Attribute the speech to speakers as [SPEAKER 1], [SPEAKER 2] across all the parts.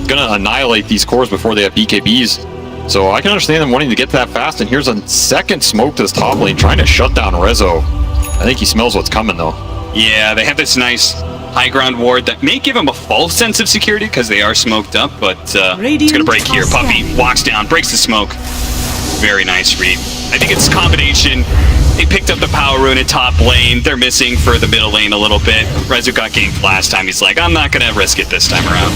[SPEAKER 1] going to annihilate these cores before they have BKBs. So I can understand them wanting to get that fast, and here's a second smoke to this top lane, trying to shut down Rezo. I think he smells what's coming, though.
[SPEAKER 2] Yeah, they have this nice high ground ward that may give him a false sense of security because they are smoked up, but it's going to break here. Puppey walks down, breaks the smoke. Very nice read. I think it's a combination. They picked up the power rune at top lane. They're missing for the middle lane a little bit. Rezo got ganked last time. He's like, I'm not going to risk it this time around.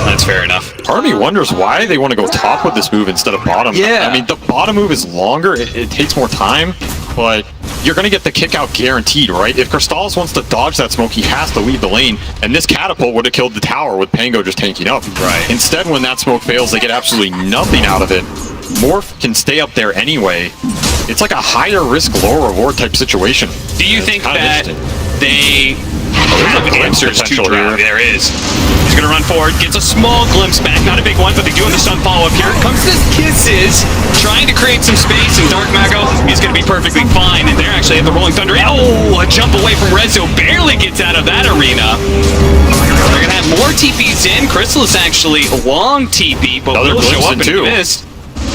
[SPEAKER 2] That's fair enough.
[SPEAKER 1] Part of me wonders why they want to go top with this move instead of bottom.
[SPEAKER 2] Yeah.
[SPEAKER 1] I mean, the bottom move is longer. It takes more time, but you're going to get the kick out guaranteed, right? If Crystallis wants to dodge that smoke, he has to leave the lane, and this catapult would have killed the tower with Pango just tanking up.
[SPEAKER 2] Right.
[SPEAKER 1] Instead, when that smoke fails, they get absolutely nothing out of it. Morph can stay up there anyway. It's like a higher risk, lower reward type situation.
[SPEAKER 2] Do you think that they have answers to Drow? There is. He's going to run forward, gets a small glimpse back, not a big one, but they do have the stun follow-up here. Comes this Kisses, trying to create some space, and Dark Mago is going to be perfectly fine, and they're actually at the Rolling Thunder. Oh, a jump away from Rezo, barely gets out of that arena. They're going to have more TPs in. Crystallis actually a long TP, but will show up and miss.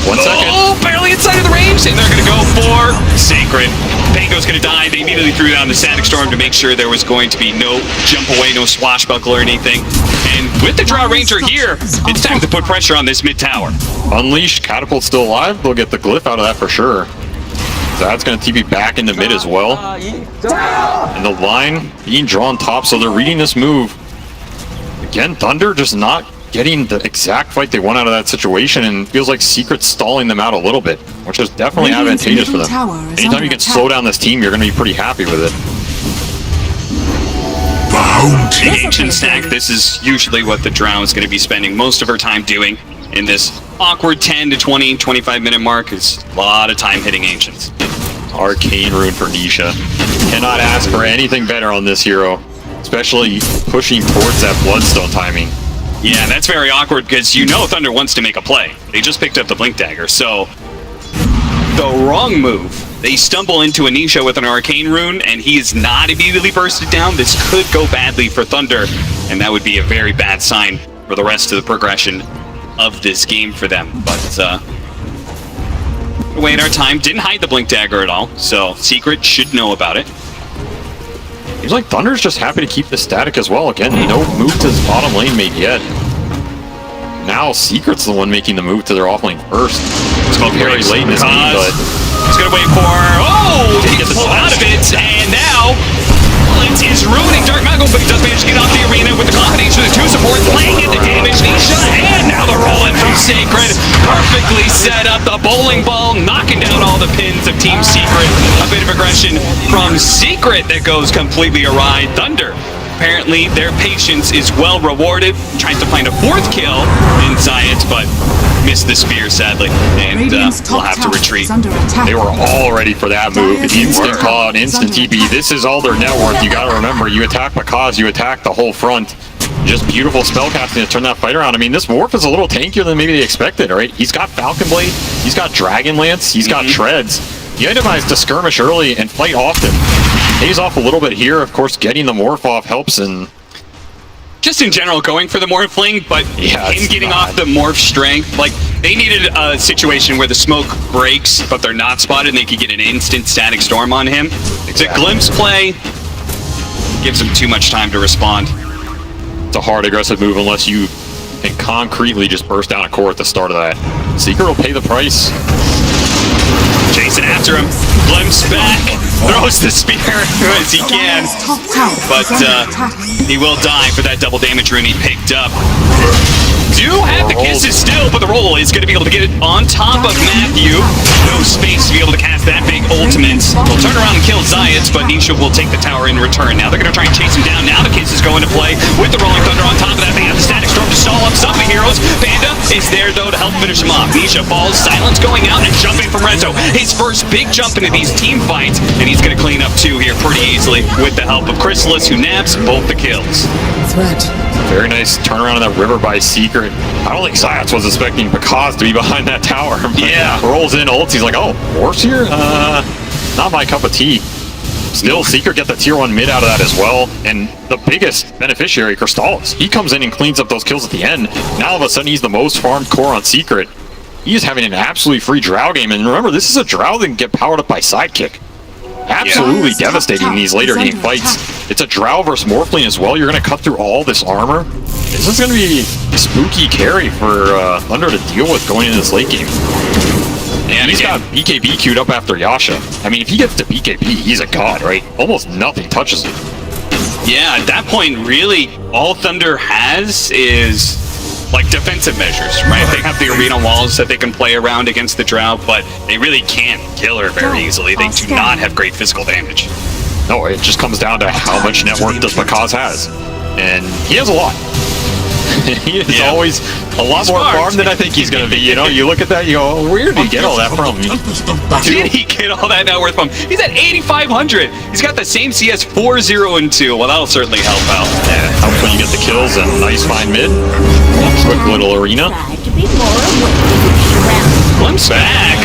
[SPEAKER 1] 1 second.
[SPEAKER 2] Oh, barely inside of the range, and they're going to go for Sacred. Pango's going to die. They immediately threw down the Static Storm to make sure there was going to be no jump away, no swashbuckle or anything. And with the Drow Ranger here, it's time to put pressure on this mid tower.
[SPEAKER 1] Unleash, Catapult's still alive. They'll get the glyph out of that for sure. That's going to TP back into mid as well. And the line being drawn top, so they're reading this move. Again, Thunder just not getting the exact fight they want out of that situation, and feels like Secret's stalling them out a little bit, which is definitely advantageous for them. Anytime you can slow down this team, you're going to be pretty happy with it.
[SPEAKER 2] The Ancient Stack, this is usually what the Drow is going to be spending most of her time doing in this awkward 10 to 20, 25 minute mark. Is a lot of time hitting Ancients.
[SPEAKER 1] Arcane Rune for Nisha. Cannot ask for anything better on this hero, especially pushing towards that Bloodstone timing.
[SPEAKER 2] Yeah, that's very awkward because you know Thunder wants to make a play. They just picked up the Blink Dagger, so the wrong move. They stumble into Anisha with an Arcane Rune, and he is not immediately bursted down. This could go badly for Thunder, and that would be a very bad sign for the rest of the progression of this game for them. But wait our time. Didn't hide the Blink Dagger at all, so Secret should know about it.
[SPEAKER 1] Seems like Thunder's just happy to keep the static as well. Again, no move to his bottom lane made yet. Now Secret's the one making the move to their offlane first. Smoke very late in this game, but
[SPEAKER 2] he's gonna wait for. Oh, he gets pulled out of it, and now it is ruining Dark Mago, but he does manage to get off the arena with the combination of the two supports playing into damage. Nisha, and now they're rolling from Sacred. Perfectly set up the bowling ball, knocking down all the pins of Team Secret. A bit of aggression from Secret that goes completely awry. Thunder, apparently their patience is well rewarded. Tries to find a fourth kill in Zayat, but missed the spear sadly, and we'll have to retreat.
[SPEAKER 1] They were all ready for that move. Instant call out, instant TP. This is all their net worth. You gotta remember, you attack Bakaz, you attack the whole front. Just beautiful spellcasting to turn that fight around. I mean, this Morph is a little tankier than maybe they expected, right? He's got Falcon Blade, he's got Dragon Lance, he's got Treads. You itemize to skirmish early and fight often. Pays off a little bit here. Of course, getting the Morph off helps, and
[SPEAKER 2] just in general going for the Morphling, but
[SPEAKER 1] yeah,
[SPEAKER 2] him getting off the Morph strength, like they needed a situation where the smoke breaks, but they're not spotted and they could get an instant Static Storm on him. Exactly. The Glimpse play gives him too much time to respond.
[SPEAKER 1] It's a hard aggressive move unless you can concretely just burst down a core at the start of that. Secret will pay the price.
[SPEAKER 2] Chasing after him, Glimpse back, throws the spear as he can, but he will die for that double damage rune he picked up. Do have the Kisses still, but the roll is going to be able to get it on top of Matthew. No space to be able to cast that big ultimate. They'll turn around and kill Zayat, but Nisha will take the tower in return. Now they're going to try and chase him down. Now the Kisses go into play with the Rolling Thunder on top of that. They have the Static Storm to stall up some of the heroes. Panda is there, though, to help finish him off. Nisha falls, Silence going out and jumping from Rezo. His first big jump into these team fights, and he's going to clean up two here pretty easily with the help of Crystallis, who naps both the kills.
[SPEAKER 1] Very nice turnaround in that river by Secret. I don't think Zayat was expecting Bakaz to be behind that tower.
[SPEAKER 2] Yeah.
[SPEAKER 1] Rolls in, ults, he's like, oh, horse here? Not my cup of tea. Still, Secret get the tier 1 mid out of that as well, and the biggest beneficiary, Crystallis. He comes in and cleans up those kills at the end. Now all of a sudden he's the most farmed core on Secret. He is having an absolutely free Drow game, and remember, this is a Drow that can get powered up by Sidekick. Absolutely devastating in these later game fights. It's a Drow versus Morphling as well. You're going to cut through all this armor. This is going to be a spooky carry for Thunder to deal with going into this late game. And he's got BKB queued up after Yasha. I mean, if he gets to BKB, he's a god, right? Almost nothing touches him.
[SPEAKER 2] Yeah, at that point, really, all Thunder has is like defensive measures, right? They have the arena walls that they can play around against the Drow, but they really can't kill her very easily. They do not have great physical damage.
[SPEAKER 1] No, it just comes down to how much network does Pakaz has. And he has a lot. He is always a lot more farm than I think he's going to be. You know, you look at that, you go, where did he get all that from?
[SPEAKER 2] Did he get all that net worth from? He's at 8,500. He's got the same CS 4, 0, and 2. Well, that'll certainly help out.
[SPEAKER 1] Yeah, helps when you get the kills and nice fine mid. Quick little arena.
[SPEAKER 2] Glimpse back.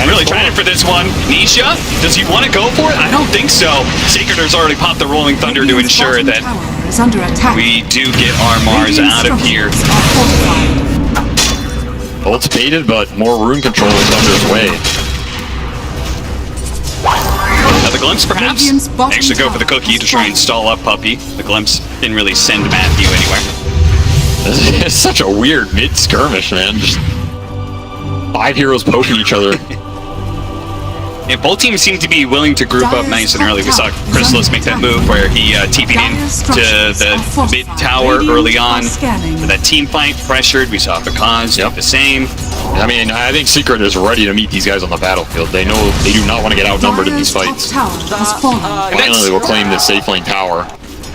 [SPEAKER 2] Really trying for this one. Nisha, does he want to go for it? I don't think so. Sacred has already popped the Rolling Thunder to ensure that we do get our Mars out of here.
[SPEAKER 1] Ult's baited, but more rune control is Thunder's way.
[SPEAKER 2] Now the Glimpse, perhaps? Actually go for the cookie to try and stall up Puppy. The Glimpse didn't really send Matthew anywhere.
[SPEAKER 1] It's such a weird mid-skirmish, man. Just 5 heroes poking each other.
[SPEAKER 2] Yeah, both teams seem to be willing to group up nice and early. We saw Chrysalis make that move where he TP'd in to the mid tower early on. For that team fight, pressured. We saw Pakaz do the same.
[SPEAKER 1] I mean, I think Secret is ready to meet these guys on the battlefield. They know they do not want to get outnumbered in these fights. Finally, we'll claim this safe lane tower.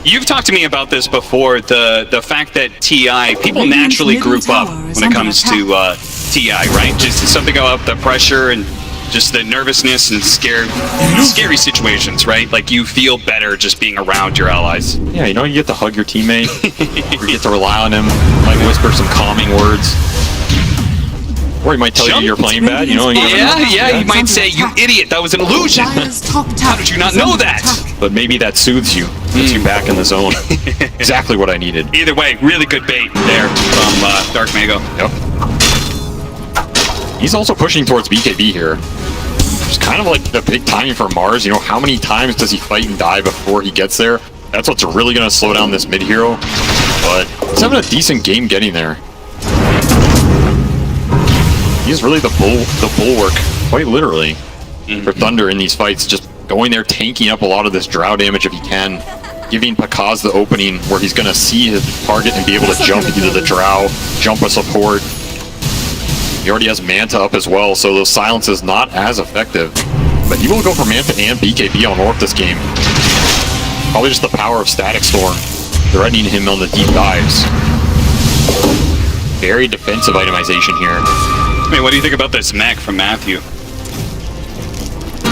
[SPEAKER 2] You've talked to me about this before, the fact that TI, people naturally group up when it comes to TI, right? Just something about the pressure and just the nervousness and scary situations, right? Like you feel better just being around your allies.
[SPEAKER 1] Yeah, you know, you get to hug your teammate, you get to rely on him, might whisper some calming words. Or he might tell you you're playing bad, you know?
[SPEAKER 2] Yeah, he might say, you idiot, that was an illusion. How did you not know that?
[SPEAKER 1] But maybe that soothes you, puts you back in the zone. Exactly what I needed.
[SPEAKER 2] Either way, really good bait there from Dark Mago.
[SPEAKER 1] Yep. He's also pushing towards BKB here. It's kind of like the big timing for Mars. You know, how many times does he fight and die before he gets there? That's what's really going to slow down this mid hero. But he's having a decent game getting there. He's really the bulwark, quite literally, for Thunder in these fights. Just going there, tanking up a lot of this Drow damage if he can. Giving Pakaz the opening where he's going to see his target and be able to jump either the Drow, jump a support. He already has Manta up as well, so the silence is not as effective. But he will go for Manta and BKB on Orc this game. Probably just the power of Static Storm, threatening him on the deep dives. Very defensive itemization here.
[SPEAKER 2] I mean, what do you think about this mech from Matthew?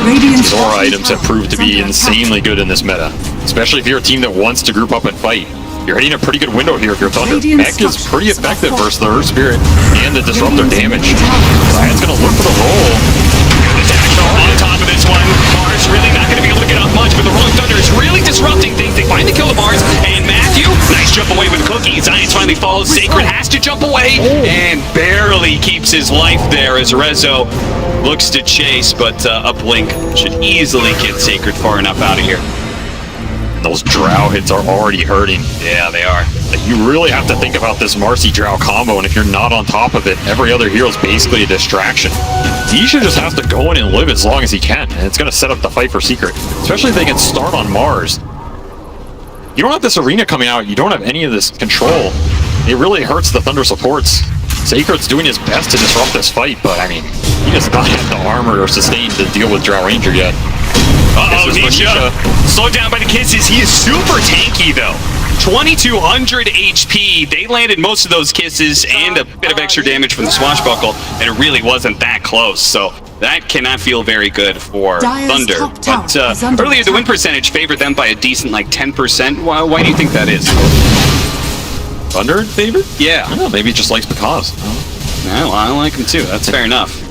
[SPEAKER 1] These aura items have proved to be insanely good in this meta, especially if you're a team that wants to group up and fight. You're hitting a pretty good window here if you're Thunder. Mech is pretty effective versus the Earth Spirit and the Disruptor damage. Ryan's gonna look for the roll.
[SPEAKER 2] The dash on top of this one. Mars really not going to be able to get out much, but the Rolling Thunder is really disrupting things. They finally kill the Mars, and Matthew, nice jump away with the cookie. Zions finally falls. Sacred has to jump away, and barely keeps his life there as Rezo looks to chase, but a blink should easily get Sacred far enough out of here.
[SPEAKER 1] Those Drow hits are already hurting.
[SPEAKER 2] Yeah, they are.
[SPEAKER 1] Like, you really have to think about this Marcy Drow combo, and if you're not on top of it, every other hero is basically a distraction. Isha just has to go in and live as long as he can, and it's going to set up the fight for Secret, especially if they can start on Mars. You don't have this arena coming out, you don't have any of this control. It really hurts the Thunder supports. Sacred's doing his best to disrupt this fight, but I mean, he does not have the armor or sustain to deal with Drow Ranger yet.
[SPEAKER 2] Uh-oh, Nisha. Slowed down by the kisses. He is super tanky, though. 2,200 HP. They landed most of those kisses and a bit of extra damage from the swashbuckle, and it really wasn't that close. So that cannot feel very good for Thunder. But earlier, the win percentage favored them by a decent, like, 10%. Why do you think that is?
[SPEAKER 1] Thunder favored?
[SPEAKER 2] Yeah.
[SPEAKER 1] I don't know, maybe he just likes Pakaz.
[SPEAKER 2] Yeah, well, I like him too. That's fair enough.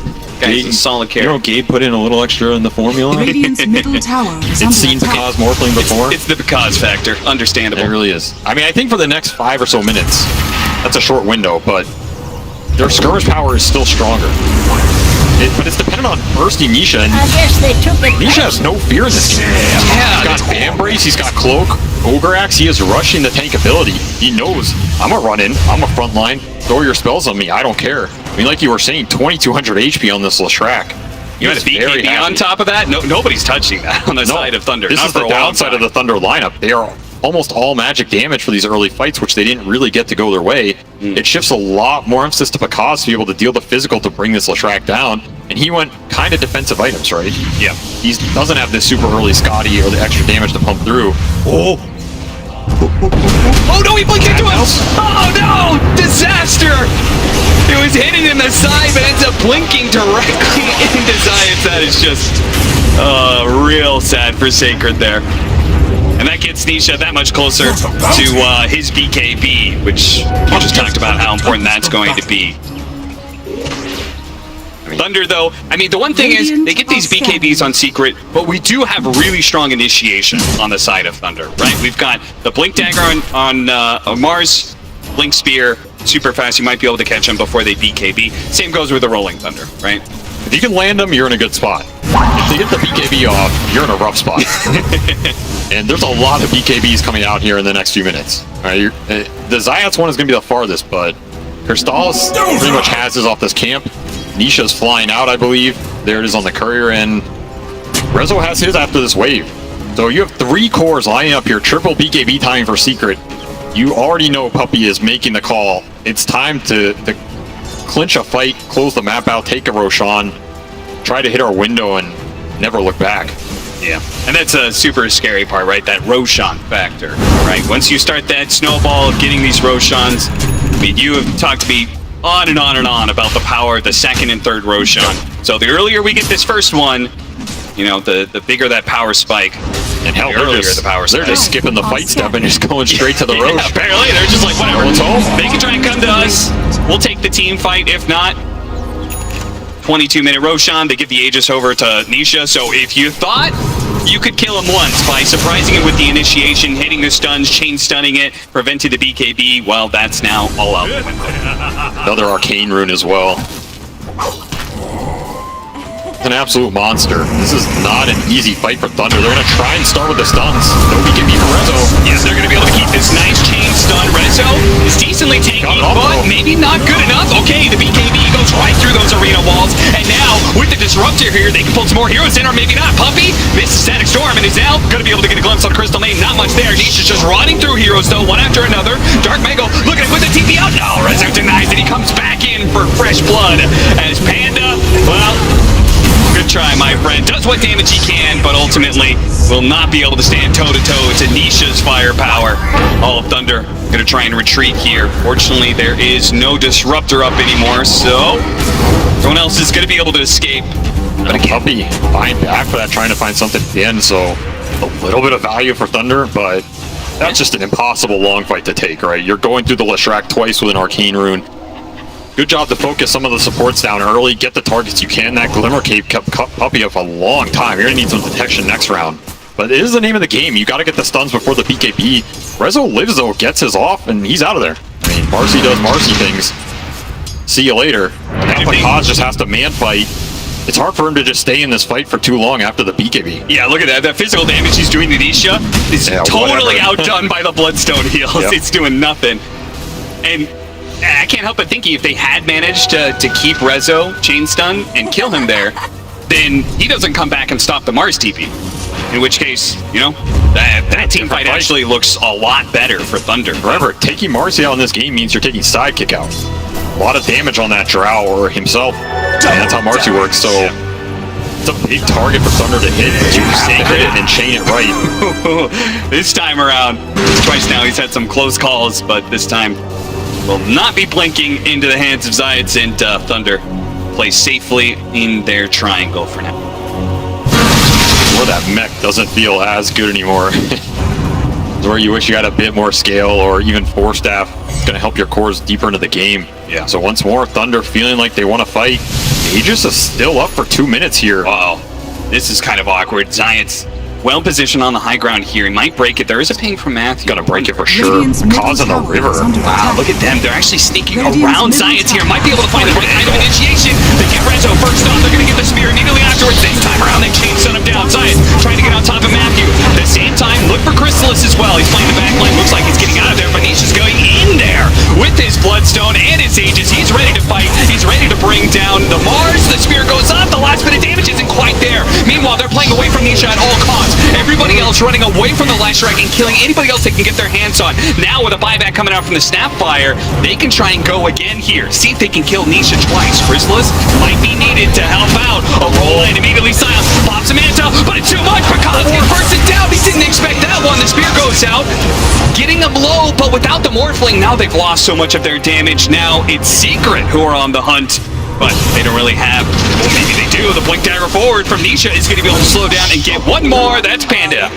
[SPEAKER 2] Guy's a solid
[SPEAKER 1] You know,
[SPEAKER 2] character.
[SPEAKER 1] Gabe put in a little extra in the formula.
[SPEAKER 3] Radiant's middle tower is
[SPEAKER 1] It's
[SPEAKER 3] under
[SPEAKER 1] seen
[SPEAKER 3] attack.
[SPEAKER 1] Picaz Morphling before.
[SPEAKER 2] It's the because factor. Understandable.
[SPEAKER 1] It really is. I mean, I think for the next 5 or so minutes, that's a short window, but their skirmish power is still stronger. But it's dependent on bursting Nisha, and
[SPEAKER 4] I guess they took it.
[SPEAKER 1] Nisha has no fear in this game.
[SPEAKER 2] Yeah,
[SPEAKER 1] He's got Fan Brace, he's got Cloak, Ogre Axe, he is rushing the tank ability. He knows, I'm gonna run in, I'm a front line, throw your spells on me, I don't care. I mean, like you were saying, 2200 HP on this Leshrac.
[SPEAKER 2] You had a BKB on top of that? No, nobody's touching that on the side of Thunder.
[SPEAKER 1] This
[SPEAKER 2] Not
[SPEAKER 1] is
[SPEAKER 2] for
[SPEAKER 1] the
[SPEAKER 2] a long
[SPEAKER 1] downside of
[SPEAKER 2] time.
[SPEAKER 1] the Thunder lineup. They are almost all magic damage for these early fights, which they didn't really get to go their way. It shifts a lot more emphasis to Picaz to be able to deal the physical to bring this Leshrac down, and he went kind of defensive items, right?
[SPEAKER 2] Yeah.
[SPEAKER 1] He doesn't have this super early Scotty or the extra damage to pump through. Oh!
[SPEAKER 2] Oh no, he blinked into us! Oh no! Disaster! It was hitting in the side, but ends up blinking directly into Zayat. That is just real sad for Sacred there. And that gets Nisha that much closer to his BKB, which you just talked about how important that's going to be. Thunder, though, I mean, the one thing is, they get these BKBs on Secret, but we do have really strong initiation on the side of Thunder, right? We've got the Blink Dagger on Mars, Blink Spear, super fast, you might be able to catch them before they BKB. Same goes with the Rolling Thunder, right?
[SPEAKER 1] If you can land them, you're in a good spot. If they get the BKB off, you're in a rough spot. And there's a lot of BKBs coming out here in the next few minutes. All right, the Zayat's one is going to be the farthest, but Crystallis pretty much has his off this camp. Nisha's flying out, I believe. There it is on the courier, and Rezo has his after this wave. So you have 3 cores lining up here, triple BKB timing for Secret. You already know Puppy is making the call. It's time to clinch a fight, close the map out, take a Roshan, try to hit our window, and never look back.
[SPEAKER 2] Yeah, and that's a super scary part, right? That Roshan factor, right? Once you start that snowball of getting these Roshans, I mean, you have talked to me on and on and on about the power of the second and third Roshan. So the earlier we get this first one, you know, the bigger that power spike.
[SPEAKER 1] And hell,
[SPEAKER 2] The earlier the power
[SPEAKER 1] they're just
[SPEAKER 2] spike.
[SPEAKER 1] skipping the fight step and just going straight to the
[SPEAKER 2] Yeah,
[SPEAKER 1] Rosh.
[SPEAKER 2] apparently, they're just like, whatever.
[SPEAKER 1] No one's home.
[SPEAKER 2] They can try and come to us. We'll take the team fight. If not, 22-minute Roshan. They give the Aegis over to Nisha. So if you thought you could kill him once by surprising him with the initiation, hitting the stuns, chain stunning it, preventing the BKB, well, that's now all out the window.
[SPEAKER 1] Another arcane rune as well. An absolute monster. This is not an easy fight for Thunder. They're going to try and start with the stuns. No BKB for Rezo.
[SPEAKER 2] Yes, they're going to be able to keep this nice chain stun. Rezo is decently tanky,
[SPEAKER 1] Got it off,
[SPEAKER 2] but
[SPEAKER 1] though.
[SPEAKER 2] maybe not good enough. Okay, the BKB goes right through those arena walls, and now with the Disruptor here, they can pull some more heroes in, or maybe not. Puppy misses Static Storm and is now going to be able to get a glimpse on Crystal Maiden. Not much there. Nisha's just running through heroes, though, one after another. Dark Mango looking at it with the TP out. No, Rezo denies it. He comes back in for fresh blood as Panda, well, good try, my friend. Does what damage he can, but ultimately will not be able to stand toe-to-toe to Nisha's firepower. All of Thunder gonna try and retreat here. Fortunately, there is no Disruptor up anymore, so everyone else is gonna be able to escape.
[SPEAKER 1] But Puppy buying back for that, trying to find something at the end, so a little bit of value for Thunder, but that's just an impossible long fight to take, right? You're going through the Leshrac twice with an Arcane Rune. Good job to focus some of the supports down early, get the targets you can. That Glimmer Cape kept Puppy up a long time. You're going to need some detection next round. But it is the name of the game. You got to get the stuns before the BKB. Rezo lives, though, gets his off, and he's out of there. I mean, Marcy does Marcy things. See you later. Now Picaz just has to man fight. It's hard for him to just stay in this fight for too long after the BKB.
[SPEAKER 2] Yeah, look at that. That physical damage he's doing to Nisha is totally
[SPEAKER 1] whatever.
[SPEAKER 2] outdone by the Bloodstone heals.
[SPEAKER 1] Yep.
[SPEAKER 2] It's doing nothing. And I can't help but thinking if they had managed to keep Rezo chain stun and kill him there, then he doesn't come back and stop the Mars TP. In which case, you know, that team fight actually looks a lot better for Thunder.
[SPEAKER 1] Remember, taking Marcy out in this game means you're taking Sidekick out. A lot of damage on that Drow or himself. And that's how Marcy works, so it's a big target for Thunder to hit, but you have to hit it and chain it right.
[SPEAKER 2] This time around, twice now he's had some close calls, but this time will not be blinking into the hands of Zayat, and Thunder plays safely in their triangle for now.
[SPEAKER 1] Where that mech doesn't feel as good anymore. Where you wish you had a bit more scale or even 4-staff. It's going to help your cores deeper into the game.
[SPEAKER 2] Yeah.
[SPEAKER 1] So once more, Thunder feeling like they want to fight. They Aegis is still up for 2 minutes here.
[SPEAKER 2] Uh-oh. This is kind of awkward. Zayat's well positioned on the high ground here. He might break it. There is a ping from Matthew.
[SPEAKER 1] Gonna break it for sure. Cause in the river.
[SPEAKER 2] Wow, look at them. They're actually sneaking around Zayat's here. Might be able to find the right item initiation. They get Rezo first off. They're gonna get the spear immediately afterwards. This time around, they chain stun him down. Zayat trying to get on top of Matthew. At the same time, look for Chrysalis as well. He's playing the back line. Looks like he's getting out of there, but Nisha's going in there with his Bloodstone and his Aegis. He's ready to fight. He's ready to bring down the Mars. The spear goes up. The last bit of damage isn't quite there. Meanwhile, they're playing away from Nisha at all costs. Everybody else running away from the Lash Strike and killing anybody else they can get their hands on. Now with a buyback coming out from the Snapfire, they can try and go again here. See if they can kill Nisha twice. Chrysalis might be needed to help out. A roll in immediately silence. Pops a Manta, but it's too much. Because he bursts it down. He didn't expect that one. The spear goes out, getting them low, but without the Morphling, now they've lost so much of their damage. Now it's Secret who are on the hunt. But they don't really have, well, maybe they do. The Blink Dagger forward from Nisha is going to be able to slow down and get one more. That's Panda.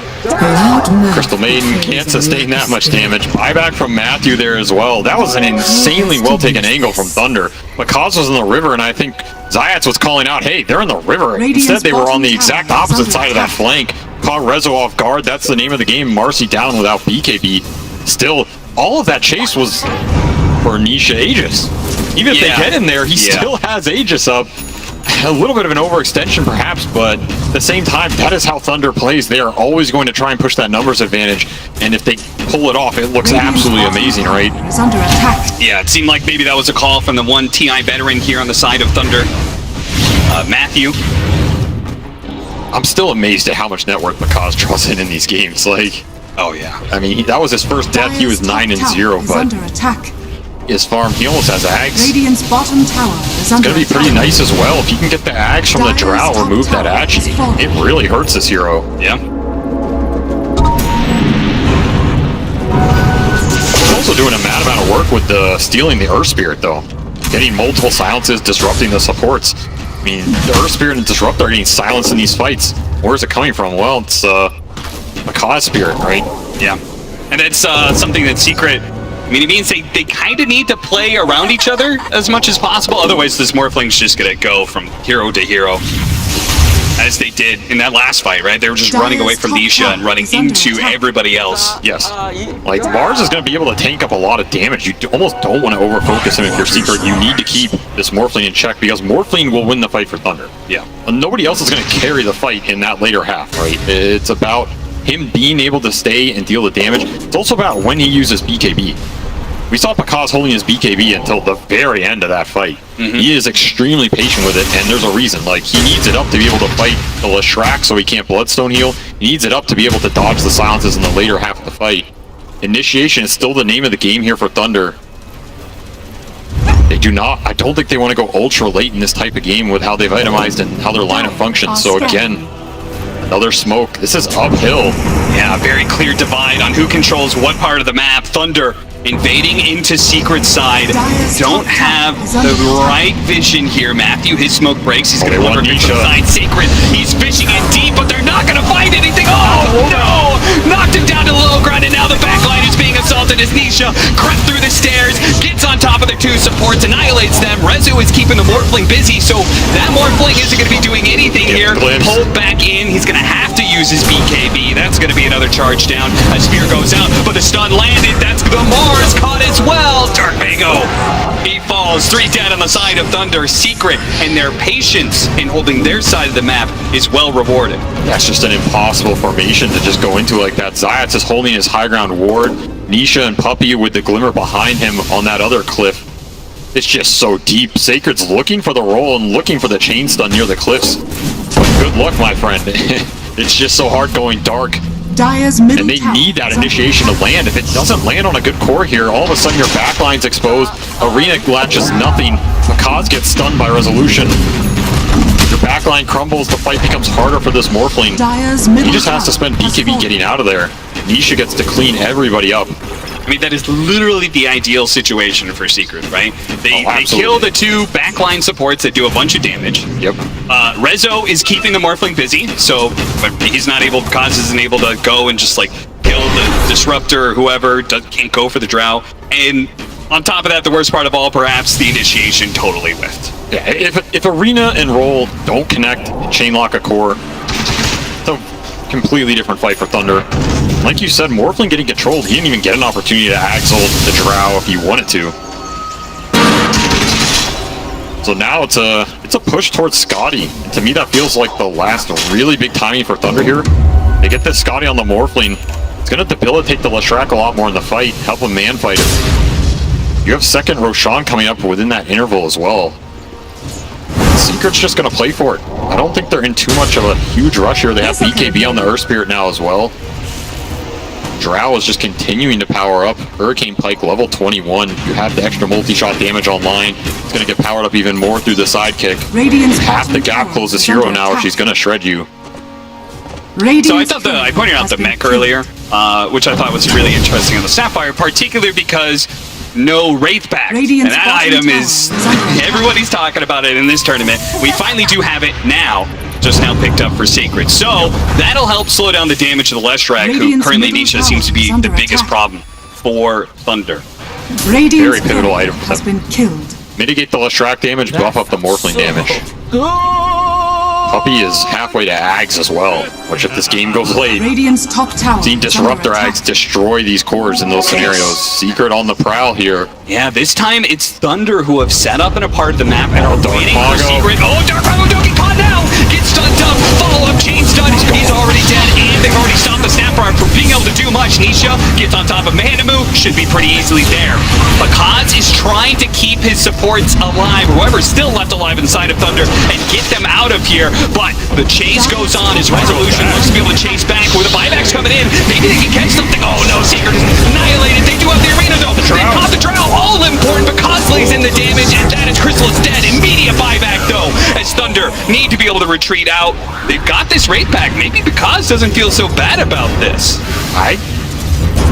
[SPEAKER 1] Crystal Maiden can't sustain that much damage. Buyback from Matthew there as well. That was an insanely well-taken angle from Thunder. But Kaz was in the river, and I think Zayats was calling out, hey, they're in the river. Instead, they were on the exact opposite side of that flank. Caught Rezo off guard. That's the name of the game. Marcy down without BKB. Still, all of that chase was for Nisha Aegis. Even if they get in there, he still has Aegis up. A little bit of an overextension perhaps, but at the same time, that is how Thunder plays. They are always going to try and push that numbers advantage, and if they pull it off, it looks absolutely amazing, right?
[SPEAKER 3] Is under attack.
[SPEAKER 2] Yeah, it seemed like maybe that was a call from the one TI veteran here on the side of Thunder. Matthew.
[SPEAKER 1] I'm still amazed at how much network Makaz draws in these games. Like,
[SPEAKER 2] oh yeah.
[SPEAKER 1] I mean, that was his first death. He was 9-0, but
[SPEAKER 3] under attack.
[SPEAKER 1] his farm, he almost has Ags.
[SPEAKER 3] Radiant's bottom tower is under
[SPEAKER 1] It's going to be pretty nice as well. If he can get the Ags from the Drow, remove that Agi. It really hurts this hero.
[SPEAKER 2] Yeah.
[SPEAKER 1] He's also doing a mad amount of work with the stealing the Earth Spirit, though. Getting multiple silences, disrupting the supports. I mean, the Earth Spirit and Disrupt are getting silenced in these fights. Where's it coming from? Well, it's Makaz Spirit, right?
[SPEAKER 2] Yeah. And it's something that Secret... I mean, it means they kind of need to play around each other as much as possible. Otherwise, this Morphling's just going to go from hero to hero. As they did in that last fight, right? They were just running away from Nisha and running into everybody else.
[SPEAKER 1] Yes. Like, Mars is going to be able to tank up a lot of damage. You almost don't want to overfocus him if you're Secret. You need to keep this Morphling in check because Morphling will win the fight for Thunder.
[SPEAKER 2] Yeah.
[SPEAKER 1] And nobody else is going to carry the fight in that later half, right? It's about him being able to stay and deal the damage. It's also about when he uses BKB. We saw Pakaz holding his BKB until the very end of that fight. He is extremely patient with it, and there's a reason. Like, he needs it up to be able to fight the Leshrac so he can't Bloodstone heal. He needs it up to be able to dodge the silences in the later half of the fight. Initiation is still the name of the game here for Thunder. They do not, I don't think they want to go ultra late in this type of game with how they've itemized and how their lineup functions. So again, another smoke. This is uphill.
[SPEAKER 2] Yeah, very clear divide on who controls what part of the map. Thunder invading into Secret side. Don't have the right vision here. Matthew, his smoke breaks. He's going to look inside Secret. He's fishing in deep, but they're not going to find anything. Oh, no! Knocked him down to the low ground, and now the backline is being assaulted as Nisha crept through the stairs, gets on top of their two supports, annihilates them. Rezo is keeping the Morphling busy, so that Morphling isn't going to be doing anything here. Pulled back in. He's going to have to use his BKB. That's going to be another charge down. A spear goes out, but the stun landed. That's the Mars caught as well. Dark Mago. He falls. 3 dead on the side of Thunder. Secret and their patience in holding their side of the map is well rewarded.
[SPEAKER 1] That's just an impossible formation to just go into like that. Zayats is holding his high ground ward. Nisha and Puppy with the Glimmer behind him on that other cliff. It's just so deep. Sacred's looking for the roll and looking for the chain stun near the cliffs. But good luck, my friend. It's just so hard going dark. And they need that initiation to land. If it doesn't land on a good core here, all of a sudden your backline's exposed. Arena latches nothing. Makaz gets stunned by resolution. Your backline crumbles, the fight becomes harder for this Morphling. He just has to spend BKB getting out of there. Nisha gets to clean everybody up.
[SPEAKER 2] I mean, that is literally the ideal situation for Secret, right? They kill the 2 backline supports that do a bunch of damage.
[SPEAKER 1] Yep.
[SPEAKER 2] Rezo is keeping the Morphling busy, so but he's not able, Kaz isn't able to go and just like kill the Disruptor or whoever, can't go for the Drow. And On top of that, the worst part of all, perhaps, the initiation totally whiffed.
[SPEAKER 1] Yeah, if Arena and Roll don't connect and chainlock a core, it's a completely different fight for Thunder. Like you said, Morphling getting controlled, he didn't even get an opportunity to Axel the Drow if he wanted to. So now it's a push towards Scotty. And to me, that feels like the last really big timing for Thunder here. They get this Scotty on the Morphling. It's going to debilitate the Leshrac a lot more in the fight, help him man fight him. You have second Roshan coming up within that interval as well. Secret's just going to play for it. I don't think they're in too much of a huge rush here. They have BKB on the Earth Spirit now as well. Drow is just continuing to power up. Hurricane Pike level 21. You have the extra multi-shot damage online. It's going to get powered up even more through the sidekick. Half the gap closes hero now, or she's going to shred you.
[SPEAKER 2] So I thought I pointed out the mech earlier, which I thought was really interesting on the Sapphire, particularly because no Wraithback. And that item is, everybody's talking about it in this tournament. We finally do have it now, just now picked up for Sacred. So that'll help slow down the damage of the Leshrac, who currently Nisha seems to be the biggest problem for Thunder.
[SPEAKER 1] Very pivotal item.
[SPEAKER 3] Has been killed.
[SPEAKER 1] Mitigate the Leshrac damage, buff up the Morphling damage. Puppy is halfway to Ags as well, which if this game goes late,
[SPEAKER 3] Radiant's top tower.
[SPEAKER 1] seen Disruptor Ags destroy these cores in those scenarios. Secret on the prowl here.
[SPEAKER 2] Yeah, this time it's Thunder who have set up in a part of the map and are waiting for
[SPEAKER 1] Mago.
[SPEAKER 2] Secret. Oh, Dark Mago don't get caught now! Gets stunned up, follow-up chain stun, he's already dead, and they've already stopped the Snapfire from being able to do much. Nisha gets on top of Mahanamu, should be pretty easily there. But Kaz is trying to keep his supports alive, whoever's still left alive inside of Thunder, and get them out of here. But the chase goes on as Resolution looks to be able to chase back with the buybacks coming in. Maybe they can catch something. Oh no, Secret is annihilated. They do have the arena though. They caught the Drow. All important, but Kaz lays in the damage, and that is Crystal is dead. Immediate buyback though, as Thunder need to be able to retreat out. They've got this raid pack. Maybe Kaz doesn't feel so bad about this.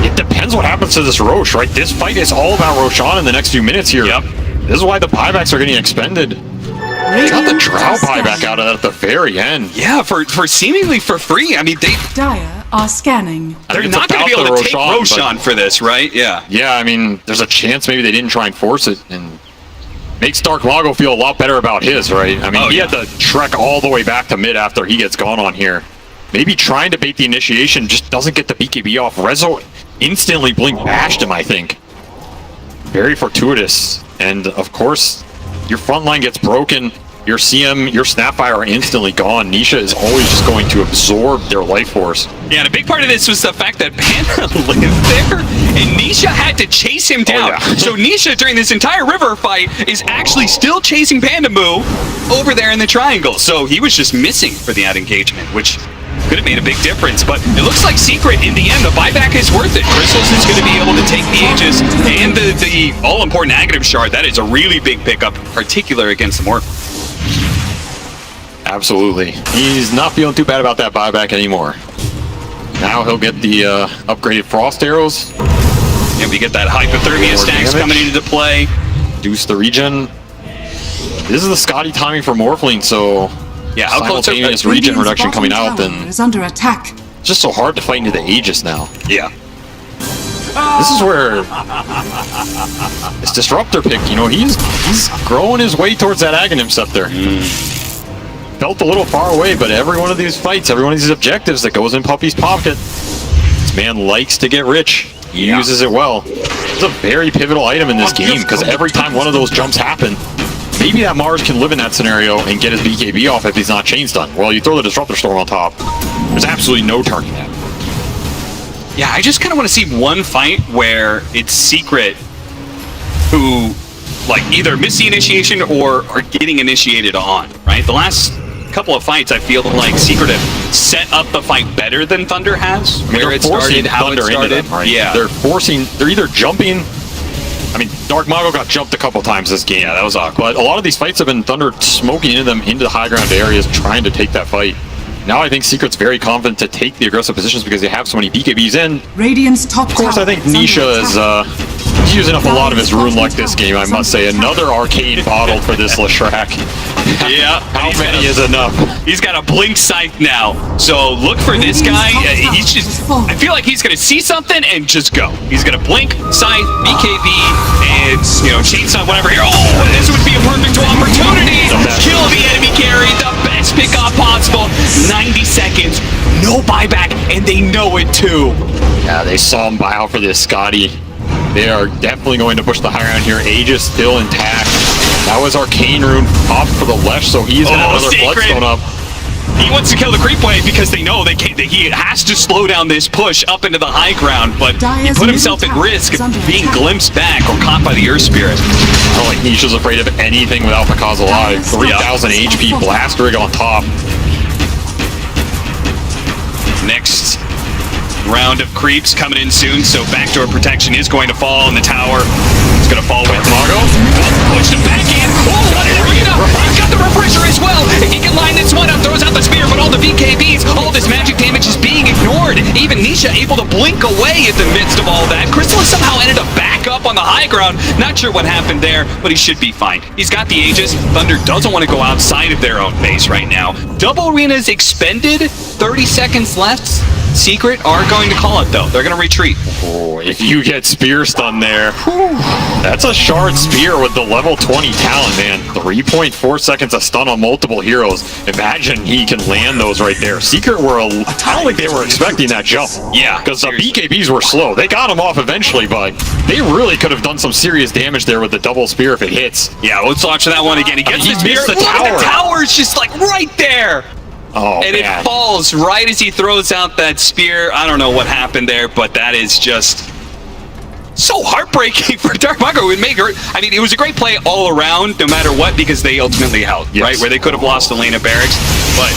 [SPEAKER 1] It depends what happens to this Rosh, right? This fight is all about Roshan in the next few minutes here.
[SPEAKER 2] Yep.
[SPEAKER 1] This is why the buybacks are getting expended. Got the Drow buyback out at the very end.
[SPEAKER 2] Yeah, for seemingly for free. I mean,
[SPEAKER 3] Dire are scanning.
[SPEAKER 2] they're not going to be able to take Roshan for this, right? Yeah.
[SPEAKER 1] Yeah, I mean, there's a chance maybe they didn't try and force it, and makes Dark Mago feel a lot better about his, right? I mean, he had to trek all the way back to mid after he gets gone on here. Maybe trying to bait the initiation, just doesn't get the BKB off. Rezo instantly blink bashed him, I think. Very fortuitous. And of course, your front line gets broken. Your CM, your Snapfire are instantly gone. Nisha is always just going to absorb their life force.
[SPEAKER 2] Yeah, and a big part of this was the fact that Panda lived there, and Nisha had to chase him down. So Nisha, during this entire river fight, is actually still chasing Panda Moo over there in the triangle. So he was just missing for the ad engagement, which could have made a big difference. But it looks like Secret, in the end, the buyback is worth it. Crystals is going to be able to take the Aegis and the all-important Aghanim Shard. That is a really big pickup, particular against the Morph.
[SPEAKER 1] Absolutely. He's not feeling too bad about that buyback anymore. Now he'll get the upgraded Frost Arrows.
[SPEAKER 2] And we get that Hypothermia stacks coming into play.
[SPEAKER 1] Reduce the regen. This is the Scotty timing for Morphling, so
[SPEAKER 2] yeah, how close
[SPEAKER 1] simultaneous regen reduction coming out, then
[SPEAKER 3] is under attack.
[SPEAKER 1] It's just so hard to fight into the Aegis now.
[SPEAKER 2] Yeah.
[SPEAKER 1] This is where this Disruptor pick, you know, he's growing his way towards that Aghanim Scepter. Felt a little far away, but every one of these fights, every one of these objectives that goes in Puppy's pocket, this man likes to get rich. He uses it well. It's a very pivotal item in this game, because every time one of those jumps happen, maybe that Mars can live in that scenario and get his BKB off if he's not chain stun. Well, you throw the Disruptor Storm on top, there's absolutely no targeting that.
[SPEAKER 2] Yeah, I just kind of want to see one fight where it's Secret who, like, either miss the initiation or are getting initiated on, right? The last couple of fights, I feel like Secret have set up the fight better than Thunder has. Where it started, how it started.
[SPEAKER 1] Right?
[SPEAKER 2] Yeah.
[SPEAKER 1] They're either jumping. I mean, Dark Mago got jumped a couple times this game.
[SPEAKER 2] Yeah, that was awkward.
[SPEAKER 1] But a lot of these fights have been Thunder smoking into them into the high ground areas, trying to take that fight. Now I think Secret's very confident to take the aggressive positions because they have so many BKBs in.
[SPEAKER 3] Radiant's top
[SPEAKER 1] Of course, I think Nisha is He's using up a lot of his rune luck this game, I must say. Another arcane bottle for this Leshrac.
[SPEAKER 2] Yeah.
[SPEAKER 1] How many is enough?
[SPEAKER 2] He's got a blink scythe now. So look for this guy. He's just, I feel like he's going to see something and just go. He's going to blink, scythe, BKB, and, chainsaw, whatever. Oh, this would be a perfect opportunity. Kill the enemy carry, the best pickoff possible. 90 seconds, no buyback, and they know it too.
[SPEAKER 1] Yeah, they saw him buy out for this Scotty. They are definitely going to push the high ground here. Aegis still intact. That was Arcane Rune pop for the Lesh, so he's going to have another Bloodstone up.
[SPEAKER 2] He wants to kill the creep wave because they know that he has to slow down this push up into the high ground, but he put himself at risk of being glimpsed back or caught by the Earth Spirit.
[SPEAKER 1] I don't like Nisha's afraid of anything without Picaz alive. 3,000 HP Blast Rig on top.
[SPEAKER 2] Next round of creeps coming in soon, so backdoor protection is going to fall in the tower. It's going to fall with Mago. Push him back in. Oh, what an arena! He's got the refresher as well. He can line this one up, throws out the spear, but all the VKBs, all this magic damage is being ignored. Even Nisha able to blink away in the midst of all that. Crystallis somehow ended up back up on the high ground. Not sure what happened there, but he should be fine. He's got the Aegis. Thunder doesn't want to go outside of their own base right now. Double arenas expended. 30 seconds left. Secret are going to call it though. They're going to retreat.
[SPEAKER 1] Oh, if you get spear stun there, that's a shard spear with the level 20 talent, man. 3.4 seconds of stun on multiple heroes. Imagine he can land those right there. Secret were, I don't think they were expecting that jump.
[SPEAKER 2] Yeah,
[SPEAKER 1] because the BKBs were slow. They got him off eventually, but they really could have done some serious damage there with the double spear if it hits.
[SPEAKER 2] Yeah, let's watch that one again. He gets the spear.
[SPEAKER 1] Missed the
[SPEAKER 2] Look at
[SPEAKER 1] tower.
[SPEAKER 2] the tower's just like right there.
[SPEAKER 1] Oh,
[SPEAKER 2] and
[SPEAKER 1] man.
[SPEAKER 2] it falls right as he throws out that spear. I don't know what happened there, but that is just so heartbreaking for Dark Mago. It would make her. I mean, it was a great play all around, no matter what, because they ultimately held, right? Where they could have lost Elena Barracks, but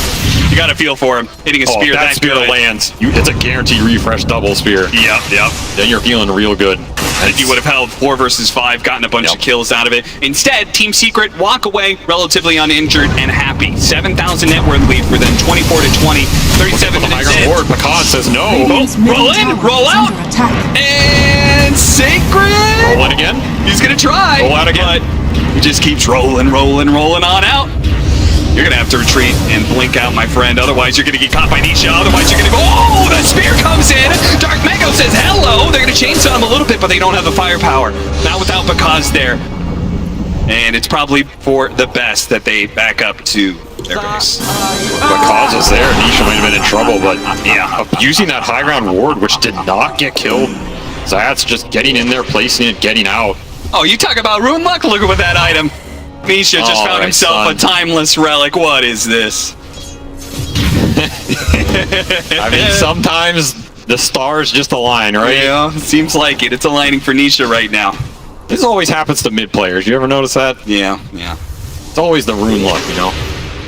[SPEAKER 2] you got to feel for him hitting a spear
[SPEAKER 1] that spear
[SPEAKER 2] good.
[SPEAKER 1] lands. It's a guaranteed refresh double spear.
[SPEAKER 2] Yep.
[SPEAKER 1] Then you're feeling real good.
[SPEAKER 2] And if you would have held 4 versus 5, gotten a bunch of kills out of it. Instead, Team Secret walk away relatively uninjured and happy. 7,000 net worth lead for them, 24 to 20, 37 minutes in.
[SPEAKER 1] Ward, Picard says no.
[SPEAKER 2] Roll in, roll out, and Sacred.
[SPEAKER 1] Roll in again.
[SPEAKER 2] He's gonna try.
[SPEAKER 1] Roll out again.
[SPEAKER 2] But he just keeps rolling on out. You're gonna have to retreat and blink out, my friend. Otherwise, you're gonna get caught by Nisha. Otherwise, you're gonna go. Oh, the spear comes in. Dark Mago says hello. They're gonna chainsaw him a little bit, but they don't have the firepower. Not without Picaz there. And it's probably for the best that they back up to their base.
[SPEAKER 1] Picaz was there. Nisha might have been in trouble, but yeah, using that high ground ward, which did not get killed. Zayat's just getting in there, placing it, getting out.
[SPEAKER 2] Oh, you talk about rune luck. Look at that item. Misha just found himself a timeless relic. What is this?
[SPEAKER 1] I mean, sometimes the stars just align, right?
[SPEAKER 2] Yeah, seems like it. It's aligning for Nisha right now.
[SPEAKER 1] This always happens to mid players. You ever notice that?
[SPEAKER 2] Yeah.
[SPEAKER 1] It's always the rune luck,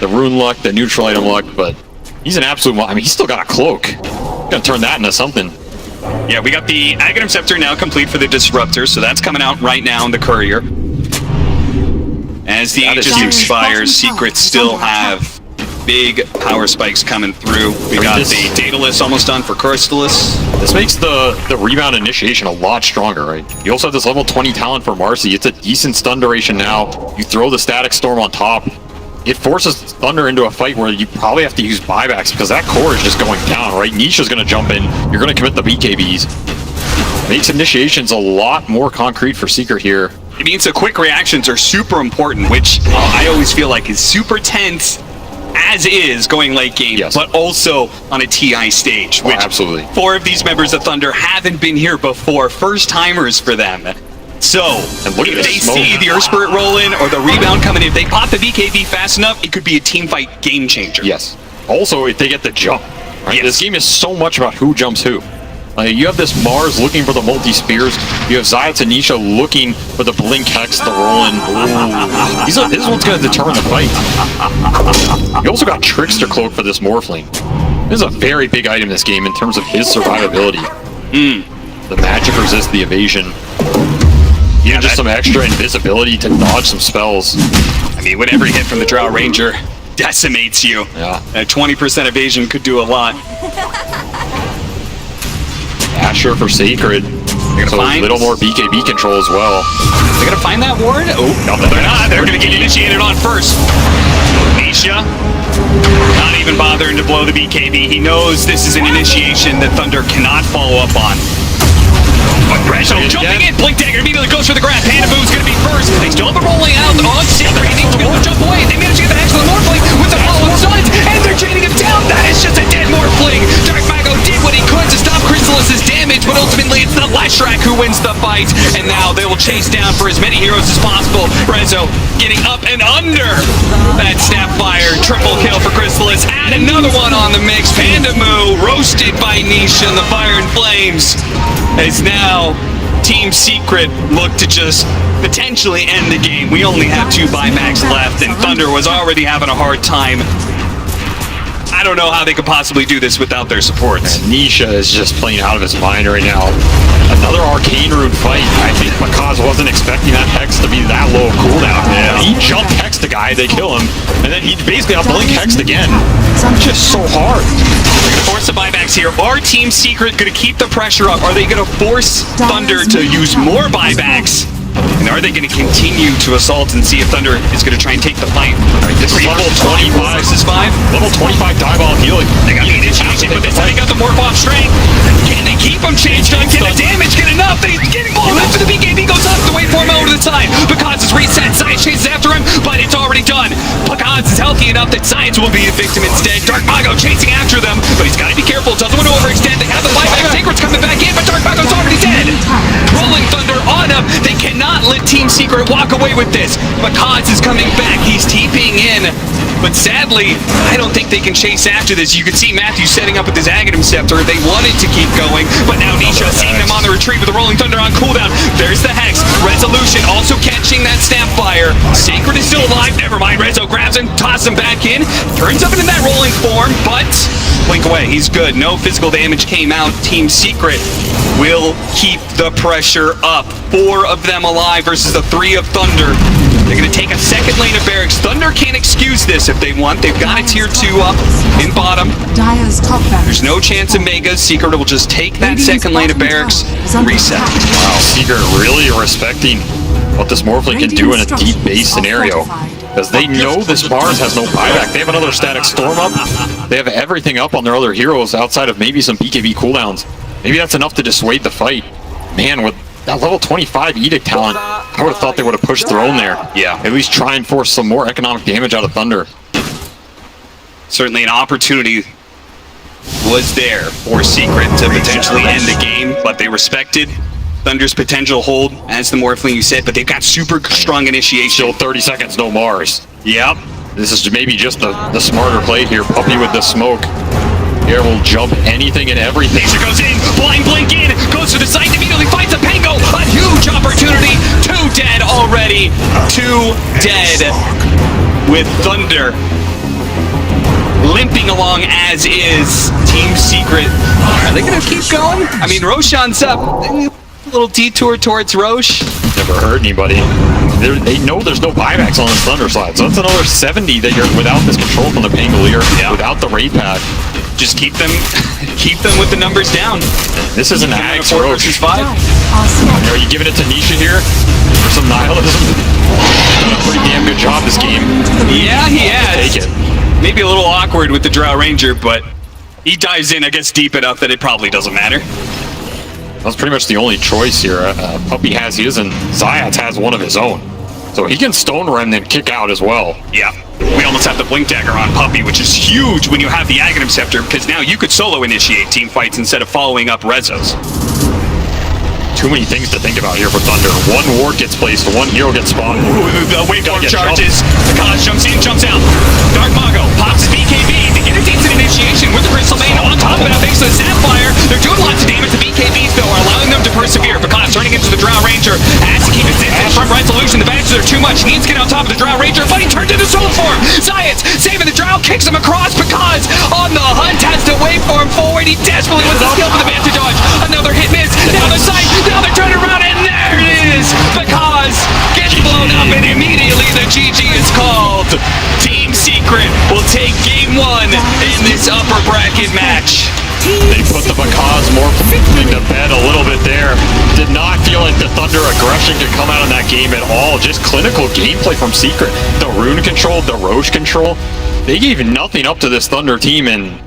[SPEAKER 1] the rune luck, the neutral item luck. But he's an absolute. I mean, he's still got a cloak. He's gonna turn that into something.
[SPEAKER 2] Yeah, we got the Aghanim Scepter now complete for the Disruptor, so that's coming out right now in the Courier. As the Aegis expires, Secrets still have big power spikes coming through. We got the Daedalus almost done for Crystallis.
[SPEAKER 1] This makes the rebound initiation a lot stronger, right? You also have this level 20 talent for Marcy. It's a decent stun duration now. You throw the Static Storm on top. It forces Thunder into a fight where you probably have to use buybacks because that core is just going down, right? Nisha's going to jump in. You're going to commit the BKBs. Makes initiations a lot more concrete for Secret here.
[SPEAKER 2] It means the quick reactions are super important, which I always feel like is super tense as is going late game, but also on a TI stage, which
[SPEAKER 1] absolutely.
[SPEAKER 2] 4 of these members of Thunder haven't been here before, first timers for them. So, if they see the Earth Spirit roll in or the rebound coming in, if they pop the BKB fast enough, it could be a team fight game changer.
[SPEAKER 1] Yes. Also, if they get the jump, right? This game is so much about who jumps who. You have this Mars looking for the multi-spears. You have Zayat and Nisha looking for the Blink Hex, the roll-in. This one's going to determine the fight. You also got Trickster Cloak for this Morphling. This is a very big item in this game in terms of his survivability. The magic resist, the evasion. Even just some extra invisibility to dodge some spells.
[SPEAKER 2] I mean, when every hit from the Drow Ranger decimates you, a 20% evasion could do a lot.
[SPEAKER 1] Asher for Sacred.
[SPEAKER 2] They're
[SPEAKER 1] So
[SPEAKER 2] gonna
[SPEAKER 1] a
[SPEAKER 2] find
[SPEAKER 1] little more BKB control as well.
[SPEAKER 2] They're gonna find that ward. Oh, no, they're not. They're gonna get initiated on first. Nisha, not even bothering to blow the BKB. He knows this is an initiation that Thunder cannot follow up on. But Rezo jumping in, Blink Dagger immediately goes for the grab. Panda Boo's gonna be first. They still have a rolling out on Secret. He needs to be able to jump away. They manage to get the Hex with the Morphling with the follow-up stuns, and they're chaining him down. That is just a dead Morphling. Dark Mago did what he could to stop Chrysalis' damage, but ultimately it's the Leshrac who wins the fight, and now they will chase down for as many heroes as possible. Rezo getting up and under that Snapfire. Triple kill for Chrysalis. Add another one on the mix. Panda Moo roasted by Nisha in the Fire and Flames. As now Team Secret look to just potentially end the game. We only have 2 buybacks left, and Thunder was already having a hard time. I don't know how they could possibly do this without their supports.
[SPEAKER 1] Nisha is just playing out of his mind right now. Another Arcane Rune fight. I think Makaz wasn't expecting that Hex to be that low of cooldown.
[SPEAKER 2] Yeah.
[SPEAKER 1] He jumped Hex the guy, they kill him, and then he basically got Blink Hexed again. Just so hard.
[SPEAKER 2] They're going to force the buybacks here. Are Team Secret going to keep the pressure up? Are they going to force Thunder to use more buybacks? And are they going to continue to assault and see if Thunder is going to try and take the fight?
[SPEAKER 1] Right, this is level 25
[SPEAKER 2] versus 5.
[SPEAKER 1] Level 25 dive-all healing.
[SPEAKER 2] They got the initiation, but this time he got the morph off strength. Can they keep him changed on? Can the damage get enough? He's getting blown up for the BKB goes up. The waveform over to the side. Because it's reset. Science chases after him, but it's already done. Pagans is healthy enough that Science will be a victim instead. Dark Mago chasing after them, but he's got to be careful. Doesn't want to overextend. They have the buyback. Secret's coming back in, but Dark Mago's already dead. Rolling Thunder on him. They cannot let Team Secret walk away with this. Makaz is coming back. He's TPing in. But sadly, I don't think they can chase after this. You can see Matthew setting up with his Aghanim Scepter. They wanted to keep going, but now Nisha seeing them on the retreat with the Rolling Thunder on cooldown. There's the Hex. Resolution also catching that Snapfire. Sacred is still alive. Never mind. Rezo grabs him, tosses him back in. Turns up into that rolling form, but blink away. He's good. No physical damage came out. Team Secret will keep the pressure up. 4 of them alive versus the 3 of Thunder. They're going to take a second lane of barracks. Thunder can't excuse this if they want. They've got a tier 2 up in bottom.
[SPEAKER 3] Dire's top barracks.
[SPEAKER 2] There's no chance of Megas. Secret will just take that second lane of barracks, reset.
[SPEAKER 1] Wow, Secret really respecting what this Morphling can do in a deep base scenario. Because they know this Mars has no buyback. They have another static storm up. They have everything up on their other heroes outside of maybe some BKB cooldowns. Maybe that's enough to dissuade the fight. Man, with that level 25 Edict talent, I would have thought they would have pushed Throne there.
[SPEAKER 2] Yeah.
[SPEAKER 1] At least try and force some more economic damage out of Thunder.
[SPEAKER 2] Certainly an opportunity was there for Secret to potentially end the game, but they respected Thunder's potential hold as the Morphling you said, but they've got super strong initiation.
[SPEAKER 1] Still 30 seconds, no Mars.
[SPEAKER 2] Yep.
[SPEAKER 1] This is maybe just the smarter play here. Puppy with the smoke. Here will jump anything and everything.
[SPEAKER 2] Nisha goes in, blind blink in, goes to the side, immediately fights a Pango. A huge opportunity. 2 dead already. 2 dead with Thunder limping along as is. Team Secret. Are they going to keep going? I mean, Roshan's up. A little detour towards Roche.
[SPEAKER 1] Never hurt anybody. They know there's no buybacks on this Thunder slide, so that's another 70 that you're without this control from the Pangolier, without the raid pad.
[SPEAKER 2] Just keep them with the numbers down.
[SPEAKER 1] This is an Axe
[SPEAKER 2] 4
[SPEAKER 1] Roche.
[SPEAKER 2] versus 5.
[SPEAKER 1] Are you giving it to Nisha here for some nihilism? Done a pretty damn good job this game.
[SPEAKER 2] Yeah, he has.
[SPEAKER 1] Take it.
[SPEAKER 2] Maybe a little awkward with the Drow Ranger, but he dives in, I guess, deep enough that it probably doesn't matter.
[SPEAKER 1] That's pretty much the only choice here. Puppy has his, and Zayats has one of his own. So he can Stone Remnant kick out as well.
[SPEAKER 2] Yeah. We almost have the Blink Dagger on Puppy, which is huge when you have the Aghanim Scepter, because now you could solo initiate team fights instead of following up Rezos.
[SPEAKER 1] Too many things to think about here for Thunder. 1 ward gets placed, 1 hero gets spawned.
[SPEAKER 2] The waveform
[SPEAKER 1] get
[SPEAKER 2] charges. The Kaz jumps in, jumps out. Dark Mago pops his BKB. They get a decent initiation with the Crystal Main on top of it. Thanks to the Sapphire. They're doing lots of damage. The BKBs, though, are allowing them to persevere. Because turning into the Drow Ranger has to keep his distance from Resolution. The badges are too much. He needs to get on top of the Drow Ranger, but he turned into Soul Form. Science saving the Drow, kicks him across. Because on the hunt has to waveform forward. He desperately wants to skill for the man to dodge. Another hit miss. Now the side. Now they're turning around, and there it is. Because gets blown up, and immediately the GG is called. Team Secret will take game 1 in this upper bracket match.
[SPEAKER 1] They put the Macaws more to bed a little bit there. Did not feel like the Thunder aggression could come out in that game at all. Just clinical gameplay from Secret. The rune control, the Roche control. They gave nothing up to this Thunder team, and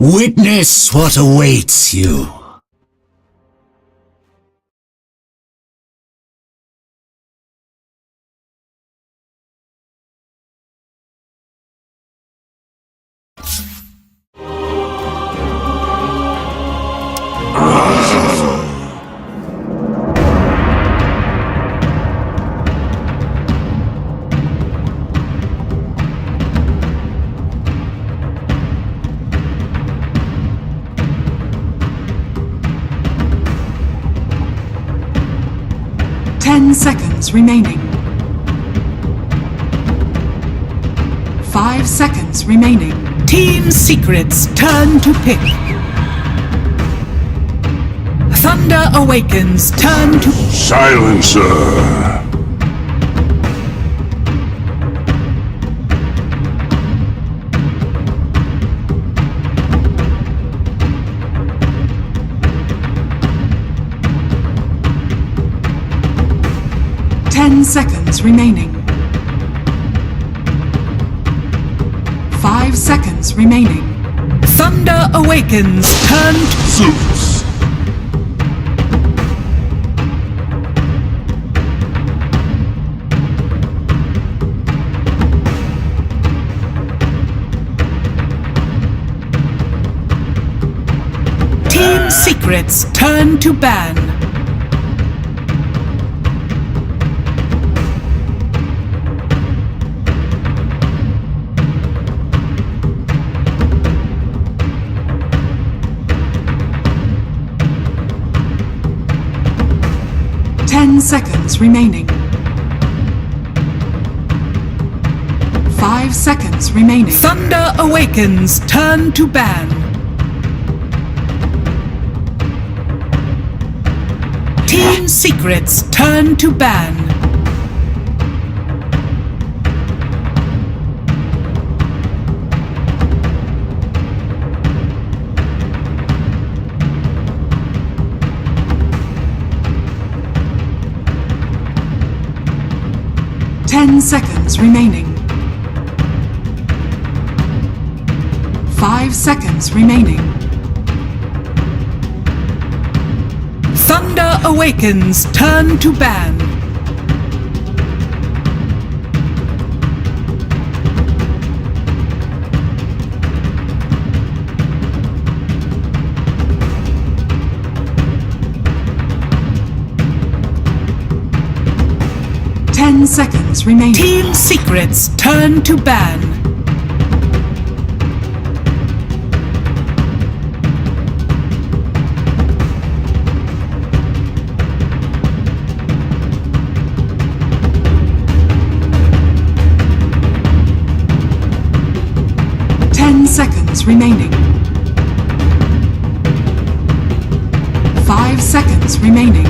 [SPEAKER 4] Witness what awaits you.
[SPEAKER 3] Seconds remaining. 5 seconds remaining.
[SPEAKER 5] Team Secret's turn to pick. Thunder Awakens turn to...
[SPEAKER 6] Silencer.
[SPEAKER 3] 10 seconds remaining. 5 seconds remaining.
[SPEAKER 5] Thunder Awakens turn to...
[SPEAKER 6] Zeus.
[SPEAKER 5] Team Secret's turn to ban.
[SPEAKER 3] Seconds remaining. 5 seconds remaining.
[SPEAKER 5] Thunder Awakens turn to ban. Team Secret's turn to ban.
[SPEAKER 3] Seconds remaining. 5 seconds remaining.
[SPEAKER 5] Thunder Awakens turn to ban.
[SPEAKER 3] Seconds remaining.
[SPEAKER 5] Team Secret's turn to ban.
[SPEAKER 3] Seconds remaining. 5 seconds remaining.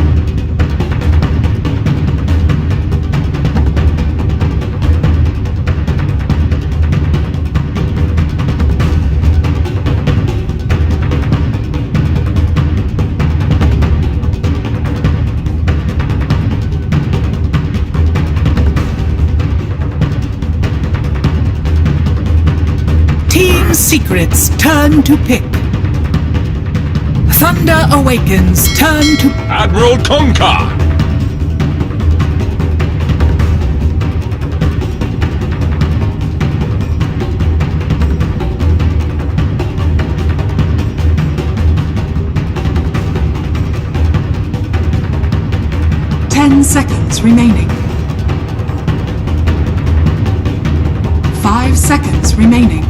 [SPEAKER 5] Secret's turn to pick. Thunder Awakens turn to...
[SPEAKER 6] Admiral Tonka.
[SPEAKER 3] Seconds remaining. 5 seconds remaining.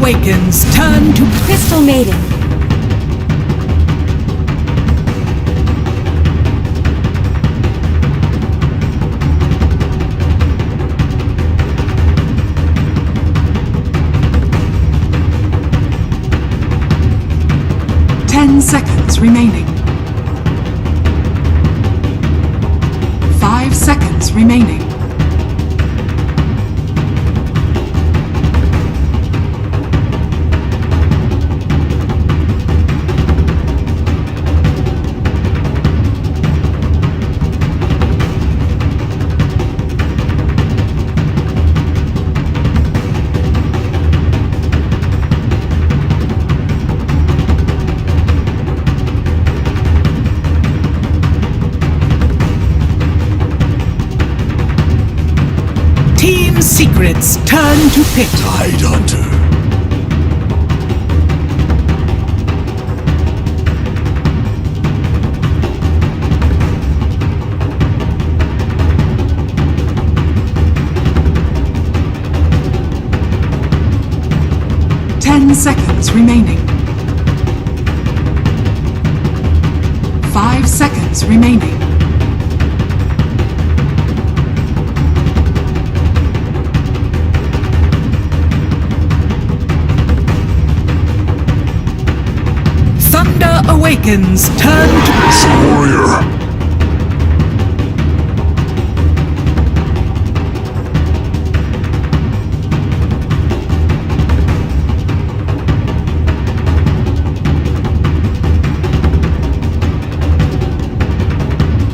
[SPEAKER 5] awakens. Turn to
[SPEAKER 7] Crystal Maiden.
[SPEAKER 3] Seconds remaining. 5 seconds remaining.
[SPEAKER 5] Team Secrets. Turn to pit.
[SPEAKER 6] Tide Hunter.
[SPEAKER 3] Seconds remaining. 5 seconds remaining.
[SPEAKER 5] Thunder awakens. Turn to
[SPEAKER 6] Warrior.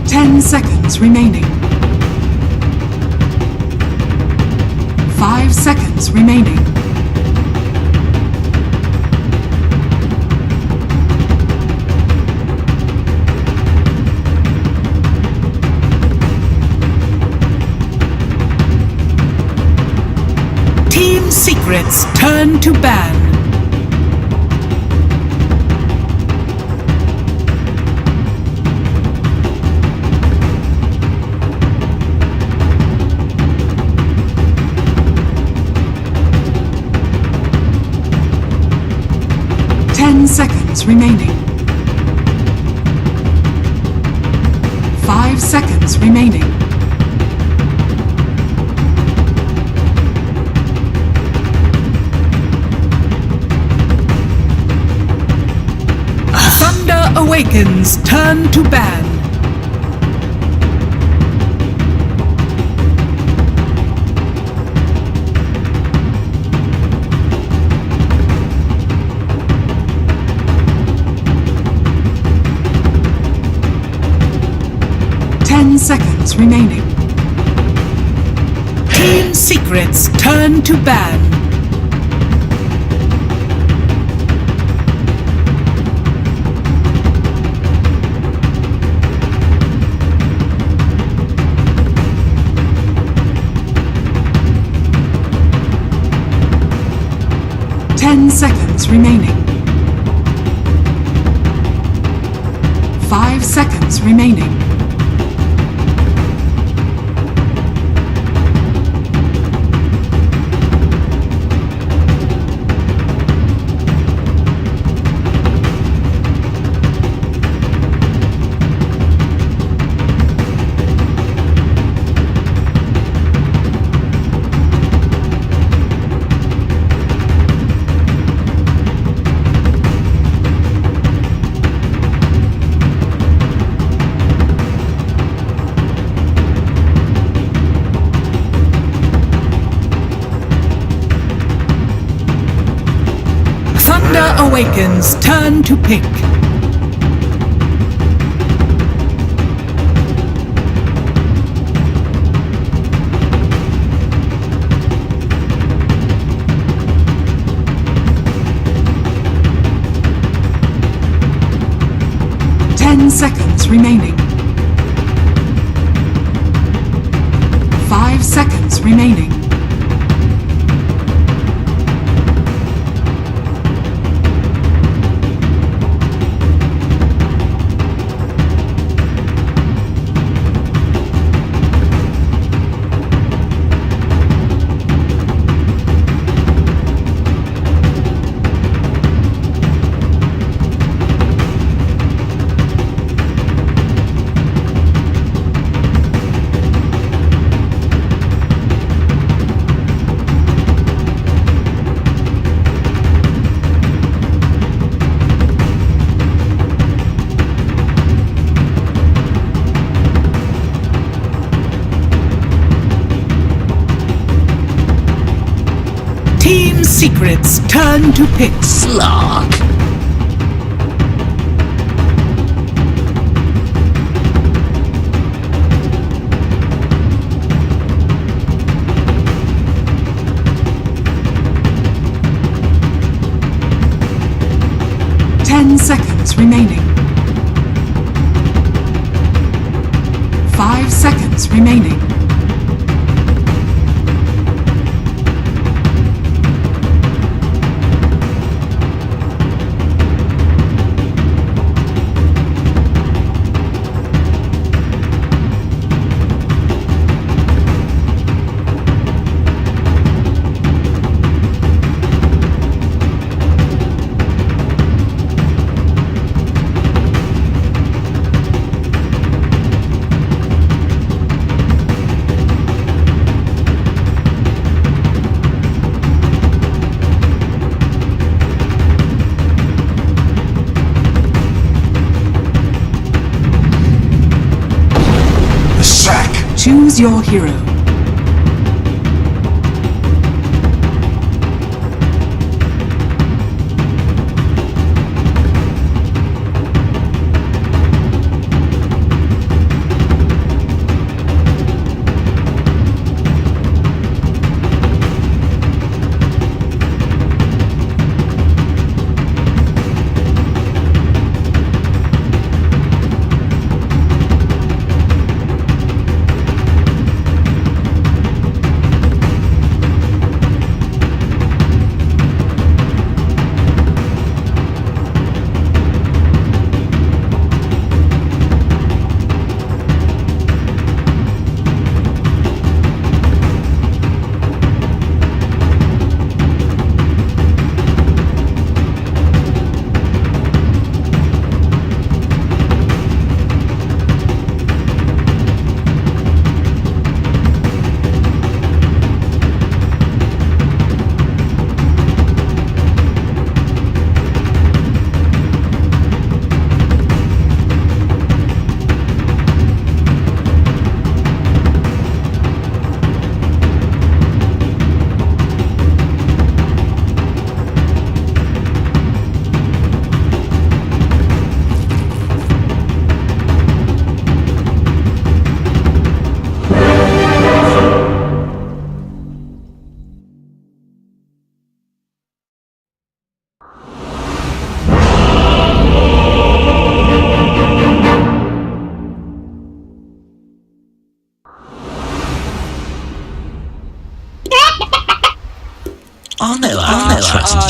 [SPEAKER 3] 10 seconds remaining. 5 seconds remaining.
[SPEAKER 5] Team Secrets. Turn to ban.
[SPEAKER 3] Seconds remaining. 5 seconds remaining.
[SPEAKER 5] Thunder awakens. Turn to ban.
[SPEAKER 3] Seconds remaining.
[SPEAKER 5] Team Secrets. Turn to ban.
[SPEAKER 3] Seconds remaining. 5 seconds remaining.
[SPEAKER 5] Thunder awakens. Turn to pick.
[SPEAKER 3] Seconds remaining. 5 seconds remaining.
[SPEAKER 5] turn to pick.
[SPEAKER 4] Slog.
[SPEAKER 3] 10 seconds remaining. 5 seconds remaining. Choose your hero.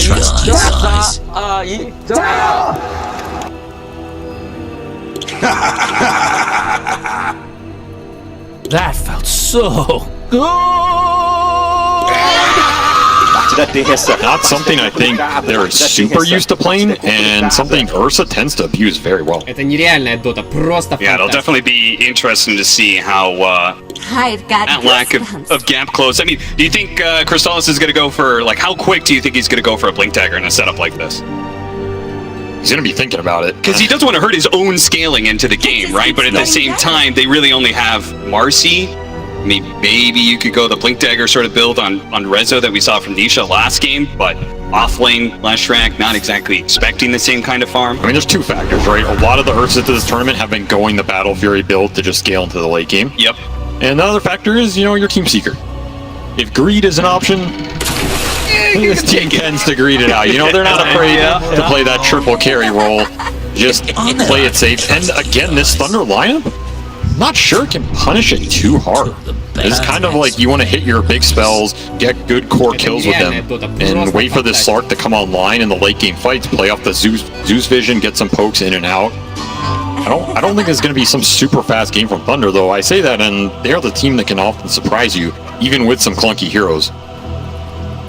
[SPEAKER 4] Trust you guys.
[SPEAKER 7] That felt so good.
[SPEAKER 1] Not something I think they're super used to playing, and something Ursa tends to abuse very well.
[SPEAKER 8] Это нереальная дота, просто
[SPEAKER 2] Yeah, it'll
[SPEAKER 8] фантастика.
[SPEAKER 2] definitely be interesting to see how
[SPEAKER 9] I've got
[SPEAKER 2] that lack of gap close. I mean, do you think Crystallis is going to go for, like, how quick do you think he's going to go for a Blink Dagger in a setup like this?
[SPEAKER 1] He's going to be thinking about it.
[SPEAKER 2] Because he doesn't want to hurt his own scaling into the game, right? But at the same time, they really only have Marcy. I mean, maybe you could go the Blink Dagger sort of build on Rezo that we saw from Nisha last game, but off-lane, Leshrac, not exactly expecting the same kind of farm.
[SPEAKER 1] I mean, there's two factors, right? A lot of the Ursas to this tournament have been going the Battle Fury build to just scale into the late game.
[SPEAKER 2] Yep.
[SPEAKER 1] And the other factor is, you know, your Team Seeker. If greed is an option, this team tends to greed it out. You know, they're not afraid to play that triple carry role. Just play it safe. And again, this Thunder lineup, not sure can punish it too hard. It's kind of like you want to hit your big spells, get good core kills with them, and wait for this Slark to come online in the late game fights, play off the Zeus vision, get some pokes in and out. I don't think it's going to be some super fast game from Thunder, though. I say that, and they're the team that can often surprise you, even with some clunky heroes.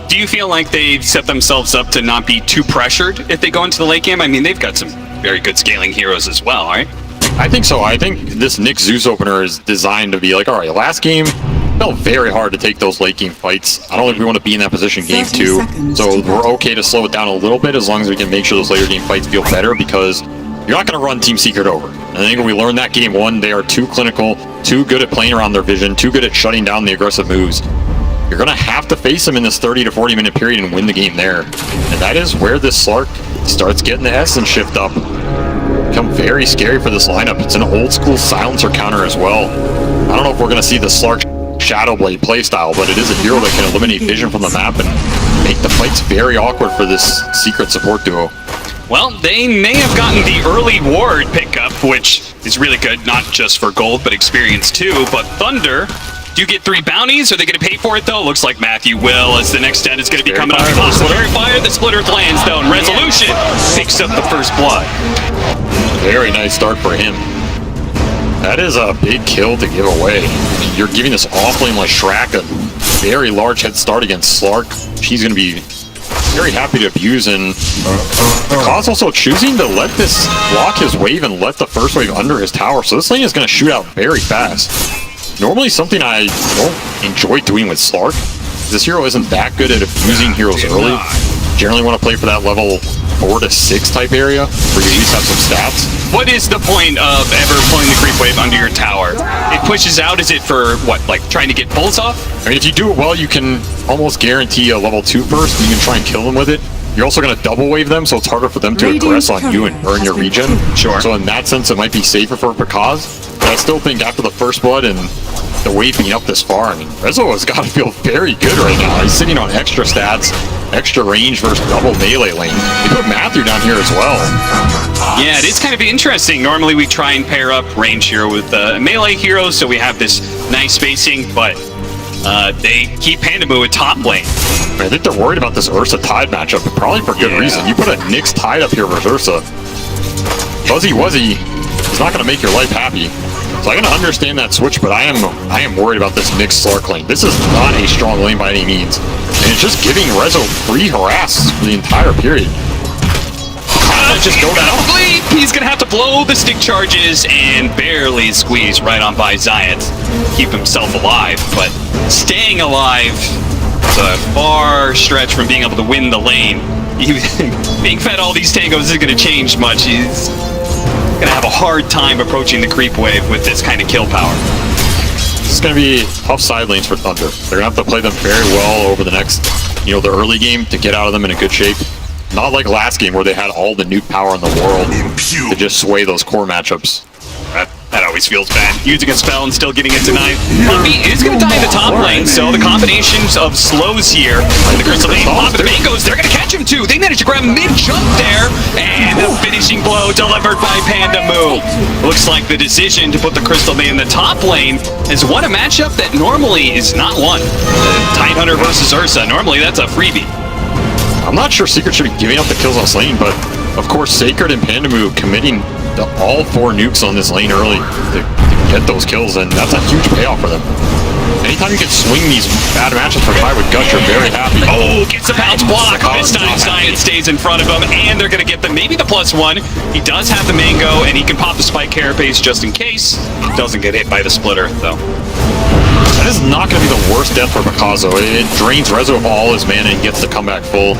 [SPEAKER 2] Do you feel like they've set themselves up to not be too pressured if they go into the late game? I mean, they've got some very good scaling heroes as well, right?
[SPEAKER 1] I think so. I think this Nyx Zeus opener is designed to be like, all right, last game felt very hard to take those late game fights. I don't think we want to be in that position game
[SPEAKER 3] 30
[SPEAKER 1] two,
[SPEAKER 3] seconds
[SPEAKER 1] so
[SPEAKER 3] to
[SPEAKER 1] we're
[SPEAKER 3] go.
[SPEAKER 1] okay to slow it down a little bit as long as we can make sure those later game fights feel better, because you're not going to run Team Secret over. And I think when we learned that game one, they are too clinical, too good at playing around their vision, too good at shutting down the aggressive moves. you're going to have to face him in this 30 to 40 minute period and win the game there. And that is where this Slark starts getting the essence shift up. Become very scary for this lineup. It's an old school silencer counter as well. I don't know if we're going to see the Slark Shadow Blade playstyle, but it is a hero that can eliminate vision from the map and make the fights very awkward for this secret support duo.
[SPEAKER 2] Well, they may have gotten the early ward pickup, which is really good, not just for gold, but experience too. But Thunder, do you get 3 bounties? Are they going to pay for it, though? Looks like Matthew will, as the next stat is going to be coming up. Very fire, the splitter lands, though, and Resolution picks up the first blood.
[SPEAKER 1] Very nice start for him. That is a big kill to give away. You're giving this offlane like Shrek a very large head start against Slark. She's going to be very happy to abuse, and Kaz also choosing to let this block his wave and let the first wave under his tower. So this lane is going to shoot out very fast. Normally something I don't enjoy doing with Slark. This hero isn't that good at abusing heroes early. Generally want to play for that level 4 to 6 type area where you at least have some stats.
[SPEAKER 2] What is the point of ever pulling the creep wave under your tower? It pushes out, is it for what, like trying to get pulls off?
[SPEAKER 1] I mean, if you do it well, you can almost guarantee a level 2 burst. You can try and kill them with it. You're also going to double wave them, so it's harder for them to aggress on you and burn your regen.
[SPEAKER 2] Sure.
[SPEAKER 1] So in that sense, it might be safer for Pakaz. But I still think after the first blood and the wave being up this far, I mean, Rezo has got to feel very good right now. He's sitting on extra stats, extra range versus double melee lane. They put Matthew down here as well.
[SPEAKER 2] Yeah, it is kind of interesting. Normally we try and pair up range hero with melee heroes, so we have this nice spacing, but they keep Pandamu at top lane.
[SPEAKER 1] I think they're worried about this Ursa Tide matchup, but probably for good reason. You put a Nyx Tide up here versus Ursa. Fuzzy Wuzzy is not going to make your life happy. So I can understand that switch, but I am worried about this Nyx Slark lane. This is not a strong lane by any means. And it's just giving Rezo free harass for the entire period. Just go down.
[SPEAKER 2] He's gonna have to blow the stick charges and barely squeeze right on by Zayat. Keep himself alive, but staying alive is a far stretch from being able to win the lane. Being fed all these tangos isn't gonna change much. He's gonna have a hard time approaching the creep wave with this kind of kill power.
[SPEAKER 1] This is gonna be tough side lanes for Thunder. They're gonna have to play them very well over the next, the early game to get out of them in a good shape. Not like last game where they had all the nuke power in the world to just sway those core matchups.
[SPEAKER 2] That always feels bad. Using a spell and still getting it denied. Puppy is going to die in the top lane, so the combinations of slows here. And the Crystal Lane pop the mangoes, they're going to catch him too. They managed to grab mid-jump there, and the finishing blow delivered by Pandamu. Looks like the decision to put the Crystal Lane in the top lane has won a matchup that normally is not won. Tidehunter versus Ursa, normally that's a freebie.
[SPEAKER 1] I'm not sure Secret should be giving up the kills on this lane, but of course Sacred and Pandamu committing to all 4 nukes on this lane early to get those kills, and that's a huge payoff for them. Anytime you can swing these bad matchups for Kai with Gush, you're very happy.
[SPEAKER 2] Oh, gets the bounce block. This time Zion stays in front of him, and they're going to get maybe the +1. He does have the mango, and he can pop the spike carapace just in case. Doesn't get hit by the splitter, though.
[SPEAKER 1] That is not going to be the worst death for Picasso. It drains Rezo of all his mana and gets the comeback full.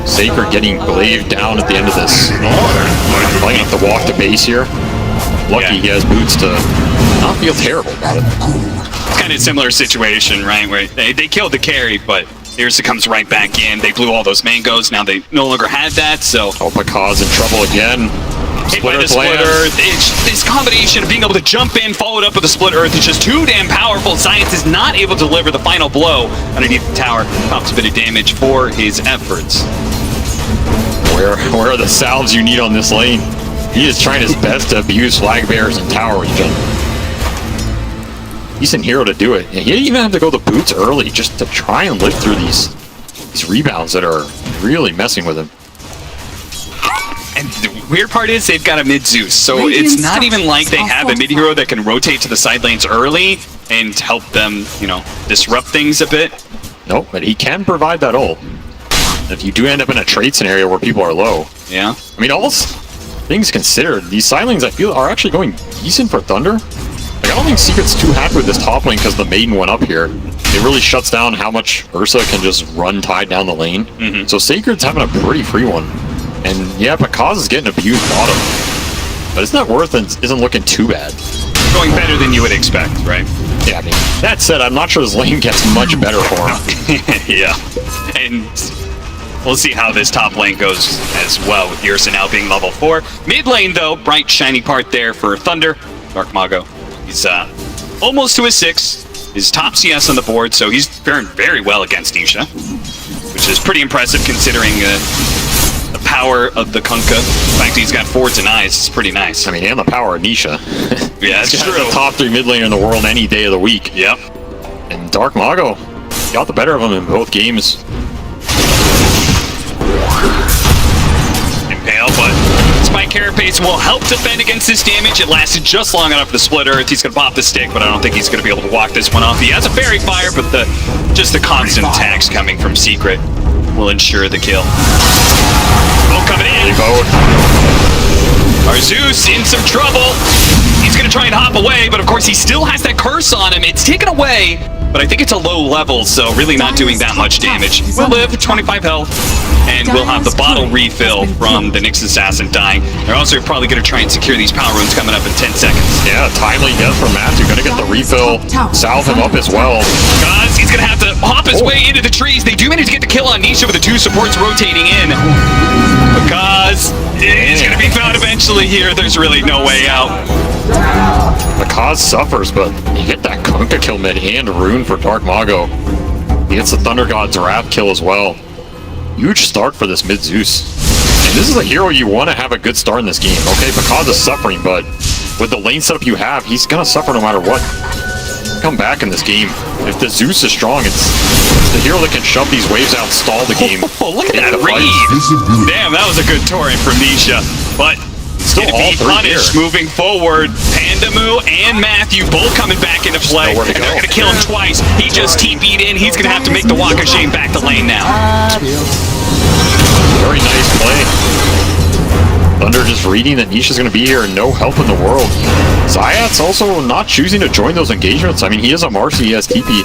[SPEAKER 1] Sacred getting glaved down at the end of this. Might have to walk to base here. Lucky he has boots to not feel terrible about it.
[SPEAKER 2] It's kind of a similar situation, right? Where they killed the carry, but Ursa comes right back in. They blew all those mangoes. Now they no longer had that, so...
[SPEAKER 1] Oh, Picasso in trouble again.
[SPEAKER 2] Hit by the Split Earth. This combination of being able to jump in, followed up with the Split Earth, is just too damn powerful. Science is not able to deliver the final blow underneath the tower. Pops a bit of damage for his efforts.
[SPEAKER 1] Where are the salves you need on this lane? He is trying his best to abuse flag bearers and tower region. Decent hero to do it. And he didn't even have to go the boots early just to try and live through these rebounds that are really messing with him.
[SPEAKER 2] And the weird part is they've got a mid-Zeus, so it's not even like they have a mid-hero that can rotate to the side lanes early and help them, disrupt things a bit.
[SPEAKER 1] Nope, but he can provide that ult. If you do end up in a trade scenario where people are low.
[SPEAKER 2] Yeah.
[SPEAKER 1] I mean, all things considered, these side lanes I feel are actually going decent for Thunder. Like, I don't think Secret's too happy with this top lane because the Maiden went up here. It really shuts down how much Ursa can just run Tide down the lane. So Sacred's having a pretty free one. And yeah, Pakaz is getting abused bottom. But his net worth isn't looking too bad.
[SPEAKER 2] going better than you would expect, right?
[SPEAKER 1] Yeah, I mean, that said, I'm not sure this lane gets much better for him.
[SPEAKER 2] Yeah. And we'll see how this top lane goes as well, with Ursa now being level 4. Mid lane, though, bright, shiny part there for Thunder. Dark Mago, he's almost to his 6. His top CS on the board, so he's faring very well against Nisha, which is pretty impressive considering the power of the Kunkka. The fact that he's got 4 denies is pretty nice.
[SPEAKER 1] I mean, and the power of Nisha.
[SPEAKER 2] Yeah, that's
[SPEAKER 1] He's
[SPEAKER 2] true.
[SPEAKER 1] the top 3 mid laner in the world any day of the week.
[SPEAKER 2] Yep.
[SPEAKER 1] And Dark Mago got the better of him in both games.
[SPEAKER 2] Impale, but Spike Carapace will help defend against this damage. It lasted just long enough for the split earth. He's going to pop the stick, but I don't think he's going to be able to walk this one off. He has a fairy fire, but just the constant attacks coming from Secret will ensure the kill. Oh, coming in.
[SPEAKER 1] Revote.
[SPEAKER 2] Our Zeus in some trouble. He's going to try and hop away, but of course he still has that curse on him. It's taken away, but I think it's a low level, so really not doing that much damage. We'll live 25 health, and we'll have the bottle refill from the Nyx Assassin dying. They're also probably going to try and secure these power runes coming up in 10 seconds.
[SPEAKER 1] Yeah, timely death from Matthew. Gonna get the refill. Salve him up as well.
[SPEAKER 2] Because he's going to have to hop his way into the trees. They do manage to get the kill on Nisha with the 2 supports rotating in. Because it's going to be found eventually here. There's really no way out.
[SPEAKER 1] The cause suffers, but you get that Kunkka kill mid and rune for Dark Mago. He gets the Thunder God's Wrath kill as well. Huge start for this mid Zeus. And this is a hero you want to have a good start in this game. Okay, Bakaz is suffering, but with the lane setup you have, he's gonna suffer no matter what. Come back in this game. If the Zeus is strong, it's the hero that can shove these waves out, stall the game.
[SPEAKER 2] Oh, look at
[SPEAKER 1] into
[SPEAKER 2] that
[SPEAKER 1] the fight.
[SPEAKER 2] read! Damn, that was a good torrent from Nisha. But
[SPEAKER 1] Still
[SPEAKER 2] to
[SPEAKER 1] all
[SPEAKER 2] be
[SPEAKER 1] 3
[SPEAKER 2] punished
[SPEAKER 1] here.
[SPEAKER 2] moving forward. Pandamu and Matthew both coming back into play.
[SPEAKER 1] Nowhere to
[SPEAKER 2] And they're
[SPEAKER 1] go.
[SPEAKER 2] going to kill him twice. He just TP'd in. He's going to have to make the walk of shame back to lane now.
[SPEAKER 1] Very nice play. Thunder just reading that Nisha's going to be here and no help in the world. Zayat's also not choosing to join those engagements. I mean, he is a Marcy, he has TP.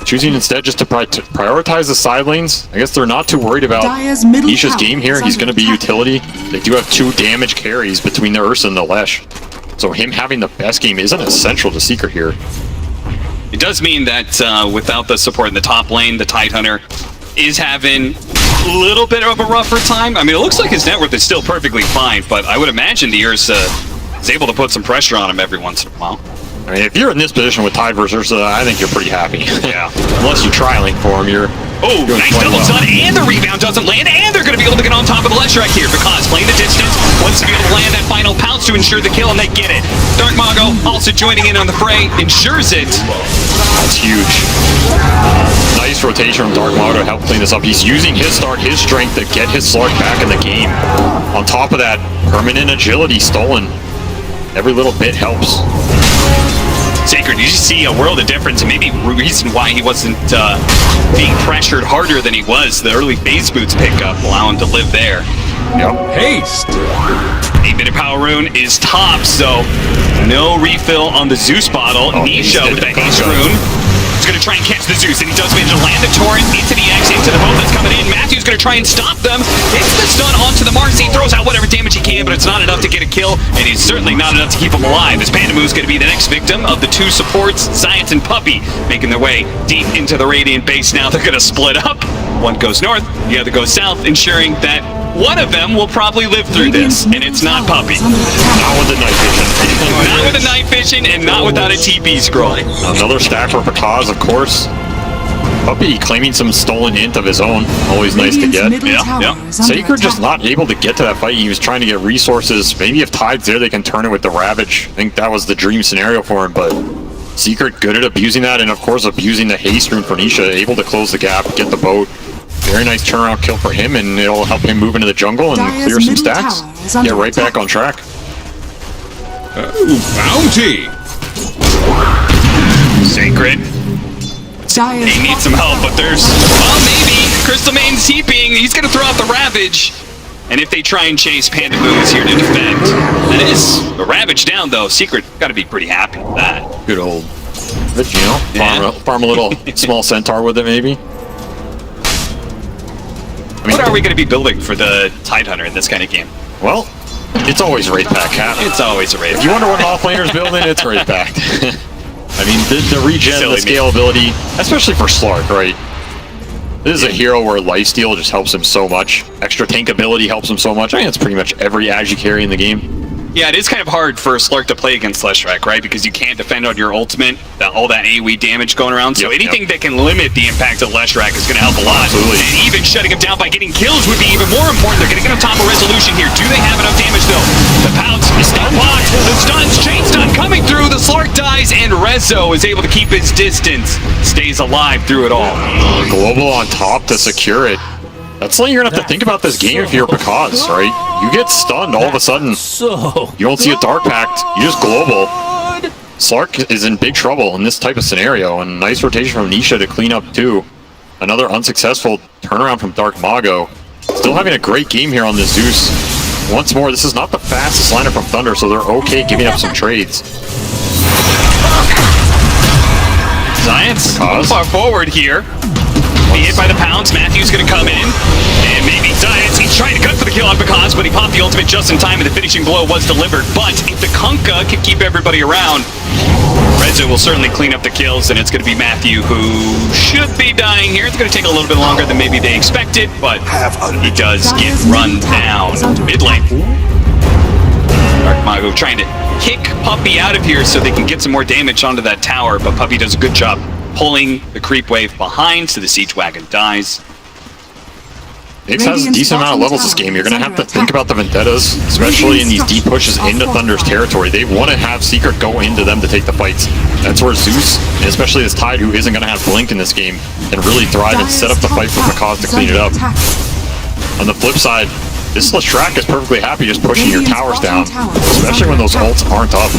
[SPEAKER 1] Choosing instead just to prioritize the side lanes. I guess they're not too worried about
[SPEAKER 3] Dire's middle
[SPEAKER 1] Nisha's
[SPEAKER 3] tower
[SPEAKER 1] game here.
[SPEAKER 3] is
[SPEAKER 1] He's
[SPEAKER 3] under
[SPEAKER 1] going to be
[SPEAKER 3] attack.
[SPEAKER 1] utility. They do have 2 damage carries between the Ursa and the Lesh. So him having the best game isn't essential to Secret here.
[SPEAKER 2] It does mean that without the support in the top lane, the Tidehunter is having a little bit of a rougher time. I mean, it looks like his net worth is still perfectly fine, but I would imagine the Ursa is able to put some pressure on him every once in a while.
[SPEAKER 1] I mean, if you're in this position with Tide versus Ursa, I think you're pretty happy.
[SPEAKER 2] Yeah.
[SPEAKER 1] Unless you trialing for him, you're
[SPEAKER 2] Oh,
[SPEAKER 1] doing
[SPEAKER 2] nice
[SPEAKER 1] quite
[SPEAKER 2] double
[SPEAKER 1] well.
[SPEAKER 2] stun, and the rebound doesn't land, and they're going to be able to get on top of the Leshrac here because playing the distance, wants to be able to land that final pounce to ensure the kill, and they get it. Dark Mago also joining in on the fray, ensures it.
[SPEAKER 1] That's huge. Nice rotation from Dark Mago to help clean this up. He's using his start, his strength to get his Slark back in the game. On top of that, permanent agility stolen. Every little bit helps.
[SPEAKER 2] Sacred, you just see a world of difference, and maybe reason why he wasn't being pressured harder than he was. The early base boots pickup allow him to live there.
[SPEAKER 1] Yep.
[SPEAKER 6] Haste.
[SPEAKER 2] 8-minute power rune is top, so no refill on the Zeus bottle.
[SPEAKER 1] Oh,
[SPEAKER 2] Nisha
[SPEAKER 1] he's
[SPEAKER 2] with the
[SPEAKER 1] dead.
[SPEAKER 2] haste rune. He's going to try and catch the Zeus, and he does manage to land the torrent into the X, into the boat that's coming in. Matthew's going to try and stop them. Hits the stun onto the Marcy, throws out whatever damage he can, but it's not enough to get a kill, and it's certainly not enough to keep him alive. As Pandamu's going to be the next victim of the 2 supports, Science and Puppy, making their way deep into the Radiant base now. They're going to split up. One goes north, the other goes south, ensuring that one of them will probably live through this, and it's not Puppy.
[SPEAKER 1] Not with the night vision.
[SPEAKER 2] Not with a night vision, and not without a TP scroll.
[SPEAKER 1] Another stack for Bakaz, of course. Puppy claiming some stolen int of his own. Always nice to get. Sacred just not able to get to that fight. He was trying to get resources. Maybe if Tide's there, they can turn it with the Ravage. I think that was the dream scenario for him, but Secret good at abusing that, and of course abusing the haste rune for Nisha, able to close the gap, get the boat. Very nice turnaround kill for him, and it'll help him move into the jungle and
[SPEAKER 3] Dire's
[SPEAKER 1] clear some
[SPEAKER 3] middle
[SPEAKER 1] stacks.
[SPEAKER 3] tower is under
[SPEAKER 1] Get right
[SPEAKER 3] attack.
[SPEAKER 1] back on track.
[SPEAKER 6] Bounty.
[SPEAKER 2] Sacred. They need some help, but there's... Well, maybe. Crystal Main's heaping. He's going to throw out the Ravage. And if they try and chase, Pandamu is here to defend. That is a Ravage down, though. Secret got to be pretty happy with that.
[SPEAKER 1] Good old, but you know,
[SPEAKER 2] Yeah.
[SPEAKER 1] farm a little small centaur with it maybe.
[SPEAKER 2] What are we going to be building for the Tidehunter in this kind of game?
[SPEAKER 1] Well, It's always Wraith Pack, Cap.
[SPEAKER 2] It's always a raid.
[SPEAKER 1] If you wonder what offlaner's building, it's Wraith Pack. I mean, the regen,
[SPEAKER 2] Silly
[SPEAKER 1] the scalability, especially for Slark, right? This is a hero where lifesteal just helps him so much. Extra tank ability helps him so much. I mean, it's pretty much every agi carry in the game.
[SPEAKER 2] Yeah, it is kind of hard for Slark to play against Leshrac, right? Because you can't defend on your ultimate, all that AoE damage going around. So anything that can limit the impact of Leshrac is going to help a lot.
[SPEAKER 1] Absolutely.
[SPEAKER 2] And even shutting him down by getting kills would be even more important. They're going to get on top of resolution here. Do they have enough damage, though? The Pounce is stun blocked. The stuns, chain stun coming through. The Slark dies, and Rezo is able to keep his distance. Stays alive through it all.
[SPEAKER 1] Global on top to secure it. That's something you're going to have to think about this game if you're Picaz, right? You get stunned all of a sudden.
[SPEAKER 7] So
[SPEAKER 1] You don't see a Dark Pact, you just global. Slark is in big trouble in this type of scenario, and nice rotation from Nisha to clean up too. Another unsuccessful turnaround from Dark Mago. Still having a great game here on this Zeus. Once more, this is not the fastest lineup from Thunder, so they're okay giving up some trades.
[SPEAKER 2] Science, far forward here. Be hit by the Pounce. Matthew's going to come in. And maybe Science, he's trying to cut for the kill on Picaz, but he popped the ultimate just in time, and the finishing blow was delivered. But if the Kunkka can keep everybody around, Rezo will certainly clean up the kills, and it's going to be Matthew who should be dying here. It's going to take a little bit longer than maybe they expected, but he does get run down. Mid lane. Dark Mago trying to kick Puppey out of here so they can get some more damage onto that tower, but Puppey does a good job pulling the creep wave behind, so the siege wagon dies.
[SPEAKER 1] Nyx has a decent amount of levels this game. You're going to have to think about the Vendettas, especially in these deep pushes into Thunder's territory. They want to have Secret go into them to take the fights. That's where Zeus, and especially this Tide, who isn't going to have Blink in this game, can really thrive and set up the fight for Picaz to clean it up. On the flip side, this Leshrac is perfectly happy just pushing your towers down, especially when those ults aren't up.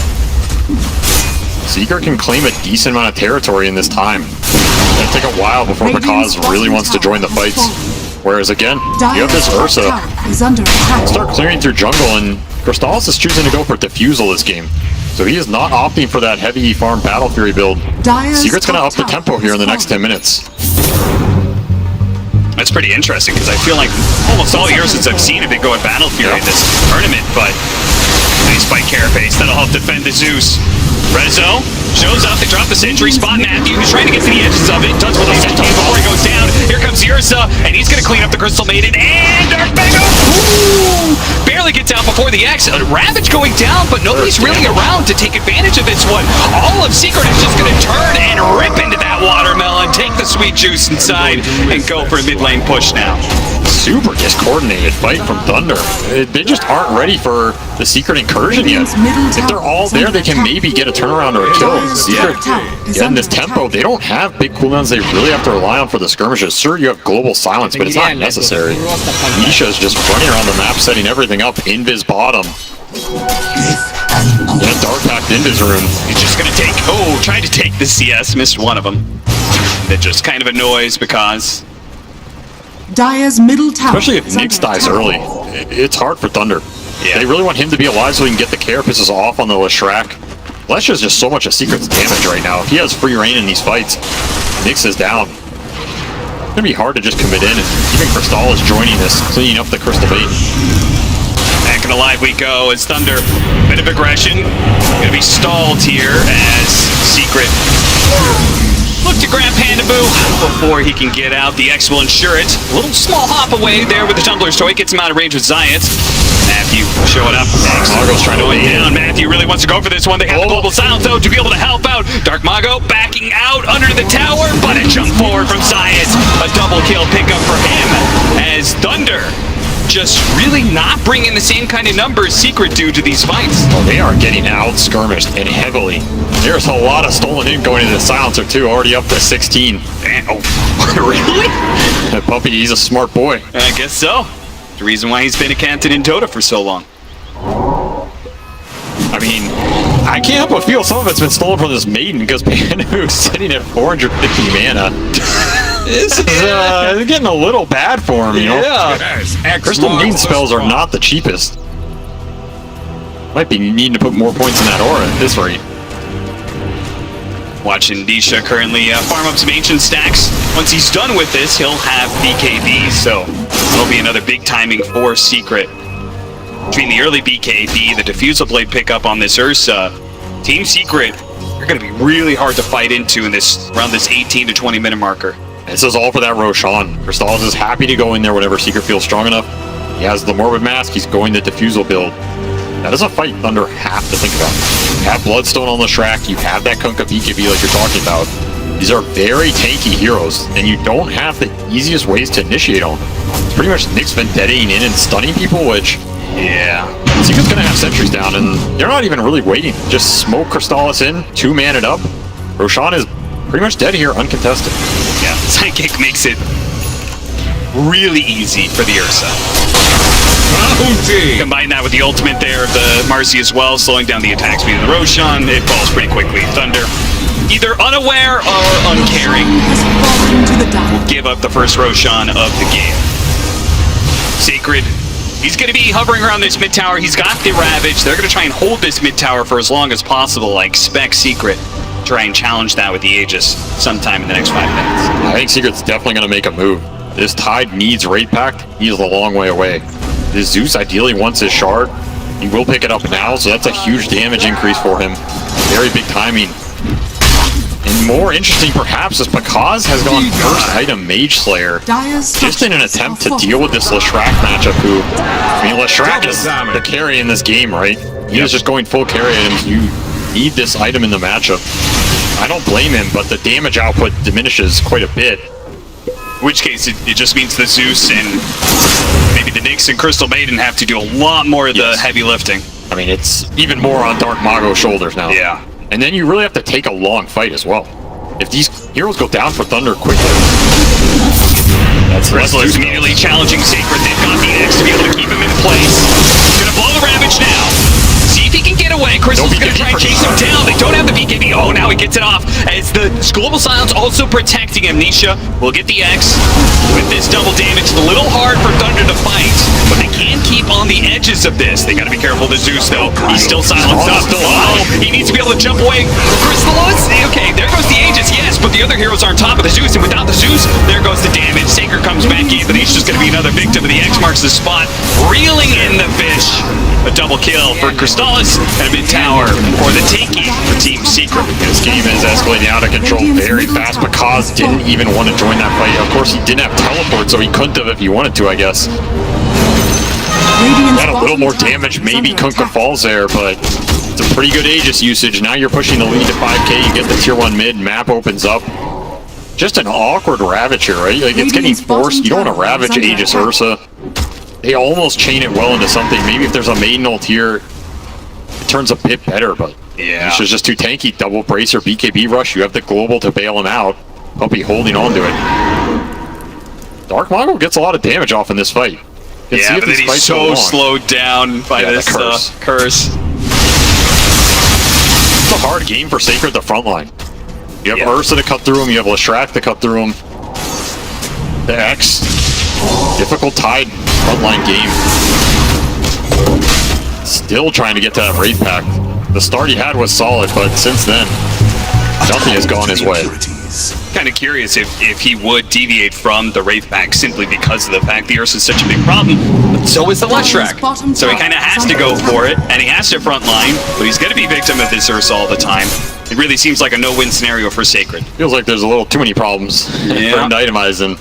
[SPEAKER 1] Seeker can claim a decent amount of territory in this time. It'll take a while before Picaz really wants to join the fights. Whereas again, you have this Ursa. Start clearing through jungle, and Crystallis is choosing to go for Diffusal this game. So he is not opting for that heavy farm Battle Fury build. Secret's going to up the tempo here in the next 10 minutes.
[SPEAKER 2] That's pretty interesting, because I feel like almost all Ursas I've seen have been going Battle Fury in this tournament, but nice fight Carapace. That'll help defend the Zeus. Rezo shows up, they drop the sentry, spot Matthew, who's trying to get to the edges of it, does what he's supposed to before he goes down. Here comes Ursa, and he's going to clean up the Crystal Maiden, and Dark Mago barely gets out before the X. Ravage going down, but nobody's really around to take advantage of this one. All of Secret is just going to turn and rip into that watermelon, take the sweet juice inside, and go for a mid lane push now.
[SPEAKER 1] Super discoordinated fight from Thunder. They just aren't ready for the Secret incursion yet. If they're all there, they can maybe get a turnaround or a kill. Secret, in this tempo, they don't have big cooldowns they really have to rely on for the skirmishes. Sure, you have global silence, but it's not necessary. Nisha's just running around the map, setting everything up. Invis bottom. Yeah, Dark Pact Invis room.
[SPEAKER 2] He's just going to take, tried to take the CS, missed one of them. That just kind of annoys because...
[SPEAKER 3] Dire's middle tower.
[SPEAKER 1] Especially if Nyx dies early. It's hard for Thunder.
[SPEAKER 2] Yeah.
[SPEAKER 1] They really want him to be alive so he can get the Carapaces off on the Leshrac. Lesh is just so much of Secret's damage right now. If he has free reign in these fights, Nyx is down. It's going to be hard to just commit in, and even Crystal is joining this, cleaning up the Crystal Bait.
[SPEAKER 2] Back and alive we go as Thunder, bit of aggression, gonna be stalled here as Secret look to grab Pandaboo before he can get out. The X will ensure it. A little small hop away there with the Tumbler's Toy, gets him out of range with Zayat. Matthew showing up.
[SPEAKER 1] Mago's trying to
[SPEAKER 2] going
[SPEAKER 1] wait
[SPEAKER 2] down. Matthew really wants to go for this one. They have the global silence though to be able to help out. Dark Mago backing out under the tower, but a jump forward from Zayat. A double kill pickup for him as Thunder just really not bringing the same kind of numbers Secret do to these fights.
[SPEAKER 1] Well, they are getting out-skirmished, and heavily. There's a lot of stolen in going into the silencer too, already up to 16.
[SPEAKER 2] Really?
[SPEAKER 1] Puppy, he's a smart boy.
[SPEAKER 2] I guess so. The reason why he's been a captain in Dota for so long.
[SPEAKER 1] I mean, I can't help but feel some of it's been stolen from this Maiden, because Pandaboo's sitting at 450 mana. This is getting a little bad for him, you know?
[SPEAKER 2] Yeah.
[SPEAKER 1] Crystal Maiden spells are not the cheapest. Might be needing to put more points in that aura at this rate.
[SPEAKER 2] Watching Disha currently farm up some ancient stacks. Once he's done with this, he'll have BKB, so it'll be another big timing for Secret. between the early BKB, the Diffusal Blade pickup on this Ursa, Team Secret, they're going to be really hard to fight into in this around this 18 to 20 minute marker.
[SPEAKER 1] This is all for that Roshan. Crystallis is happy to go in there whenever Secret feels strong enough. He has the Morbid Mask, he's going the Diffusal build. That is a fight Thunder have to think about. You have Bloodstone on the Shrek, you have that Kunkka BKB like you're talking about. These are very tanky heroes, and you don't have the easiest ways to initiate on them. It's pretty much Nyx vendetting in and stunning people, which, yeah. Secret's gonna have sentries down, and they're not even really waiting. Just smoke Crystallis in, 2-man it up. Roshan is pretty much dead here, uncontested.
[SPEAKER 2] Yeah, Sidekick makes it really easy for the Ursa.
[SPEAKER 6] Bounty!
[SPEAKER 2] Combine that with the ultimate there, the Marcy as well, slowing down the attack speed of the Roshan. It falls pretty quickly. Thunder, either unaware or uncaring,
[SPEAKER 3] Has fallen to the dire.
[SPEAKER 2] give up the first Roshan of the game. Sacred, he's going to be hovering around this mid tower. He's got the Ravage. They're going to try and hold this mid tower for as long as possible. I expect Secret to try and challenge that with the Aegis sometime in the next 5 minutes.
[SPEAKER 1] I think Secret's definitely gonna make a move. This Tide needs Wraith Pact, he's a long way away. This Zeus ideally wants his shard. He will pick it up now, so that's a huge damage increase for him. Very big timing. And more interesting perhaps is Pakaz has gone first item Mage Slayer.
[SPEAKER 3] Dire's
[SPEAKER 1] Just in an
[SPEAKER 3] structures
[SPEAKER 1] attempt
[SPEAKER 3] are
[SPEAKER 1] to deal with this Leshrac matchup who, I mean, Leshrac is
[SPEAKER 6] Double
[SPEAKER 1] the
[SPEAKER 6] damage.
[SPEAKER 1] carry in this game, right? He is just going full carry items. You need this item in the matchup. I don't blame him, but the damage output diminishes quite a bit.
[SPEAKER 2] In which case, it just means the Zeus and maybe the Nyx and Crystal Maiden have to do a lot more of the
[SPEAKER 1] Yes.
[SPEAKER 2] heavy lifting.
[SPEAKER 1] I mean, it's even more on Dark Mago's shoulders now.
[SPEAKER 2] Yeah.
[SPEAKER 1] And then you really have to take a long fight as well. If these heroes go down for Thunder quickly, that's less
[SPEAKER 2] Crystal is
[SPEAKER 1] Zeus
[SPEAKER 2] immediately
[SPEAKER 1] goes.
[SPEAKER 2] challenging Sacred. They've got the X to be able to keep him in place. Gonna blow the Ravage now. See if he can get away. Crystal's
[SPEAKER 1] No
[SPEAKER 2] gonna try and
[SPEAKER 1] BKB
[SPEAKER 2] chase him down. They don't have the BKB. Oh, now he gets it off. As the Global Silence also protecting Amnesia. Will get the X with this double damage. It's a little hard for Thunder to fight, but they can keep on the edges of this. They gotta be careful of the Zeus though. He's still silenced up. Oh, he needs to be able to jump away. Crystallis. Okay, there goes the Aegis. Yes, but the other heroes are on top of the Zeus, and without the Zeus, there goes the damage. Sacred comes back in, but he's just gonna be another victim of the X marks the spot. Reeling in the fish. A double kill for Crystallis and mid tower for the taking for Team Secret.
[SPEAKER 1] This game is escalating out of control very fast. Pakaz didn't even want to join that fight. Of course, he didn't have teleport, so he couldn't have if he wanted to, I guess.
[SPEAKER 3] Radiant's
[SPEAKER 1] Got a little
[SPEAKER 3] bottom
[SPEAKER 1] more
[SPEAKER 3] tower
[SPEAKER 1] damage.
[SPEAKER 3] is
[SPEAKER 1] Maybe
[SPEAKER 3] under
[SPEAKER 1] Kunkka
[SPEAKER 3] attack.
[SPEAKER 1] falls there, but it's a pretty good Aegis usage. Now you're pushing the lead to 5k. You get the tier 1 mid. Map opens up. Just an awkward Ravage here, right? Like, it's getting
[SPEAKER 3] Radiant's bottom
[SPEAKER 1] forced. You don't want to
[SPEAKER 3] tower is
[SPEAKER 1] Ravage
[SPEAKER 3] under
[SPEAKER 1] Aegis
[SPEAKER 3] attack.
[SPEAKER 1] Ursa. They almost chain it well into something. Maybe if there's a maiden ult here, it turns a bit better, but
[SPEAKER 2] Yeah.
[SPEAKER 1] this is just too tanky. Double Bracer, BKB rush. You have the global to bail him out. He'll be holding on to it. Dark Mago gets a lot of damage off in this fight. You can see
[SPEAKER 2] Yeah,
[SPEAKER 1] if
[SPEAKER 2] but then
[SPEAKER 1] these
[SPEAKER 2] he's
[SPEAKER 1] fights go
[SPEAKER 2] so
[SPEAKER 1] long.
[SPEAKER 2] slowed down by
[SPEAKER 1] Yeah, the
[SPEAKER 2] this
[SPEAKER 1] curse.
[SPEAKER 2] curse.
[SPEAKER 1] It's a hard game for Sacred the front line. You have
[SPEAKER 2] Yeah.
[SPEAKER 1] Ursa to cut through him, you have Leshrac to cut through him. The X. Difficult Tide frontline game. Still trying to get to that Wraith Pact. The start he had was solid, but since then, nothing has gone his way.
[SPEAKER 2] Kind of curious if he would deviate from the Wraith Pact simply because of the fact the Ursa is such a big problem. But so is the Leshrac. So he kind of has to go for it, and he has to frontline, but he's going to be victim of this Ursa all the time. It really seems like a no-win scenario for Sacred.
[SPEAKER 1] Feels like there's a little too many problems for him to itemize, and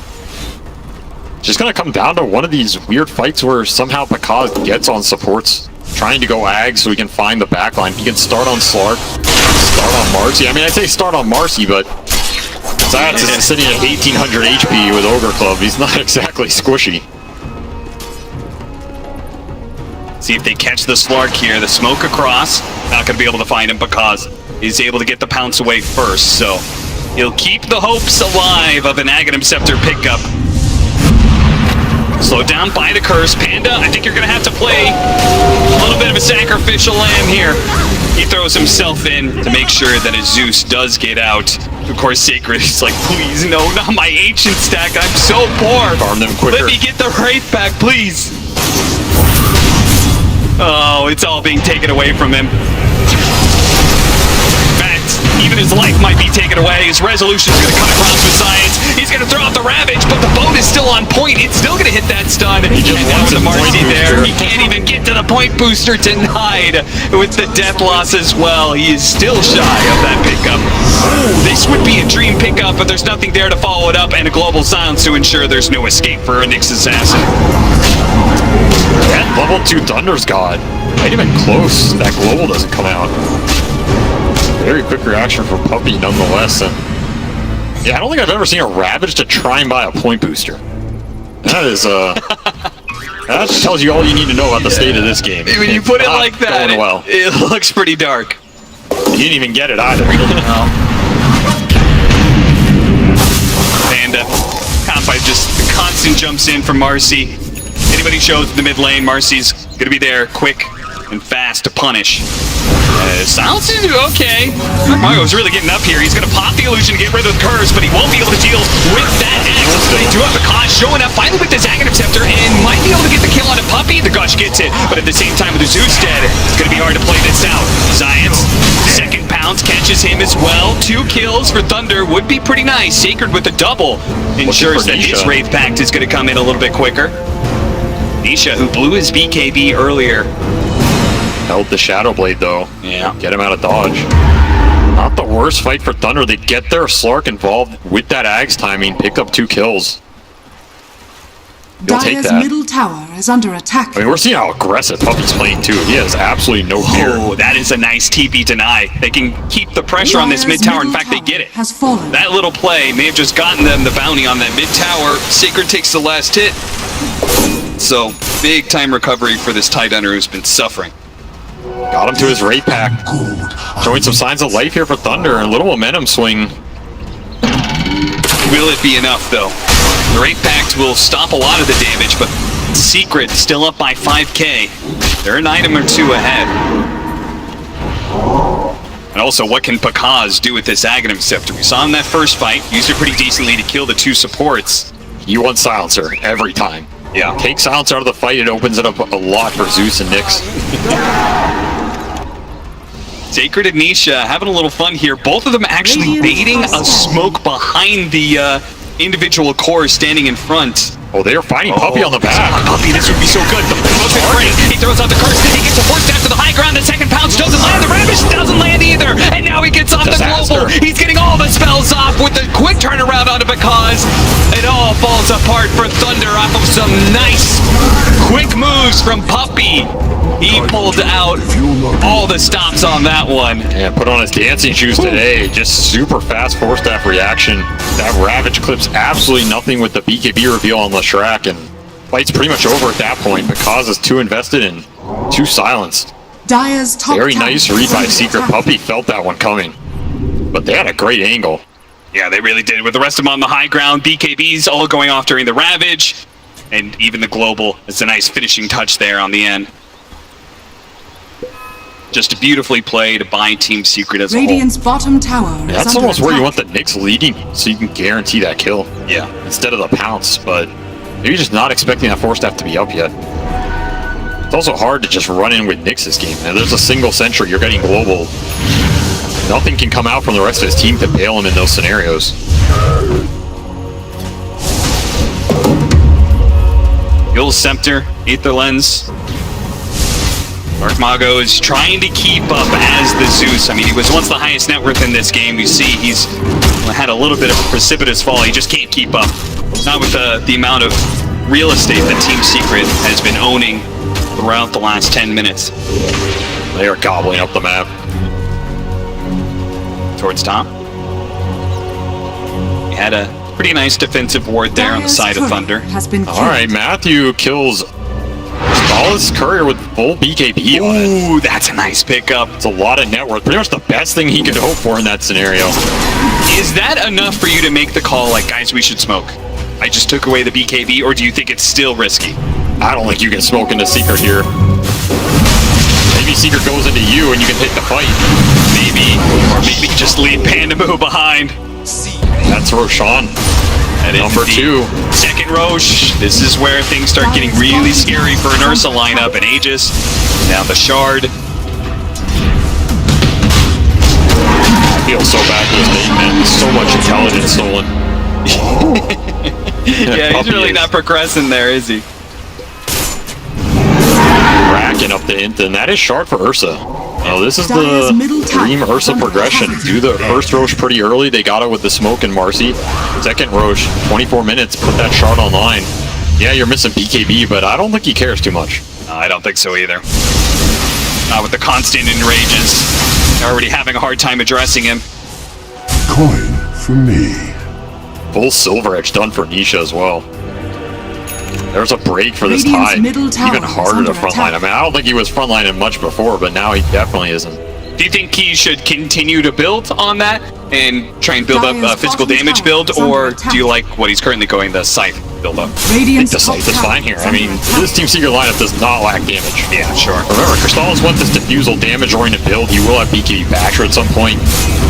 [SPEAKER 1] just gonna come down to one of these weird fights where somehow Pakaz gets on supports, trying to go ag so he can find the backline. He can start on Slark, start on Marcy. I mean, I say start on Marcy, but Zayats is sitting at 1800 HP with Ogre Club. He's not exactly squishy.
[SPEAKER 2] See if they catch the Slark here. The smoke across. Not going to be able to find him because he's able to get the pounce away first. So he'll keep the hopes alive of an Aghanim Scepter pickup. Slowed down by the curse. Panda, I think you're going to have to play a little bit of a sacrificial lamb here. He throws himself in to make sure that his Zeus does get out. Of course, Sacred is like, please, no, not my ancient stack. I'm so poor.
[SPEAKER 1] Farm them quicker.
[SPEAKER 2] Let me get the Wraith back, please. Oh, it's all being taken away from him. In fact, even his life might be taken away. His resolution is going to come across with science. He's going to throw out the Ravage, but the boat is still on point. It's still going to hit that stun.
[SPEAKER 1] He just
[SPEAKER 2] And now
[SPEAKER 1] wants
[SPEAKER 2] the
[SPEAKER 1] a
[SPEAKER 2] Marcy
[SPEAKER 1] point
[SPEAKER 2] there.
[SPEAKER 1] booster.
[SPEAKER 2] He can't even get to the point booster denied with the death loss as well. He is still shy of that pickup. Ooh, this would be a dream pickup, but there's nothing there to follow it up, and a global silence to ensure there's no escape for a Nyx assassin.
[SPEAKER 1] That level 2 Thunder's God. Not even close. That global doesn't come out. Very quick reaction from Puppy nonetheless. And yeah, I don't think I've ever seen a Ravage to try and buy a point booster. That is, that tells you all you need to know about the state of this game.
[SPEAKER 2] When you put it like that,
[SPEAKER 1] well.
[SPEAKER 2] it looks pretty dark.
[SPEAKER 1] You didn't even get it either.
[SPEAKER 2] And Half-Life just constant jumps in from Marcy. Anybody shows in the mid lane, Marcy's gonna be there quick and fast to punish. Silence is okay. Mario's really getting up here. He's gonna pop the illusion to get rid of the curse, but he won't be able to deal with that X. They do have a Kosh showing up finally with this Aghanim Scepter and might be able to get the kill on a Puppy. The Gush gets it, but at the same time with the Zeus dead, it's gonna be hard to play this out. Science, second pounce catches him as well. 2 kills for Thunder would be pretty nice. Sacred with the double ensures that his Wraith Pact is gonna come in a little bit quicker. Nisha, who blew his BKB earlier.
[SPEAKER 1] Held the Shadow Blade though.
[SPEAKER 2] Yeah.
[SPEAKER 1] Get him out of dodge. Not the worst fight for Thunder. They get their Slark involved with that Ags timing. Picked up 2 kills. You'll take
[SPEAKER 3] Dire's
[SPEAKER 1] that.
[SPEAKER 3] middle tower is under attack.
[SPEAKER 1] I mean, we're seeing how aggressive Puppy's playing too. He has absolutely no fear.
[SPEAKER 2] Oh, that is a nice TP deny. They can keep the pressure on this mid tower. In fact, they get it.
[SPEAKER 3] Has fallen.
[SPEAKER 2] That little play may have just gotten them the bounty on that mid tower. Sacred takes the last hit. So, big time recovery for this Tidehunter who's been suffering.
[SPEAKER 1] Got him to his Wraith Pact. Showing some signs of life here for Thunder. And a little momentum swing.
[SPEAKER 2] Will it be enough, though? The Wraith Pact will stop a lot of the damage, but Secret still up by 5k. They're an item or 2 ahead. And also, what can Pakaz do with this Aghanim Scepter? We saw in that first fight, used it pretty decently to kill the 2 supports.
[SPEAKER 1] You want Silencer every time.
[SPEAKER 2] Yeah.
[SPEAKER 1] Take Silencer out of the fight, it opens it up a lot for Zeus and Nyx.
[SPEAKER 2] Sacred and Nisha having a little fun here. Both of them actually baiting a smoke behind the individual cores standing in front.
[SPEAKER 1] Oh, they are fighting Puppy on the back.
[SPEAKER 2] Puppy, this would be so good. The motion break. He throws out the curse. He gets a force down to the high ground. The second pounce doesn't land. The Ravage doesn't land either. And now he gets off the global. He's getting all the spells off with the quick turnaround onto Pakaz. It all falls apart for Thunder off of some nice quick moves from Puppy. He pulled out all the stops on that one.
[SPEAKER 1] And put on his dancing shoes today. Just super fast 4-staff reaction. That Ravage clips absolutely nothing with the BKB reveal on Leshrac, and fight's pretty much over at that point. Pakaz is 2 invested and 2 silenced.
[SPEAKER 3] Dire's top
[SPEAKER 1] Very
[SPEAKER 3] tower
[SPEAKER 1] nice
[SPEAKER 3] is
[SPEAKER 1] read by
[SPEAKER 3] under
[SPEAKER 1] Secret.
[SPEAKER 3] attack.
[SPEAKER 1] Puppy felt that one coming. But they had a great angle.
[SPEAKER 2] Yeah, they really did. With the rest of them on the high ground, BKBs all going off during the Ravage, and even the global. It's a nice finishing touch there on the end. Just beautifully played by Team Secret as a whole.
[SPEAKER 3] Radiant's bottom tower is
[SPEAKER 1] That's
[SPEAKER 3] under
[SPEAKER 1] almost where you want
[SPEAKER 3] attack.
[SPEAKER 1] the Nyx leading, so you can guarantee that kill.
[SPEAKER 2] Yeah.
[SPEAKER 1] Instead of the pounce, but maybe just not expecting that 4-staff to be up yet. It's also hard to just run in with Nyx this game. Now, there's a single sentry, you're getting global. Nothing can come out from the rest of his team to bail him in those scenarios.
[SPEAKER 2] Gil Scepter, Aether Lens. Dark Mago is trying to keep up as the Zeus. I mean, he was once the highest net worth in this game. You see he's had a little bit of a precipitous fall. He just can't keep up. Not with the amount of real estate that Team Secret has been owning throughout the last 10 minutes.
[SPEAKER 1] They are gobbling up the map.
[SPEAKER 2] Towards top. He had a pretty nice defensive ward there on the side of Thunder.
[SPEAKER 3] Has been killed.
[SPEAKER 1] Alright, Matthew kills Solace Courier with full BKB on it.
[SPEAKER 2] Ooh, that's a nice pickup.
[SPEAKER 1] It's a lot of net worth. Pretty much the best thing he could hope for in that scenario.
[SPEAKER 2] Is that enough for you to make the call like, guys, we should smoke? I just took away the BKB, or do you think it's still risky?
[SPEAKER 1] I don't think you can smoke into Secret here. Maybe Secret goes into you and you can take the fight.
[SPEAKER 2] Maybe. Or maybe just leave Pandamu behind.
[SPEAKER 1] That's Roshan. Number 2.
[SPEAKER 2] Second Roche. This is where things start getting really scary for an Ursa lineup. And Aegis. Now the Shard.
[SPEAKER 1] I feel so bad for this name, man. So much intelligence stolen.
[SPEAKER 2] Yeah, he's really not progressing there, is he?
[SPEAKER 1] Racking up to hint, and that is shard for Ursa. This is
[SPEAKER 3] Dire's middle
[SPEAKER 1] the
[SPEAKER 3] tower
[SPEAKER 1] dream Ursa
[SPEAKER 3] under
[SPEAKER 1] progression.
[SPEAKER 3] attack.
[SPEAKER 1] Do the first Roche pretty early. They got it with the smoke and Marcy. Second Roche, 24 minutes, put that shard online. Yeah, you're missing BKB, but I don't think he cares too much.
[SPEAKER 2] I don't think so either. With the constant enrages, already having a hard time addressing him.
[SPEAKER 6] Coin for me.
[SPEAKER 1] Full Silver Edge done for Nisha as well. There's a break for this
[SPEAKER 3] Radiant's
[SPEAKER 1] tide.
[SPEAKER 3] middle tower
[SPEAKER 1] Even
[SPEAKER 3] is
[SPEAKER 1] harder to
[SPEAKER 3] under
[SPEAKER 1] frontline.
[SPEAKER 3] attack.
[SPEAKER 1] I mean, I don't think he was frontlining much before, but now he definitely isn't.
[SPEAKER 2] Do you think he should continue to build on that and try and build up a
[SPEAKER 3] Dire's
[SPEAKER 2] physical
[SPEAKER 3] bottom
[SPEAKER 2] damage
[SPEAKER 3] tower
[SPEAKER 2] build,
[SPEAKER 3] is under
[SPEAKER 2] or
[SPEAKER 3] attack.
[SPEAKER 2] do you like what he's currently going, the Scythe build up?
[SPEAKER 3] Radiant's
[SPEAKER 1] The
[SPEAKER 3] top
[SPEAKER 1] Scythe is
[SPEAKER 3] tower
[SPEAKER 1] fine here.
[SPEAKER 3] is
[SPEAKER 1] I
[SPEAKER 3] under
[SPEAKER 1] mean,
[SPEAKER 3] attack.
[SPEAKER 1] this Team Secret lineup does not lack damage.
[SPEAKER 2] Yeah, sure.
[SPEAKER 1] Remember, Crystallis wants this diffusal damage-oriented build. You will have BKB Basher at some point.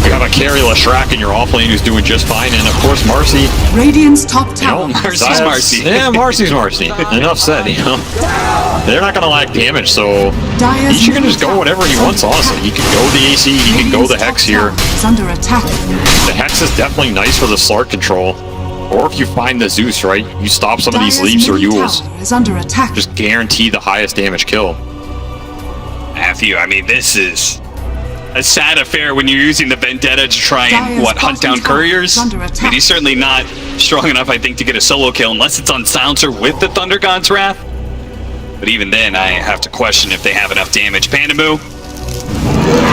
[SPEAKER 1] You have a carry Lashrak in your offlane who's doing just fine, and of course Marcy.
[SPEAKER 3] Radiant's top
[SPEAKER 1] You know,
[SPEAKER 3] tower.
[SPEAKER 2] Marcy's
[SPEAKER 1] Zayas-
[SPEAKER 2] Marcy.
[SPEAKER 1] Yeah, Marcy's Marcy. Enough said. You know, they're not gonna lack damage, so
[SPEAKER 3] Dire's
[SPEAKER 1] he can
[SPEAKER 3] middle
[SPEAKER 1] just go
[SPEAKER 3] tower
[SPEAKER 1] whatever he
[SPEAKER 3] is
[SPEAKER 1] wants.
[SPEAKER 3] under
[SPEAKER 1] Honestly, he
[SPEAKER 3] attack.
[SPEAKER 1] can go the AC. He can go the
[SPEAKER 3] Radiant's
[SPEAKER 1] Hex
[SPEAKER 3] top
[SPEAKER 1] here.
[SPEAKER 3] tower is under attack.
[SPEAKER 1] The Hex is definitely nice for the Slark control. Or if you find the Zeus, right? You stop some of these
[SPEAKER 3] Dire's
[SPEAKER 1] leaps or
[SPEAKER 3] middle
[SPEAKER 1] Yules.
[SPEAKER 3] tower is under attack.
[SPEAKER 1] Just guarantee the highest damage kill.
[SPEAKER 2] Matthew, I mean, this is a sad affair when you're using the Vendetta to try and,
[SPEAKER 3] Dire's
[SPEAKER 2] hunt down
[SPEAKER 3] bottom tower
[SPEAKER 2] couriers.
[SPEAKER 3] is under
[SPEAKER 2] I mean,
[SPEAKER 3] attack.
[SPEAKER 2] he's certainly not strong enough, I think, to get a solo kill unless it's on Silencer with the Thunder God's Wrath. But even then, I have to question if they have enough damage. Pandamu,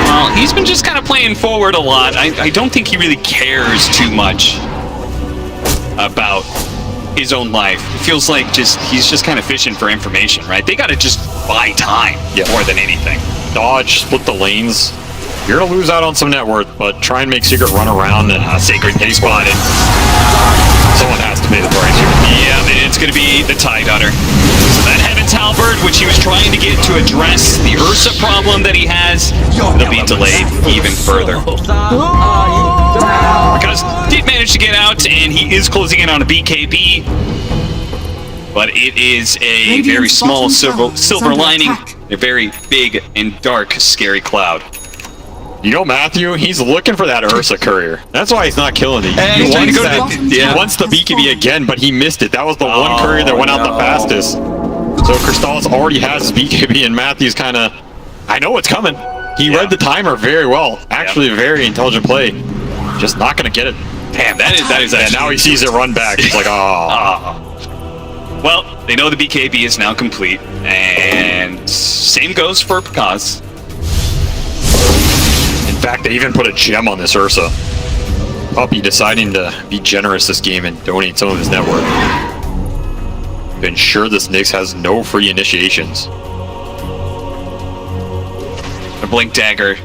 [SPEAKER 2] well, he's been just kind of playing forward a lot. I don't think he really cares too much about his own life. It feels like he's just kind of fishing for information, right? They got to just buy time more than anything.
[SPEAKER 1] Dodge, split the lanes. You're gonna lose out on some net worth, but try and make Secret run around and
[SPEAKER 2] Sacred Day spotted.
[SPEAKER 1] someone has to pay the price here.
[SPEAKER 2] Yeah, and it's going to be the Tide Hunter. So that Heaven's Halberd, which he was trying to get to address the Ursa problem that he has, will be delayed even further. Because he did manage to get out, and he is closing in on a BKB. But it is a
[SPEAKER 3] Radiant's
[SPEAKER 2] very small
[SPEAKER 3] bottom tower is
[SPEAKER 2] silver
[SPEAKER 3] under
[SPEAKER 2] lining,
[SPEAKER 3] attack.
[SPEAKER 2] a very big and dark, scary cloud.
[SPEAKER 1] You know, Matthew, he's looking for that Ursa courier. That's why he's not killing it.
[SPEAKER 2] Hey,
[SPEAKER 1] He
[SPEAKER 2] he's trying to
[SPEAKER 1] wants
[SPEAKER 2] go to
[SPEAKER 1] that-
[SPEAKER 2] the- yeah.
[SPEAKER 1] He wants the BKB again, but he missed it. That was the one courier that went out the fastest. So Crystallis already has his BKB, and Matthew's kind of, I know it's coming. He read the timer very well. Actually, a very intelligent play. Just not going to get it.
[SPEAKER 2] Damn, that is
[SPEAKER 1] And
[SPEAKER 2] actually...
[SPEAKER 1] now he sees it run back. He's like, oh.
[SPEAKER 2] Well, they know the BKB is now complete, and same goes for Pakaz.
[SPEAKER 1] In fact, they even put a gem on this Ursa. Puppy deciding to be generous this game and donate some of his net worth to ensure this Nyx has no free initiations.
[SPEAKER 2] A Blink Dagger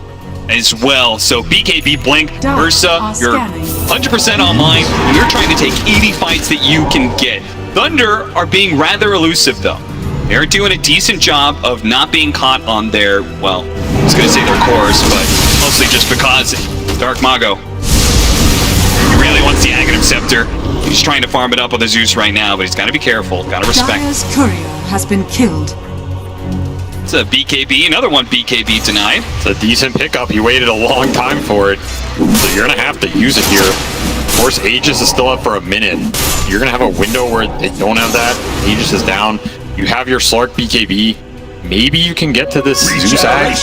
[SPEAKER 2] as well. So BKB Blink,
[SPEAKER 3] Dark
[SPEAKER 2] Ursa,
[SPEAKER 3] are
[SPEAKER 2] you're
[SPEAKER 3] scanning.
[SPEAKER 2] 100% online, and you're trying to take 80 fights that you can get. Thunder are being rather elusive though. They're doing a decent job of not being caught on their, well, I was going to say their cores, but mostly just because Dark Mago. He really wants the Aghanim Scepter. He's trying to farm it up with a Zeus right now, but he's got to be careful, got to respect.
[SPEAKER 3] Dire's courier has been killed.
[SPEAKER 2] It's a BKB, another one BKB denied.
[SPEAKER 1] It's a decent pickup. He waited a long time for it. So you're going to have to use it here. Of course, Aegis is still up for a minute. You're going to have a window where they don't have that. Aegis is down. You have your Slark BKB. Maybe you can get to this Zeus Ag.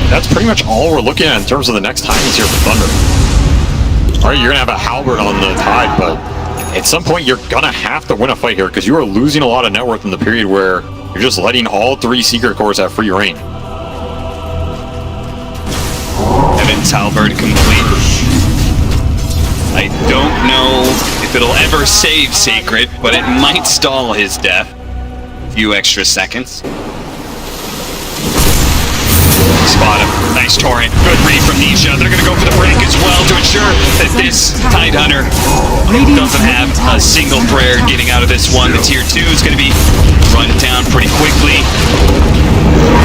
[SPEAKER 1] That's pretty much all we're looking at in terms of the next timings here for Thunder. Alright, you're going to have a Halberd on the Tide, but at some point you're going to have to win a fight here because you are losing a lot of net worth in the period where you're just letting all three Secret Cores have free reign.
[SPEAKER 2] Heaven's Halberd complete. I don't know if it'll ever save Sacred, but it might stall his death. A few extra seconds. Spot him. Nice torrent. Good read from Nisha. They're going to go for the break as well to ensure that this Tide Hunter doesn't have a single prayer getting out of this one. The tier 2 is going to be run down pretty quickly.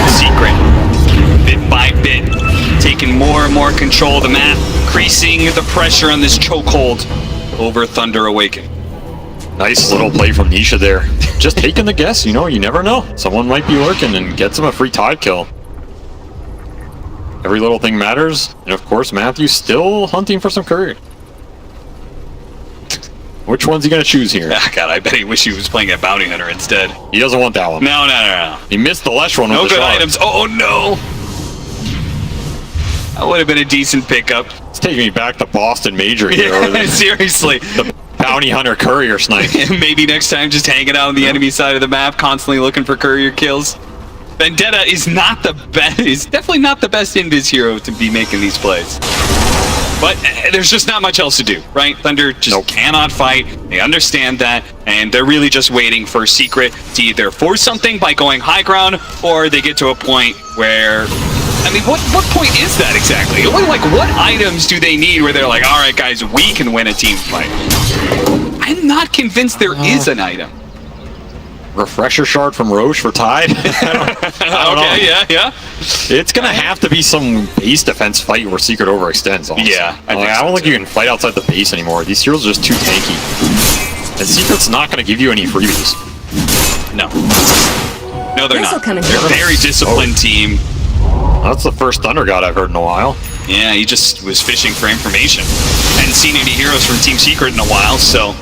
[SPEAKER 2] Secret, bit by bit, taking more and more control of the map, increasing the pressure on this chokehold over Thunder Awaken.
[SPEAKER 1] Nice little play from Nisha there. Just taking the guess, you know, you never know. Someone might be lurking and gets him a free Tide kill. Every little thing matters. And of course, Matthew's still hunting for some courier. Which one's he gonna choose here?
[SPEAKER 2] Ah, God, I bet he wish he was playing a bounty hunter instead.
[SPEAKER 1] He doesn't want that one.
[SPEAKER 2] No.
[SPEAKER 1] He missed the Lesh one with
[SPEAKER 2] No
[SPEAKER 1] the
[SPEAKER 2] good
[SPEAKER 1] shark.
[SPEAKER 2] items. Oh, no. That would have been a decent pickup.
[SPEAKER 1] It's taking me back to Boston Major here.
[SPEAKER 2] Yeah, seriously.
[SPEAKER 1] The bounty hunter courier snipe.
[SPEAKER 2] Maybe next time just hanging out on the enemy side of the map, constantly looking for courier kills. Vendetta is not the best. Is definitely not the best invis hero to be making these plays. But there's just not much else to do, right? Thunder just cannot fight. They understand that, and they're really just waiting for Secret to either force something by going high ground, or they get to a point where, I mean, what point is that exactly? Like, what items do they need where they're like, all right, guys, we can win a team fight? I'm not convinced there is an item.
[SPEAKER 1] Refresher shard from Roche for Tide? I don't know.
[SPEAKER 2] Yeah.
[SPEAKER 1] It's gonna have to be some base defense fight where Secret overextends. Honestly.
[SPEAKER 2] Yeah, I
[SPEAKER 1] don't think you can fight outside the base anymore. These heroes are just too tanky. And Secret's not gonna give you any freebies.
[SPEAKER 2] No, they're
[SPEAKER 9] This'll
[SPEAKER 2] not.
[SPEAKER 9] come in
[SPEAKER 2] They're a
[SPEAKER 9] handy.
[SPEAKER 2] very disciplined team.
[SPEAKER 1] That's the first Thunder God I've heard in a while.
[SPEAKER 2] Yeah, he just was fishing for information. Hadn't seen any heroes from Team Secret in a while, so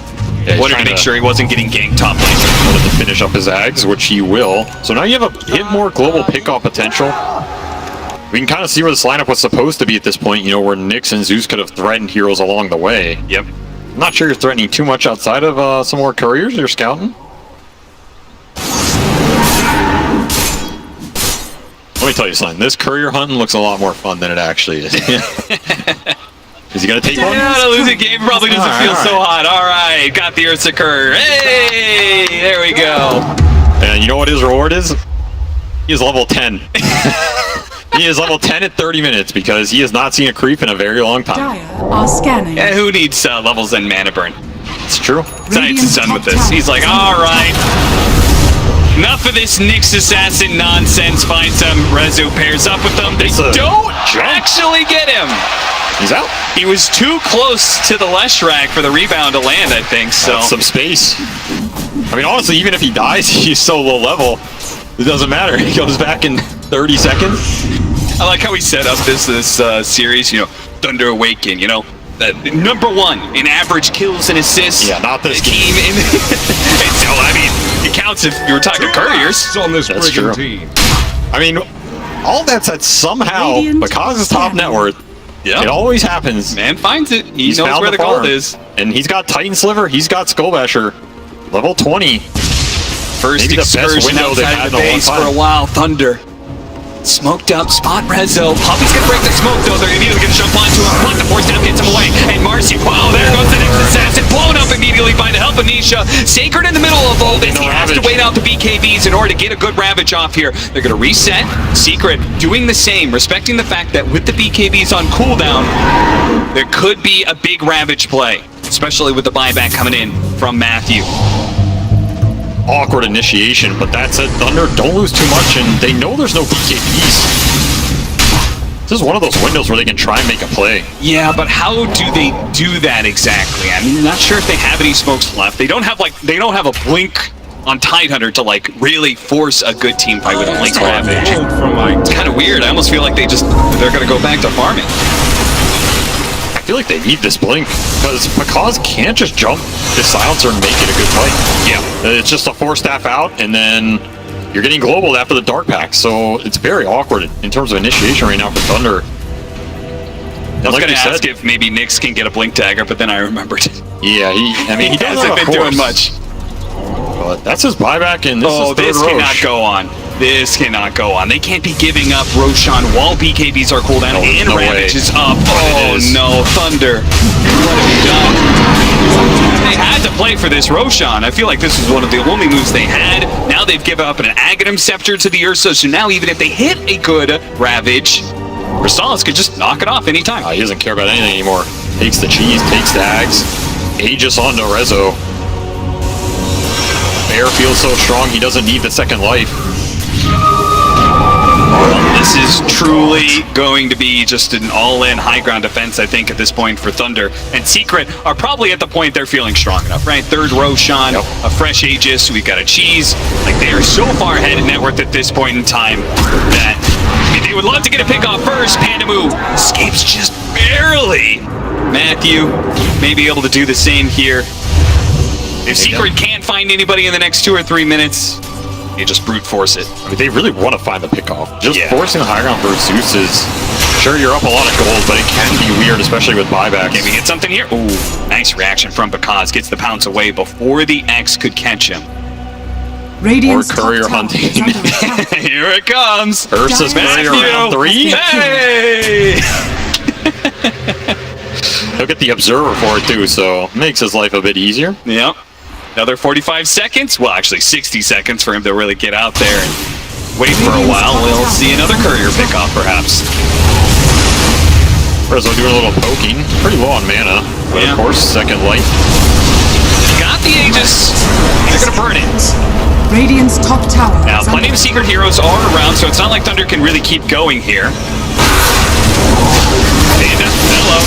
[SPEAKER 1] Yeah, he's
[SPEAKER 2] wanted to
[SPEAKER 1] trying
[SPEAKER 2] make sure he wasn't getting ganked top lane.
[SPEAKER 1] Wanted to finish up his Ags, which he will. So now you have a bit more global pickoff potential. We can kind of see where this lineup was supposed to be at this point, you know, where Nyx and Zeus could have threatened heroes along the way.
[SPEAKER 2] Yep.
[SPEAKER 1] I'm not sure you're threatening too much outside of some more couriers you're scouting. Let me tell you something, this courier hunting looks a lot more fun than it actually is. Is he gonna take one?
[SPEAKER 2] Yeah, the losing game probably doesn't feel so hot. All right, got the Ursa Cur. Hey, there we go.
[SPEAKER 1] And you know what his reward is? He is level 10. He is level 10 at 30 minutes because he has not seen a creep in a very long time.
[SPEAKER 3] Dire are scanning.
[SPEAKER 2] Yeah, who needs levels and mana burn?
[SPEAKER 1] It's true.
[SPEAKER 2] Science is done with this. He's like, all right. Enough of this Nyx assassin nonsense. Find some Rezo pairs up with them. They don't actually get him.
[SPEAKER 1] He's out.
[SPEAKER 2] He was too close to the Lesh rack for the rebound to land, I think, so.
[SPEAKER 1] That's some space. I mean, honestly, even if he dies, he's so low level. It doesn't matter. He goes back in 30 seconds.
[SPEAKER 2] I like how we set up this series, you know, Thunder Awaken, you know. #1 in average kills and assists.
[SPEAKER 1] Yeah, not this
[SPEAKER 2] team. So, I mean, it counts if you were talking couriers.
[SPEAKER 6] On this
[SPEAKER 1] That's
[SPEAKER 6] brigand
[SPEAKER 1] true.
[SPEAKER 6] team.
[SPEAKER 1] I mean, all that said, somehow,
[SPEAKER 3] Radiant
[SPEAKER 1] because it's top net worth,
[SPEAKER 2] Yeah.
[SPEAKER 1] it always happens.
[SPEAKER 2] Man finds it. He
[SPEAKER 1] He's
[SPEAKER 2] knows
[SPEAKER 1] found
[SPEAKER 2] where the gold
[SPEAKER 1] farm.
[SPEAKER 2] is.
[SPEAKER 1] And he's got Titan Sliver, he's got Skullbasher. Level 20.
[SPEAKER 2] First
[SPEAKER 1] Maybe the best
[SPEAKER 2] excursion
[SPEAKER 1] window they've
[SPEAKER 2] outside
[SPEAKER 1] had
[SPEAKER 2] the
[SPEAKER 1] in a long
[SPEAKER 2] base for
[SPEAKER 1] time.
[SPEAKER 2] a while. Thunder. Smoked up, spot Rezo. Poppy's gonna break the smoke though. They're immediately gonna jump onto him. But the force down gets him away. And Marcy, wow, there goes the next assassin. Blown up immediately by the help of Nisha. Sacred in the middle of all this.
[SPEAKER 1] No
[SPEAKER 2] He has to
[SPEAKER 1] Ravage.
[SPEAKER 2] wait out the BKBs in order to get a good Ravage off here. They're gonna reset. Secret doing the same, respecting the fact that with the BKBs on cooldown, there could be a big Ravage play. Especially with the buyback coming in from Matthew.
[SPEAKER 1] Awkward initiation, but that said, Thunder don't lose too much, and they know there's no BKBs. This is one of those windows where they can try and make a play.
[SPEAKER 2] Yeah, but how do they do that exactly? I mean, not sure if they have any smokes left. They don't have a blink on Tidehunter to like really force a good team fight with a blink Ravage. It's kind of weird. I almost feel like they're gonna go back to farming.
[SPEAKER 1] I feel like they need this blink, because Pakaz can't just jump this silencer and make it a good fight.
[SPEAKER 2] Yeah.
[SPEAKER 1] It's just a 4-staff out, and then you're getting global after the Dark Pack, so it's very awkward in terms of initiation right now for Thunder.
[SPEAKER 2] I was gonna ask if maybe Nyx can get a blink dagger, but then I remembered.
[SPEAKER 1] Yeah, he
[SPEAKER 2] He
[SPEAKER 1] does
[SPEAKER 2] hasn't
[SPEAKER 1] have a
[SPEAKER 2] been doing
[SPEAKER 1] force,
[SPEAKER 2] much.
[SPEAKER 1] But that's his buyback, and this is third
[SPEAKER 2] this cannot
[SPEAKER 1] Roche.
[SPEAKER 2] go on. This cannot go on. They can't be giving up Roshan while BKBs are cooldown
[SPEAKER 1] No,
[SPEAKER 2] and
[SPEAKER 1] no
[SPEAKER 2] Ravage
[SPEAKER 1] way.
[SPEAKER 2] is up.
[SPEAKER 1] But it is.
[SPEAKER 2] No, Thunder. What have you done? They had to play for this Roshan. I feel like this was one of the only moves they had. Now they've given up an Aghanim Scepter to the Ursa, so now even if they hit a good Ravage, Rosales could just knock it off anytime.
[SPEAKER 1] He doesn't care about anything anymore. Takes the cheese, takes the Ags. Aegis onto Rezo. Bear feels so strong, he doesn't need the second life.
[SPEAKER 2] This is truly going to be just an all-in high ground defense, I think, at this point for Thunder. And Secret are probably at the point they're feeling strong enough, right? Third Roshan, a fresh Aegis, we've got a cheese. Like, they are so far ahead in net worth at this point in time that I mean, they would love to get a pick off first. Pandamu escapes just barely. Matthew may be able to do the same here. If Secret can't find anybody in the next 2 or 3 minutes, you just brute force it.
[SPEAKER 1] I mean, they really want to find the pickoff. Just
[SPEAKER 2] Yeah.
[SPEAKER 1] forcing the high ground for Zeus is... Sure, you're up a lot of gold, but it can be weird, especially with buybacks.
[SPEAKER 2] Can we get something here? Ooh, nice reaction from Bakaz. Gets the pounce away before the X could catch him.
[SPEAKER 3] Radiant's
[SPEAKER 1] Or courier
[SPEAKER 3] top tower
[SPEAKER 1] hunting.
[SPEAKER 3] is under attack.
[SPEAKER 2] Here it comes.
[SPEAKER 1] Ursa's courier round 3.
[SPEAKER 2] Hey!
[SPEAKER 1] He'll get the observer for it too, so makes his life a bit easier.
[SPEAKER 2] Yep. Another 45 seconds. Well, actually 60 seconds for him to really get out there and wait for a while. We'll see another courier pickoff, perhaps.
[SPEAKER 1] Ursa doing a little poking. Pretty low on mana. But
[SPEAKER 2] Yeah.
[SPEAKER 1] of course, second life.
[SPEAKER 2] Got the Aegis. They're going to burn it.
[SPEAKER 3] Radiant's top tower
[SPEAKER 2] Now,
[SPEAKER 3] is
[SPEAKER 2] plenty
[SPEAKER 3] under
[SPEAKER 2] of secret heroes are around, so it's not like Thunder can really keep going here. Panda, hello.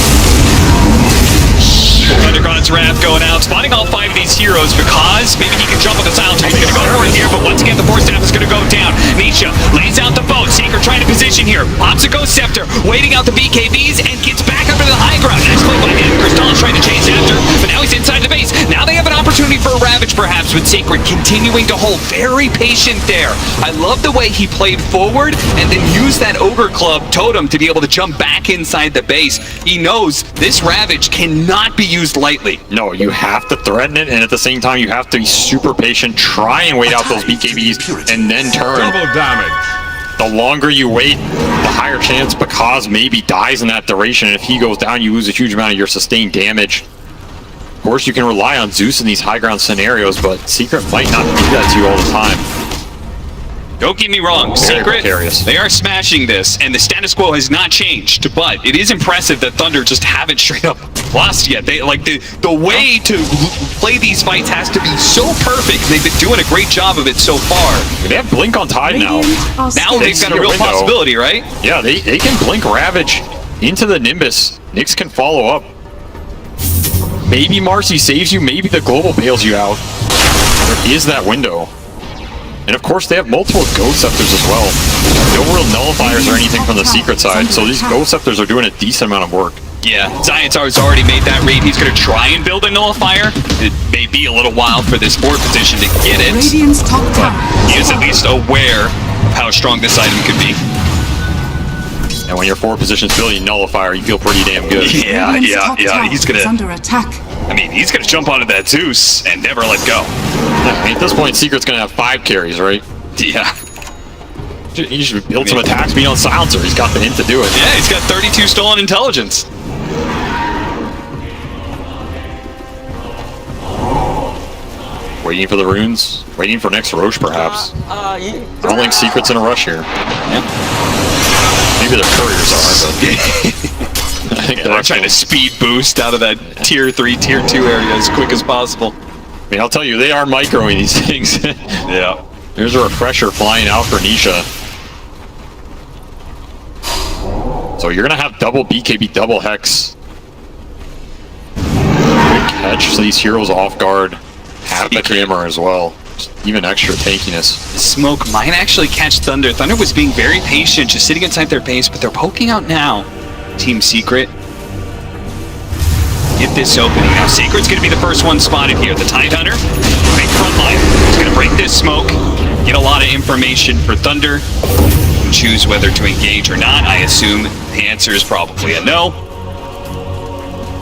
[SPEAKER 2] Thundergod's Wrath going out, spotting all 5 of these heroes because maybe he can jump on the Silencer. He's going to go for it here, but once again, the Force Staff is going to go down. Nisha lays out the boat. Secret trying to position here. Pops a Ghost Scepter, waiting out the BKBs, and gets back up into the high ground. Nice play by him. Crystal is trying to chase after, but now he's inside the base. Now they have an opportunity for a Ravage, perhaps, with Secret continuing to hold. Very patient there. I love the way he played forward and then used that Ogre Club totem to be able to jump back inside the base. He knows this Ravage cannot be used lightly.
[SPEAKER 1] No, you have to threaten it, and at the same time, you have to be super patient, try and wait out those BKBs, and then turn.
[SPEAKER 6] Double damage.
[SPEAKER 1] The longer you wait, the higher chance because maybe dies in that duration, and if he goes down, you lose a huge amount of your sustained damage. Of course, you can rely on Zeus in these high ground scenarios, but Secret might not do that to you all the time.
[SPEAKER 2] Don't get me wrong,
[SPEAKER 1] Very
[SPEAKER 2] Secret,
[SPEAKER 1] precarious.
[SPEAKER 2] they are smashing this, and the status quo has not changed, but it is impressive that Thunder just haven't straight up lost yet. They like the way to play these fights has to be so perfect. They've been doing a great job of it so far.
[SPEAKER 1] They have Blink on Tide now.
[SPEAKER 2] Now they've got a real
[SPEAKER 1] window.
[SPEAKER 2] possibility, right?
[SPEAKER 1] Yeah, they can Blink Ravage into the Nimbus. Nyx can follow up. Maybe Marcy saves you, maybe the Global bails you out. There is that window. And of course, they have multiple Ghost Scepters as well. No real nullifiers or anything from the Secret side, so these Ghost Scepters are doing a decent amount of work.
[SPEAKER 2] Yeah, Ziontar's already made that read. He's going to try and build a nullifier. It may be a little while for this board position to get it,
[SPEAKER 3] Radiant's top
[SPEAKER 2] but
[SPEAKER 3] tower.
[SPEAKER 2] he is at least aware of how strong this item could be.
[SPEAKER 1] And when you're 4 positions building Nullifier, you feel pretty damn good.
[SPEAKER 2] Yeah,
[SPEAKER 3] Radiant's top tower
[SPEAKER 2] he's
[SPEAKER 3] is
[SPEAKER 2] going to...
[SPEAKER 3] under attack.
[SPEAKER 2] I mean, he's going to jump onto that Zeus and never let go.
[SPEAKER 1] I mean, at this point, Secret's going to have 5 carries, right?
[SPEAKER 2] Yeah.
[SPEAKER 1] He should build some attacks being on Silencer. He's got the hint to do it.
[SPEAKER 2] Yeah, he's got 32 stolen intelligence.
[SPEAKER 1] Waiting for the runes. Waiting for next Roche, perhaps. I don't think Secret's in a rush here. Maybe their couriers are, but... I think
[SPEAKER 2] Yeah, they're trying to speed boost out of that tier 3, tier 2 area as quick as possible.
[SPEAKER 1] I mean, I'll tell you, they are microing these things.
[SPEAKER 2] Yeah.
[SPEAKER 1] There's a refresher flying out for Nisha. So you're going to have double BKB, double Hex. Good catch these heroes off guard. Have the Hammer as well. Just even extra tankiness.
[SPEAKER 2] Smoke might actually catch Thunder. Thunder was being very patient, just sitting inside their base, but they're poking out now. Team Secret. Get this opening. Now Secret's going to be the first one spotted here. The Tide Hunter, big front line. He's going to break this smoke. Get a lot of information for Thunder. Choose whether to engage or not. I assume the answer is probably a no,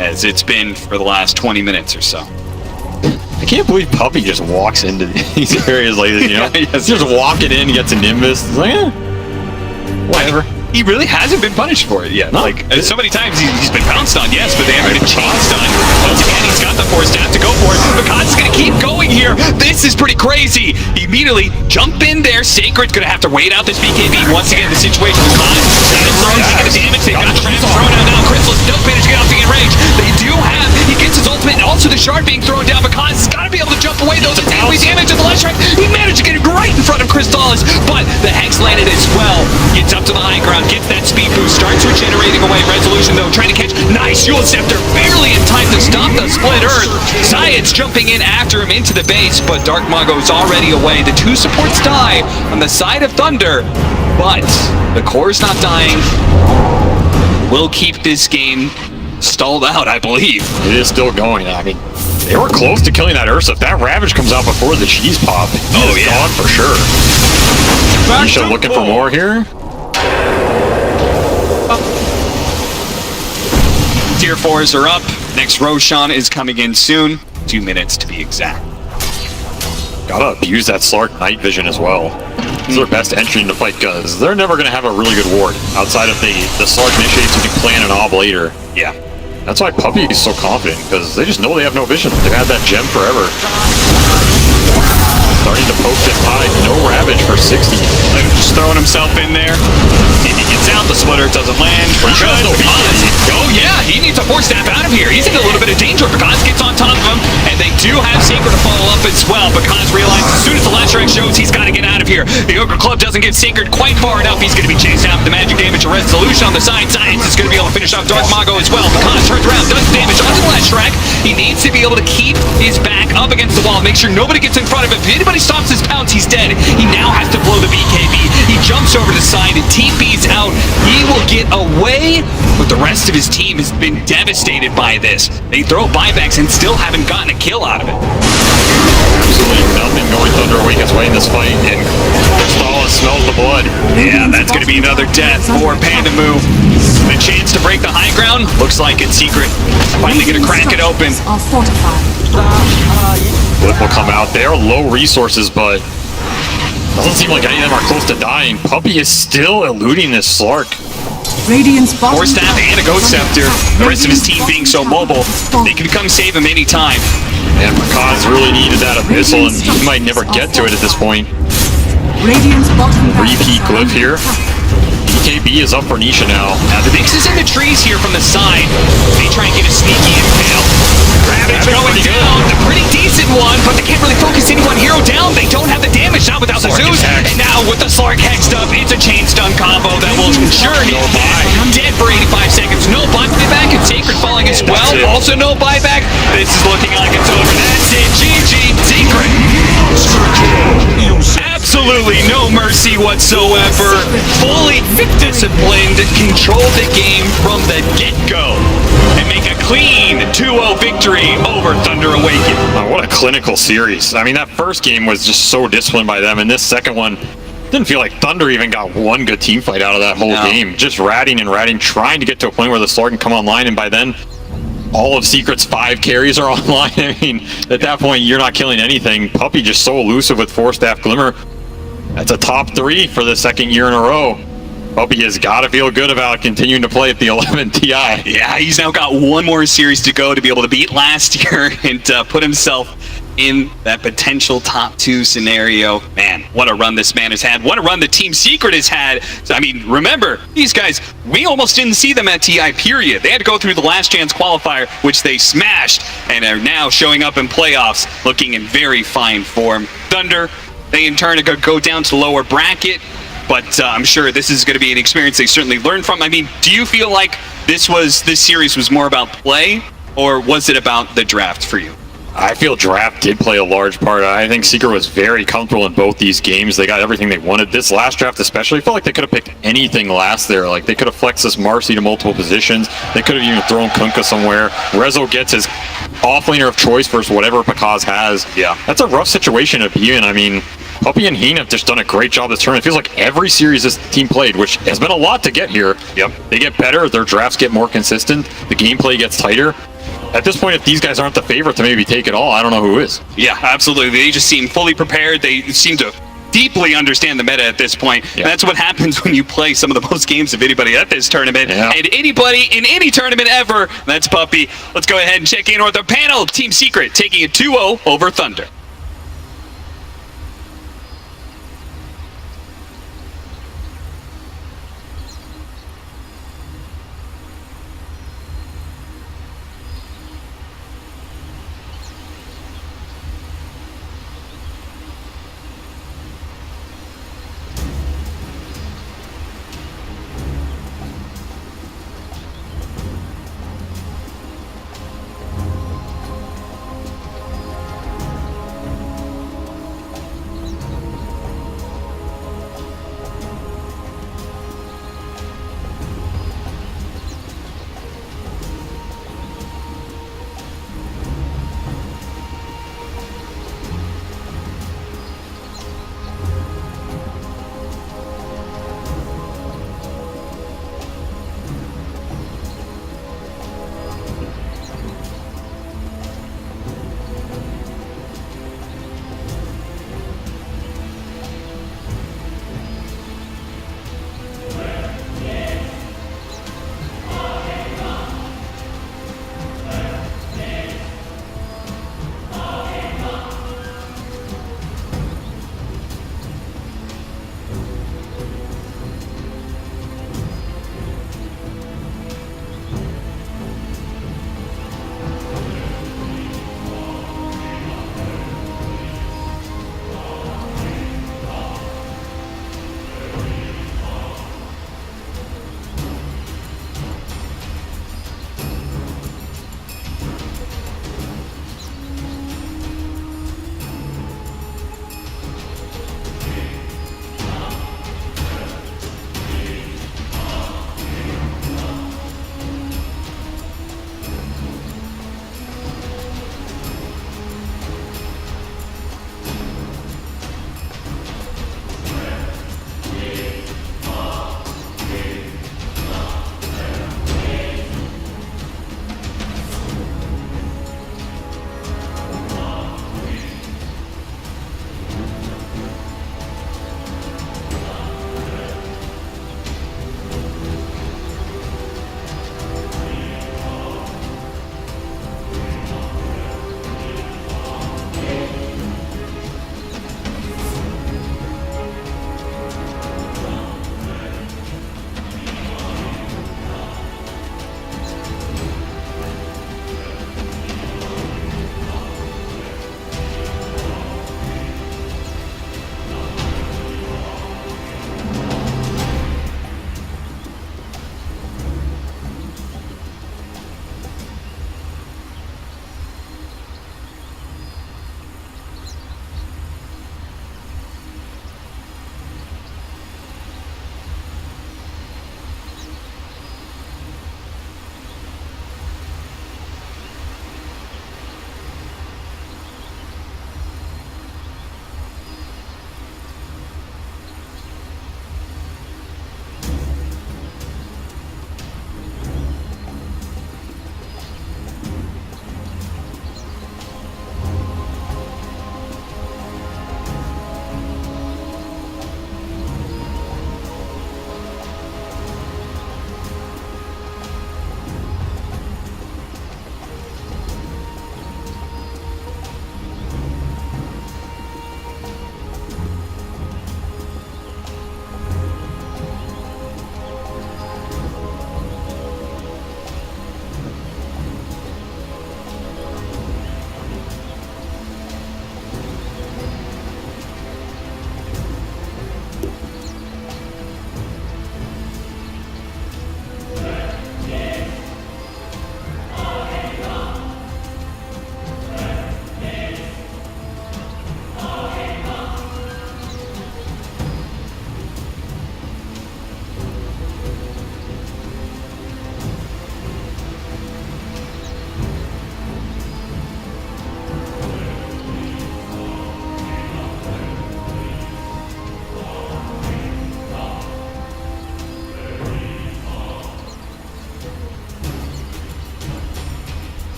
[SPEAKER 2] as it's been for the last 20 minutes or so.
[SPEAKER 1] I can't believe Puppy just walks into these areas like this, you know?
[SPEAKER 2] Yes.
[SPEAKER 1] Just walking in, gets a Nimbus. It's like, whatever.
[SPEAKER 2] He really hasn't been punished for it yet.
[SPEAKER 1] No.
[SPEAKER 2] Like, so many times he's been pounced on, yes, but they haven't been chased on. Once again, he's got the Force Staff to go for it. Bakaz is going to keep going here. This is pretty crazy. He immediately jump in there. Sacred's going to have to wait out this BKB. Once again, the situation is fine. Taking the damage. They've got the Trans thrown down now. Crystal does manage to get off the range. They do have, he gets his ultimate, and also the shard being thrown down. Bakaz has got to be able to jump away. Those are damage to the left strike. He managed to get it right in front of Crystallis, but the Hex landed as well. Gets up to the high ground, gets that speed boost, starts regenerating away. Resolution though, trying to catch. Nice Shield Scepter, barely in time to stop the split earth. Science jumping in after him into the base, but Dark Mago's already away. The 2 supports die on the side of Thunder, but the core's not dying. We'll keep this game stalled out, I believe.
[SPEAKER 1] It is still going. I mean, they were close to killing that Ursa. If that Ravage comes out before the cheese pop, he's gone for sure. Nisha looking for more here.
[SPEAKER 2] Tier 4s are up. Next Roshan is coming in soon. 2 minutes to be exact.
[SPEAKER 1] Gotta abuse that Slark night vision as well. It's their best entry into fight because they're never gonna have a really good ward outside of the Slark initiates. You can plan an ob later.
[SPEAKER 2] Yeah.
[SPEAKER 1] That's why Puppy is so confident because they just know they have no vision. They've had that gem forever. Starting to poke this high. No Ravage for 60.
[SPEAKER 2] Just throwing himself in there. If he gets out, the splitter doesn't land. We're good. Oh yeah, he needs a force snap out of here. He's in a little bit of danger. Because gets on top of him, and they do have Sacred to follow up as well. Because realizes as soon as the last strike shows, he's got to get out of here. The Ogre Club doesn't get Sacred quite far enough. He's going to be chased out with the magic damage and resolution on the side. Science is going to be able to finish off Dark Mago as well. Because turns around, does damage onto the last strike. He needs to be able to keep his back up against the wall, make sure nobody gets in front of him. If anybody stops his pounce, he's dead. He now has to blow the BKB. He jumps over to the side and TP's out. He will get away, but the rest of his team has been devastated by this. They throw buybacks and still haven't gotten a kill out of it.
[SPEAKER 1] Absolutely nothing going Thunder awake his way in this fight, and Crystallis smells the blood.
[SPEAKER 2] Yeah, that's going to be another death for Panda Move. The chance to break the high ground looks like it's Secret. Finally going to crack it open.
[SPEAKER 3] Are fortified.
[SPEAKER 1] Blip will come out. They are low resources, but doesn't seem like any of them are close to dying. Puppy is still eluding this Slark.
[SPEAKER 3] Radiant's bottom
[SPEAKER 2] Force staff and a Ghost Scepter. The rest of his team being so mobile, they can come save him anytime.
[SPEAKER 1] And Kaz really needed that Abyssal, and he might never get to it at this point.
[SPEAKER 3] Radiant's bottom
[SPEAKER 1] Repeat Glyph here. BKB is up for Nisha now.
[SPEAKER 2] Now the Vix is in the trees here from the side. They try and get a sneaky impale. Ravage going down, a pretty decent one, but they can't really focus any one hero down. They don't have the damage, not without the Zeus. And now with the Slark hexed up, it's a chain stun combo that will ensure he's dead for 85 seconds. No buyback, and Sacred falling as well. Also no buyback. This is looking like it's over. That's it, GG, Secret. Absolutely no mercy whatsoever. Fully disciplined, control the game from the get-go, and make a clean 2-0 victory over Thunder Awakened.
[SPEAKER 1] Oh, what a clinical series. I mean, that first game was just so disciplined by them, and this second one didn't feel like Thunder even got one good team fight out of that whole game. Just ratting and ratting, trying to get to a point where the Slark can come online, and by then, all of Secret's 5 carries are online. I mean, at that point, you're not killing anything. Puppy just so elusive with Force Staff Glimmer. That's a top 3 for the second year in a row. Puppy has got to feel good about continuing to play at the 11 TI.
[SPEAKER 2] Yeah, he's now got one more series to go to be able to beat last year and put himself in that potential top 2 scenario. Man, what a run this man has had. What a run the Team Secret has had. I mean, remember, these guys, we almost didn't see them at TI, period. They had to go through the last chance qualifier, which they smashed, and are now showing up in playoffs, looking in very fine form. Thunder, they in turn go down to lower bracket, but I'm sure this is going to be an experience they certainly learned from. I mean, do you feel like this series was more about play, or was it about the draft for you?
[SPEAKER 1] I feel draft did play a large part. I think Secret was very comfortable in both these games. They got everything they wanted. This last draft especially, I felt like they could have picked anything last there. Like, they could have flexed this Marcy to multiple positions. They could have even thrown Kunkka somewhere. Rezo gets his offlaner of choice versus whatever Pakaz has. Yeah, that's a rough situation to be in. I mean, Puppy and Heen have just done a great job this tournament. It feels like every series this team played, which has been a lot to get here. Yep, they get better. Their drafts get more consistent. The gameplay gets tighter. At this point, if these guys aren't the favorite to maybe take it all, I don't know who is.
[SPEAKER 2] Yeah, absolutely. They just seem fully prepared. They seem to deeply understand the meta at this point. Yeah. And that's what happens when you play some of the most games of anybody at this tournament. Yeah. And anybody in any tournament ever. That's Puppy. Let's go ahead and check in with the panel. Team Secret taking a 2-0 over Thunder.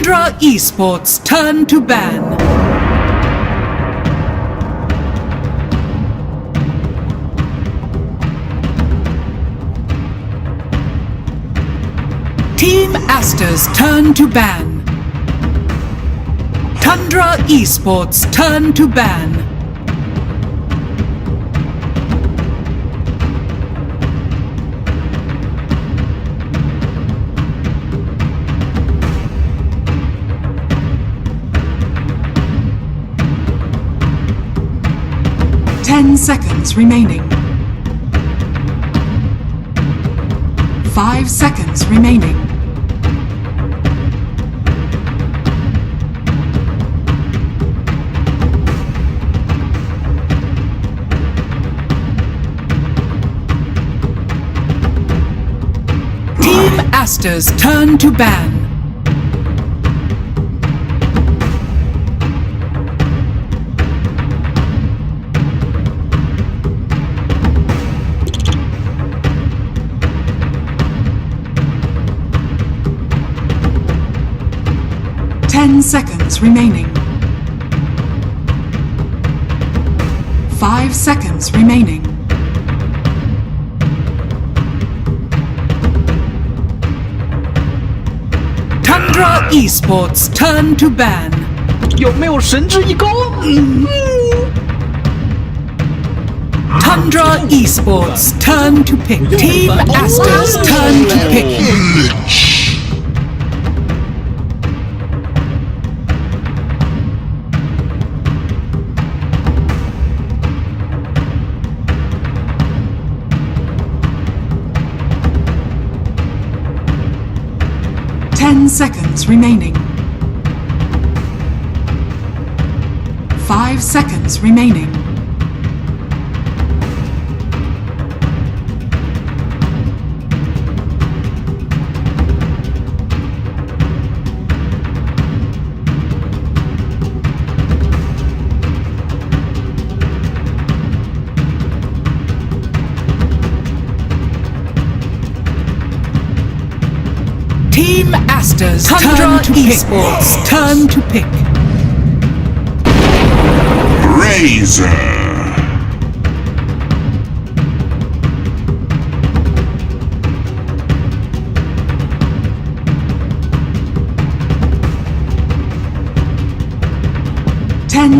[SPEAKER 5] Tundra Esports turn to ban. Team Aster's turn to ban. Tundra Esports turn to ban.
[SPEAKER 3] Seconds remaining. 5 seconds remaining.
[SPEAKER 5] Team Aster's turn to ban.
[SPEAKER 3] Seconds remaining. 5 seconds remaining.
[SPEAKER 5] Tundra Esports turn to ban.
[SPEAKER 7] 有没有神之一攻？
[SPEAKER 5] Tundra Esports turn to pick. Team Aster's turn to pick.
[SPEAKER 3] Seconds remaining. 5 seconds remaining.
[SPEAKER 5] Team Aster's Tundra Esports turn to pick.
[SPEAKER 6] Razor.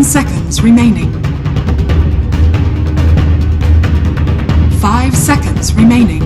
[SPEAKER 3] Seconds remaining. 5 seconds remaining.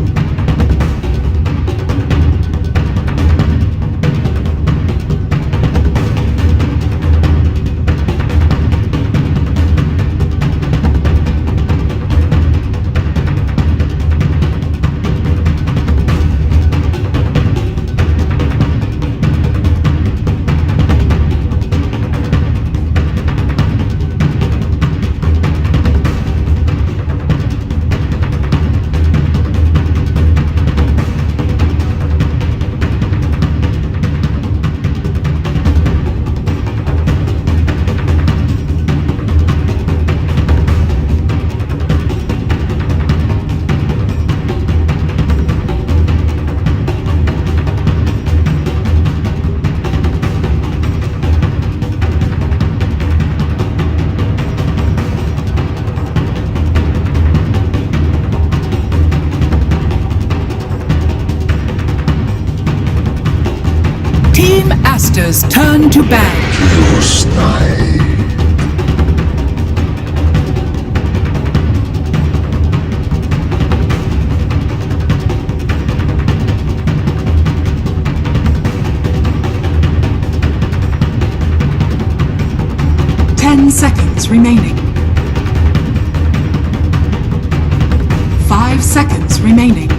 [SPEAKER 5] Team Aster's turn to ban.
[SPEAKER 3] 10 seconds remaining. 5 seconds remaining.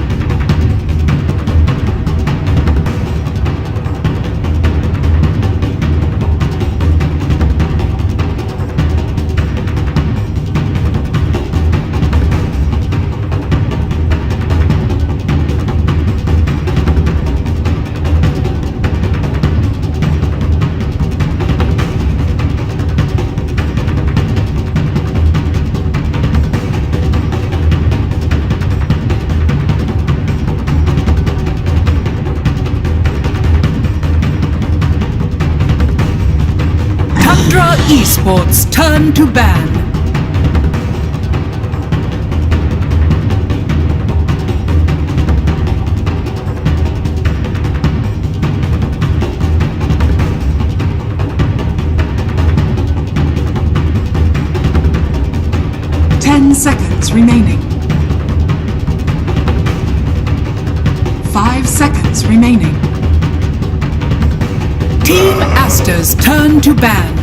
[SPEAKER 5] Esports turn to ban.
[SPEAKER 3] Seconds remaining. 5 seconds remaining.
[SPEAKER 5] Team Aster's turn to ban.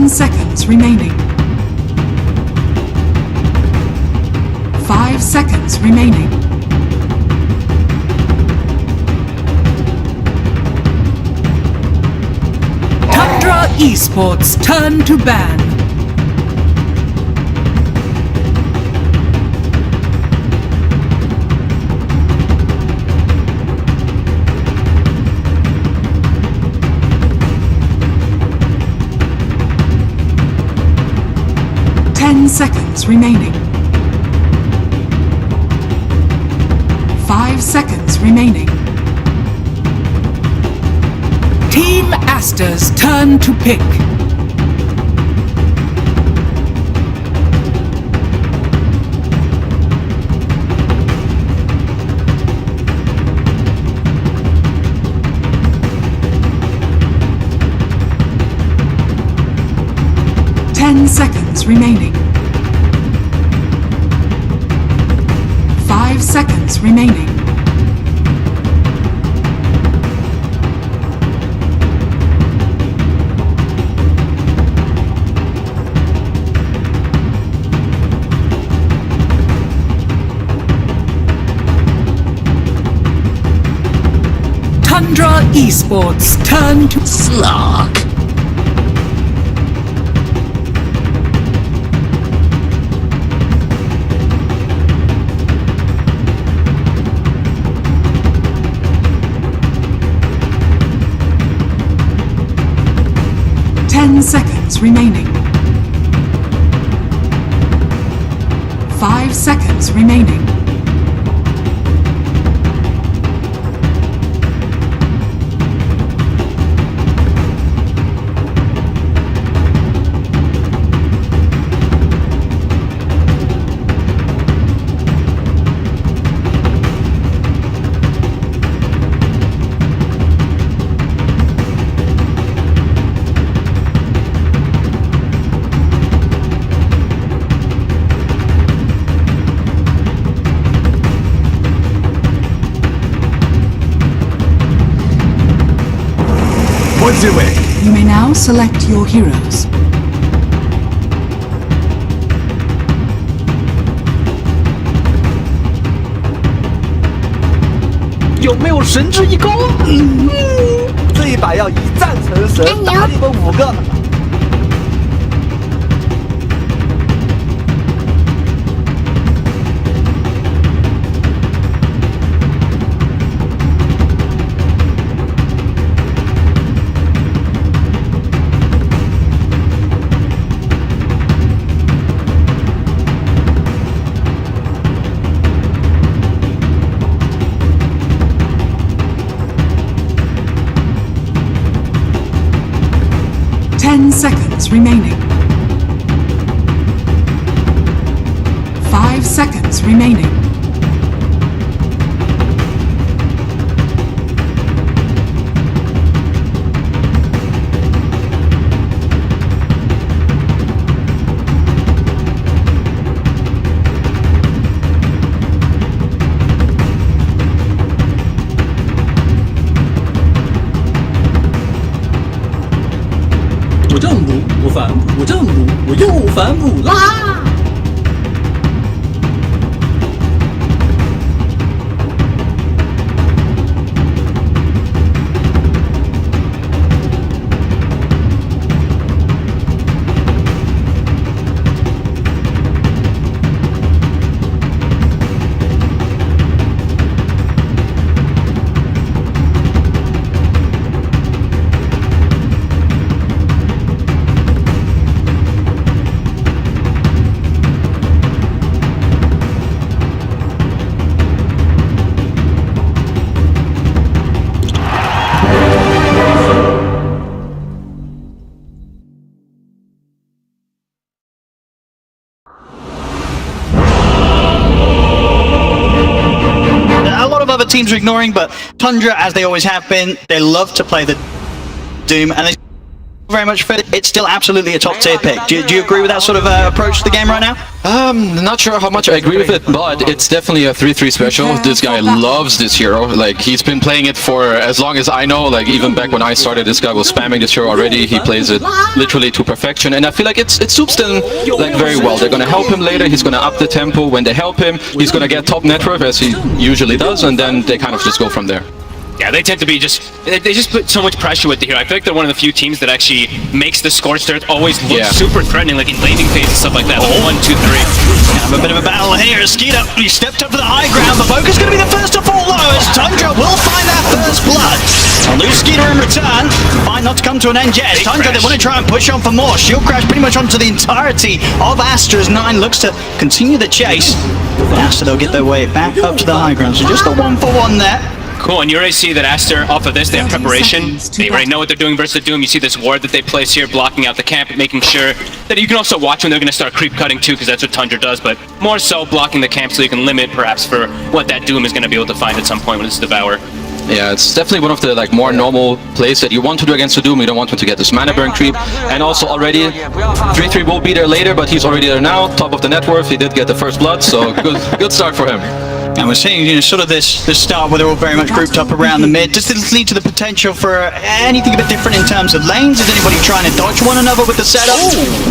[SPEAKER 3] Seconds remaining. 5 seconds remaining.
[SPEAKER 5] Tundra Esports turn to ban.
[SPEAKER 3] Seconds remaining. 5 seconds remaining.
[SPEAKER 5] Team Aster's turn to pick.
[SPEAKER 3] Seconds remaining. 5 seconds remaining.
[SPEAKER 5] Tundra Esports turn to
[SPEAKER 4] Slog.
[SPEAKER 3] 10 seconds remaining. 5 seconds remaining. You may now select your heroes.
[SPEAKER 7] 有没有神之一钩？
[SPEAKER 9] 这一把要一战成神，打你们5个。
[SPEAKER 3] 10 seconds remaining. 5 seconds remaining.
[SPEAKER 10] other teams are ignoring, but Tundra, as they always have been, they love to play the Doom, and they very much fit. It's still absolutely a top tier pick. Do you agree with that sort of approach to the game right now?
[SPEAKER 11] Not sure how much I agree with it, but it's definitely a 3-3 special. This guy loves this hero. Like, he's been playing it for as long as I know. Like, even back when I started, this guy was spamming this hero already. He plays it literally to perfection, and I feel like it suits them like very well. They're gonna help him later. He's gonna up the tempo. When they help him, he's gonna get top net worth as he usually does, and then they kind of just go from there.
[SPEAKER 2] Yeah, they tend to be they just put so much pressure with the hero. I feel like they're one of the few teams that actually makes the Scorched Earth always look super threatening, like in laning phase and stuff like that. 1, 2, 3.
[SPEAKER 10] Have a bit of a battle here. Skeeter, he stepped up to the high ground, but Boga's going to be the first to fall low as Tundra will find that first blood. I'll lose Skeeter in return. Fine not to come to an end yet. Tundra, they want to try and push on for more. Shield crash pretty much onto the entirety of Astra as 9 looks to continue the chase. Astra, they'll get their way back up to the high ground. So just a 1-for-1 there.
[SPEAKER 2] Cool, and you already see that Aster, off of this, they have preparation. They already know what they're doing versus the Doom. You see this ward that they place here, blocking out the camp, making sure that you can also watch when they're going to start creep cutting too, because that's what Tundra does, but more so blocking the camp so you can limit, perhaps, for what that Doom is going to be able to find at some point when it's Devour.
[SPEAKER 11] Yeah, it's definitely one of the more normal plays that you want to do against the Doom. You don't want him to get this mana burn creep. And also already, 3-3 will be there later, but he's already there now, top of the net worth. He did get the first blood, so good start for him.
[SPEAKER 10] And we're seeing sort of this start where they're all very much grouped up around the mid. Does this lead to the potential for anything a bit different in terms of lanes? Is anybody trying to dodge one another with the setup?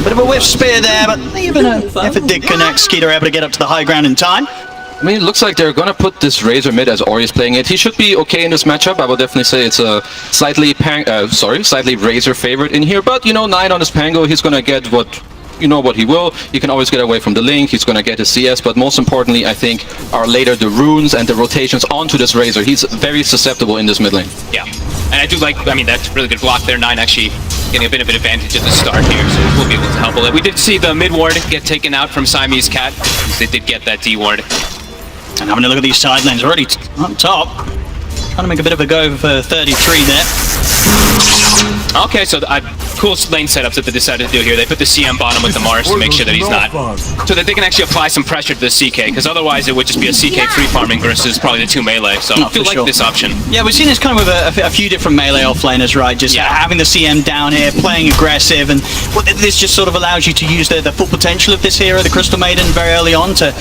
[SPEAKER 10] Bit of a whiff spear there, but even if it did connect, Skeeter able to get up to the high ground in time.
[SPEAKER 11] I mean, it looks like they're gonna put this Razor mid as Ori is playing it. He should be okay in this matchup. I would definitely say it's a slightly Razor favorite in here. But 9 on his Pango, he's gonna get what he will. He can always get away from the link. He's gonna get his CS, but most importantly, I think, are later the runes and the rotations onto this Razor. He's very susceptible in this mid lane.
[SPEAKER 2] Yeah, and I do that's really good block there. 9 actually getting a bit of an advantage at the start here, so we'll be able to help a little. We did see the mid ward get taken out from Siamese Cat. They did get that D ward.
[SPEAKER 10] And having a look at these side lanes already up top. Trying to make a bit of a go for 33 there.
[SPEAKER 2] Okay, so cool lane setups that they decided to do here. They put the CM bottom with the Mars to make sure that he's not, so that they can actually apply some pressure to the CK, because otherwise it would just be a CK free farming versus probably the 2 melee. So I do like this option.
[SPEAKER 10] Yeah, we've seen this kind of with a few different melee offlaners, right? Just having the CM down here, playing aggressive, and this just sort of allows you to use the full potential of this hero, the Crystal Maiden, very early on to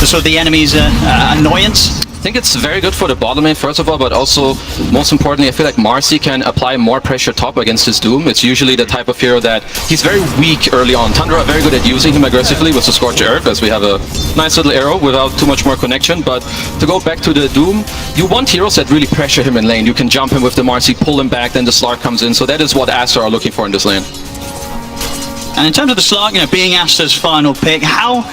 [SPEAKER 10] sort of the enemy's annoyance.
[SPEAKER 11] I think it's very good for the bottom lane, first of all, but also, most importantly, I feel like Marcy can apply more pressure top against his Doom. It's usually the type of hero that he's very weak early on. Tundra are very good at using him aggressively with the Scorched Earth, as we have a nice little arrow without too much more connection. But to go back to the Doom, you want heroes that really pressure him in lane. You can jump him with the Marcy, pull him back, then the Slark comes in. So that is what Aster are looking for in this lane.
[SPEAKER 10] And in terms of the Slark, being Aster's final pick, how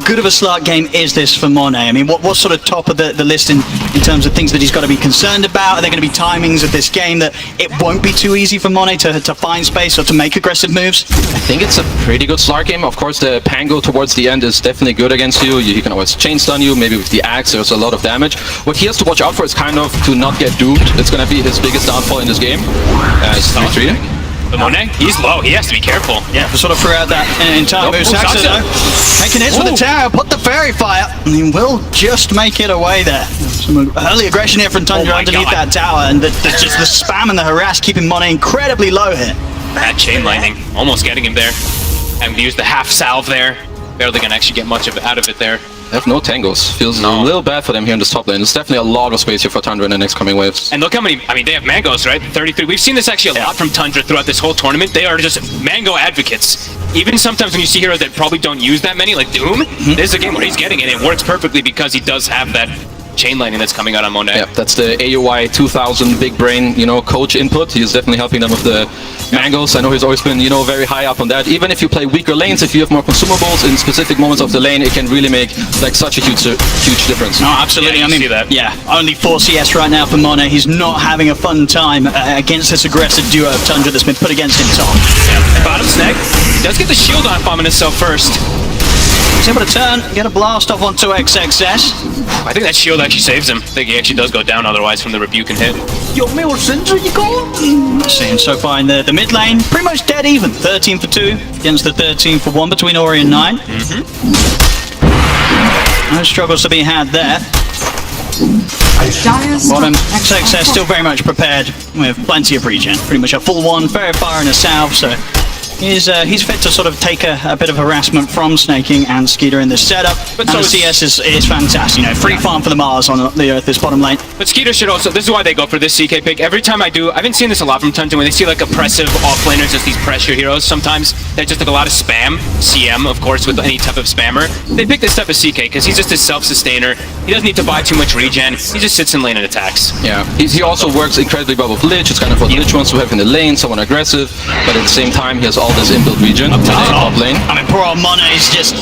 [SPEAKER 10] good of a Slark game is this for Monet? I mean, what's sort of top of the list in terms of things that he's got to be concerned about? Are there going to be timings of this game that it won't be too easy for Monet to find space or to make aggressive moves?
[SPEAKER 11] I think it's a pretty good Slark game. Of course, the Pango towards the end is definitely good against you. He can always chain stun you. Maybe with the axe, there's a lot of damage. What he has to watch out for is kind of to not get doomed. It's going to be his biggest downfall in this game. It's 3-3.
[SPEAKER 2] But Monet, he's low. He has to be careful.
[SPEAKER 10] Yeah, sort of throughout that entire move. Saxon, though, making hits with the tower, put the fairy fire, and he will just make it away there. Some early aggression here from Tundra underneath that tower, and just the spam and the harass keeping Monet incredibly low here.
[SPEAKER 2] That chain lightning, almost getting him there. Having to use the half salve there. Barely gonna actually get much out of it there.
[SPEAKER 11] They have no tangles. Feels a little bad for them here in this top lane. There's definitely a lot of space here for Tundra in the next coming waves.
[SPEAKER 2] And look how many, they have Mangos, right? 33. We've seen this actually a lot from Tundra throughout this whole tournament. They are just Mango advocates. Even sometimes when you see heroes that probably don't use that many, like Doom, this is a game where he's getting it. It works perfectly because he does have that chain lightning that's coming out on Monet.
[SPEAKER 11] Yeah, that's the AUI 2000 big brain, coach input. He's definitely helping them with the Mangos. I know he's always been, very high up on that. Even if you play weaker lanes, if you have more consumables in specific moments of the lane, it can really make such a huge difference.
[SPEAKER 10] No, absolutely.
[SPEAKER 2] Yeah,
[SPEAKER 10] I mean,
[SPEAKER 2] see that.
[SPEAKER 10] Yeah, only 4 CS right now for Monet. He's not having a fun time against this aggressive duo of Tundra that's been put against him, Tom.
[SPEAKER 2] Yeah. Bottom snag. He does get the shield on bombing himself first.
[SPEAKER 10] He's able to turn, get a blast off onto XXS.
[SPEAKER 2] I think that shield actually saves him. I think he actually does go down otherwise from the rebuke and hit.
[SPEAKER 10] Seeing so far in the mid lane, pretty much dead even. 13 for 2 against the 13 for 1 between Ori and 9. No struggles to be had there.
[SPEAKER 3] Dire's
[SPEAKER 10] Bottom,
[SPEAKER 3] top
[SPEAKER 10] XXS still very much prepared with plenty of regen. Pretty much a full one, very far in the south, so he's fit to sort of take a bit of harassment from Snaking and Skeeter in this setup. But so CS is fantastic, you know, free farm for the Mars on this bottom lane.
[SPEAKER 8] But Skeeter should also, this is why they go for this CK pick. Every time I haven't seen this a lot from Tundra, when they see like oppressive offlaners, just these pressure heroes, sometimes they just like a lot of spam, CM of course with any type of spammer. They pick this type of CK because he's just a self-sustainer. He doesn't need to buy too much regen, he just sits in lane and attacks.
[SPEAKER 11] Yeah, he also works incredibly well with Lich. It's kind of what Lich wants to have in the lane, someone aggressive, but at the same time he has all this inbuilt regen up top lane.
[SPEAKER 10] I mean, poor old Mone's just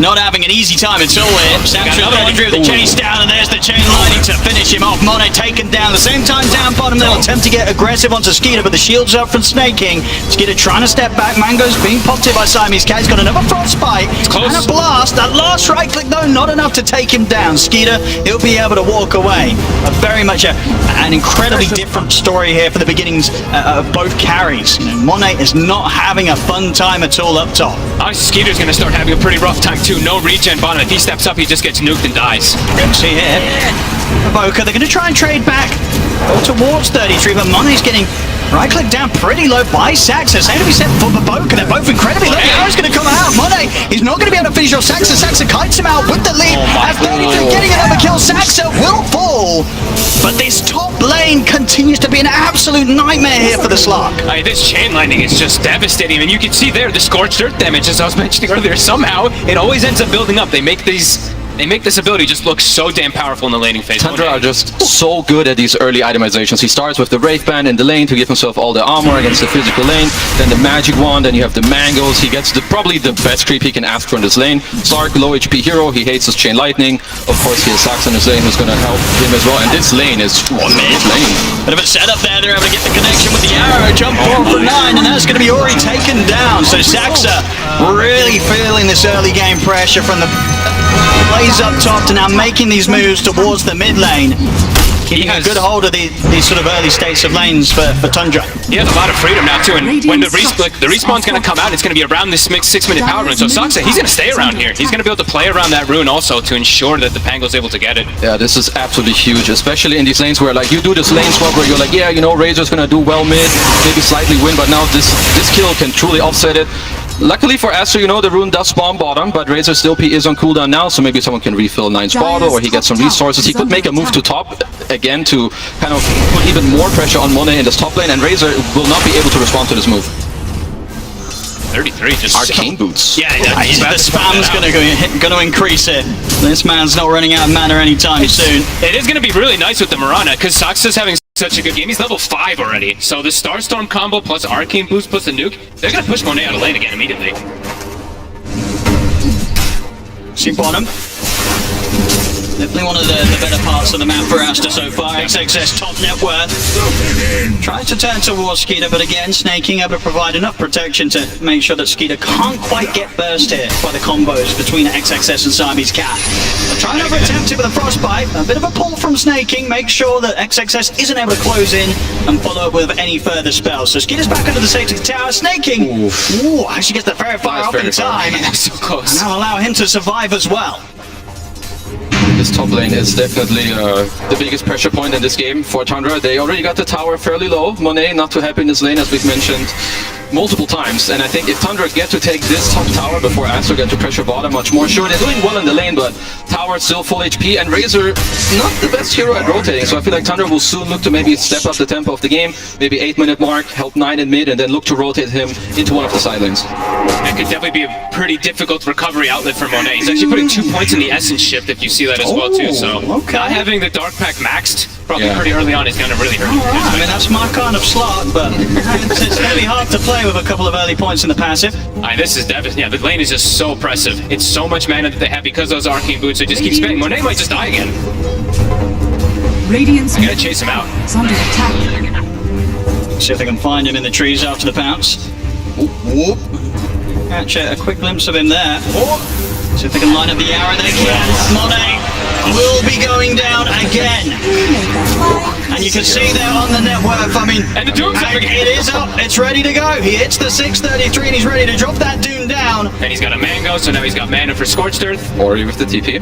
[SPEAKER 10] not having an easy time at all here. Sanctuary ready through the chase down, and there's the chain lightning to finish him off. Monet taken down. The same time down bottom, they'll attempt to get aggressive onto Skeeter, but the shield's up from Snaking. Skeeter trying to step back. Mango's being popped by Siamese Cat. He's got another frostbite and a blast. That last right click though, not enough to take him down. Skeeter, he'll be able to walk away. Very much an incredibly different story here for the beginnings of both carries. You know, Monet is not having a fun time at all up top.
[SPEAKER 8] Skeeter's gonna start having a pretty rough time too. No regen bottom. If he steps up, he just gets nuked and dies.
[SPEAKER 10] See here, Evoker, they're going to try and trade back towards 33, but Money's getting right-click down pretty low by Saxa. Same to be said for Evoker, they're both incredibly low. The arrow's going to come out. Money, he's not going to be able to finish your Saxa. Saxa kites him out with the lead. At 33, getting another kill. Saxa will fall. But this top lane continues to be an absolute nightmare here for the Slug.
[SPEAKER 8] This chain lightning is just devastating. I mean, you can see there the scorched earth damage, as I was mentioning earlier. Somehow, it always ends up building up. They make this ability just look so damn powerful in the laning phase.
[SPEAKER 11] Tundra are just so good at these early itemizations. He starts with the Wraith Band in the lane to give himself all the armor against the physical lane, then the Magic Wand, then you have the Mangoes. He gets probably the best creep he can ask for in this lane. Sark, low HP hero, he hates his Chain Lightning. Of course, he has Sax in his lane who's going to help him as well, and this lane is mid lane.
[SPEAKER 10] Bit of a setup there, they're able to get the connection with the arrow, jump forward for 9, and that's going to be already taken down. So Saxa really feeling this early game pressure from the plays up top to now making these moves towards the mid lane. Keeping a good hold of these sort of early states of lanes for Tundra.
[SPEAKER 8] He has a lot of freedom now too, and when the respawn's going to come out, it's going to be around this 6-minute power rune. So Saxa, he's going to stay around here. He's going to be able to play around that rune also to ensure that the Pango's able to get it.
[SPEAKER 11] Yeah, this is absolutely huge, especially in these lanes where like you do this lane swap where you're like, yeah, you know, Razor's going to do well mid, maybe slightly win, but now this kill can truly offset it. Luckily for Aster, you know, the rune does spawn bottom, but Razor's still P is on cooldown now, so maybe someone can refill 9's bottle, or he gets some resources. He could make a move to top again to kind of put even more pressure on Monet in this top lane, and Razor will not be able to respond to this move.
[SPEAKER 8] 33 just
[SPEAKER 11] Arcane Boots.
[SPEAKER 10] Yeah, the spam's going to increase it. This man's not running out of mana anytime soon.
[SPEAKER 8] It is going to be really nice with the Mirana, because Saxa's having such a good game. He's level 5 already. So the Starstorm combo plus Arcane Boost plus the nuke, they're going to push Monet out of lane again immediately.
[SPEAKER 10] See bottom. Definitely one of the better parts of the map for Aster so far. XXS top net worth. Tries to turn towards Skeeter, but again, Snaking able to provide enough protection to make sure that Skeeter can't quite get burst here by the combos between XXS and Siamese Cat. Trying to attempt it with a frostbite. A bit of a pull from Snaking. Make sure that XXS isn't able to close in and follow up with any further spells. So Skeeter's back under the safety tower. Snaking. Ooh, actually gets the Fairy Fire up in time.
[SPEAKER 8] So close.
[SPEAKER 10] Now allow him to survive as well.
[SPEAKER 11] This top lane is definitely the biggest pressure point in this game for Tundra. They already got the tower fairly low. Monet not too happy in this lane, as we've mentioned multiple times. And I think if Tundra get to take this top tower before Aster get to pressure bottom much more, sure, they're doing well in the lane, but tower still full HP, and Razor not the best hero at rotating. So I feel like Tundra will soon look to maybe step up the tempo of the game, maybe 8-minute mark, help 9 in mid, and then look to rotate him into one of the side lanes.
[SPEAKER 8] That could definitely be a pretty difficult recovery outlet for Monet. He's actually putting 2 points in the Essence shift, if you see that as well too. So not having the Dark Pack maxed probably pretty early on is going to really hurt him.
[SPEAKER 10] I mean, that's my kind of slot, but it's going to be hard to play with a couple of early points in the passive.
[SPEAKER 8] This is devastating. Yeah, the lane is just so oppressive. It's so much mana that they have because of those Arcane Boots. So just keep spamming. Monet might just die again.
[SPEAKER 3] Radiant's
[SPEAKER 8] I'm going to chase him out.
[SPEAKER 3] is under attack.
[SPEAKER 10] See if they can find him in the trees after the pounce. Whoop. Catch a quick glimpse of him there. See if they can line up the arrow. They can. Monet will be going down again. And you can see there on the net worth, I mean,
[SPEAKER 8] And the Doom's up again.
[SPEAKER 10] it is up, it's ready to go. He hits the 633 and he's ready to drop that Doom down.
[SPEAKER 8] And he's got a Mango, so now he's got mana for Scorched Earth.
[SPEAKER 11] Ori with the TP.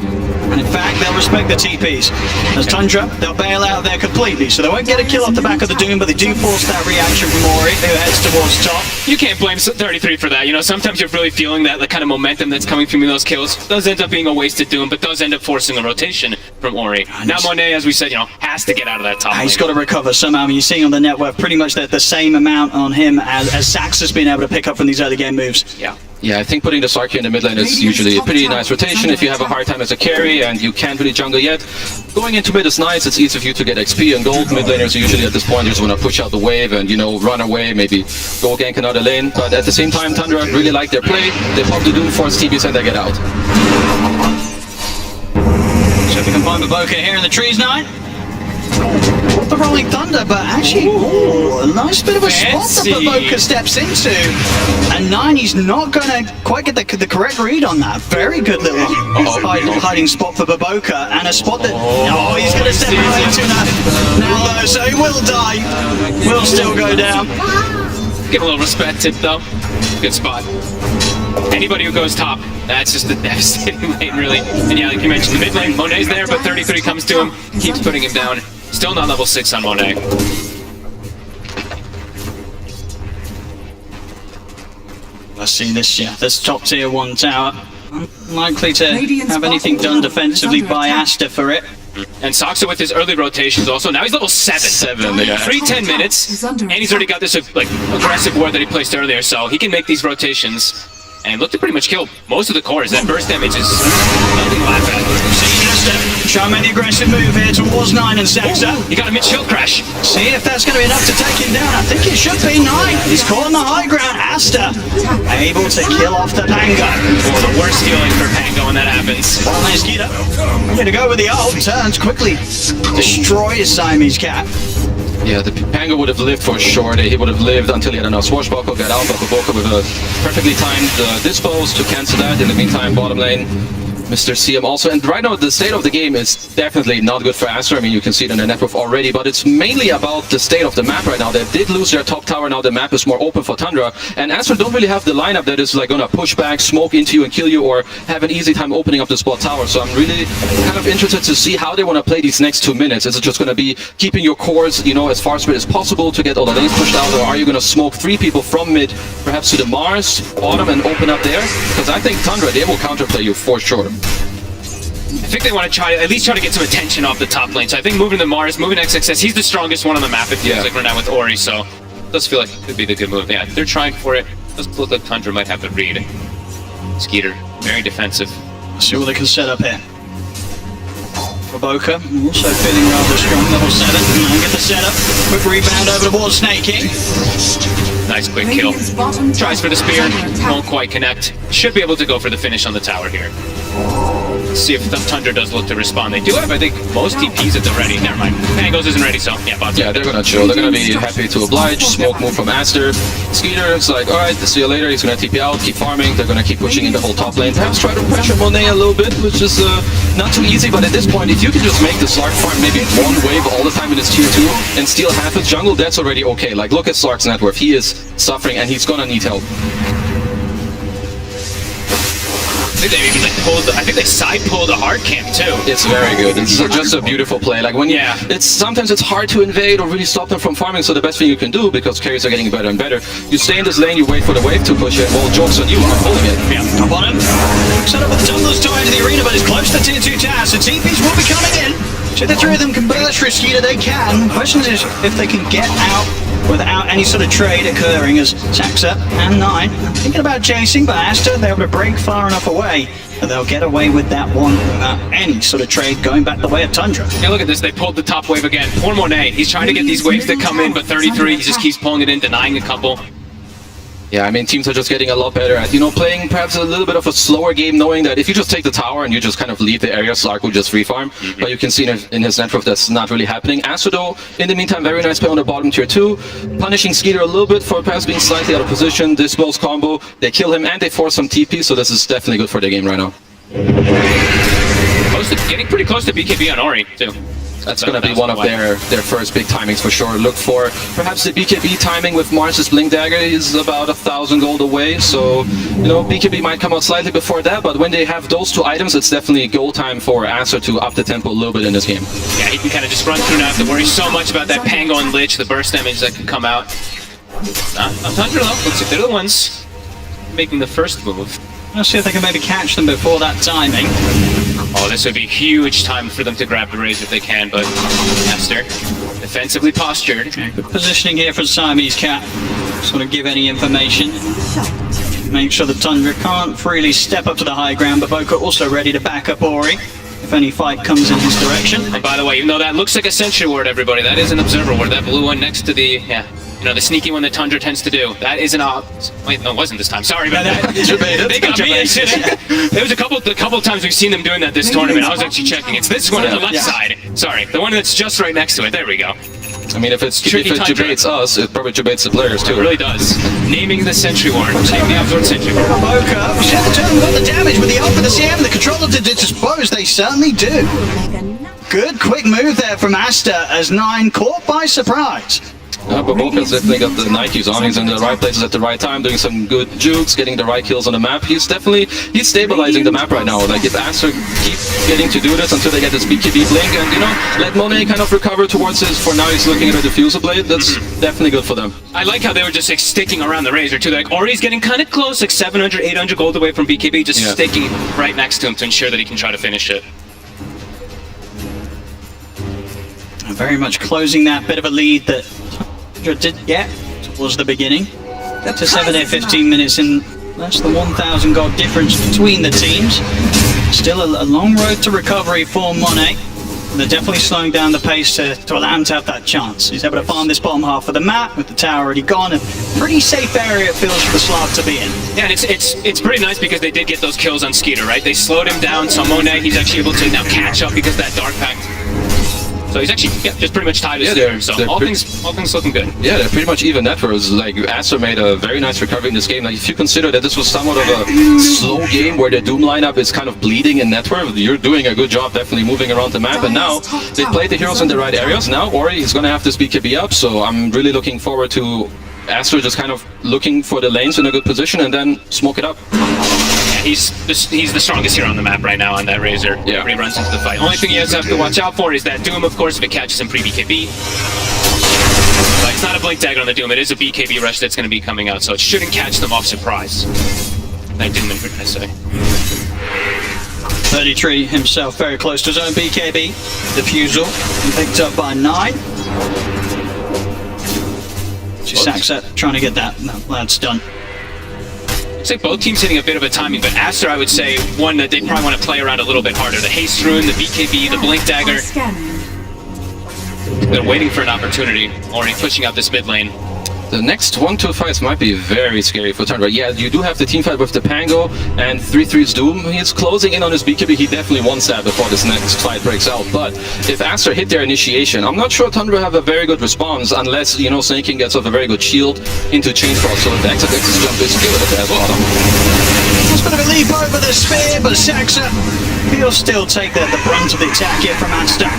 [SPEAKER 10] And in fact, they'll respect the TPs. As Tundra, they'll bail out there completely, so they won't get a kill off the back of the Doom, but they do force that reaction from Ori, who heads towards top.
[SPEAKER 8] You can't blame 33 for that. You know, sometimes you're really feeling that kind of momentum that's coming from those kills. Does end up being a wasted Doom, but does end up forcing a rotation from Ori. Now Monet, as we said, you know, has to get out of that top lane.
[SPEAKER 10] He's got to recover somehow. I mean, you're seeing on the net worth pretty much the same amount on him as Sax has been able to pick up from these early game moves.
[SPEAKER 8] Yeah.
[SPEAKER 11] Yeah, I think putting the Sarky in the mid lane is usually a pretty nice rotation if you have a hard time as a carry and you can't really jungle yet. Going into mid is nice, it's easy for you to get XP and gold. Mid laners usually at this point just want to push out the wave and, you know, run away, maybe go gank another lane. But at the same time, Tundra really like their play. They pop the Doom, force TBs and they get out.
[SPEAKER 10] So if we can find Baboka here in the trees now. The Rolling Thunder, but actually, a nice bit of a spot that Baboka steps into. And 9, he's not going to quite get the correct read on that. Very good little hiding spot for Baboka, and a spot that, he's going to step right into that now though, so he will die. Will still go down.
[SPEAKER 8] Give a little respect, Tip, though. Good spot. Anybody who goes top, that's just a devastating lane, really. And yeah, like you mentioned, the mid lane, Monet's there, but 33 comes to him, keeps putting him down. Still not level 6 on Monet.
[SPEAKER 10] I see this top tier 1 tower. Unlikely to have anything done defensively by Asta for it.
[SPEAKER 8] And Saksa with his early rotations also. Now he's level 7.
[SPEAKER 11] Yeah.
[SPEAKER 8] 10 minutes, and he's already got this like aggressive ward that he placed earlier, so he can make these rotations. And look to pretty much kill most of the cores. That burst damage is nothing to laugh at.
[SPEAKER 10] See Asta showing the aggressive move here towards 9 and Saxa.
[SPEAKER 8] He got a mid-shield crash.
[SPEAKER 10] See if that's going to be enough to take him down. I think it should be 9. He's caught on the high ground. Asta able to kill off the Pango.
[SPEAKER 8] Oh, the worst feeling for Pango when that happens.
[SPEAKER 10] Well, nice Gita. Here to go with the ult. Turns quickly. Destroys Siamese Cat.
[SPEAKER 11] Yeah, the Pango would have lived for sure. He would have lived until he had enough Swashbuckle, got out, but Baboka with a perfectly timed dispose to cancel that. In the meantime, bottom lane, Mr. CM also. And right now, the state of the game is definitely not good for Aster. I mean, you can see it in the network already, but it's mainly about the state of the map right now. They did lose their top tower. Now the map is more open for Tundra. And Aster don't really have the lineup that is like gonna push back, smoke into you and kill you, or have an easy time opening up the spot tower. So I'm really kind of interested to see how they want to play these next 2 minutes. Is it just gonna be keeping your cores, you know, as far spread as possible to get all the lanes pushed out, or are you gonna smoke 3 people from mid, perhaps to the Mars bottom and open up there? Because I think Tundra, they will counterplay you for sure.
[SPEAKER 8] I think they want to at least try to get some attention off the top lane. So I think moving to Mars, moving XXS, he's the strongest one on the map, it feels like right now with Ori, so it does feel like it could be the good move. Yeah, they're trying for it. Does look like Tundra might have the read. Skeeter, very defensive.
[SPEAKER 10] Let's see what they can set up here. Baboka, also feeling rather strong, level 7. And get the setup. Quick rebound over towards Snake King.
[SPEAKER 8] Nice quick kill. Tries for the spear, won't quite connect. Should be able to go for the finish on the tower here. See if the Tundra does look to respond. They do have, I think, most TPs at the ready. Never mind. Pangos isn't ready, so yeah, bot's
[SPEAKER 11] yeah, they're gonna chill. They're gonna be happy to oblige. Smoke move from Aster. Skeeter, it's like, alright, see you later. He's gonna TP out, keep farming. They're gonna keep pushing in the whole top lane. Perhaps try to pressure Monet a little bit, which is not too easy, but at this point, if you can just make the Slark farm maybe 1 wave all the time in his tier 2 and steal half his jungle, that's already okay. Like, look at Slark's net worth. He is suffering and he's gonna need help.
[SPEAKER 8] I think they maybe like I think they side pulled a hard camp too.
[SPEAKER 11] It's very good. It's just a beautiful play. Like when sometimes it's hard to invade or really stop them from farming. So the best thing you can do, because carries are getting better and better, you stay in this lane, you wait for the wave to push it. Well, joke's on you, I'm pulling it.
[SPEAKER 10] Yeah, top on him. Set up with the tumblers to enter the arena, but it's close to tier 2 towers. So TPs will be coming in. So the 3 of them can burst for Skeeter, they can. The question is if they can get out without any sort of trade occurring, as Saxa and 9 thinking about chasing, but Asta, they're able to break far enough away that they'll get away with that one without any sort of trade going back the way of Tundra.
[SPEAKER 8] Yeah, look at this, they pulled the top wave again. Poor Monet, he's trying to get these waves that come in, but 33, he just keeps pulling it in, denying a couple.
[SPEAKER 11] Yeah, I mean, teams are just getting a lot better at, you know, playing perhaps a little bit of a slower game, knowing that if you just take the tower and you just kind of leave the area, Slark will just free farm. But you can see in his network that's not really happening. Aster, though, in the meantime, very nice play on the bottom tier 2, punishing Skeeter a little bit for perhaps being slightly out of position. Dispose combo, they kill him and they force some TP, so this is definitely good for the game right now.
[SPEAKER 8] Getting pretty close to BKB on Ori, too.
[SPEAKER 11] That's going to be one of their first big timings for sure. Look for perhaps the BKB timing with Mars's Blink Dagger is about 1,000 gold away. So, you know, BKB might come out slightly before that, but when they have those two items, it's definitely goal time for Aster to up the tempo a little bit in this game.
[SPEAKER 8] Yeah, he can kind of just run through, not have to worry so much about that Pango and Lich, the burst damage that can come out. Tundra though, looks like they're the ones making the first move.
[SPEAKER 10] Let's see if they can maybe catch them before that timing.
[SPEAKER 8] Oh, this would be huge time for them to grab the Razor if they can, but Aster, defensively postured.
[SPEAKER 10] Good positioning here for Siamese Cat. Sort of give any information. Make sure the Tundra can't freely step up to the high ground, but Boca also ready to back up Ori if any fight comes in his direction.
[SPEAKER 8] And by the way, even though that looks like a sentry ward, everybody, that is an observer ward. That blue one next to the, you know, the sneaky one that Tundra tends to do. That is an wait, no, it wasn't this time. Sorry about that. They got me. There was a couple times we've seen them doing that this tournament. I was actually checking. It's this one on the left side. Sorry, the one that's just right next to it. There we go.
[SPEAKER 11] I mean, if it debates us, it probably debates the players too.
[SPEAKER 8] It really does. Naming the sentry ward. Naming the Absorb sentry ward.
[SPEAKER 10] Boca, we should have got the damage with the ult for the CM. The controller to dispose. They certainly do. Good quick move there from Aster as 9 caught by surprise.
[SPEAKER 11] But Boca's definitely got the Nikes on. He's in the right places at the right time, doing some good jukes, getting the right kills on the map. He's stabilizing the map right now. Like, if Aster keeps getting to do this until they get this BKB blink and, you know, let Monet kind of recover towards his, for now he's looking at a diffuser blade, that's definitely good for them.
[SPEAKER 8] I like how they were just like sticking around the Razor too. Like, Ori's getting kind of close, like 700, 800 gold away from BKB, just sticking right next to him to ensure that he can try to finish it.
[SPEAKER 10] Very much closing that bit of a lead that did get towards the beginning. To 7 day, 15 minutes in. That's the 1,000 gold difference between the teams. Still a long road to recovery for Monet. They're definitely slowing down the pace to allow him to have that chance. He's able to farm this bottom half of the map with the tower already gone. A pretty safe area it feels for the Slav to be in.
[SPEAKER 8] Yeah, and it's pretty nice because they did get those kills on Skeeter, right? They slowed him down, so Monet, he's actually able to now catch up because that Dark Pact. So he's actually just pretty much tied his there. So all things looking good.
[SPEAKER 11] Yeah, they're pretty much even networks. Like, Aster made a very nice recovery in this game. Like, if you consider that this was somewhat of a slow game where the Doom lineup is kind of bleeding in network, you're doing a good job definitely moving around the map. And now they played the heroes in the right areas. Now Ori is going to have this BKB up, so I'm really looking forward to Aster just kind of looking for the lanes in a good position and then smoke it up.
[SPEAKER 8] He's the strongest hero on the map right now on that Razor. Yeah. When he runs into the fight. Only thing he has to have to watch out for is that Doom, of course, if it catches him pre-BKB. But it's not a Blink Dagger on the Doom, it is a BKB rush that's going to be coming out, so it shouldn't catch them off surprise. That Doom, I say.
[SPEAKER 10] 33 himself very close to his own BKB. Diffusal picked up by 9. Saxa trying to get that. No, that's done.
[SPEAKER 8] Looks like both teams hitting a bit of a timing, but Aster, I would say, one that they probably want to play around a little bit harder. The Haste Rune, the BKB, the Blink Dagger. They're waiting for an opportunity, already pushing out this mid lane.
[SPEAKER 11] The next 1-2 fights might be very scary for Tundra. Yeah, you do have the team fight with the Pango and 3-3's Doom. He's closing in on his BKB. He definitely wants that before this next fight breaks out. But if Aster hit their initiation, I'm not sure Tundra have a very good response unless, you know, Snake King gets off a very good shield into Chain Frost. So if the Exodus jump is good at the bottom.
[SPEAKER 10] Just a bit of a leap over the spear, but Saxa, he'll still take the brunt of the attack here from Aster.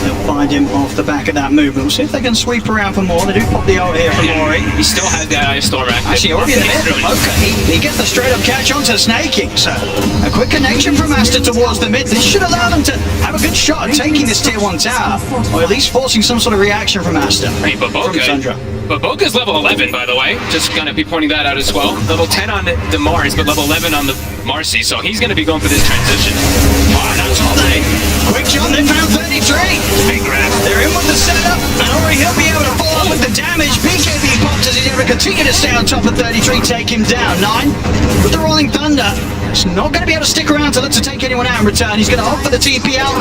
[SPEAKER 10] They'll find him off the back of that movement. We'll see if they can sweep around for more. They do pop the ult here from Ori.
[SPEAKER 8] He still has the Eye of Storm active.
[SPEAKER 10] Actually, Ori in the mid. Okay, he gets the straight up catch onto Snake King. So a quick connection from Aster towards the mid. This should allow them to have a good shot at taking this tier 1 tower, or at least forcing some sort of reaction from Aster.
[SPEAKER 8] Hey, but Boca's level 11, by the way. Just gonna be pointing that out as well. Level 10 on the Mars, but level 11 on the Marcy. So he's gonna be going for this transition.
[SPEAKER 10] Oh, that's all they. Quick jump, they found 33.
[SPEAKER 8] Big grab.
[SPEAKER 10] They're in with the setup, and Ori he'll be able to follow with the damage. BKB pops as he's able to continue to stay on top of 33, take him down. 9 with the Rolling Thunder. He's not going to be able to stick around to look to take anyone out in return. He's going to opt for the TP out.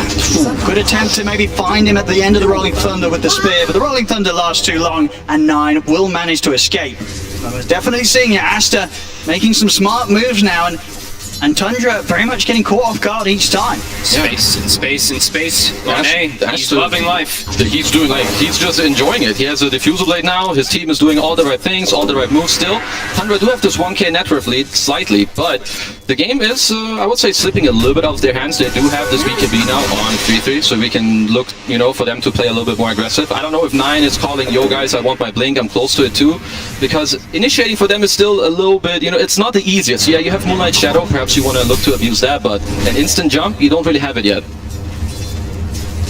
[SPEAKER 10] Good attempt to maybe find him at the end of the Rolling Thunder with the spear, but the Rolling Thunder lasts too long, and 9 will manage to escape. I was definitely seeing Aster making some smart moves now, and And Tundra very much getting caught off guard each time.
[SPEAKER 8] Space and space and space. Monet, he's loving life.
[SPEAKER 11] He's doing he's just enjoying it. He has a diffusal blade now. His team is doing all the right things, all the right moves still. Tundra do have this 1k net worth lead slightly, but the game is, I would say, slipping a little bit out of their hands. They do have this BKB now on 3-3, so we can look, for them to play a little bit more aggressive. I don't know if 9 is calling, yo guys, I want my blink, I'm close to it too, because initiating for them is still a little bit, it's not the easiest. Yeah, you have Moonlight Shadow, perhaps you want to look to abuse that, but an instant jump, you don't really have it yet.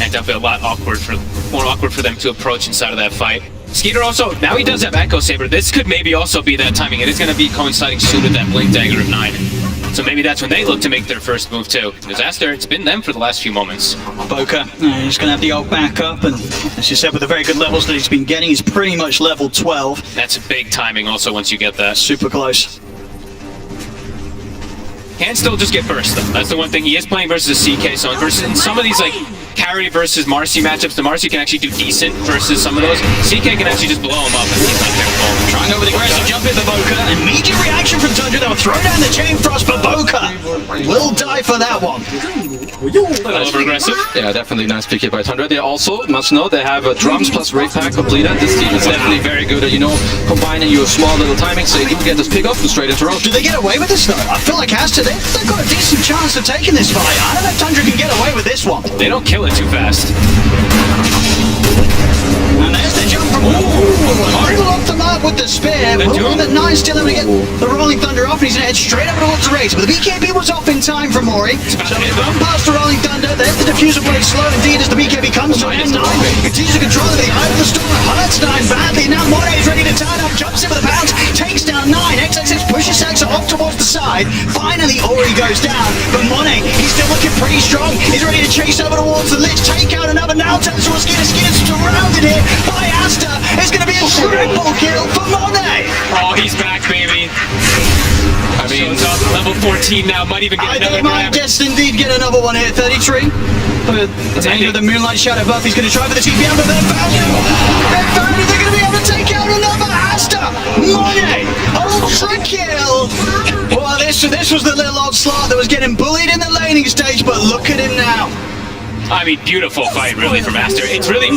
[SPEAKER 8] And definitely a lot more awkward for them to approach inside of that fight. Skeeter also, now he does have Echo Saber. This could maybe also be that timing. It is going to be coinciding soon with that Blink Dagger of 9. So maybe that's when they look to make their first move too. Disaster, it's been them for the last few moments.
[SPEAKER 10] Boca, he's going to have the old backup, and as you said, with the very good levels that he's been getting, he's pretty much level 12.
[SPEAKER 8] That's big timing also once you get that.
[SPEAKER 10] Super close.
[SPEAKER 8] Can still just get first though. That's the one thing. He is playing versus a CK, so versus in some of these carry versus Marcy matchups, the Marcy can actually do decent versus some of those. CK can actually just blow him up if he's not careful.
[SPEAKER 10] Trying over the aggressive jump in the Boca. Immediate reaction from Tundra. They'll throw down the chain thrust, but Boca will die for that one.
[SPEAKER 8] A little over-aggressive.
[SPEAKER 11] Yeah, definitely nice PK by Tundra. They also must know they have a drums plus Rave Pack completed. This team is definitely very good at, combining your small little timings, so they do get this pick up and straight into row.
[SPEAKER 10] Do they get away with this though? I feel like Asta, they've got a decent chance of taking this fight. I don't know if Tundra can get away with this one.
[SPEAKER 8] They don't kill it too fast.
[SPEAKER 10] And there's the jump from Marvel off the mark with the spear. But that 9 still able to get the Rolling Thunder off, and he's going to head straight up towards the race. But the BKB was off in time from Mori. So he's run past the Rolling Thunder. There's the diffuser blade slow indeed as the BKB comes to an end. 9 continues to control the eye of the storm. Hurts 9 badly. Now Mori is ready to turn up. Jumps in with a bounce. Takes down 9. XXX pushes Saxa off towards the side. Finally, Ori goes down. But Monet, he's still looking pretty strong. He's ready to chase over towards the Lich. Take out another now. Turns to a Skeeter. Skeeter's surrounded here by Asta. It's going to be a triple kill for Monet.
[SPEAKER 8] Oh, he's back, baby. I mean, shows up level 14 now. Might even get another grab.
[SPEAKER 10] Yes, indeed, get another one here. 33. The name of the Moonlight Shadow buff. He's going to try for the TPM, but they're found him. They're found him. They're going to be able to take out another Asta. Monet, ultra kill. Well, this was the little old slot that was getting bullied in the laning stage, but look at him now.
[SPEAKER 8] I mean, beautiful fight, really, from Aster. It's really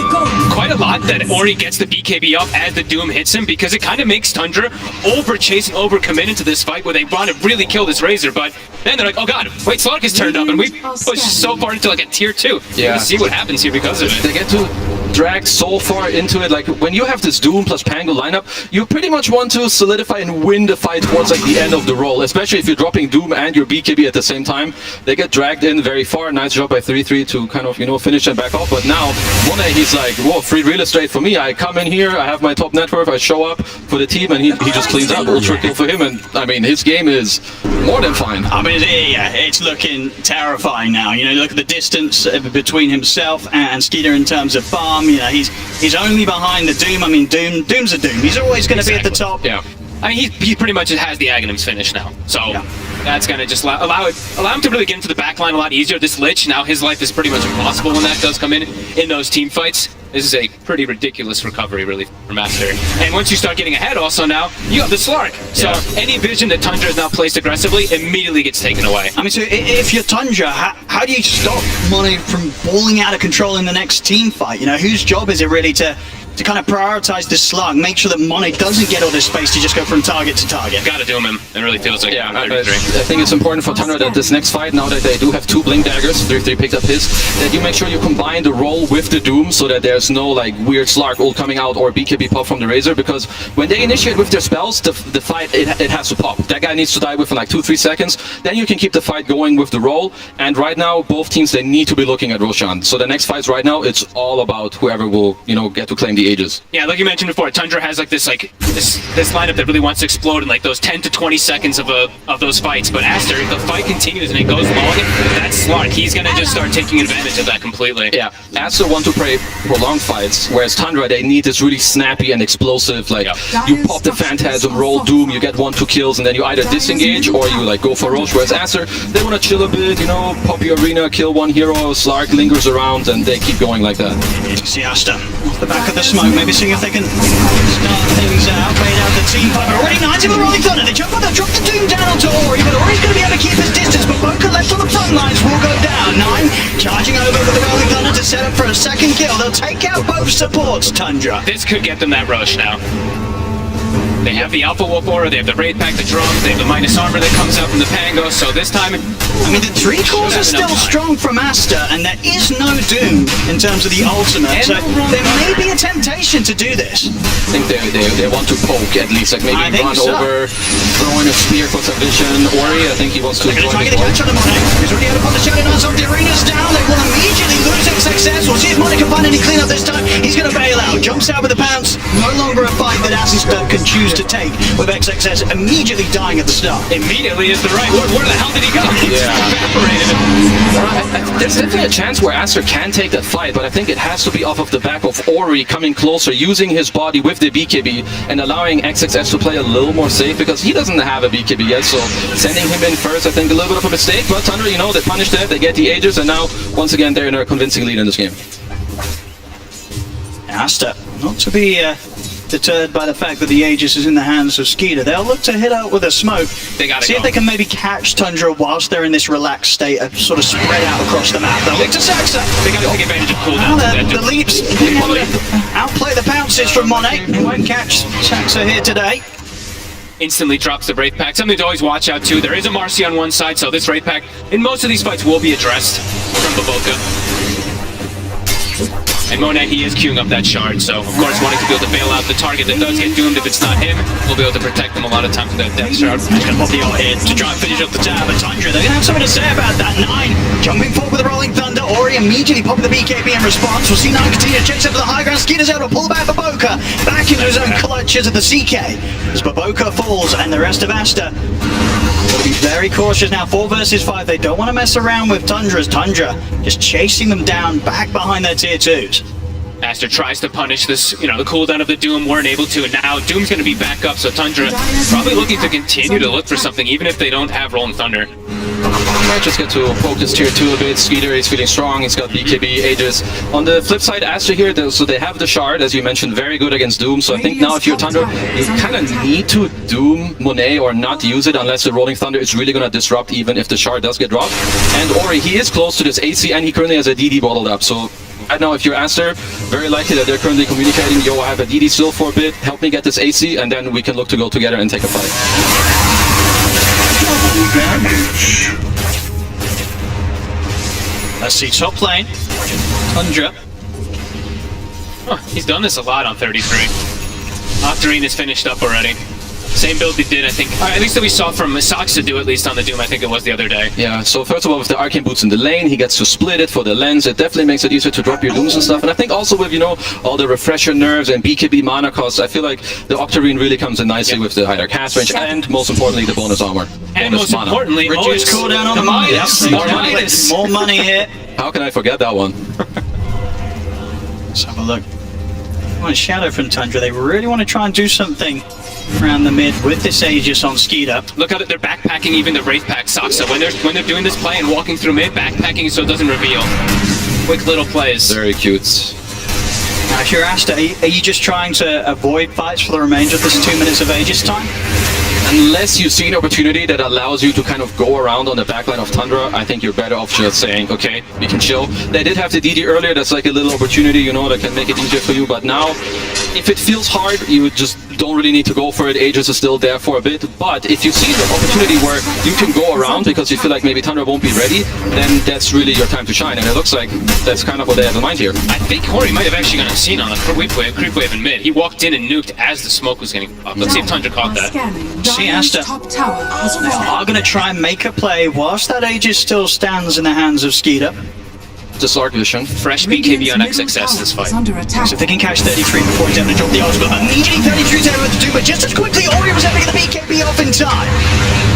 [SPEAKER 8] quite a lot that Ori gets the BKB up as the Doom hits him, because it kind of makes Tundra over-chase and over-commit into this fight where they want to really kill this Razor, but then they're like, oh god, wait, Slark is turned up, and we pushed so far into a tier 2. Yeah. Let's see what happens here because of it.
[SPEAKER 11] They get to drag so far into it. Like, when you have this Doom plus Pango lineup, you pretty much want to solidify and win the fight towards the end of the roll, especially if you're dropping Doom and your BKB at the same time. They get dragged in very far. Nice job by 3-3 to kind of, finish and back off. But now, Monet, he's like, whoa, free real estate for me. I come in here, I have my top net worth, I show up for the team, and he just cleans up. Ultra kill for him, and I mean, his game is more than fine.
[SPEAKER 10] I mean, yeah, it's looking terrifying now. Look at the distance between himself and Skeeter in terms of farm. He's only behind the Doom. I mean, Doom's a Doom. He's always going to be at the top.
[SPEAKER 8] Yeah. I mean, he pretty much has the Aghanims finish now, so that's going to just allow him to really get into the backline a lot easier. This Lich, now his life is pretty much impossible when that does come in those team fights. This is a pretty ridiculous recovery, really, for Master. And once you start getting ahead also now, you have the Slark. So any vision that Tundra is now placed aggressively immediately gets taken away.
[SPEAKER 10] I mean, so if you're Tundra, how do you stop Monet from balling out of control in the next team fight? Whose job is it really to kind of prioritize this slug, make sure that Monet doesn't get all this space to just go from target to target?
[SPEAKER 8] Gotta doom him. It really feels like
[SPEAKER 11] I think it's important for Tundra that this next fight, now that they do have 2 Blink Daggers, 3-3 picked up his, that you make sure you combine the roll with the Doom so that there's no weird Slark ult coming out or BKB pop from the Razor, because when they initiate with their spells, the fight, it has to pop. That guy needs to die within 2-3 seconds, then you can keep the fight going with the roll, and right now, both teams, they need to be looking at Roshan. So the next fights right now, it's all about whoever will, get to claim the ages.
[SPEAKER 8] Yeah, like you mentioned before, Tundra has this lineup that really wants to explode in those 10 to 20 seconds of those fights. But Aster, if the fight continues and it goes long, that's Slark. He's gonna just start taking advantage of that completely.
[SPEAKER 11] Yeah, Aster want to play prolonged fights, whereas Tundra, they need this really snappy and explosive. You pop the Phantasm, roll Doom, you get 1-2 kills, and then you either disengage or you go for Roche. Whereas Aster, they want to chill a bit, pop your arena, kill one hero, Slark lingers around, and they keep going like that.
[SPEAKER 10] You see Aster off the back of the smoke, maybe seeing if they can start things out. outplayed out the team fight. Already 90 with the Rolling Thunder. They jump on, they'll drop the Doom down onto Ori, but Ori's going to be able to keep his distance. But Boca left on the front lines will go down. 9 charging over with the Rolling Thunder to set up for a second kill. They'll take out both supports, Tundra.
[SPEAKER 8] This could get them that rush now. They have the Alpha Wolf Aura, they have the Wraith Pack, the drums, they have the minus armor that comes out from the Pango, so this time...
[SPEAKER 10] I mean, the 3 cores are still strong from Asta, and there is no Doom in terms of the ultimate, so there may be a temptation to do this.
[SPEAKER 11] I think they want to poke at least, like maybe run over, throwing a spear for some vision. Ori, I think he wants to
[SPEAKER 10] They're going to try to get a catch on the Monet. He's already had a pot of Shadow Knights off, the arena's down, they will immediately lose its success. We'll see if Monet can find any cleanup this time. He's going to bail out, jumps out with the pounce. No longer a fight that Asta can choose to take, with XXS immediately dying at the start.
[SPEAKER 8] Immediately is the right word. Where the hell did he go? Evaporated.
[SPEAKER 11] There's definitely a chance where Aster can take that fight, but I think it has to be off of the back of Ori coming closer, using his body with the BKB and allowing XXS to play a little more safe, because he doesn't have a BKB yet, so sending him in first, I think a little bit of a mistake, but Thunder, you know, they punish that, they get the Aegis, and now, once again, they're in a convincing lead in this game.
[SPEAKER 10] Asta, not to be deterred by the fact that the Aegis is in the hands of Skeeter. They'll look to hit out with a smoke.
[SPEAKER 8] They gotta
[SPEAKER 10] see if they can maybe catch Tundra whilst they're in this relaxed state, sort of spread out across the map. They'll look to Saxa.
[SPEAKER 8] They gotta take advantage of cooldowns.
[SPEAKER 10] The leaps outplay the pounces from Monet. They won't catch Saxa here today.
[SPEAKER 8] Instantly drops the Wraith Pack. Something to always watch out too. There is a Marcy on one side, so this Wraith Pack in most of these fights will be addressed from Baboka. And Monet, he is queuing up that shard, so of course wanting to be able to bail out the target that does get doomed if it's not him, we'll be able to protect them a lot of times with that death shard.
[SPEAKER 10] He's gonna pop the ult here to try and finish up the tab, but Tundra, they're gonna have something to say about that. 9 jumping forward with the Rolling Thunder. Ori immediately popping the BKB in response. We'll see 9 continue to chase over the high ground. Skeeter's able to pull back Baboka back into his own clutches of the CK. As Baboka falls and the rest of Asta will be very cautious now. 4 versus 5. They don't want to mess around with Tundra's. Tundra just chasing them down back behind their tier 2s.
[SPEAKER 8] Aster tries to punish this, you know, the cooldown of the Doom, weren't able to, and now Doom's going to be back up, so Tundra probably looking to continue to look for something, even if they don't have Rolling Thunder.
[SPEAKER 11] Might just get to poke this tier 2 a bit. Skeeter is feeling strong, he's got BKB, Aegis. On the flip side, Aster here, so they have the shard, as you mentioned, very good against Doom, so I think now if you're Thunder, you kind of need to Doom Monet or not use it unless the Rolling Thunder is really going to disrupt, even if the shard does get dropped. And Ori, he is close to this AC, and he currently has a DD bottled up, so right now, if you're Aster, very likely that they're currently communicating, yo, I have a DD still for a bit, help me get this AC, and then we can look to go together and take a fight.
[SPEAKER 6] Damage.
[SPEAKER 10] Let's see, top lane, Tundra.
[SPEAKER 8] Huh, he's done this a lot on 33. Octarine is finished up already. Same build he did, I think, at least that we saw from Saxa do at least on the Doom, I think it was the other day.
[SPEAKER 11] Yeah, so first of all, with the Arcane Boots in the lane, he gets to split it for the lens. It definitely makes it easier to drop your Dooms and stuff. And I think also with, you know, all the refresher nerves and BKB mana costs, I feel like the Octarine really comes in nicely with the higher cast range and, most importantly, the bonus armor.
[SPEAKER 8] And
[SPEAKER 11] bonus
[SPEAKER 8] most importantly,
[SPEAKER 10] reduced cooldown on the Midas. More money here.
[SPEAKER 11] How can I forget that one?
[SPEAKER 10] Let's have a look. On Shadow from Tundra, they really want to try and do something around the mid with this Aegis on Skeeter.
[SPEAKER 8] Look how they're backpacking even the Wraith Pack Saxa. When they're doing this play and walking through mid, backpacking so it doesn't reveal. Quick little plays.
[SPEAKER 11] Very cute.
[SPEAKER 10] Now, if you're Asta, are you just trying to avoid fights for the remainder of this 2 minutes of Aegis time?
[SPEAKER 11] Unless you see an opportunity that allows you to kind of go around on the backline of Tundra, I think you're better off just saying, okay, we can chill. They did have the DD earlier, that's like a little opportunity, you know, that can make it easier for you, but now, if it feels hard, you just don't really need to go for it. Aegis is still there for a bit, but if you see the opportunity where you can go around because you feel like maybe Tundra won't be ready, then that's really your time to shine, and it looks like that's kind of what they have in mind here.
[SPEAKER 8] I think Ori might have actually gotten seen on the creep wave in mid. He walked in and nuked as the smoke was getting popped. Let's see if Tundra caught that.
[SPEAKER 10] See, Asta are going to try and make a play whilst that Aegis still stands in the hands of Skeeter.
[SPEAKER 11] Just Arc Vision.
[SPEAKER 8] Fresh BKB on XXS this fight.
[SPEAKER 10] So if they can catch 33 before he's able to drop the ultimate, immediately 33's able to do, but just as quickly Ori was able to get the BKB off in time.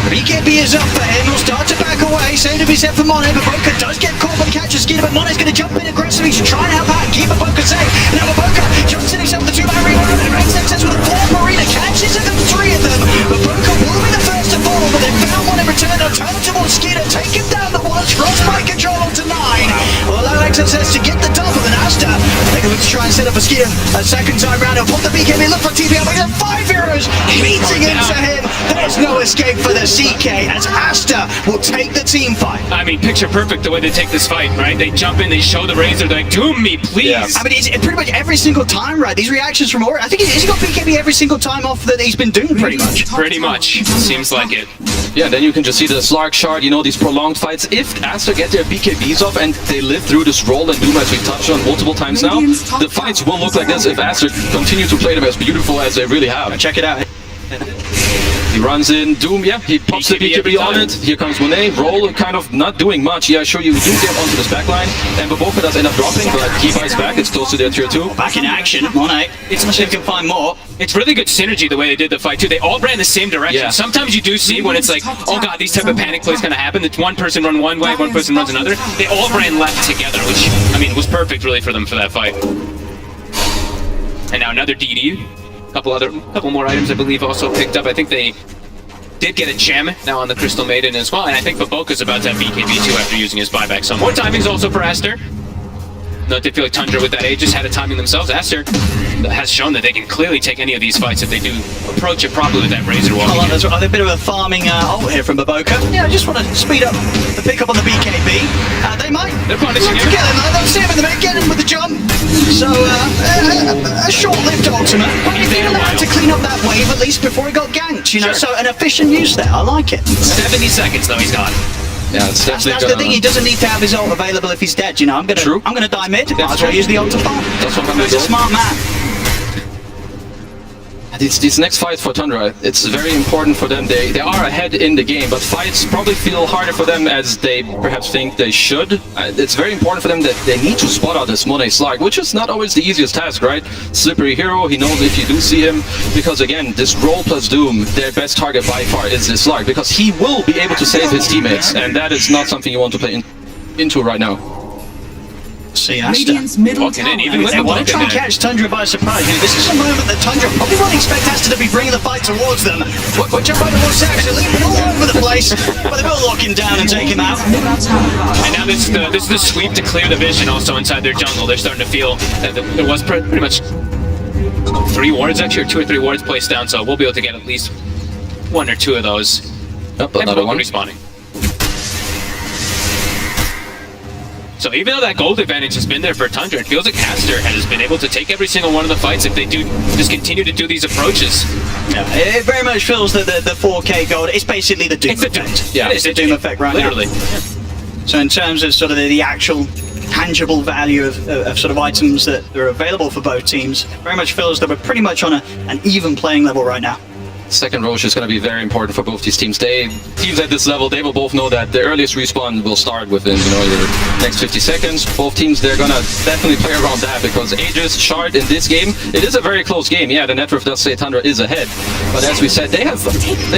[SPEAKER 10] The BKB is up for him, he'll start to back away, same to be set for Monet, but Baboka does get caught by the catcher Skeeter, but Monet's going to jump in aggressively to try and help out and keep Baboka safe. Now Baboka jumps in himself with the 2-man reload, and XXS with a 4 Marina catches the 3 of them. Baboka will be the first to fall, but they found one in return. They'll turn towards Skeeter, take him down the once, frostbite control onto 9. Will allow XXS to get the double, and Asta, they can Let's try and set up a Skeeter a second time round. He'll pop the BKB, look for TPL, but he's 5 heroes beating into him. There's no escape for the CK as Asta will take the team fight.
[SPEAKER 8] I mean, picture perfect the way they take this fight, right? They jump in, they show the Razor, they're like, doom me, please.
[SPEAKER 11] Yeah.
[SPEAKER 10] I mean, it's pretty much every single time, right? These reactions from Ori. I think has he got BKB every single time off that he's been doing, pretty much.
[SPEAKER 8] Pretty much. Seems like it.
[SPEAKER 11] Yeah, then you can just see the Slark Shard, you know, these prolonged fights. If Asta get their BKBs off and they live through this roll and Doom, as we touched on multiple times now, the fights will look like this if Asta continue to play them as beautiful as they really have.
[SPEAKER 10] Check it out.
[SPEAKER 11] He runs in, Doom, yeah, he pops the BKB on it. Here comes Monet, roll kind of not doing much. Yeah, sure, you do get onto this backline, and Baboka does end up dropping, but he fights back, it's close to their tier 2.
[SPEAKER 10] Back in action, Monet. Let's see if we can find more.
[SPEAKER 8] It's really good synergy the way they did the fight too. They all ran the same direction.
[SPEAKER 11] Yeah.
[SPEAKER 8] Sometimes you do see when it's like, oh god, these type of panic plays gonna happen. That one person run one way, one person runs another. They all ran left together, which I mean was perfect really for them for that fight. And now another DD. Couple more items I believe also picked up. I think they did get a gem now on the Crystal Maiden as well, and I think Baboka's about to have BKB too after using his buyback. So more timings also for Aster. Note they feel like Tundra with that Aegis had a timing themselves. Aster has shown that they can clearly take any of these fights if they do approach it properly with that Razor walking.
[SPEAKER 10] Oh, there's a bit of a farming ult here from Baboka. Yeah, I just want to speed up the pickup on the BKB. They might.
[SPEAKER 8] They're punishing him.
[SPEAKER 10] Get him, they'll see him in the mid, get him with the jump. So, a short-lived ultimate. But he's been allowed to clean up that wave at least before he got ganked, you know, so an efficient use there. I like it.
[SPEAKER 8] 70 seconds though, he's gone.
[SPEAKER 11] Yeah, it's definitely
[SPEAKER 10] That's the thing, he doesn't need to have his ult available if he's dead, you know. I'm gonna die mid, might as well use the ult to farm.
[SPEAKER 11] That's what I'm
[SPEAKER 10] He's a smart man.
[SPEAKER 11] These next fights for Tundra, it's very important for them. They are ahead in the game, but fights probably feel harder for them as they perhaps think they should. It's very important for them that they need to spot out this Monet Slark, which is not always the easiest task, right? Slippery hero, he knows if you do see him, because again, this roll plus Doom, their best target by far is this Slark, because he will be able to save his teammates, and that is not something you want to play into right now.
[SPEAKER 10] See, Asta.
[SPEAKER 8] Walking in, even with
[SPEAKER 10] They
[SPEAKER 8] the
[SPEAKER 10] want to try and catch Tundra by surprise. You know, this is a moment that Tundra probably won't expect Asta to be bringing the fight towards them. But jump over towards actually leaping all over the place. But they will lock him down and take him out.
[SPEAKER 8] And now this is the sweep to clear the vision also inside their jungle. They're starting to feel that there was pretty much 3 wards actually, or 2 or 3 wards placed down, so we'll be able to get at least 1 or 2 of those.
[SPEAKER 11] Yep, another one.
[SPEAKER 8] Respawning. So even though that gold advantage has been there for Tundra, it feels like Aster has been able to take every single one of the fights if they do just continue to do these approaches.
[SPEAKER 10] Yeah, it very much feels that the 4K gold is basically the Doom effect.
[SPEAKER 8] Yeah,
[SPEAKER 10] it's the Doom effect right
[SPEAKER 8] literally.
[SPEAKER 10] now. So in terms of sort of the actual tangible value of sort of items that are available for both teams, it very much feels that we're pretty much on an even playing level right now.
[SPEAKER 11] Second Roche is going to be very important for both these teams. Teams at this level, they will both know that the earliest respawn will start within, you know, your next 50 seconds. Both teams, they're going to definitely play around that because Aegis, Shard in this game, it is a very close game. Yeah, the net worth does say Tundra is ahead. But as we said, they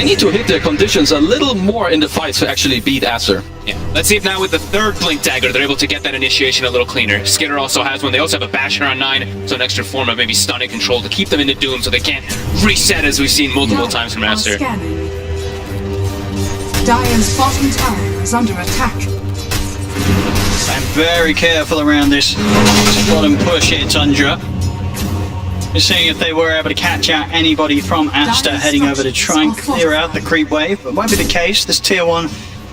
[SPEAKER 11] need to hit their conditions a little more in the fights to actually beat Aster.
[SPEAKER 8] Yeah. Let's see if now with the 3rd Blink Dagger, they're able to get that initiation a little cleaner. Skitter also has one. They also have a Basher on 9, so an extra form of maybe stun and control to keep them into Doom so they can't reset as we've seen multiple times from Aster.
[SPEAKER 3] Dire's bottom tower is under attack.
[SPEAKER 10] I'm very careful around this bottom push here, Tundra. Just seeing if they were able to catch out anybody from Asta heading over to try and clear out the creep wave, but won't be the case. This tier 1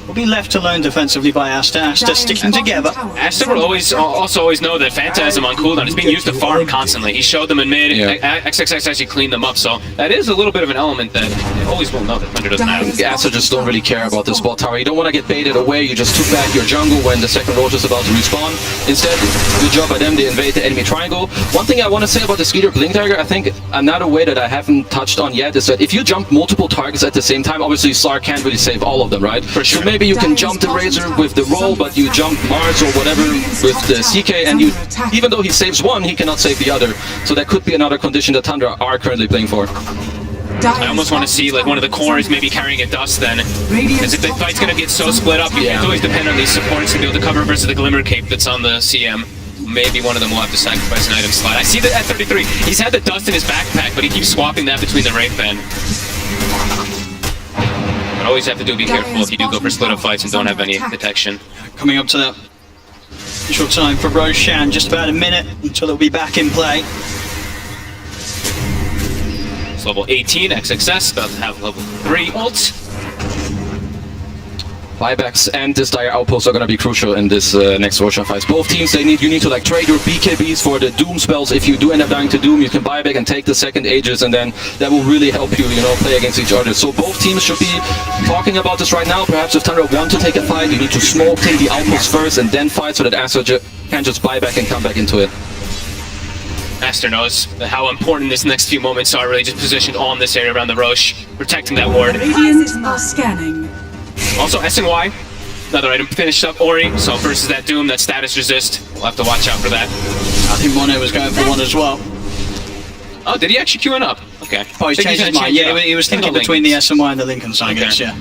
[SPEAKER 10] will be left alone defensively by Asta. Asta sticking together.
[SPEAKER 8] Aster will also always know that Phantasm on cooldown is being used to farm constantly. He showed them in mid, XXX actually cleaned them up, so that is a little bit of an element that they always will know that Thunder doesn't have.
[SPEAKER 11] Aster just don't really care about the spot tower. You don't want to get baited away. You just took back your jungle when the second Roche is about to respawn. Instead, good job by them. They invade the enemy triangle. One thing I want to say about the Skeeter Blink Dagger, I think another way that I haven't touched on yet is that if you jump multiple targets at the same time, obviously Slark can't really save all of them, right?
[SPEAKER 8] For sure.
[SPEAKER 11] So maybe you can jump the Razor with the roll, but you jump Mars or whatever with the CK, and you, even though he saves one, he cannot save the other. So that could be another condition that Tundra are currently playing for.
[SPEAKER 8] I almost want to see like one of the cores maybe carrying a dust then, because if the fight's going to get so split up, you can't always depend on these supports to be able to cover versus the Glimmer Cape that's on the CM. Maybe one of them will have to sacrifice an item slot. I see that at 33. He's had the dust in his backpack, but he keeps swapping that between the Wraith Band. But always have to be careful if you do go for split up fights and don't have any detection.
[SPEAKER 10] Coming up to that Short time for Roshan, just about a minute until it'll be back in play.
[SPEAKER 8] It's level 18, XXS, about to have level 3 ult.
[SPEAKER 11] Buybacks and this dire outpost are going to be crucial in this next Roshan fight. Both teams, you need to like trade your BKBs for the Doom spells. If you do end up dying to Doom, you can buy back and take the second Aegis, and then that will really help you, play against each other. So both teams should be talking about this right now. Perhaps if Tundra want to take a fight, you need to smoke, take the outpost first, and then fight so that Aster can just buy back and come back into it.
[SPEAKER 8] Aster knows how important this next few moments are, really just positioned on this area around the Roche, protecting that ward.
[SPEAKER 3] Radiant are scanning.
[SPEAKER 8] Also, SNY, another item finished up. Ori, so versus that Doom, that status resist. We'll have to watch out for that.
[SPEAKER 10] I think Mono was going for one as well.
[SPEAKER 8] Oh, did he actually queue one up? Okay.
[SPEAKER 10] Oh, he's changed his mind. Yeah, he was thinking between the SNY and the Lincolns, I guess, yeah.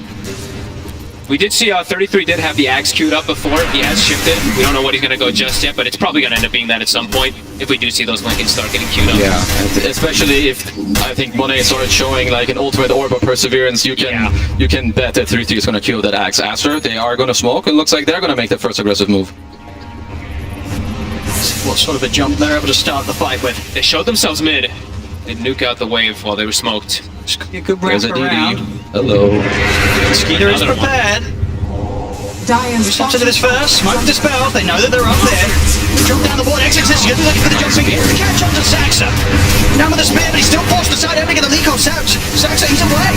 [SPEAKER 8] We did see 33 did have the Axe queued up before. He has shifted. We don't know what he's going to go just yet, but it's probably going to end up being that at some point if we do see those Lincolns start getting queued up.
[SPEAKER 11] Yeah, and especially if I think Monet started showing like an ultimate orb of perseverance, you can bet that 33 is going to kill that Axe. Aster, they are going to smoke. It looks like they're going to make the first aggressive move.
[SPEAKER 10] What sort of a jump they're able to start the fight with?
[SPEAKER 8] They showed themselves mid. They nuke out the wave while they were smoked.
[SPEAKER 10] Just could be a good wrap around.
[SPEAKER 11] Hello.
[SPEAKER 10] Skeeter is prepared. Steps into this first, smoke dispelled, they know that they're up there. Jump down the board, XXS is going to be looking for the jumping here. Catch up to Saxa. Down with the spear, but he's still forced aside, having to get the Liko. Saxa, he's away.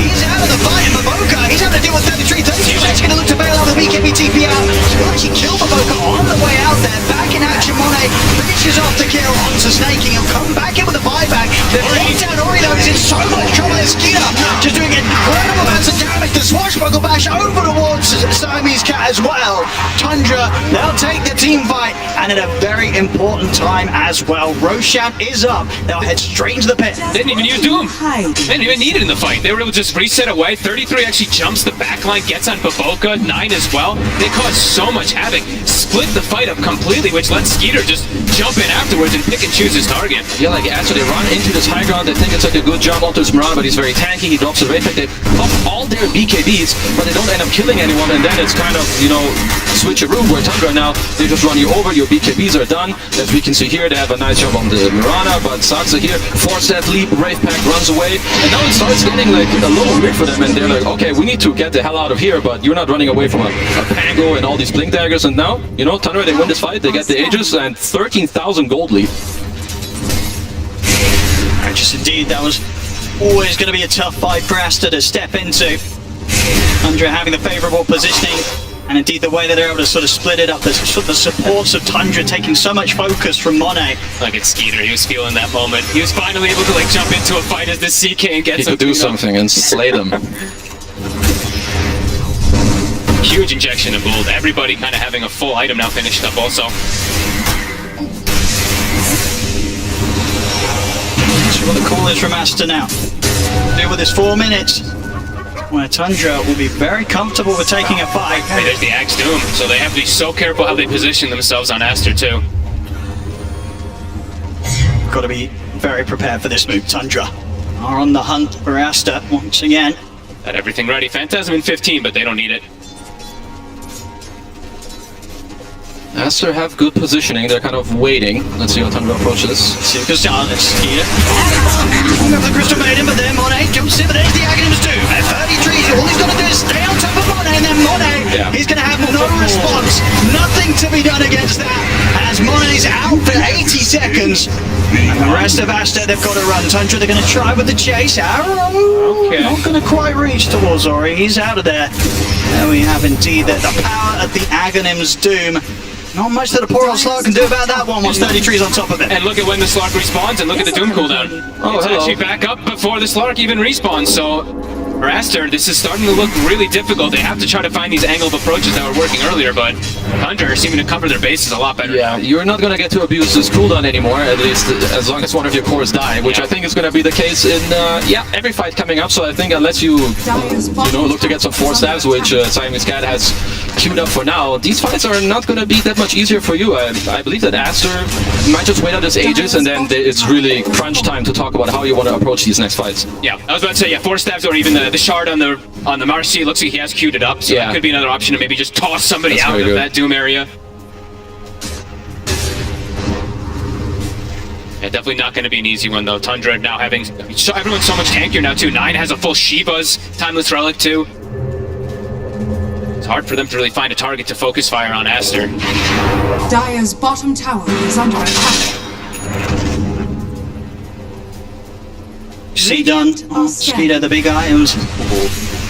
[SPEAKER 10] He's out of the fight, and Maboka, he's having to deal with 33. 32's actually going to look to bail out the BKB TP out. He'll actually kill Maboka on the way out there. Back in action, Monet finishes off the kill onto Snaking. He'll come back in with a buyback. They've locked down Ori though, he's in so much trouble as Skeeter. Just doing incredible amounts of damage. The swashbuckle bash over towards Siamese Cat as well. Tundra, they'll take the team fight, and at a very important time as well. Roshan is up. They'll head straight into the pit.
[SPEAKER 8] They didn't even use Doom. They didn't even need it in the fight. They were able to just reset away. 33 actually jumps the backline, gets on Baboka, 9 as well. They caused so much havoc. Split the fight up completely, which lets Skeeter just jump in afterwards and pick and choose his target.
[SPEAKER 11] Yeah, like after they run into this high ground, they think it's like a good jump onto Smarana, but he's very tanky. He drops the rate pick. They pop all their BKBs, but they don't end up killing anyone, and then it's kind of, switcheroo where Tundra now, they just run you over, your BKBs are done. As we can see here, they have a nice jump on the Mirana, but Saxa here, force that leap, Wraith Pack runs away, and now it starts getting like a little weird for them, and they're like, okay, we need to get the hell out of here, but you're not running away from a Pango and all these Blink Daggers, and now, Tundra, they win this fight, they get the Aegis, and 13,000 gold lead.
[SPEAKER 10] Just indeed, that was always going to be a tough fight for Aster to step into. Tundra having the favourable positioning, and indeed the way that they're able to sort of split it up, the supports of Tundra taking so much focus from Monet.
[SPEAKER 8] Look at Skeeter, he was feeling that moment. He was finally able to jump into a fight as the CK and get
[SPEAKER 11] he could do something and slay them.
[SPEAKER 8] Huge injection of gold. Everybody kind of having a full item now finished up also.
[SPEAKER 10] So what the call is from Aster now. Do with this 4 minutes, where Tundra will be very comfortable with taking a fight.
[SPEAKER 8] Hey, there's the Axe Doom, so they have to be so careful how they position themselves on Aster too.
[SPEAKER 10] Got to be very prepared for this move. Tundra are on the hunt for Aster once again.
[SPEAKER 8] Got everything ready. Phantasm in 15, but they don't need it.
[SPEAKER 11] Aster have good positioning, they're kind of waiting. Let's see how Tundra approaches.
[SPEAKER 10] See what goes down this here. Long up the Crystal Maiden, but then Monet jumps in, but there's the Aghanim's Doom. At 33, all he's got to do is stay on top of Monet, and then Monet, he's going to have no response. Nothing to be done against that, as Monet's out for 80 seconds. And the rest of Aster, they've got to run. Tundra, they're going to try with the chase. Arrow, not going to quite reach towards Ori. He's out of there. There we have indeed the power of the Aghanim's Doom. Not much that a poor old Slark can do about that one once 33's on top of it.
[SPEAKER 8] And look at when the Slark respawns, and look at the Doom cooldown. It's actually back up before the Slark even respawns, so for Aster, this is starting to look really difficult. They have to try to find these angle of approaches that were working earlier, but Tundra are seeming to cover their bases a lot better.
[SPEAKER 11] Yeah, you're not going to get to abuse this cooldown anymore, at least as long as one of your cores die, which I think is going to be the case in, every fight coming up. So I think unless you look to get some 4 stabs, which Siamese Cat has queued up for now, these fights are not going to be that much easier for you. I believe that Aster might just wait out his Aegis, and then it's really crunch time to talk about how you want to approach these next fights.
[SPEAKER 8] Yeah, I was about to say, 4 stabs or even the shard on the Marcy. Looks like he has queued it up, so that could be another option to maybe just toss somebody out of that Doom area. Yeah, definitely not going to be an easy one, though. Tundra now having... everyone's so much tankier now, too. 9 has a full Shiva's Timeless Relic, too. It's hard for them to really find a target to focus fire on Aster.
[SPEAKER 3] Dire's bottom tower is under attack.
[SPEAKER 10] See done. Skeeter, the big items.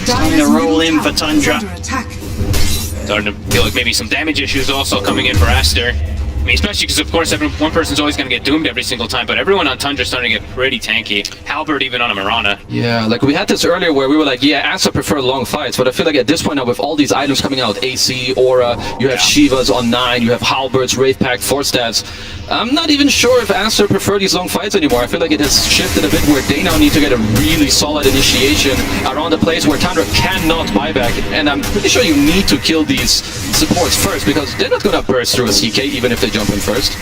[SPEAKER 10] Starting to roll in for Tundra.
[SPEAKER 8] Starting to feel like maybe some damage issues also coming in for Aster. I mean, especially because, of course, one person's always going to get doomed every single time, but everyone on Tundra is starting to get pretty tanky. Halberd even on a Mirana.
[SPEAKER 11] Yeah, like we had this earlier where we were like, yeah, Asa prefer long fights, but I feel like at this point now with all these items coming out, AC, Aura, you have Shivas on 9, you have Halberds, Wraith Pact, Force Stabs. I'm not even sure if Asa prefer these long fights anymore. I feel like it has shifted a bit where they now need to get a really solid initiation around a place where Tundra cannot buyback, and I'm pretty sure you need to kill these supports first because they're not going to burst through a CK even if they jump in first.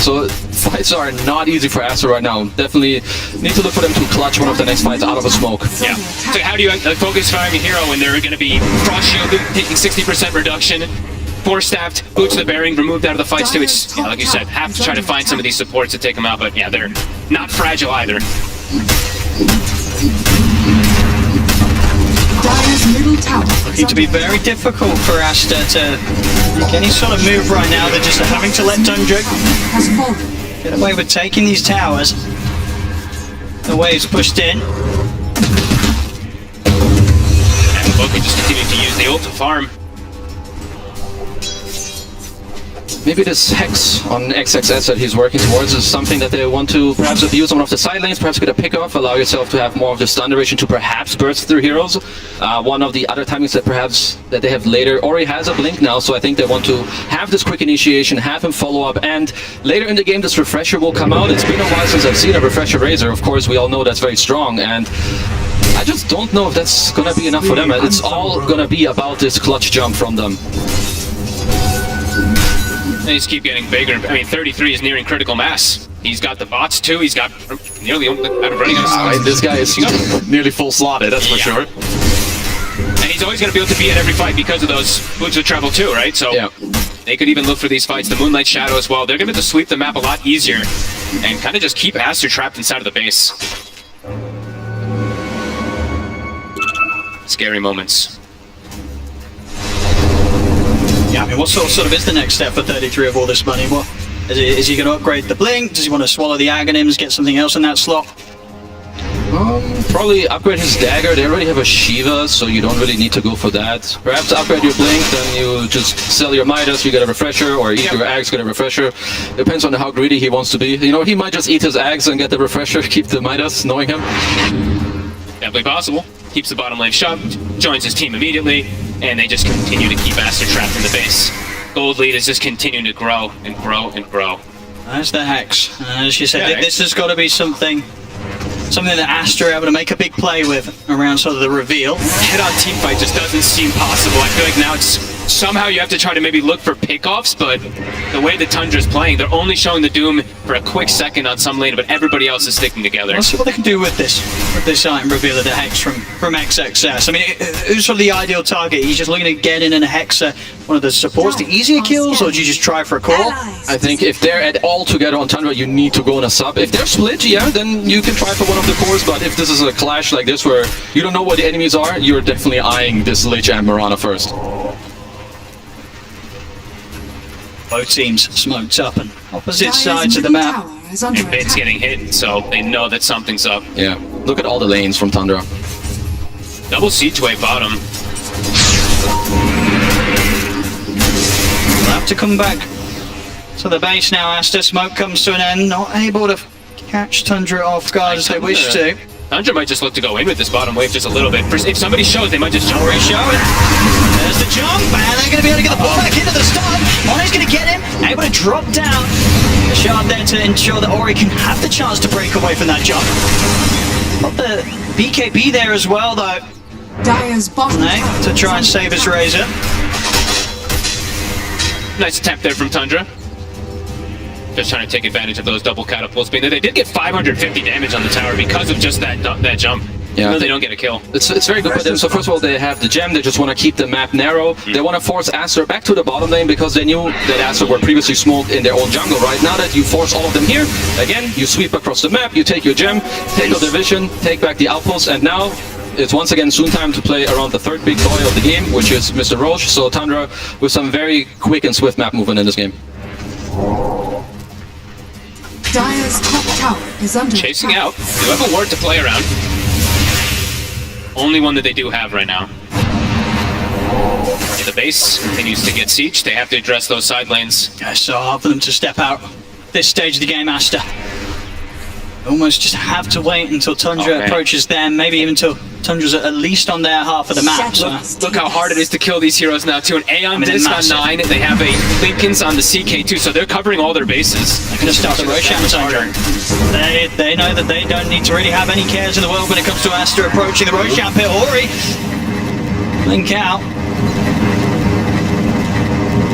[SPEAKER 11] So fights are not easy for Aster right now. Definitely need to look for them to clutch one of the next fights out of a smoke.
[SPEAKER 8] Yeah. So how do you focus firing a hero when they're going to be frost shielded, taking 60% reduction, force staffed, boots the bearing, removed out of the fights too? It's, like you said, have to try to find some of these supports to take them out, but yeah, they're not fragile either.
[SPEAKER 3] Dire's middle tower
[SPEAKER 10] Looking to be very difficult for Aster to make any sort of move right now. They're just having to let Tundra get away with taking these towers. The waves pushed in.
[SPEAKER 8] And Loki just continuing to use the ult to farm.
[SPEAKER 11] Maybe this Hex on XXS that he's working towards is something that they want to perhaps abuse on one of the side lanes, perhaps get a pick off, allow yourself to have more of the stun duration to perhaps burst through heroes. One of the other timings that perhaps that they have later, Ori has a blink now, so I think they want to have this quick initiation, have him follow up, and later in the game this refresher will come out. It's been a while since I've seen a refresher Razor. Of course, we all know that's very strong, and I just don't know if that's gonna be enough for them. It's all gonna be about this clutch jump from them.
[SPEAKER 8] They just keep getting bigger. I mean, 33 is nearing critical mass. He's got the bots too. He's got nearly out of running on his
[SPEAKER 11] This guy is nearly full slotted, that's for sure.
[SPEAKER 8] And he's always going to be able to be at every fight because of those boots of travel too, right? So they could even look for these fights. The Moonlight Shadow as well. They're going to be able to sweep the map a lot easier and kind of just keep Aster trapped inside of the base. Scary moments.
[SPEAKER 10] Yeah, I mean, what sort of is the next step for 33 of all this money? What is he going to upgrade the blink? Does he want to swallow the Aghanims, get something else in that slot?
[SPEAKER 11] Probably upgrade his dagger. They already have a Shiva, so you don't really need to go for that. Perhaps upgrade your blink, then you just sell your Midas, you get a refresher, or eat your Aghs, get a refresher. Depends on how greedy he wants to be. You know, he might just eat his Aghs and get the refresher, keep the Midas, knowing him.
[SPEAKER 8] Definitely possible. Keeps the bottom lane shoved, joins his team immediately, and they just continue to keep Aster trapped in the base. Gold lead is just continuing to grow and grow and grow.
[SPEAKER 10] That's the Hex. As you said, this has got to be something that Aster are able to make a big play with around sort of the reveal.
[SPEAKER 8] Head-on teamfight just doesn't seem possible. I feel like now it's somehow you have to try to maybe look for pickoffs, but the way the Tundra's playing, they're only showing the Doom for a quick second on some lane, but everybody else is sticking together.
[SPEAKER 10] Let's see what they can do with this item reveal of the Hex from XXS. I mean, who's sort of the ideal target? He's just looking to get in and Hexa one of the supports, the easier kills, or do you just try for a call?
[SPEAKER 11] I think if they're at all together on Tundra, you need to go on a sub. If they're split, yeah, then you can try for one of the cores, but if this is a clash like this where you don't know what the enemies are, you're definitely eyeing this Lich and Mirana first.
[SPEAKER 10] Both teams smoked up and opposite sides of the map.
[SPEAKER 8] And Bit's getting hit, so they know that something's up.
[SPEAKER 11] Yeah, look at all the lanes from Tundra.
[SPEAKER 8] Double siege wave bottom.
[SPEAKER 10] We'll have to come back to the base now. Aster smoke comes to an end, not able to catch Tundra off guard as they wish to.
[SPEAKER 8] Tundra might just look to go in with this bottom wave just a little bit. If somebody shows, they might just jump.
[SPEAKER 10] Ori showing. There's the jump, and they're going to be able to get the ball back into the stun. Mono's going to get him, able to drop down. The shard there to ensure that Ori can have the chance to break away from that jump. Got the BKB there as well, though.
[SPEAKER 3] Dire's bottom
[SPEAKER 10] to try and save his Razor.
[SPEAKER 8] Nice attempt there from Tundra. Just trying to take advantage of those double catapults being there. They did get 550 damage on the tower because of just that jump.
[SPEAKER 11] Yeah,
[SPEAKER 8] Even though they don't get a kill.
[SPEAKER 11] It's very good for them. So first of all, they have the gem. They just want to keep the map narrow. They want to force Aster back to the bottom lane because they knew that Aster were previously smoked in their own jungle. Right now that you force all of them here, again, you sweep across the map, you take your gem, take your division, take back the outpost, and now it's once again soon time to play around the third big boy of the game, which is Mr. Roche. So Tundra with some very quick and swift map movement in this game.
[SPEAKER 3] Dire's top tower is under
[SPEAKER 8] Chasing
[SPEAKER 3] attack.
[SPEAKER 8] out. They have a ward to play around. Only one that they do have right now. The base continues to get sieged. They have to address those side lanes.
[SPEAKER 10] It's so hard for them to step out this stage of the game, Aster. Almost just have to wait until Tundra approaches them, maybe even until Tundra's at least on their half of the map. So.
[SPEAKER 8] Look how hard it is to kill these heroes now too. An Aeon Disc on 9, they have a Linken's on the CK2, so they're covering all their bases.
[SPEAKER 10] They're going to start the Roshan Tundra. They know that they don't need to really have any cares in the world when it comes to Aster approaching the Roshan pit. Ori, blink out.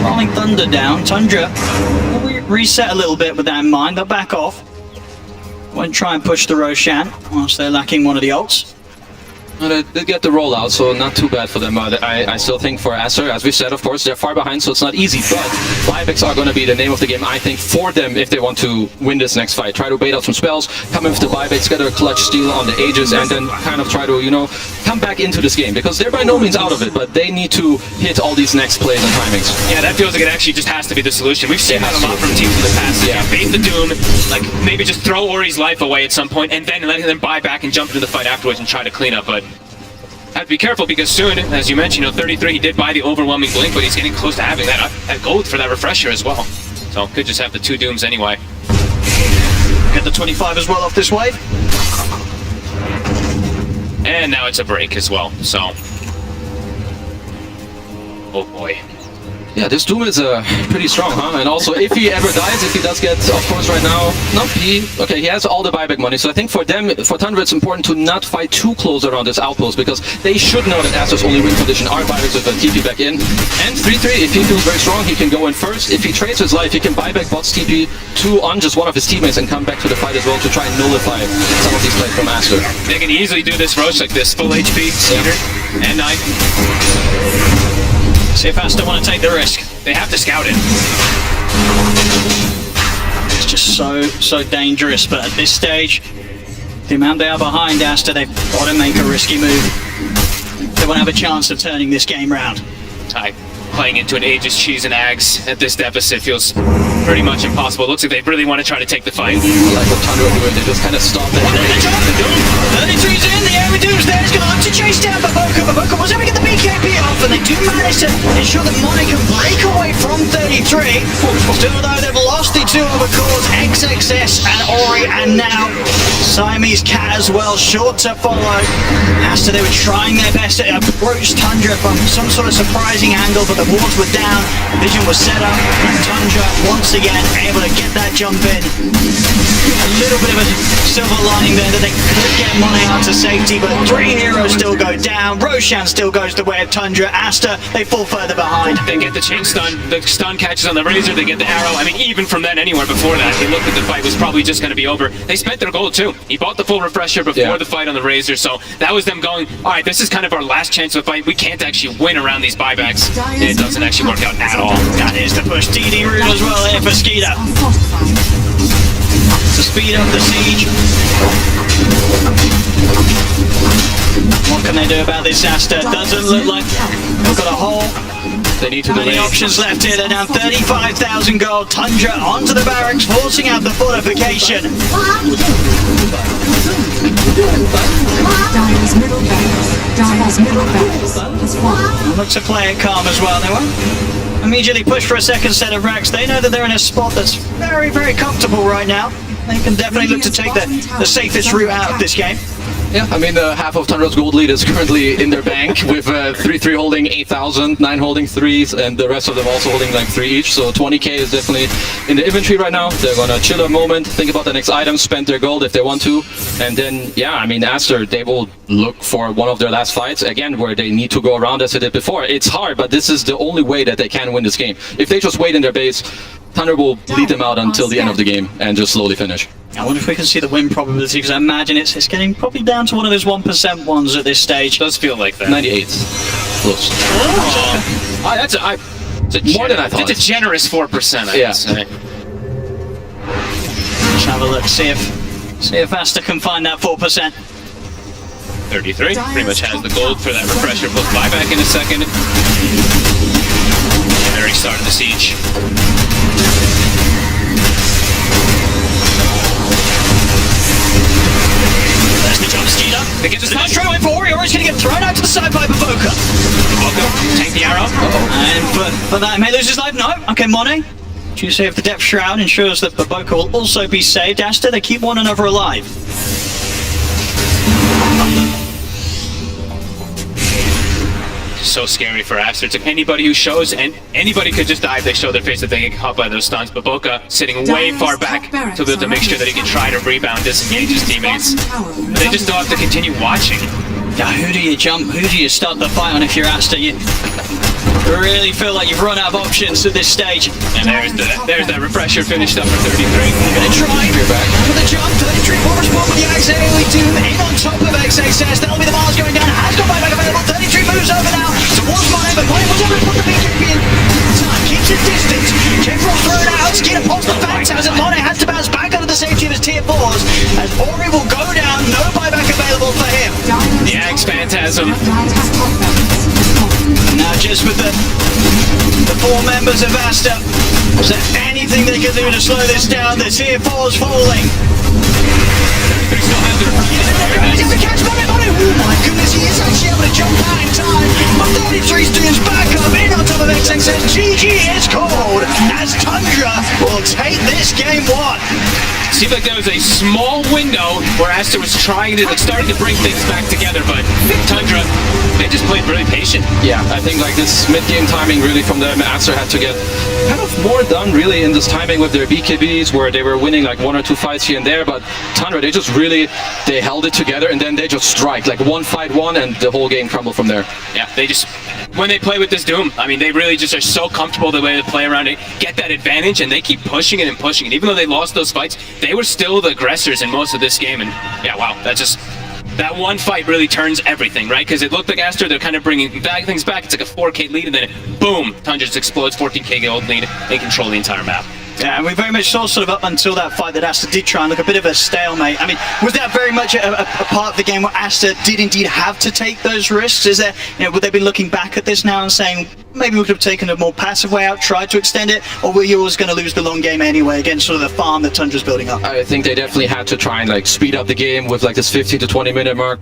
[SPEAKER 10] Rolling Thunder down. Tundra will reset a little bit with that in mind. They'll back off. Won't try and push the Roshan whilst they're lacking one of the ults.
[SPEAKER 11] They get the rollout, so not too bad for them. I still think for Aster, as we said, of course, they're far behind, so it's not easy. But buybacks are going to be the name of the game, I think, for them if they want to win this next fight. Try to bait out some spells, come in with the buybacks, get a clutch steal on the Aegis, and then kind of try to, you know, come back into this game. Because they're by no means out of it, but they need to hit all these next plays and timings.
[SPEAKER 8] Yeah, that feels like it actually just has to be the solution. We've seen that a lot from teams in the past. Yeah, bait the Doom, like maybe just throw Ori's life away at some point, and then let them buy back and jump into the fight afterwards and try to clean up. But have to be careful because soon, as you mentioned, 33, he did buy the overwhelming blink, but he's getting close to having that gold for that refresher as well. So could just have the 2 Dooms anyway.
[SPEAKER 10] Get the 25 as well off this wave.
[SPEAKER 8] And now it's a break as well, so. Oh boy.
[SPEAKER 11] Yeah, this Doom is pretty strong, huh? And also, if he ever dies, if he does get, of course, right now, he has all the buyback money. So I think for them, for Tundra, it's important to not fight too close around this outpost because they should know that Aster's only win condition are buybacks with a TP back in. And 3-3, if he feels very strong, he can go in first. If he trades his life, he can buy back bots TP 2 on just one of his teammates and come back to the fight as well to try and nullify some of these plays from Aster.
[SPEAKER 8] They can easily do this Roche like this, full HP, Cedar, and Knife.
[SPEAKER 10] See if Aster want to take the risk.
[SPEAKER 8] They have to scout it.
[SPEAKER 10] It's just so dangerous, but at this stage, the amount they are behind Aster, they've got to make a risky move. They want to have a chance of turning this game round.
[SPEAKER 8] Playing into an Aegis, Cheese, and Ags at this deficit feels pretty much impossible. It looks like they really want to try to take the fight.
[SPEAKER 11] Like what Tundra are doing, they just kind of stop it.
[SPEAKER 10] 33's in, the Air Doom's there, he's going to look to chase down Baboka. Baboka was able to get the BKB off, and they do manage to ensure that Money can break away from 33. Still though, they've lost the 2 overcalls, XXS and Ori, and now Siamese Cat as well, short to follow. Aster, they were trying their best to approach Tundra from some sort of surprising angle, but the wards were down, vision was set up, and Tundra once again able to get that jump in. A little bit of a silver lining there that they could get Money out to safety, but 3 heroes still go down. Roshan still goes the way of Tundra. Aster, they fall further behind.
[SPEAKER 8] They get the chain stun, the stun catches on the Razor, they get the arrow. I mean, even from then, anywhere before that, they looked at the fight was probably just going to be over. They spent their gold too. He bought the full refresher before the fight on the Razor, so that was them going, alright, this is kind of our last chance of a fight. We can't actually win around these buybacks. And it doesn't actually work out at all.
[SPEAKER 10] That is the push. DD route as well here for Skeeter. To speed up the siege. What can they do about this Aster? Doesn't look like they've got a hole.
[SPEAKER 11] They need to
[SPEAKER 10] How many options left here? They're down 35,000 gold. Tundra onto the barracks, forcing out the fortification.
[SPEAKER 3] Dire's middle barracks has fallen.
[SPEAKER 10] Look to play it calm as well. They won't immediately push for a second set of racks. They know that they're in a spot that's very, very comfortable right now. They can definitely look to take the safest route out of this game.
[SPEAKER 11] Yeah, I mean, half of Tundra's gold lead is currently in their bank, with 3-3 holding 8,000, 9 holding 3s, and the rest of them also holding like 3 each, so 20k is definitely in the inventory right now. They're gonna chill a moment, think about the next item, spend their gold if they want to, and then, yeah, I mean, Aster, they will look for one of their last fights, again, where they need to go around as they did before. It's hard, but this is the only way that they can win this game. If they just wait in their base, Thunder will bleed them out until the end of the game and just slowly finish.
[SPEAKER 10] I wonder if we can see the win probability, because I imagine it's getting probably down to one of those 1% ones at this stage.
[SPEAKER 8] Does feel like that.
[SPEAKER 11] 98. Close. More than I thought.
[SPEAKER 8] It's a generous 4%, I would say.
[SPEAKER 10] Let's have a look, see if Asta can find that 4%.
[SPEAKER 8] 33 pretty much has the gold for that refresher plus buyback in a second. And already started the siege.
[SPEAKER 10] There's the jump speed up.
[SPEAKER 8] They get this time.
[SPEAKER 10] Straight away for Warrior, he's going to get thrown out to the side by Baboka.
[SPEAKER 8] Tank the arrow.
[SPEAKER 10] And but that may lose his life. No. Okay, Monet. You save the Depth Shroud ensures that Baboka will also be saved. Asta, they keep one another alive.
[SPEAKER 8] So scary for Aster. It's like anybody who shows, and anybody could just die if they show their face if they get caught by those stuns. But Boca sitting way far back to be able to make sure that he can try to rebound, disengage his teammates. But they just still have to continue watching.
[SPEAKER 10] Now, who do you jump? Who do you start the fight on if you're Asta? You really feel like you've run out of options at this stage.
[SPEAKER 8] And there's that refresher finished up for 33.
[SPEAKER 10] Gonna try with the jump. 33 will respond with the Axe AoE Doom in on top of XXS. That'll be the bars going down. Has got buyback available. 33 moves over now towards Monet, but Monet was able to put the BKB in. Time keeps his distance. Kipro thrown out. Skinner pops the Phantasm. Monet has to bounce back under the safety of his tier 4s as Ori will go down. No buyback available for him.
[SPEAKER 8] The Axe Phantasm.
[SPEAKER 10] Now just with the 4 members of Asta, is there anything they can do to slow this down? The tier 4's falling. He's able to catch Monet. Oh my goodness, he is actually able to jump out in time. But 33 students back up in on top of XXS. GG is called as Tundra will take this game 1.
[SPEAKER 8] Seemed like there was a small window where Asta was trying to, starting to bring things back together, but Tundra, they just played really patient.
[SPEAKER 11] Yeah, I think like this mid-game timing really from them, Asta had to get kind of more done really in this timing with their BKBs where they were winning like 1 or 2 fights here and there, but Tundra, they just really, they held it together and then they just strike, like one fight one and the whole game crumbled from there.
[SPEAKER 8] Yeah, they just, when they play with this Doom, I mean, they really just are so comfortable the way they play around it, get that advantage, and they keep pushing it and pushing it. Even though they lost those fights, they were still the aggressors in most of this game, and yeah, wow, that one fight really turns everything, right? Because it looked like Aster, they're kind of bringing things back. It's like a 4K lead, and then boom, Tundra just explodes, 14K gold lead, and control the entire map.
[SPEAKER 10] Yeah, and we very much saw sort of up until that fight that Asta did try and look a bit of a stalemate. I mean, was that very much a part of the game where Asta did indeed have to take those risks? Is there, would they be looking back at this now and saying, maybe we could have taken a more passive way out, tried to extend it, or were you always going to lose the long game anyway against sort of the farm that Tundra's building up?
[SPEAKER 11] I think they definitely had to try and like speed up the game with like this 15 to 20 minute mark.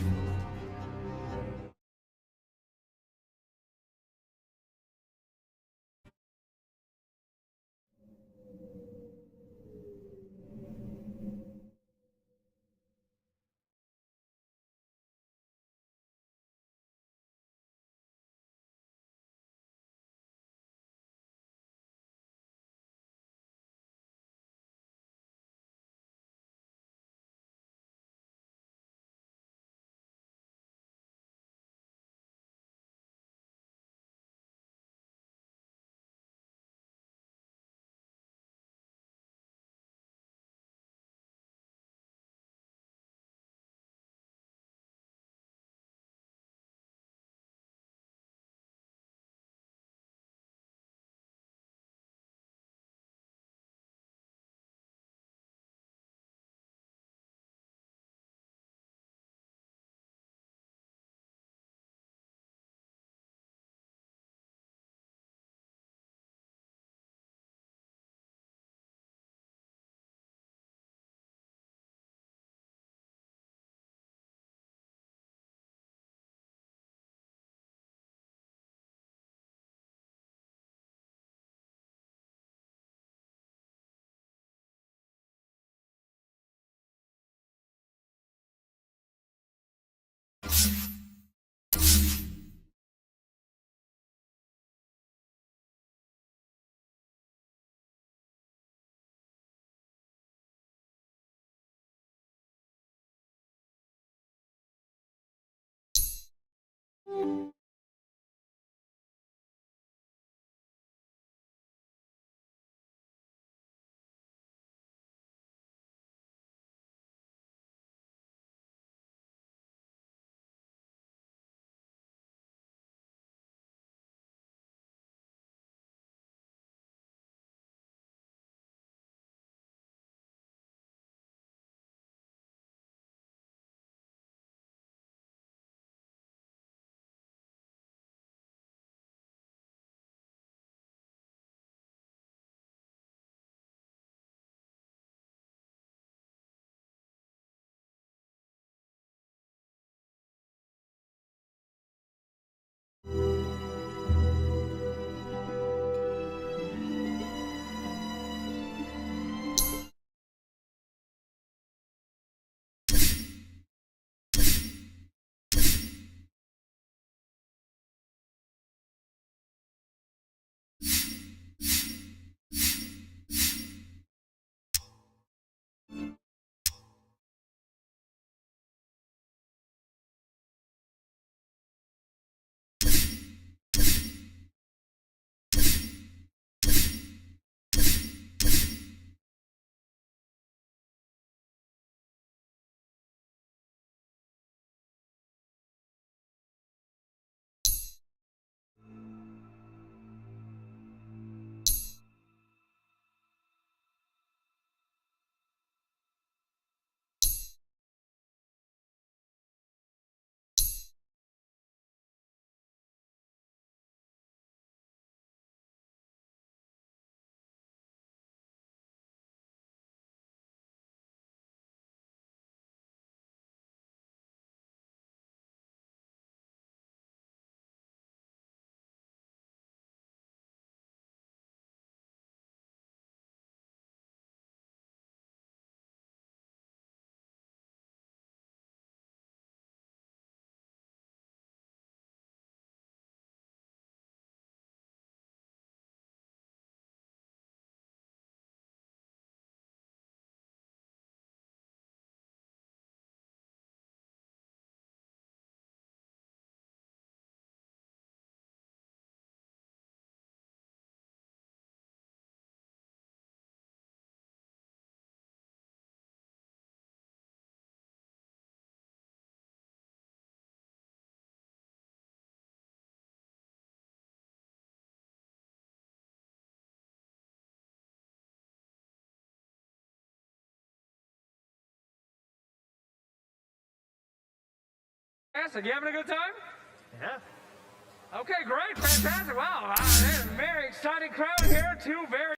[SPEAKER 7] You having a good time? Yeah. Okay, great, fantastic. Wow, there's a very exciting crowd here. Two very.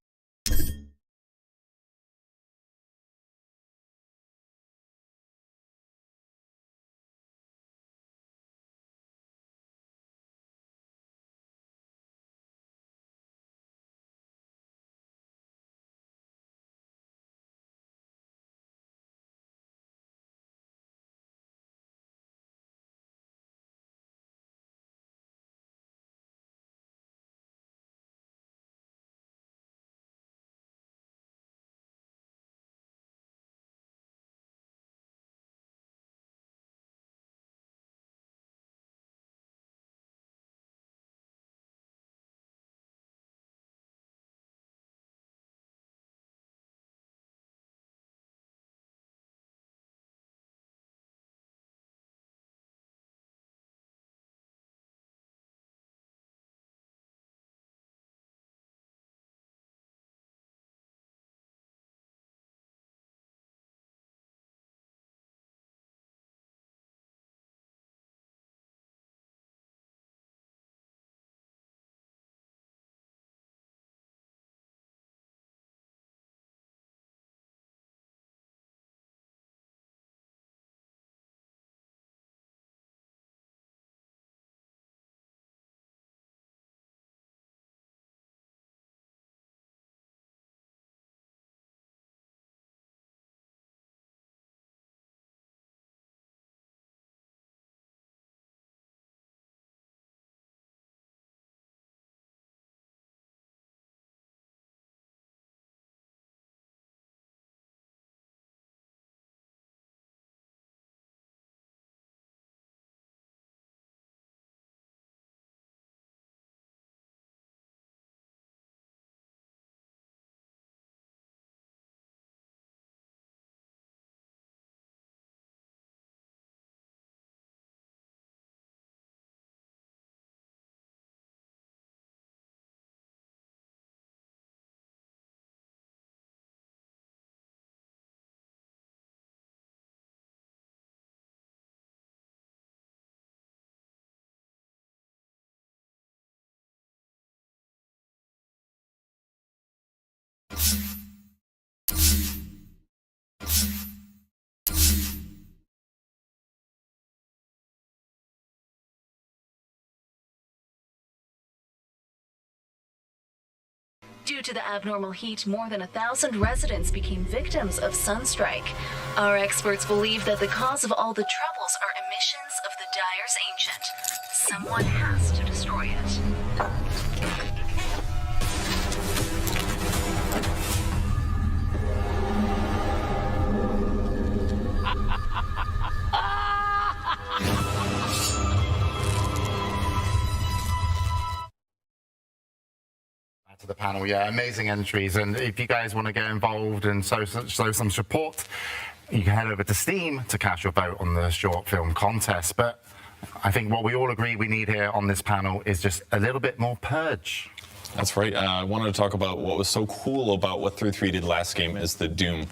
[SPEAKER 12] Due to the abnormal heat, more than 1,000 residents became victims of sunstrike. Our experts believe that the cause of all the troubles are emissions of the Dyer's Ancient. Someone has to destroy it.
[SPEAKER 13] To the panel, yeah, amazing entries, and if you guys want to get involved and show some support, you can head over to Steam to cast your vote on the short film contest. But I think what we all agree we need here on this panel is just a little bit more purge.
[SPEAKER 14] That's right. I wanted to talk about what was so cool about what 3-3 did last game is the Doom.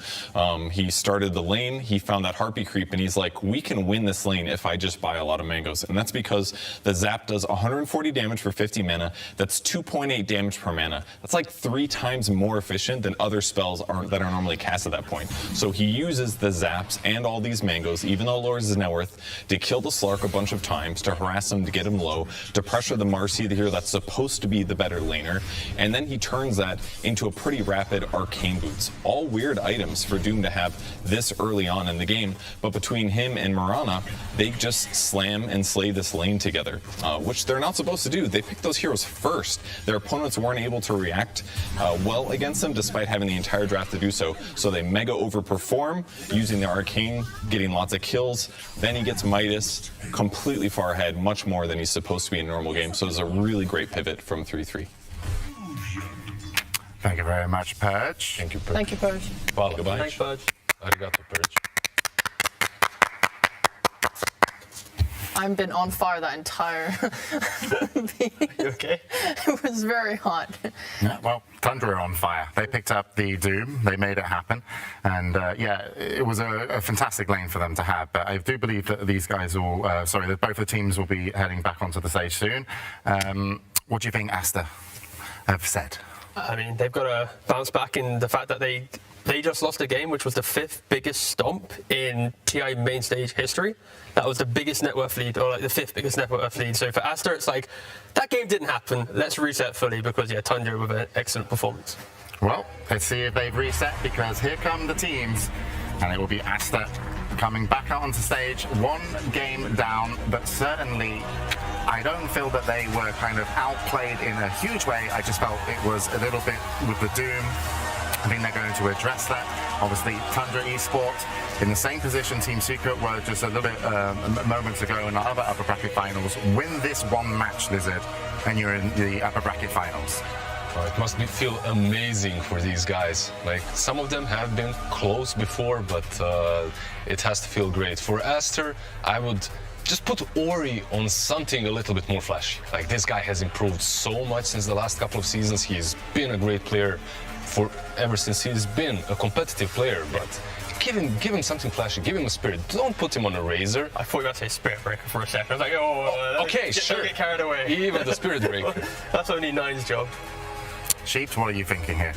[SPEAKER 14] He started the lane, he found that Harpy creep, and he's like, we can win this lane if I just buy a lot of mangoes. And that's because the Zap does 140 damage for 50 mana. That's 2.8 damage per mana. That's like 3 times more efficient than other spells that are normally cast at that point. So he uses the Zaps and all these mangoes, even though lowers his net worth, to kill the Slark a bunch of times, to harass him, to get him low, to pressure the Marcy, the hero that's supposed to be the better laner. And then he turns that into a pretty rapid Arcane Boots. All weird items for Doom to have this early on in the game, but between him and Mirana, they just slam and slay this lane together, which they're not supposed to do. They picked those heroes first. Their opponents weren't able to react well against them, despite having the entire draft to do so. So they mega overperform, using their Arcane, getting lots of kills. Then he gets Midas, completely far ahead, much more than he's supposed to be in a normal game. So it's a really great pivot from 3-3.
[SPEAKER 13] Thank you very much, Purge.
[SPEAKER 14] Thank you, Purge.
[SPEAKER 4] Thank you, Purge.
[SPEAKER 14] Goodbye.
[SPEAKER 4] Thanks, Purge.
[SPEAKER 14] Arigato, Purge.
[SPEAKER 15] I've been on fire that entire
[SPEAKER 16] You okay?
[SPEAKER 15] It was very hot.
[SPEAKER 13] Yeah, well, Tundra are on fire. They picked up the Doom, they made it happen, and yeah, it was a fantastic lane for them to have. But I do believe that these guys will, that both the teams will be heading back onto the stage soon. What do you think Asta have said?
[SPEAKER 16] I mean, they've got to bounce back in the fact that they just lost a game, which was the 5th biggest stomp in TI main stage history. That was the biggest net worth lead, or like the 5th biggest net worth lead. So for Asta, it's like, that game didn't happen. Let's reset fully because, yeah, Tundra with an excellent performance.
[SPEAKER 13] Well, let's see if they've reset, because here come the teams, and it will be Asta coming back out onto stage, 1 game down, but certainly I don't feel that they were kind of outplayed in a huge way. I just felt it was a little bit with the Doom. I think they're going to address that. Obviously, Tundra Esports in the same position Team Secret were just a little bit moments ago in the other upper bracket finals. Win this 1 match, Lizard, and you're in the upper bracket finals.
[SPEAKER 17] It must feel amazing for these guys. Like, some of them have been close before, but it has to feel great. For Aster, I would just put Ori on something a little bit more flashy. Like, this guy has improved so much since the last couple of seasons. He's been a great player ever since he's been a competitive player, but give him something flashy, give him a spirit. Don't put him on a razor.
[SPEAKER 16] I thought you were going to say Spirit Breaker for a second. I was like, oh,
[SPEAKER 17] okay, sure.
[SPEAKER 16] Don't get carried away.
[SPEAKER 17] Even the Spirit Breaker.
[SPEAKER 16] That's only Nine's job.
[SPEAKER 13] Sheeps, what are you thinking here?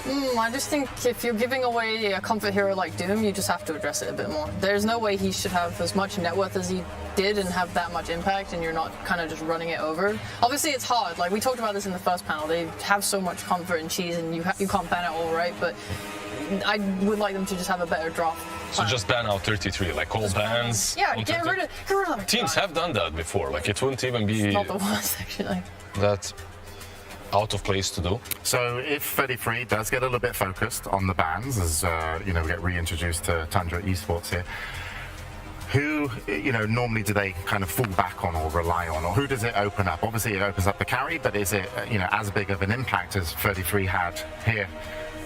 [SPEAKER 15] I just think if you're giving away a comfort hero like Doom, you just have to address it a bit more. There's no way he should have as much net worth as he did and have that much impact, and you're not kind of just running it over. Obviously, it's hard. Like, we talked about this in the first panel. They have so much comfort and cheese, and you can't ban it all, right? But I would like them to just have a better draft.
[SPEAKER 17] So just ban out 33, like all bans.
[SPEAKER 15] Yeah, get rid of it.
[SPEAKER 17] Teams have done that before. Like, it wouldn't even be
[SPEAKER 15] It's not the worst, actually.
[SPEAKER 17] that out of place to do.
[SPEAKER 13] So if 33 does get a little bit focused on the bans, as we get reintroduced to Tundra Esports here, who normally do they kind of fall back on or rely on, or who does it open up? Obviously, it opens up the carry, but is it as big of an impact as 33 had here?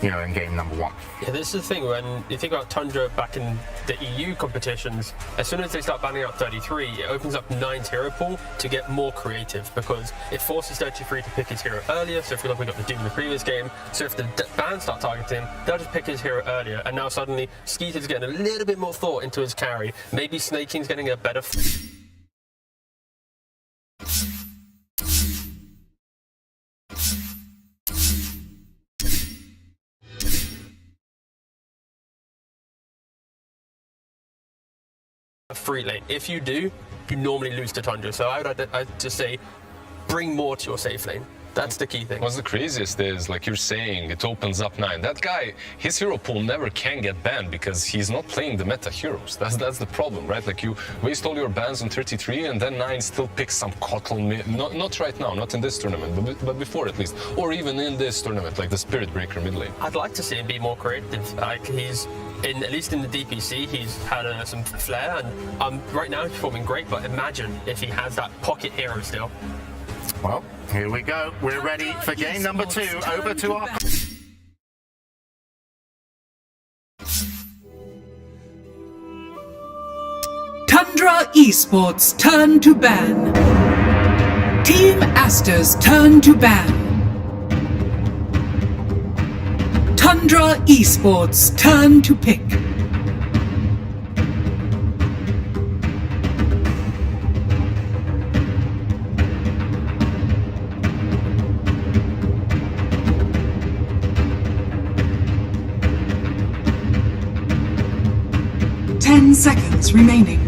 [SPEAKER 13] In game number 1.
[SPEAKER 16] Yeah, this is the thing, when you think about Tundra back in the EU competitions, as soon as they start banning out 33, it opens up 9's hero pool to get more creative, because it forces 33 to pick his hero earlier. So if we look, we got the Doom in the previous game, so if the bans start targeting him, they'll just pick his hero earlier, and now suddenly Skeeter's getting a little bit more thought into his carry. Maybe Snaking's getting a better free lane. If you do, you normally lose to Tundra. So I'd just say, bring more to your safe lane. That's the key thing.
[SPEAKER 17] What's the craziest is, like you're saying, it opens up 9. That guy, his hero pool never can get banned because he's not playing the meta heroes. That's the problem, right? Like, you waste all your bans on 33 and then 9 still picks some Kotl, not right now, not in this tournament, but before at least. Or even in this tournament, like the Spirit Breaker mid lane.
[SPEAKER 16] I'd like to see him be more creative. Like, he's, at least in the DPC, he's had some flair, and right now he's performing great, but imagine if he has that pocket hero still.
[SPEAKER 13] Well, here we go. We're ready for game number 2. Over to our...
[SPEAKER 5] Tundra Esports turn to ban. Team Asta's turn to ban. Tundra Esports turn to pick.
[SPEAKER 3] Seconds remaining.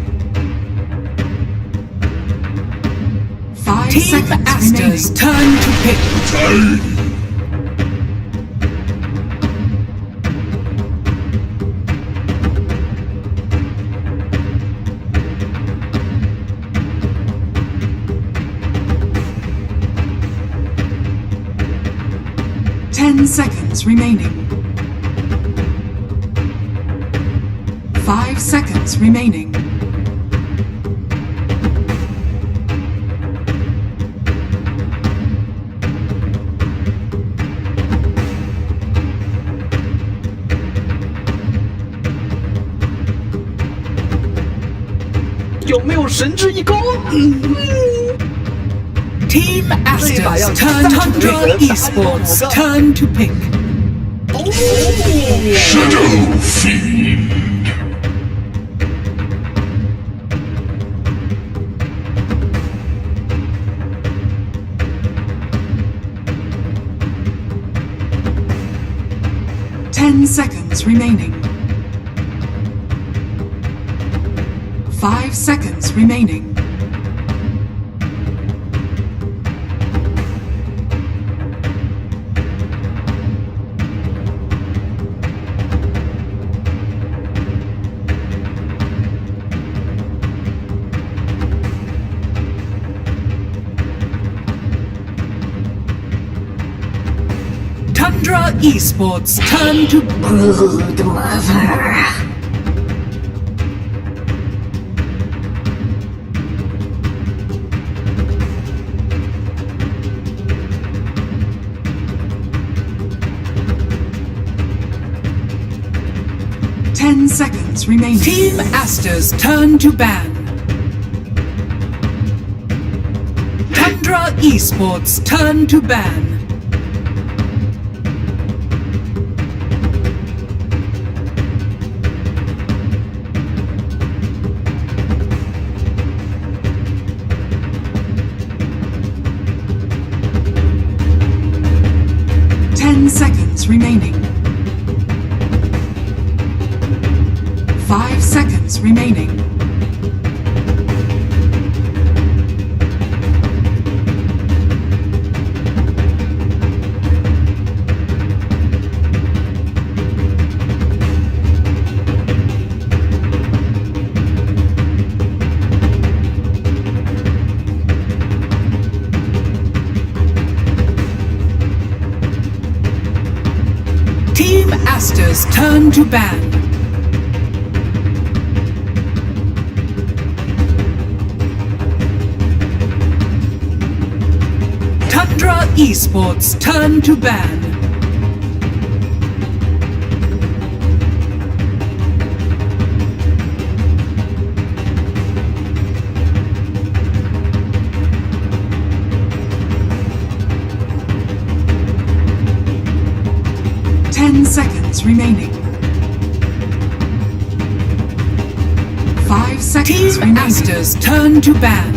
[SPEAKER 3] 5
[SPEAKER 5] Team
[SPEAKER 3] seconds
[SPEAKER 5] Asta's
[SPEAKER 3] remaining.
[SPEAKER 5] turn to pick.
[SPEAKER 3] 10 seconds remaining. 5 seconds remaining.
[SPEAKER 10] 有没有神之一攻
[SPEAKER 5] ？Team Aster's turn to Tundra Esports turn to pick.
[SPEAKER 6] Shadow Fiend.
[SPEAKER 3] Seconds remaining. 5 seconds remaining.
[SPEAKER 5] 'Tundra Esports turn to Brood Lover.
[SPEAKER 3] Seconds remaining.
[SPEAKER 5] Team Aster's turn to ban. Tundra Esports turn to ban.
[SPEAKER 3] Seconds remaining. 5 seconds remaining.
[SPEAKER 5] 'Team Aster's turn to ban. Tundra Esports turn to ban.
[SPEAKER 3] Seconds remaining. 5 seconds
[SPEAKER 5] Team
[SPEAKER 3] remaining.
[SPEAKER 5] Aster's turn to ban.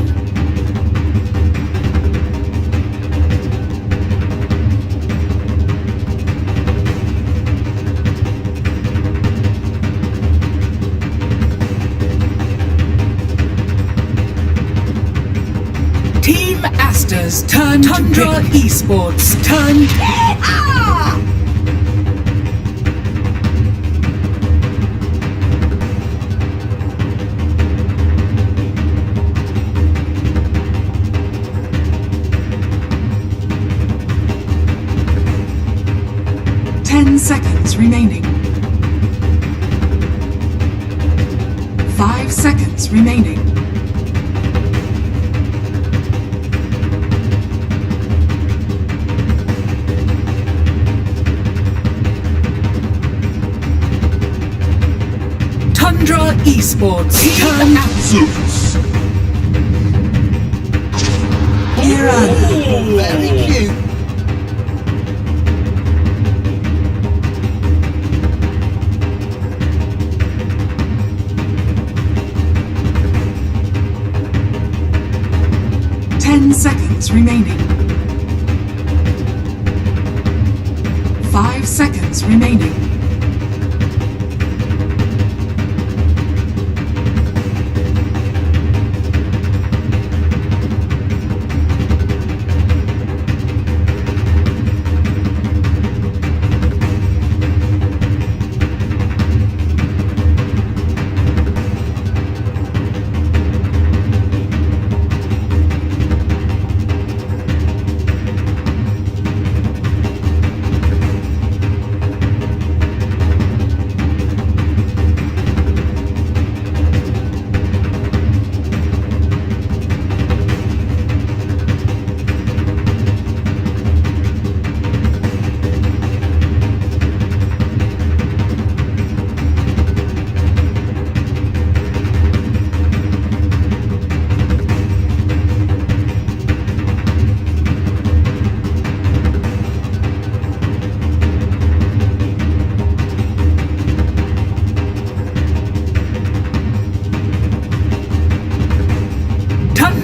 [SPEAKER 5] Team Aster's turn Tundra to Esports turn. Ah!
[SPEAKER 3] 10 seconds remaining. 5 seconds remaining.
[SPEAKER 5] 'Tundra Esports turn
[SPEAKER 6] Zeus.
[SPEAKER 9] Oh, very cute.
[SPEAKER 3] Seconds remaining. 5 seconds remaining. 10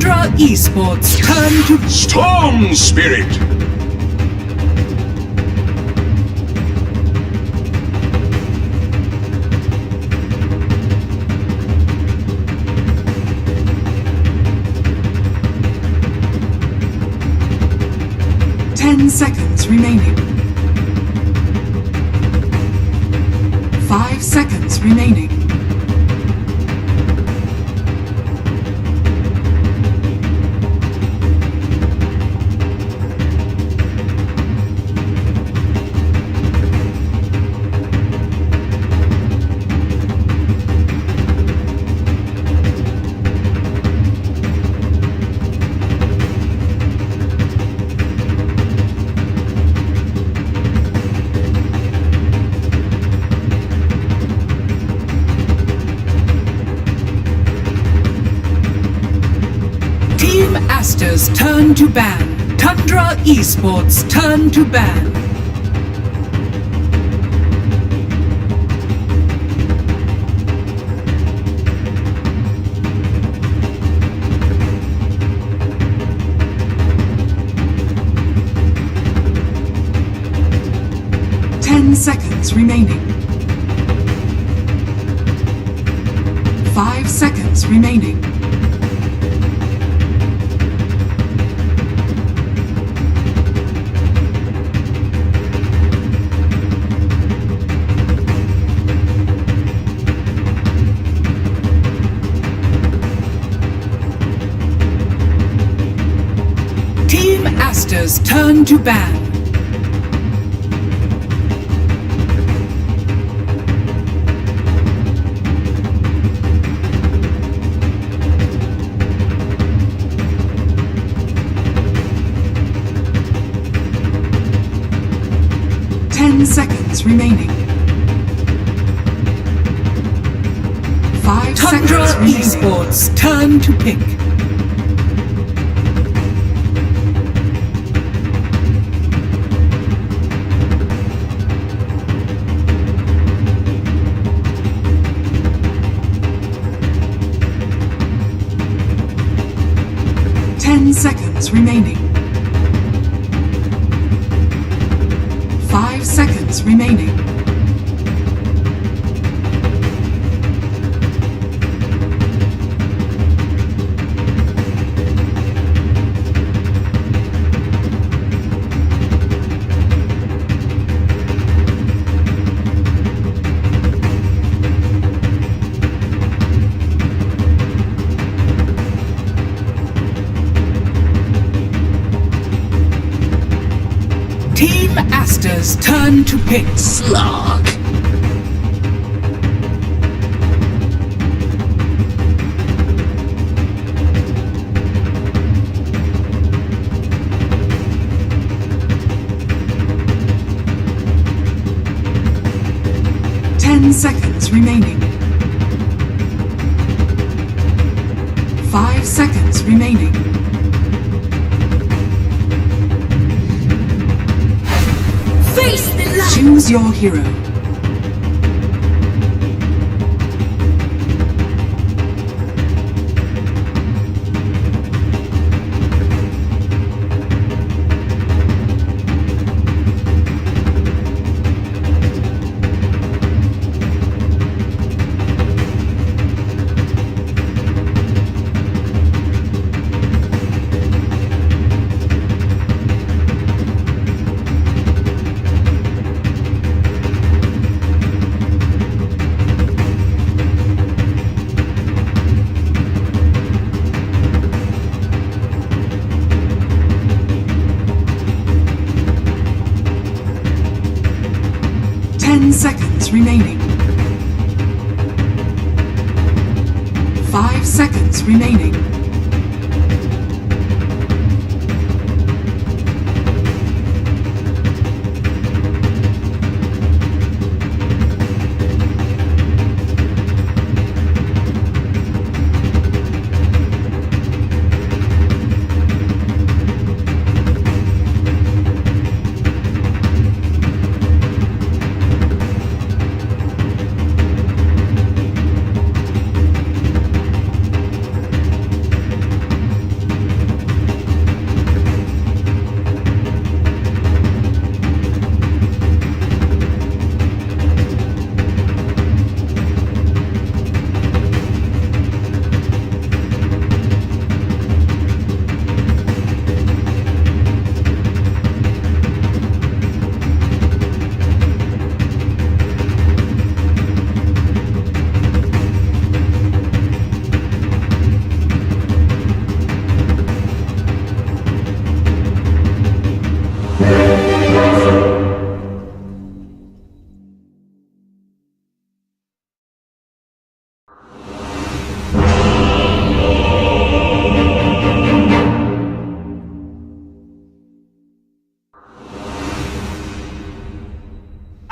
[SPEAKER 5] Tundra Esports turn to
[SPEAKER 6] Storm Spirit.
[SPEAKER 3] Seconds remaining. 5 seconds remaining.
[SPEAKER 5] Aster's turn to ban. Tundra Esports turn to ban.
[SPEAKER 3] Seconds remaining. 5 seconds remaining.
[SPEAKER 5] Team Aster's turn to ban.
[SPEAKER 3] Seconds remaining. 5
[SPEAKER 5] Tundra
[SPEAKER 3] seconds remaining.
[SPEAKER 5] Esports turn to pick.
[SPEAKER 3] Seconds remaining. 5 seconds remaining.
[SPEAKER 5] Team Aster's turn to pick.
[SPEAKER 4] Slog.
[SPEAKER 3] Seconds remaining. 5 seconds remaining.
[SPEAKER 4] Face the light.
[SPEAKER 3] Choose your hero. Seconds remaining. 5 seconds remaining.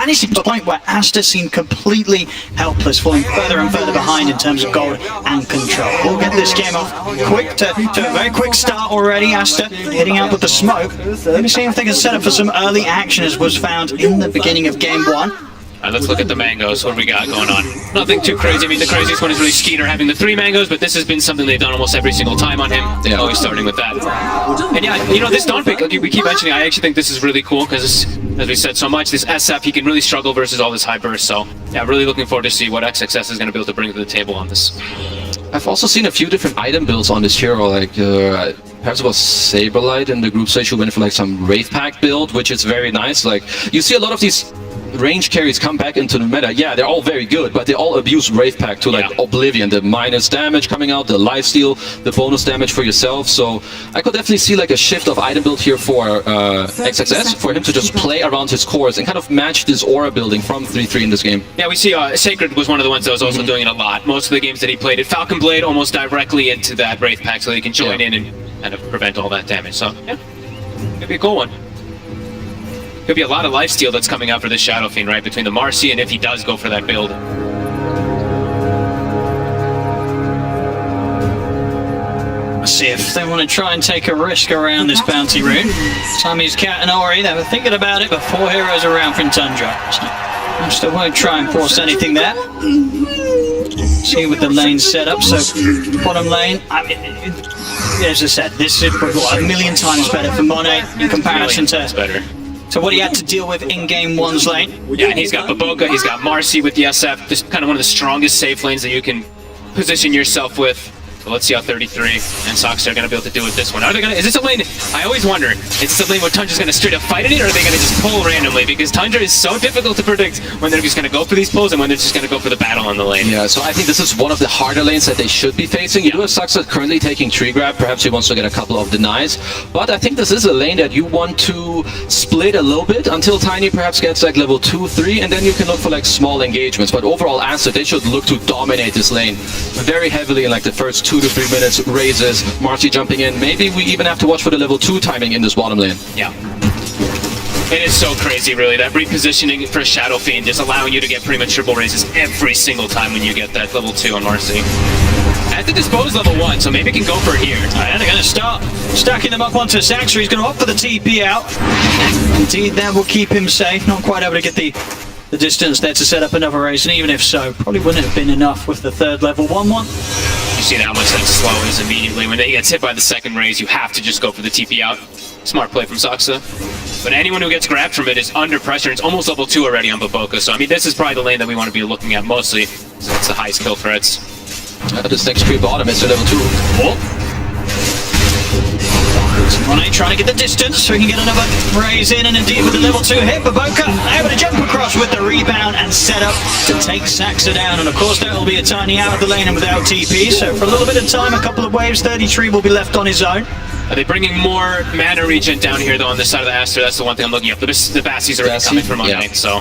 [SPEAKER 10] And it's to the point where Aster seemed completely helpless, falling further and further behind in terms of gold and control. We'll get this game off quick to a very quick start already. Aster hitting out with the smoke. Maybe seeing if they can set up for some early action, as was found in the beginning of game 1.
[SPEAKER 8] Alright, let's look at the mangoes. What do we got going on? Nothing too crazy. I mean, the craziest one is really Skeeter having the 3 mangoes, but this has been something they've done almost every single time on him. Yeah. Always starting with that. And yeah, you know, this Dawn pick, we keep mentioning, I actually think this is really cool because, as we said so much, this SF, he can really struggle versus all this high burst. So, yeah, really looking forward to see what XXS is going to be able to bring to the table on this.
[SPEAKER 11] I've also seen a few different item builds on this hero, like perhaps it was Saberlight in the group stage who went for like some Wraith Pack build, which is very nice. Like, you see a lot of these range carries come back into the meta. Yeah, they're all very good, but they all abuse Wraith Pack to like oblivion. The minus damage coming out, the lifesteal, the bonus damage for yourself. So I could definitely see like a shift of item build here for XXS, for him to just play around his cores and kind of match this aura building from 3-3 in this game.
[SPEAKER 8] Yeah, we see Sacred was one of the ones that was also doing it a lot. Most of the games that he played, Falcon Blade almost directly into that Wraith Pack so he can join in and kind of prevent all that damage. So, yeah, could be a cool one. Could be a lot of lifesteal that's coming out for this Shadow Fiend, right? Between the Marcy and if he does go for that build.
[SPEAKER 10] Let's see if they want to try and take a risk around this bounty rune. Sammy's Cat and Ori, they were thinking about it, but 4 heroes around from Tundra. So I still won't try and force anything there. See with the lane set up, so bottom lane, I mean, as I said, this is a million times better for Monet in comparison to what he had to deal with in game 1's lane.
[SPEAKER 8] Yeah, and he's got Baboka, he's got Marcy with the SF, just kind of one of the strongest safe lanes that you can position yourself with. So let's see how 33 and Sox are going to be able to do with this one. Are they going to, is this a lane, I always wonder, is this a lane where Tundra's going to straight up fight in it, or are they going to just pull randomly? Because Tundra is so difficult to predict when they're just going to go for these pulls and when they're just going to go for the battle on the lane.
[SPEAKER 11] Yeah, so I think this is one of the harder lanes that they should be facing. You do have Sox currently taking tree grab, perhaps he wants to get a couple of denies, but I think this is a lane that you want to split a little bit until Tiny perhaps gets like level 2, 3, and then you can look for like small engagements. But overall, Aster, they should look to dominate this lane very heavily in like the first 2 to 3 minutes. Raises, Marcy jumping in. Maybe we even have to watch for the level 2 timing in this bottom lane.
[SPEAKER 8] Yeah. It is so crazy, really. That repositioning for Shadow Fiend is allowing you to get pretty much triple raises every single time when you get that level 2 on Marcy. At the dispose level 1, so maybe it can go for it here.
[SPEAKER 10] And they're going to start stacking them up onto Saxer. He's going to opt for the TP out. Indeed, that will keep him safe. Not quite able to get the distance there to set up another raise, and even if so, probably wouldn't have been enough with the 3rd level 1-1.
[SPEAKER 8] You see how much that slow is immediately. When they gets hit by the 2nd raise, you have to just go for the TP out. Smart play from Soxa. But anyone who gets grabbed from it is under pressure. It's almost level 2 already on Baboka. So, I mean, this is probably the lane that we want to be looking at mostly. So it's the highest kill threats.
[SPEAKER 11] This next tree bottom is to level 2.
[SPEAKER 8] Oh.
[SPEAKER 10] Monet trying to get the distance so he can get another raise in, and indeed with the level 2 hit, Baboka able to jump across with the rebound and set up to take Saxa down. And of course there will be a Tiny out of the lane and without TP, so for a little bit of time, a couple of waves, 33 will be left on his own.
[SPEAKER 8] Are they bringing more mana regen down here though on this side of the Aster? That's the one thing I'm looking at. The Bassie's already coming from Monet, so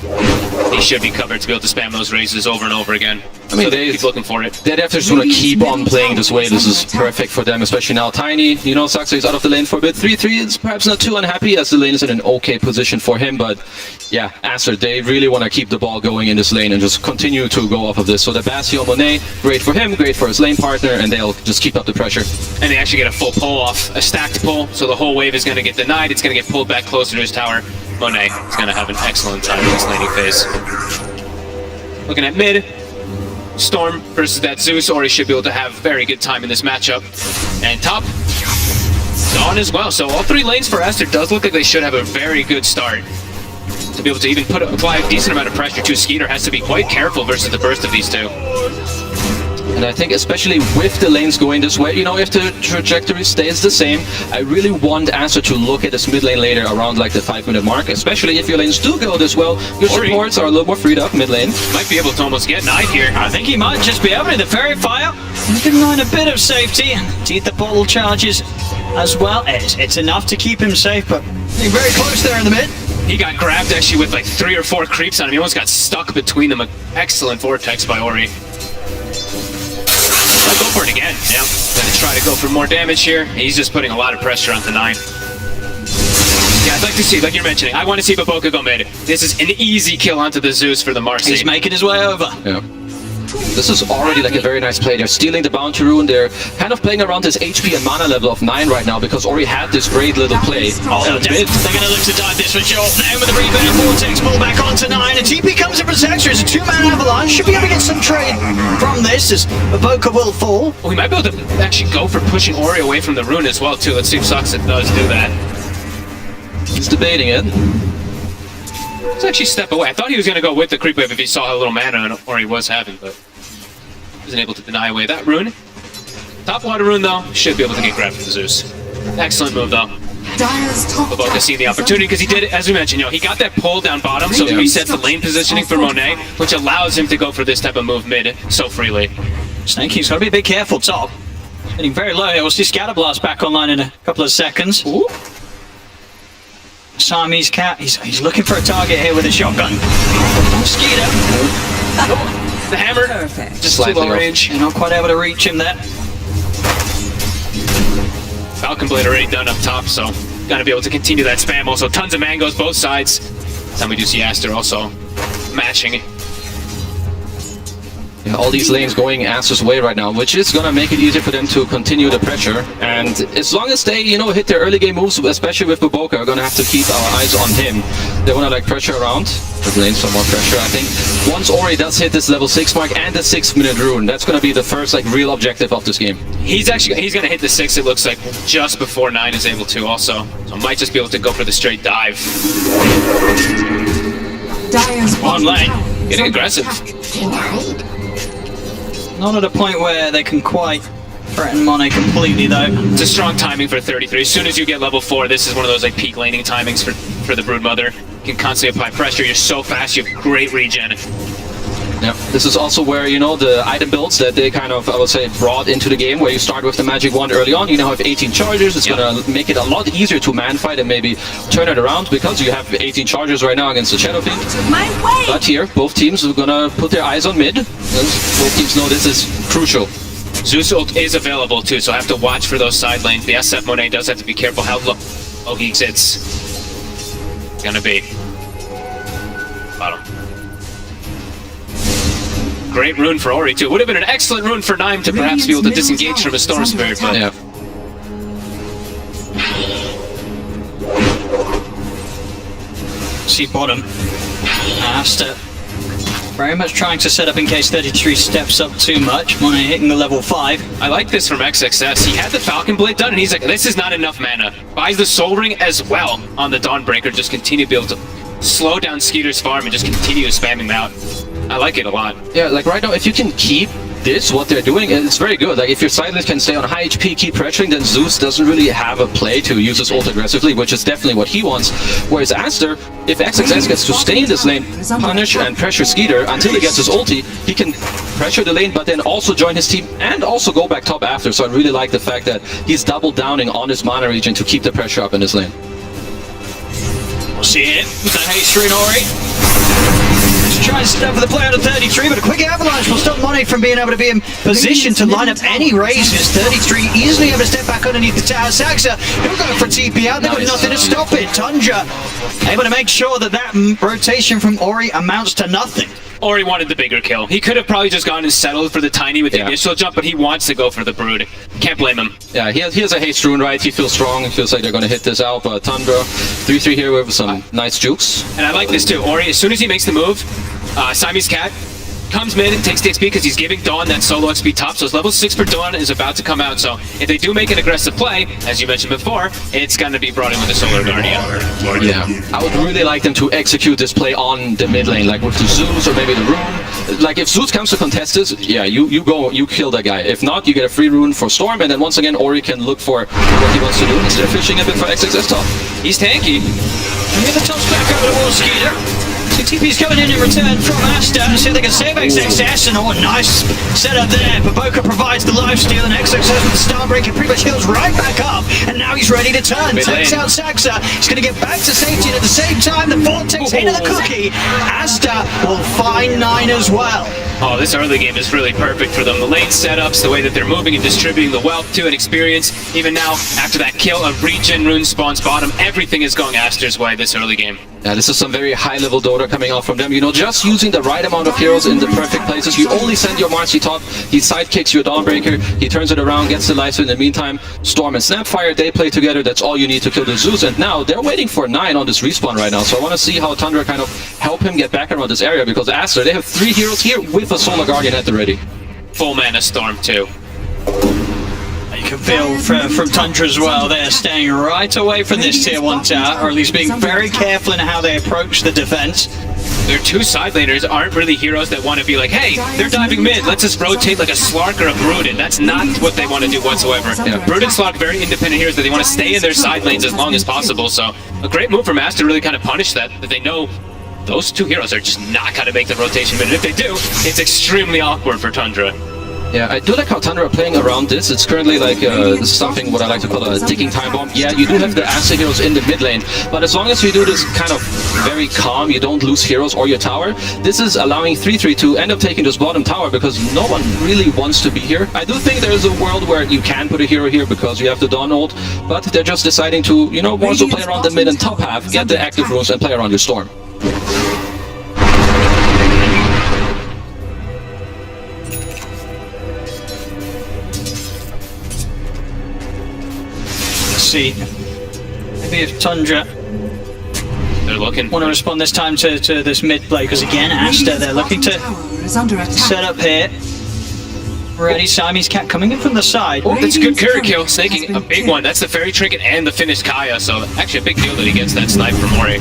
[SPEAKER 8] he should be covered to be able to spam those raises over and over again.
[SPEAKER 11] I mean,
[SPEAKER 8] so they keep looking for it.
[SPEAKER 11] They have to sort of keep on playing this way. This is perfect for them, especially now Tiny. You know, Saxa is out of the lane for a bit. 3-3 is perhaps not too unhappy as the lane is in an okay position for him, but yeah, Aster, they really want to keep the ball going in this lane and just continue to go off of this. So the Bassi on Monet, great for him, great for his lane partner, and they'll just keep up the pressure.
[SPEAKER 8] And they actually get a full pull off, a stacked pull, so the whole wave is going to get denied. It's going to get pulled back closer to his tower. Monet is going to have an excellent time in this laning phase. Looking at mid, Storm versus that Zeus, or he should be able to have very good time in this matchup. And top, Dawn as well. So all 3 lanes for Aster does look like they should have a very good start. To be able to even apply a decent amount of pressure to Skeeter has to be quite careful versus the burst of these 2.
[SPEAKER 11] And I think especially with the lanes going this way, you know, if the trajectory stays the same, I really want Aster to look at this mid lane later around like the 5-minute mark, especially if your lanes do go this well. Your supports are a little more freed up mid lane.
[SPEAKER 8] Might be able to almost get 9 here.
[SPEAKER 10] I think he might just be able to. The Fairy Fire giving 9 a bit of safety, and indeed the bottle charges as well. It's enough to keep him safe, but very close there in the mid.
[SPEAKER 8] He got grabbed actually with like 3 or 4 creeps on him. He almost got stuck between them. An excellent vortex by Ori. I'll go for it again. Yeah, gonna try to go for more damage here. He's just putting a lot of pressure onto 9. Yeah, I'd like to see, like you're mentioning, I want to see Baboka go mid. This is an easy kill onto the Zeus for the Marcy.
[SPEAKER 10] He's making his way over.
[SPEAKER 11] Yeah. This is already like a very nice play. They're stealing the bounty rune. They're kind of playing around this HP and mana level of 9 right now because Ori had this great little play.
[SPEAKER 10] Oh, they're going to look to dive this for sure. Then with the rebound, Vortex pull back onto 9. A TP comes in for Zextra. It's a 2-man avalanche. Should be able to get some trade from this as Baboka will fall.
[SPEAKER 8] Well, we might be able to actually go for pushing Ori away from the rune as well, too. Let's see if Suxit does do that.
[SPEAKER 11] He's debating it.
[SPEAKER 8] Let's actually step away. I thought he was going to go with the creep wave if he saw how little mana Ori was having, but wasn't able to deny away that rune. Top water rune, though, should be able to get grabbed from the Zeus. Excellent move, though. Baboka seeing the opportunity because he did it, as we mentioned, he got that pull down bottom, so he resets the lane positioning for Monet, which allows him to go for this type of move mid so freely.
[SPEAKER 10] Snaky's got to be a bit careful, top. Getting very low here. We'll see Scatterblast back online in a couple of seconds.
[SPEAKER 8] Ooh.
[SPEAKER 10] Siamese Cat, he's looking for a target here with a shotgun. Skeeter.
[SPEAKER 8] The hammer, just too low range.
[SPEAKER 10] You're not quite able to reach him there.
[SPEAKER 8] Falcon Blade already done up top, so gotta be able to continue that spam. Also, tons of mangoes both sides. This time we do see Aster also matching.
[SPEAKER 11] Yeah, all these lanes going Aster's way right now, which is gonna make it easier for them to continue the pressure. And as long as they, hit their early game moves, especially with Baboka, we're gonna have to keep our eyes on him. They wanna pressure around, the lanes for more pressure. I think once Ori does hit this level 6 mark and the 6-minute rune, that's gonna be the first real objective of this game.
[SPEAKER 8] He's gonna hit the 6, it looks like, just before 9 is able to also. So might just be able to go for the straight dive.
[SPEAKER 10] One lane.
[SPEAKER 8] Getting aggressive.
[SPEAKER 10] Not at a point where they can quite threaten Monet completely, though.
[SPEAKER 8] It's a strong timing for 33. As soon as you get level 4, this is one of those peak laning timings for the Broodmother. You can constantly apply pressure. You're so fast. You have great regen.
[SPEAKER 11] Yeah, this is also where, the item builds that they kind of, I would say, brought into the game, where you start with the magic wand early on. You now have 18 chargers. It's gonna make it a lot easier to man fight and maybe turn it around because you have 18 chargers right now against the Shadow Fiend. But here, both teams are gonna put their eyes on mid, and both teams know this is crucial.
[SPEAKER 8] Zeus ult is available too, so I have to watch for those side lanes. The SF Monet does have to be careful how low he sits. Gonna be bottom. Great rune for Ori too. Would have been an excellent rune for Naim to perhaps be able to disengage from a Storm Spirit, but
[SPEAKER 11] yeah.
[SPEAKER 10] See bottom. Aster very much trying to set up in case 33 steps up too much. Monet hitting the level 5.
[SPEAKER 8] I like this from XXS. He had the Falcon Blade done, and he's like, this is not enough mana. Buys the Soul Ring as well on the Dawnbreaker. Just continue to be able to slow down Skeeter's farm and just continue spamming him out. I like it a lot.
[SPEAKER 11] Yeah, right now, if you can keep this, what they're doing, it's very good. If your sidelines can stay on high HP, keep pressuring, then Zeus doesn't really have a play to use his ult aggressively, which is definitely what he wants. Whereas Aster, if XXS gets to stay in this lane, punish and pressure Skeeter until he gets his ulti, he can pressure the lane, but then also join his team and also go back top after. So I really like the fact that he's double downing on his mana region to keep the pressure up in this lane.
[SPEAKER 10] We'll see it with the haste rune Ori. Trying to step for the play out of 33, but a quick avalanche will stop Monet from being able to be in position to line up any raises. 33 easily able to step back underneath the tower. Saxa, he'll go for TP out. They've got nothing to stop it. Tundra able to make sure that rotation from Ori amounts to nothing.
[SPEAKER 8] Ori wanted the bigger kill. He could have probably just gone and settled for the tiny with the initial jump, but he wants to go for the Brood. Can't blame him.
[SPEAKER 11] Yeah, he has a haste rune, right? He feels strong. He feels like they're going to hit this out, but Tundra, 3-3 here with some nice jukes.
[SPEAKER 8] And I like this too. Ori, as soon as he makes the move, Siamese Cat comes mid and takes the XP because he's giving Dawn that solo XP top, so his level 6 for Dawn is about to come out. So if they do make an aggressive play, as you mentioned before, it's going to be brought in with the Solar Guardian.
[SPEAKER 11] Yeah, I would really like them to execute this play on the mid lane, with the Zeus or maybe the rune. If Zeus comes to contest this, yeah, you go, you kill that guy. If not, you get a free rune for Storm, and then once again, Ori can look for what he wants to do instead of fishing a bit for XXS top.
[SPEAKER 8] He's tanky.
[SPEAKER 10] And the top's back over the wall, Skeeter. So TP's coming in return from Asta. See if they can save XXS, and nice setup there. Baboka provides the lifesteal, and XXS with the Starbreaker pretty much heals right back up, and now he's ready to turn. Takes out Saxa. He's going to get back to safety, and at the same time, the Vortex into the cookie. Asta will find 9 as well.
[SPEAKER 8] Oh, this early game is really perfect for them. The lane setups, the way that they're moving and distributing the wealth to and experience. Even now, after that kill, a regen rune spawns bottom. Everything is going Aster's way this early game.
[SPEAKER 11] Yeah, this is some very high-level Dota coming out from them. You know, just using the right amount of heroes in the perfect places. You only send your Marcy top, he sidekicks your Dawnbreaker, he turns it around, gets the lifesteal. In the meantime, Storm and Snapfire, they play together. That's all you need to kill the Zeus. And now, they're waiting for 9 on this respawn right now. So I want to see how Tundra kind of help him get back around this area, because Aster, they have 3 heroes here with a Solar Guardian at the ready.
[SPEAKER 8] Full mana Storm, too.
[SPEAKER 10] You can feel from Tundra as well, they're staying right away from this tier 1 tower, or at least being very careful in how they approach the defense.
[SPEAKER 8] Their 2 side laners aren't really heroes that want to be like, hey, they're diving mid, let's just rotate like a Slark or a Broodin. That's not what they want to do whatsoever. Yeah. Broodin and Slark, very independent heroes that they want to stay in their side lanes as long as possible. So a great move from Master to really kind of punish that they know those 2 heroes are just not going to make the rotation mid. And if they do, it's extremely awkward for Tundra.
[SPEAKER 11] Yeah, I do like how Tundra are playing around this. It's currently like something what I like to call a ticking time bomb. Yeah, you do have the Aster heroes in the mid lane, but as long as you do this kind of very calm, you don't lose heroes or your tower, this is allowing 3-3 to end up taking this bottom tower because no one really wants to be here. I do think there's a world where you can put a hero here because you have the Dawn ult, but they're just deciding to, you know, more so play around the mid and top half, get the active runes and play around your Storm.
[SPEAKER 10] See, maybe if Tundra
[SPEAKER 8] they're looking
[SPEAKER 10] want to respond this time to this mid play, because again, Asta, they're looking to set up here. Ready, Siamese Cat coming in from the side.
[SPEAKER 8] Oh, that's a good carry kill, snaking a big one. That's the Fairy Trinket and the finished Kaya, so actually a big deal that he gets that snipe from Ori.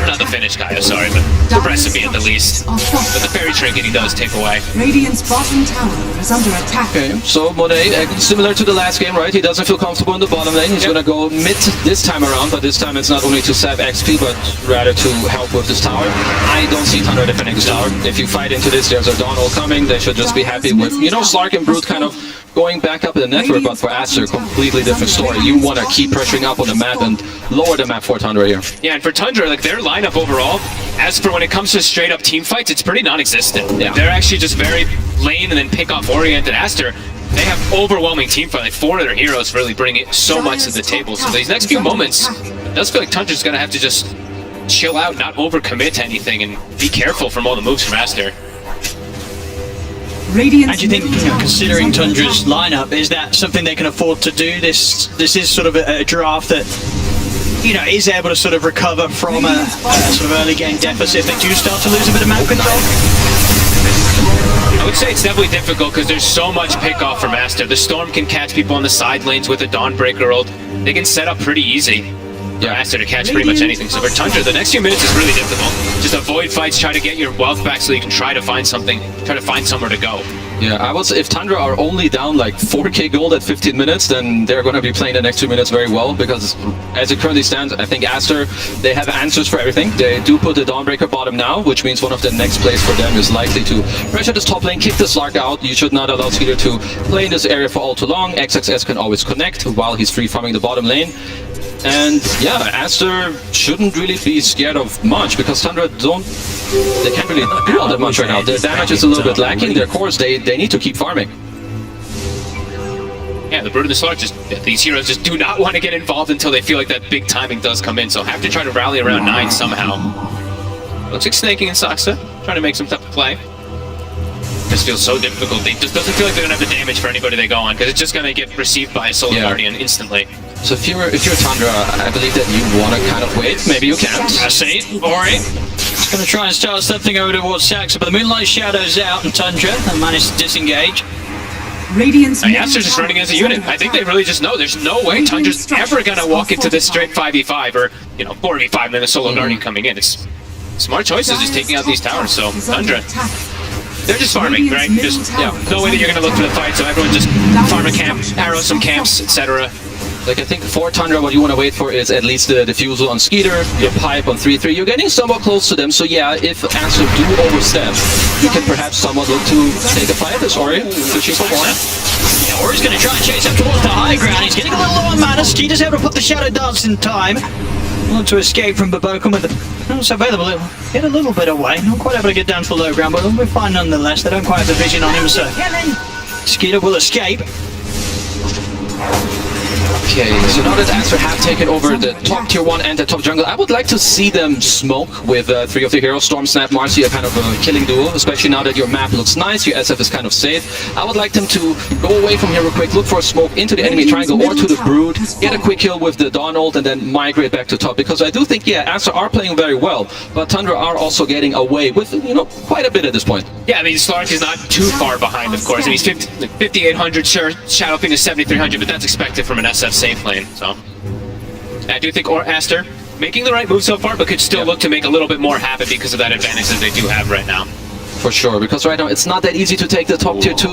[SPEAKER 8] Not the finished Kaya, sorry, but the recipe at the least. But the Fairy Trinket he does take away.
[SPEAKER 3] Radiant's bottom tower is under attack.
[SPEAKER 11] Okay, so Monet, similar to the last game, right? He doesn't feel comfortable in the bottom lane. He's gonna go mid this time around, but this time it's not only to save XP, but rather to help with this tower. I don't see Tundra defending this tower. If you fight into this, there's a Dawn ult coming. They should just be happy with, you know, Slark and Brood kind of going back up in the network, but for Aster, completely different story. You want to keep pressuring up on the map and lower the map for Tundra here.
[SPEAKER 8] Yeah, and for Tundra, like their lineup overall, as for when it comes to straight up team fights, it's pretty non-existent. Yeah. They're actually just very lane and then pick off oriented. Aster, they have overwhelming team fight. Like 4 of their heroes really bring it so much to the table. So these next few moments, it does feel like Tundra's gonna have to just chill out, not overcommit to anything, and be careful from all the moves from Aster.
[SPEAKER 10] And do you think, you know, considering Tundra's lineup, is that something they can afford to do? This is sort of a draft that, you know, is able to sort of recover from a sort of early game deficit if they do start to lose a bit of map control?
[SPEAKER 8] I would say it's definitely difficult because there's so much pick-off from Aster. The Storm can catch people on the side lanes with a Dawnbreaker ult. They can set up pretty easy for Aster to catch pretty much anything. So for Tundra, the next few minutes is really difficult. Just avoid fights, try to get your wealth back so you can try to find something, try to find somewhere to go.
[SPEAKER 11] Yeah, I would say if Tundra are only down like 4k gold at 15 minutes, then they're going to be playing the next 2 minutes very well, because as it currently stands, I think Aster, they have answers for everything. They do put the Dawnbreaker bottom now, which means one of the next plays for them is likely to pressure this top lane, kick the Slark out. You should not allow Skeeter to play in this area for all too long. XXS can always connect while he's free farming the bottom lane. And yeah, Aster shouldn't really be scared of much, because Tundra they can't really do all that much right now. Their damage is a little bit lacking, their cores, they need to keep farming.
[SPEAKER 8] Yeah, the Brood and the Slark, these heroes just do not want to get involved until they feel like that big timing does come in, so have to try to rally around 9 somehow. Looks like snaking and Saxa, trying to make some tough play. This feels so difficult. It just doesn't feel like they're going to have the damage for anybody they go on, because it's just going to get received by a Solar Guardian instantly.
[SPEAKER 11] So if you're Tundra, I believe that you want to kind of wait. Maybe you can't.
[SPEAKER 10] I see. Ori just going to try and start something over towards Saxa, but the Moonlight Shadow's out, and Tundra managed to disengage.
[SPEAKER 3] Radiance.
[SPEAKER 8] Aster's just running as a unit. I think they really just know there's no way Tundra's ever going to walk into this straight 5v5 or, you know, 4v5 and then a Solar Guardian coming in. It's smart choices just taking out these towers, so Tundra, they're just farming, right? Just, no way that you're going to look for the fight, so everyone just farm a camp, arrow some camps, etc.
[SPEAKER 11] Like, I think for Tundra, what you want to wait for is at least the defusal on Skeeter, your pipe on 3-3. You're getting somewhat close to them, so yeah, if Aster do overstep, you can perhaps somewhat look to take a fight as Ori, pushing for more.
[SPEAKER 10] Yeah, Ori's going to try and chase up towards the high ground. He's getting a little low on mana. Skeeter's able to put the Shadow Dance in time. Want to escape from Babokum with the it's available. It'll get a little bit away. Not quite able to get down to the low ground, but it'll be fine nonetheless. They don't quite have the vision on him, so Skeeter will escape.
[SPEAKER 11] Okay, so now that Aster have taken over the top tier 1 and the top jungle, I would like to see them smoke with 3 of the heroes, Storm, Snap, Marcy, a kind of a killing duo, especially now that your map looks nice, your SF is kind of safe. I would like them to go away from here real quick, look for a smoke into the enemy triangle or to the Brood, get a quick kill with the Dawn ult, and then migrate back to top, because I do think, yeah, Aster are playing very well, but Tundra are also getting away with, you know, quite a bit at this point.
[SPEAKER 8] Yeah, I mean, Slark is not too far behind, of course. I mean, he's 5,800, sure, Shadow Fiend is 7,300, but that's expected from an SF safe lane, so. I do think Aster making the right move so far, but could still look to make a little bit more happen because of that advantage that they do have right now.
[SPEAKER 11] For sure, because right now it's not that easy to take the top tier 2.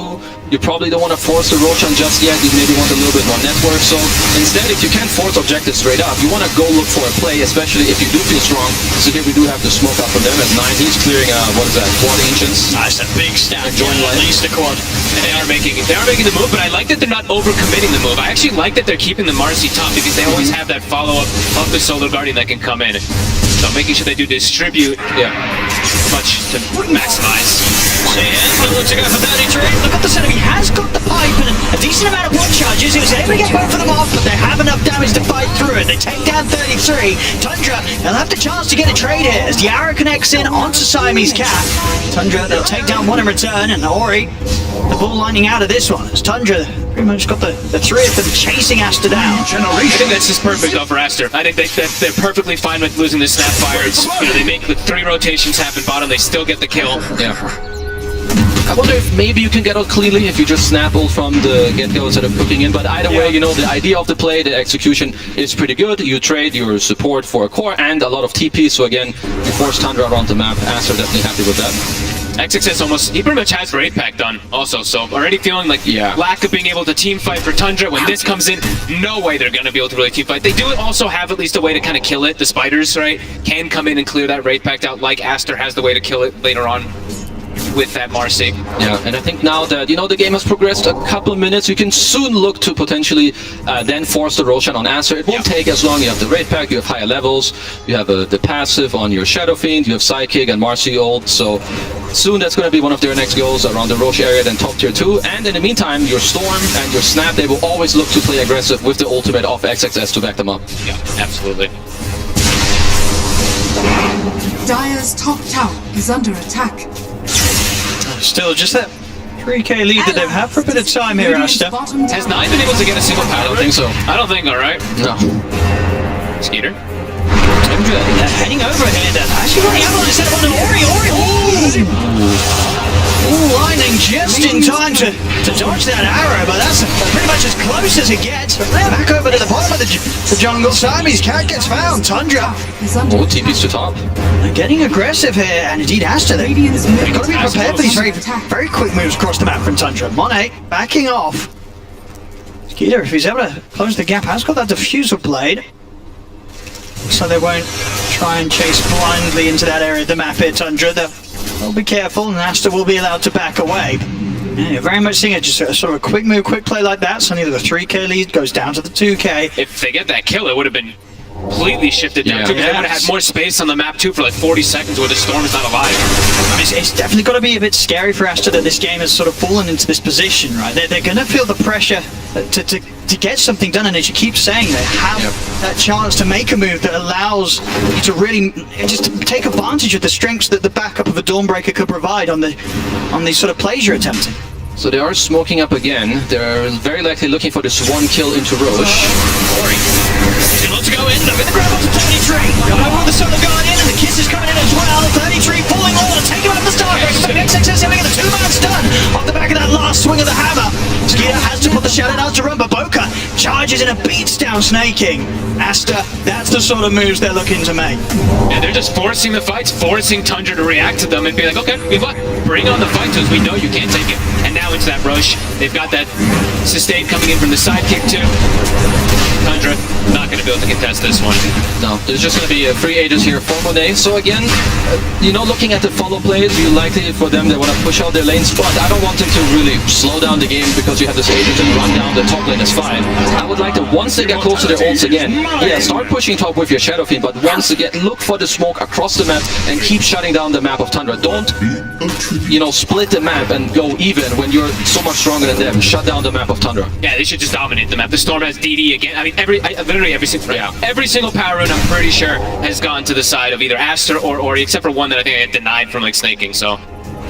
[SPEAKER 11] You probably don't want to force the Roshan just yet. You maybe want a little bit more network. So instead, if you can't force objectives straight up, you want to go look for a play, especially if you do feel strong. So here we do have the smoke up from them at 9. He's clearing, what is that, quad ancients?
[SPEAKER 10] Nice, a big stack.
[SPEAKER 11] Join
[SPEAKER 10] at least a quad.
[SPEAKER 8] And they are making the move, but I like that they're not overcommitting the move. I actually like that they're keeping the Marcy top because they always have that follow-up of the Solar Guardian that can come in. So making sure they do distribute much to maximize.
[SPEAKER 10] Looks to go for 33. Look at the setup. He has got the pipe and a decent amount of block charges. He was able to get both of them off, but they have enough damage to fight through it. They take down 33. Tundra, they'll have the chance to get a trade here as the arrow connects in onto Siamese Cat. Tundra, they'll take down one in return, and Ori, the ball lining out of this one as Tundra pretty much got the 3 of them chasing Aster down.
[SPEAKER 8] I think that's just perfect though for Aster. I think they're perfectly fine with losing the Snapfires. You know, they make the 3 rotations happen bottom, they still get the kill.
[SPEAKER 11] Yeah. I wonder if maybe you can get out cleanly if you just snap ult from the get-go instead of cooking in, but either way, you know, the idea of the play, the execution is pretty good. You trade your support for a core and a lot of TP, so again, you force Tundra around the map. Aster definitely happy with that.
[SPEAKER 8] XXS almost, he pretty much has raid pack done also, so already feeling like lack of being able to team fight for Tundra. When this comes in, no way they're going to be able to really team fight. They do also have at least a way to kind of kill it. The spiders, right, can come in and clear that raid pack out like Aster has the way to kill it later on with that Marcy.
[SPEAKER 11] Yeah, and I think now that, you know, the game has progressed a couple of minutes, you can soon look to potentially then force the Roshan on Aster. It won't take as long. You have the raid pack, you have higher levels, you have the passive on your Shadow Fiend, you have Psychic and Marcy ult, so soon that's going to be one of their next goals around the Rosh area, then top tier 2, and in the meantime, your Storm and your Snap, they will always look to play aggressive with the ultimate of XXS to back them up.
[SPEAKER 8] Yeah, absolutely.
[SPEAKER 3] Dire's top tower is under attack.
[SPEAKER 10] Still just that 3k lead that they've had for a bit of time here, Aster.
[SPEAKER 8] Has 9 been able to get a single power?
[SPEAKER 11] I don't think so.
[SPEAKER 8] I don't think, alright.
[SPEAKER 11] No.
[SPEAKER 8] Skeeter.
[SPEAKER 10] Tundra, they're heading over here. Actually running out on the set of Ori. Ooh, lightning just in time to dodge that arrow, but that's pretty much as close as it gets. But they're back over to the bottom of the jungle. Siamese Cat gets found. Tundra.
[SPEAKER 11] Oh, TP's to top.
[SPEAKER 10] They're getting aggressive here, and indeed Aster, they've got to be prepared for these very quick moves across the map from Tundra. Monet backing off. Skeeter, if he's able to close the gap, has got that diffusal blade. So they won't try and chase blindly into that area of the map here, Tundra. They'll be careful, and Aster will be allowed to back away. Yeah, you're very much seeing it, just a sort of a quick move, quick play like that. Suddenly the 3k lead goes down to the 2k.
[SPEAKER 8] If they get that kill, it would have been completely shifted down too. They would have had more space on the map too for like 40 seconds where the Storm is not alive.
[SPEAKER 10] It's definitely got to be a bit scary for Aster that this game has sort of fallen into this position, right? They're going to feel the pressure to get something done, and as you keep saying, they have that chance to make a move that allows you to really just take advantage of the strengths that the backup of a Dawnbreaker could provide on these sort of plays you're attempting.
[SPEAKER 11] So they are smoking up again. They're very likely looking for this 1 kill into Roche.
[SPEAKER 10] Ori. He wants to go in. They're going to grab onto 33. Going over with the Solar Guardian, and the Kiss is coming in as well. 33 falling low. Take him out of the Starbreaker. So XXS having a 2-man stun off the back of that last swing of the hammer. Skeeter has to put the Shadow Dance to run, but Boca charges in and beats down Snaking. Aster, that's the sort of moves they're looking to make.
[SPEAKER 8] Yeah, they're just forcing the fights, forcing Tundra to react to them and be like, okay, good luck. Bring on the fight to us. We know you can't take it. And now it's for that Roche. They've got that sustain coming in from the sidekick too. Tundra not going to be able to contest this one.
[SPEAKER 11] No, there's just going to be 3 Ages here for Monet. So again, looking at the follow plays, you likely for them they want to push out their lanes, but I don't want them to really slow down the game because you have this Ages and run down the top lane as 5. I would like to, once they get close to their ults again, start pushing top with your Shadow Fiend, but once again, look for the smoke across the map and keep shutting down the map of Tundra. Don't, split the map and go even when you're so much stronger than them. Shut down the map of Tundra.
[SPEAKER 8] Yeah, they should just dominate the map. The Storm has DD again. I mean, literally every single power rune, I'm pretty sure, has gone to the side of either Aster or Ori, except for one that I think I had denied from like snaking. So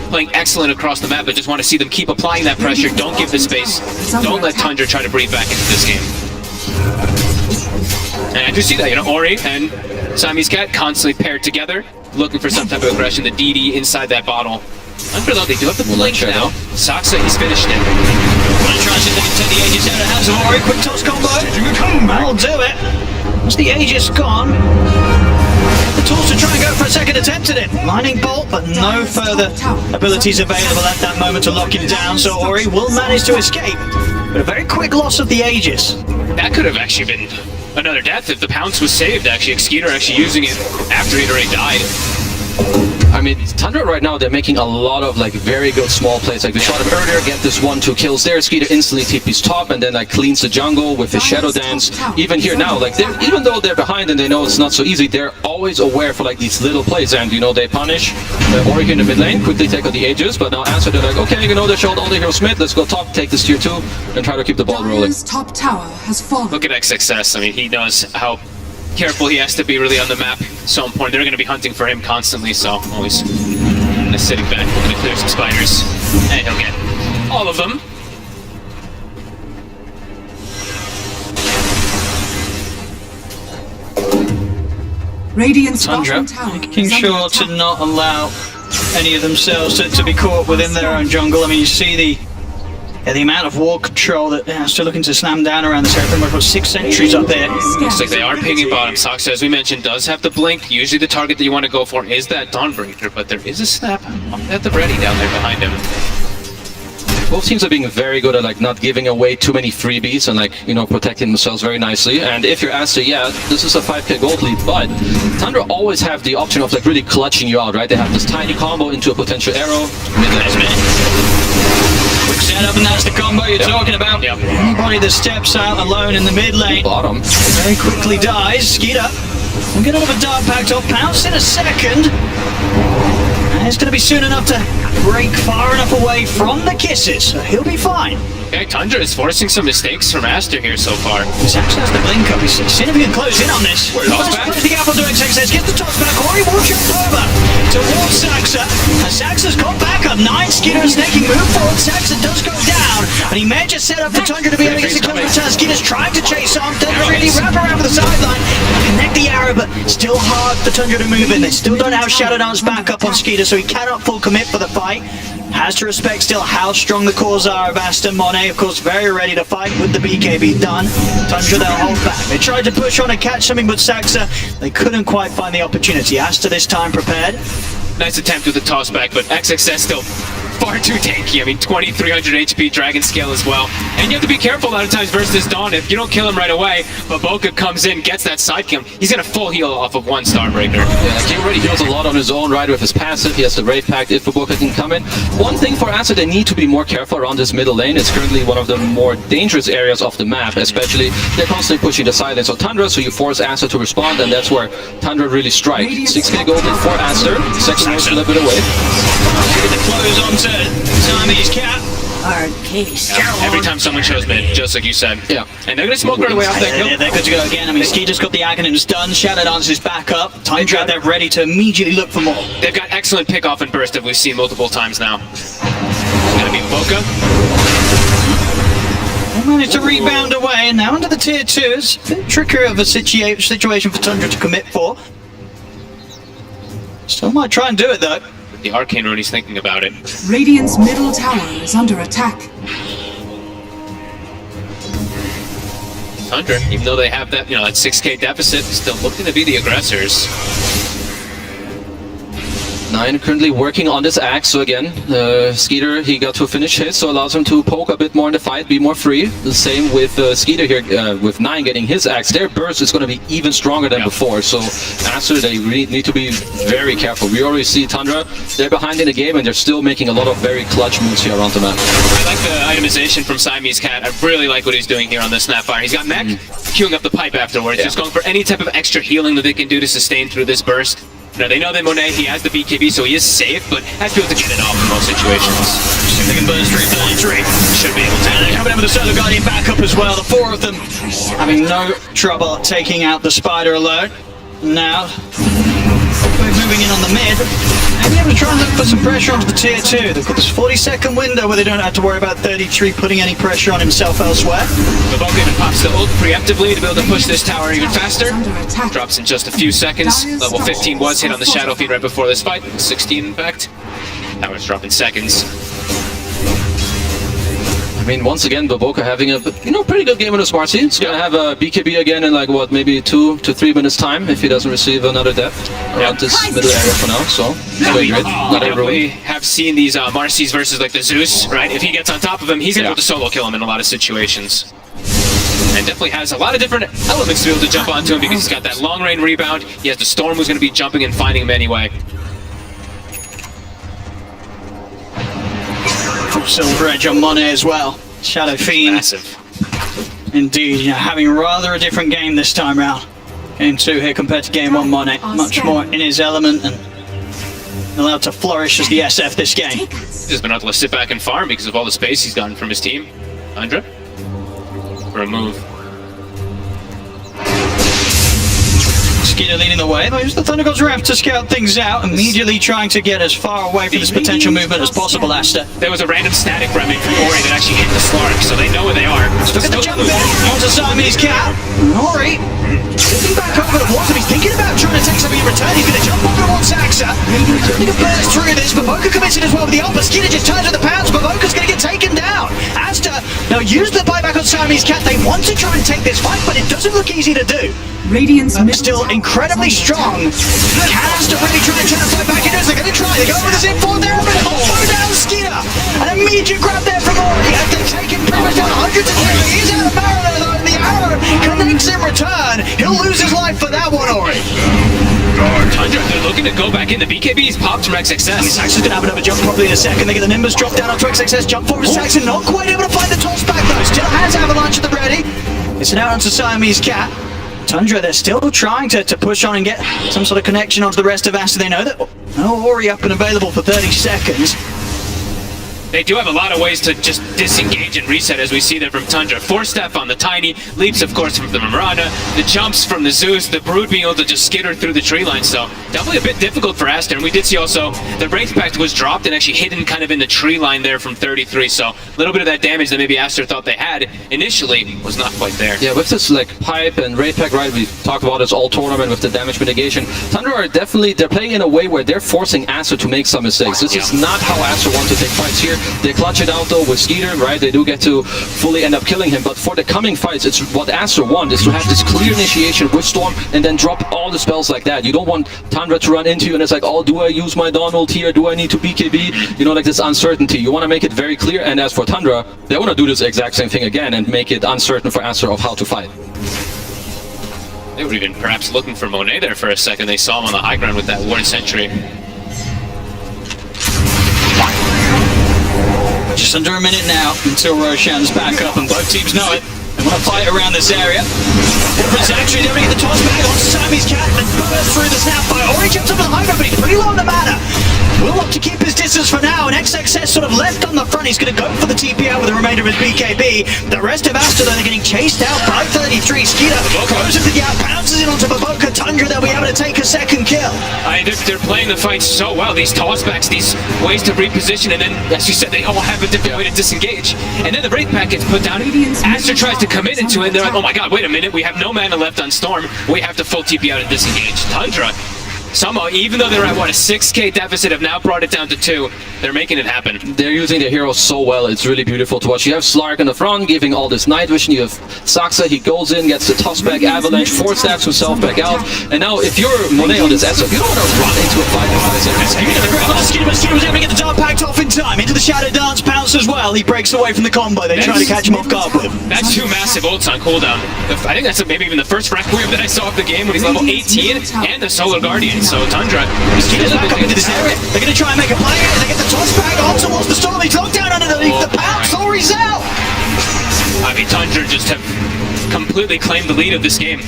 [SPEAKER 8] playing excellent across the map, but just want to see them keep applying that pressure. Don't give the space. Don't let Tundra try to breathe back into this game. And I do see that, Ori and Siamese Cat constantly paired together, looking for some type of aggression. The DD inside that bottle. Under though, they do have the blink now. Saksa, he's finished it.
[SPEAKER 10] One tries to take the Aegis out of hands of Ori. Quick toss combo. That'll do it. Once the Aegis gone, the tools to try and go for a second attempt at it. Lightning Bolt, but no further abilities available at that moment to lock him down, so Ori will manage to escape. But a very quick loss of the Aegis.
[SPEAKER 8] That could have actually been another death if the Pounce was saved, actually. Skeeter actually using it after he'd already died.
[SPEAKER 11] I mean, Tundra right now, they're making a lot of very good small plays. Like we shot him earlier, get this 1-2 kills there. Skeeter instantly TP's top and then cleans the jungle with his Shadow Dance. Even here now, even though they're behind and they know it's not so easy, they're always aware for these little plays. And they punish Ori in the mid lane, quickly take out the Aegis, but now Answer, they're like, okay, they showed all the heroes mid, let's go top, take this tier 2, and try to keep the ball rolling.
[SPEAKER 3] Top tower has fallen.
[SPEAKER 8] Look at XXS. I mean, he knows how careful he has to be really on the map. So important. They're going to be hunting for him constantly, so always just sitting back, looking to clear some spiders. And he'll get all of them.
[SPEAKER 3] Radiant's
[SPEAKER 10] Tundra making sure to not allow any of themselves to be caught within their own jungle. I mean, you see the amount of wall control that they're still looking to slam down around this area. We've got 6 sentries up there.
[SPEAKER 8] Looks like they are pinging bottom. Saksa, as we mentioned, does have the blink. Usually the target that you want to go for is that Dawnbreaker, but there is a snap at the ready down there behind him.
[SPEAKER 11] Both teams are being very good at not giving away too many freebies and protecting themselves very nicely. And if you're asked to, this is a 5k gold lead, but Tundra always have the option of really clutching you out, right? They have this tiny combo into a potential arrow.
[SPEAKER 10] Quick setup, and that's the combo you're talking about. Anybody that steps out alone in the mid lane
[SPEAKER 11] bottom
[SPEAKER 10] very quickly dies. Skeeter will get another Dark Pact off. Pounce in a second. And it's going to be soon enough to break far enough away from the kisses, so he'll be fine.
[SPEAKER 8] Okay, Tundra is forcing some mistakes from Aster here so far.
[SPEAKER 10] Saxa has the blink up. He's seeing if he can close in on this. Close the apple to XXS. Get the toss back. Ori will jump over towards Saxa. And Saxa's got back up. 9 Skeeter and snaking move forward. Saxa does go down. And he may just set up for Tundra to be able to get the cover return. Skeeter's trying to chase on. Doesn't really wrap around for the sideline. Connect the arrow, but still hard for Tundra to move in. They still don't have Shadow Dance back up on Skeeter, so he cannot full commit for the fight. Has to respect still how strong the cores are of Aster. Monet, of course, very ready to fight with the BKB done. Tundra, they'll hold back. They tried to push on and catch something, but Saxa, they couldn't quite find the opportunity. Aster this time prepared.
[SPEAKER 8] Nice attempt with the toss back, but XXS still far too tanky. I mean, 2300 HP, Dragon Scale as well. And you have to be careful a lot of times versus Dawn. If you don't kill him right away, but Boca comes in, gets that side kill, he's going to full heal off of 1 Starbreaker.
[SPEAKER 11] Yeah, he already heals a lot on his own, right, with his passive. He has the Wraith Pact if Boca can come in. One thing for Aster, they need to be more careful around this middle lane. It's currently one of the more dangerous areas of the map, especially they're constantly pushing the side lane. So Tundra, so you force Aster to respond, and that's where Tundra really strike. 6k gold lead for Aster. Second most a little bit away.
[SPEAKER 10] The close onto Siamese Cat.
[SPEAKER 8] Every time someone shows mid, just like you said.
[SPEAKER 11] Yeah.
[SPEAKER 8] And they're going to smoke right away off that kill.
[SPEAKER 10] They're good to go again. I mean, Ski just got the Aghanim's done. Shadow Dance is back up. Tundra, they're ready to immediately look for more.
[SPEAKER 8] They've got excellent pick off and burst that we've seen multiple times now. It's going to be Boca.
[SPEAKER 10] They managed to rebound away, and now into the tier 2s. A bit trickier of a situation for Tundra to commit for. Still might try and do it though.
[SPEAKER 8] The Arcane Rune, he's thinking about it.
[SPEAKER 3] Radiant's middle tower is under attack.
[SPEAKER 8] Tundra, even though they have that, that 6k deficit, still looking to be the aggressors.
[SPEAKER 11] Nine currently working on this axe, so again, Skeeter, he got to finish his, so allows him to poke a bit more in the fight, be more free. The same with Skeeter here, with Nine getting his axe. Their burst is going to be even stronger than before, so Aster, they really need to be very careful. We already see Tundra, they're behind in the game, and they're still making a lot of very clutch moves here around the map.
[SPEAKER 8] I like the itemization from Siamese Cat. I really like what he's doing here on this Snapfire. He's got mech, queuing up the pipe afterwards, just going for any type of extra healing that they can do to sustain through this burst. Now, they know that Monet, he has the BKB, so he is safe, but has to be able to get it off in most situations.
[SPEAKER 10] They can burst 333. Should be able to. And they're coming in with the Solar Guardian backup as well. The four of them having no trouble taking out the Spider alone. Now, we're moving in on the mid. Maybe able to try and look for some pressure onto the tier 2. They've got this 40-second window where they don't have to worry about 33 putting any pressure on himself elsewhere.
[SPEAKER 8] Maboko even pops the ult preemptively to be able to push this tower even faster. Drops in just a few seconds. Level 15 was hit on the Shadow Fiend right before this fight. 16 in fact. Towers drop in seconds.
[SPEAKER 11] I mean, once again, Baboka having a pretty good game on his Marcy. He's gonna have a BKB again in like what, maybe 2 to 3 minutes time if he doesn't receive another death around this middle area for now. So doing great.
[SPEAKER 8] We have seen these Marcy's versus like the Zeus, right? If he gets on top of him, he's able to solo kill him in a lot of situations. And definitely has a lot of different elements to be able to jump onto him because he's got that long range rebound. He has the Storm who's going to be jumping and finding him anyway.
[SPEAKER 10] Silver Edge on Monet as well. Shadow Fiend.
[SPEAKER 8] Massive.
[SPEAKER 10] Indeed, having rather a different game this time round. Game 2 here compared to game 1 Monet. Much more in his element and allowed to flourish as the SF this game.
[SPEAKER 8] He's just been able to sit back and farm because of all the space he's gotten from his team. Andra? For a move.
[SPEAKER 10] Skeeter leading the way. The Thunder Gods have to scout things out, immediately trying to get as far away from this potential movement as possible, Aster.
[SPEAKER 8] There was a random static remnant from Ori that actually hit the Slark, so they know where they are.
[SPEAKER 10] Look at the jump there onto Siamese Cat. Ori looking back over to Water. He's thinking about trying to take something in return. He's going to jump over towards Saxa. He can burst through this. Baboka commits it as well with the ult, but Skeeter just turns with the pounds. Baboka's going to get taken down. Aster now use the buyback on Siamese Cat. They want to try and take this fight, but it doesn't look easy to do.
[SPEAKER 3] Radiant's
[SPEAKER 10] still incredibly strong. Has to really try and turn the fight back into it. They're going to try. They go with this info there. Throw down Skeeter. An immediate grab there from Ori. And they've taken pretty much down 100 to 3. He's out of Mariner though. And the arrow connects in return. He'll lose his life for that one, Ori.
[SPEAKER 8] Tundra, they're looking to go back in. The BKB's popped from XXS.
[SPEAKER 10] Saxon's going to have another jump probably in a second. They get the Nimbus drop down onto XXS. Jump forward. Saxon not quite able to find the toss back though. Still has Avalanche at the ready. It's an out onto Siamese Cat. Tundra, they're still trying to push on and get some sort of connection onto the rest of Aster. They know that Ori up and available for 30 seconds.
[SPEAKER 8] They do have a lot of ways to just disengage and reset as we see them from Tundra. 4-step on the Tiny, leaps of course from the Mirana, the jumps from the Zeus, the Brood being able to just skitter through the tree line, so definitely a bit difficult for Aster. And we did see also the Wraith Pact was dropped and actually hidden kind of in the tree line there from 33, so a little bit of that damage that maybe Aster thought they had initially was not quite there.
[SPEAKER 11] Yeah, with this like pipe and Wraith Pact, right, we talked about this all tournament with the damage mitigation. Tundra are definitely, they're playing in a way where they're forcing Aster to make some mistakes. This is not how Aster wants to take fights here. They clutch it out though with Skeeter, right? They do get to fully end up killing him, but for the coming fights, it's what Aster wants is to have this clear initiation with Storm and then drop all the spells like that. You don't want Tundra to run into you and it's like, oh, do I use my Dawn ult here? Do I need to BKB? You know, like this uncertainty. You want to make it very clear, and as for Tundra, they want to do this exact same thing again and make it uncertain for Aster of how to fight.
[SPEAKER 8] They were even perhaps looking for Monet there for a second. They saw him on the high ground with that Ward Sentry.
[SPEAKER 10] Just under a minute now until Roshan's back up, and both teams know it. They want to fight around this area. Actually, they're going to get the toss back onto Siamese Cat and burst through the snap fire. Ori jumps up on the high ground, but he's pretty low on the mana. Will look to keep his distance for now, and XXS sort of left on the front. He's going to go for the TP out with the remainder of his BKB. The rest of Aster, though, they're getting chased out by 33. Skeeter goes into the gap, bounces in onto Baboka. Tundra, they'll be able to take a second kill.
[SPEAKER 8] They're playing the fight so well. These tossbacks, these ways to reposition, and then, as you said, they all have a different way to disengage. And then the Wraith Pact gets put down. Aster tries to commit into it, and they're like, oh my god, wait a minute, we have no mana left on Storm. We have to full TP out and disengage. Tundra somehow, even though they're at, what, a 6k deficit, have now brought it down to 2. They're making it happen.
[SPEAKER 11] They're using their heroes so well, it's really beautiful to watch. You have Slark in the front, giving all this night vision. You have Saxa, he goes in, gets the toss back, avalanche, 4 stabs himself back out. And now, if you're Monet on this asset, you don't want to run into a fight in 5 seconds.
[SPEAKER 10] Skeeter was able to get the dart packed off in time. Into the Shadow Dance pounce as well. He breaks away from the combo. They try to catch him off guard with him.
[SPEAKER 8] That's 2 massive ults on cooldown. I think that's maybe even the first Requiem that I saw of the game when he's level 18, and the Solar Guardian. So Tundra,
[SPEAKER 10] Skeeter's back up into this area. They're going to try and make a play here. They get the toss back on towards the storm. He's locked down underneath the pounce. Ori's out.
[SPEAKER 8] I mean, Tundra just have completely claimed the lead of this game.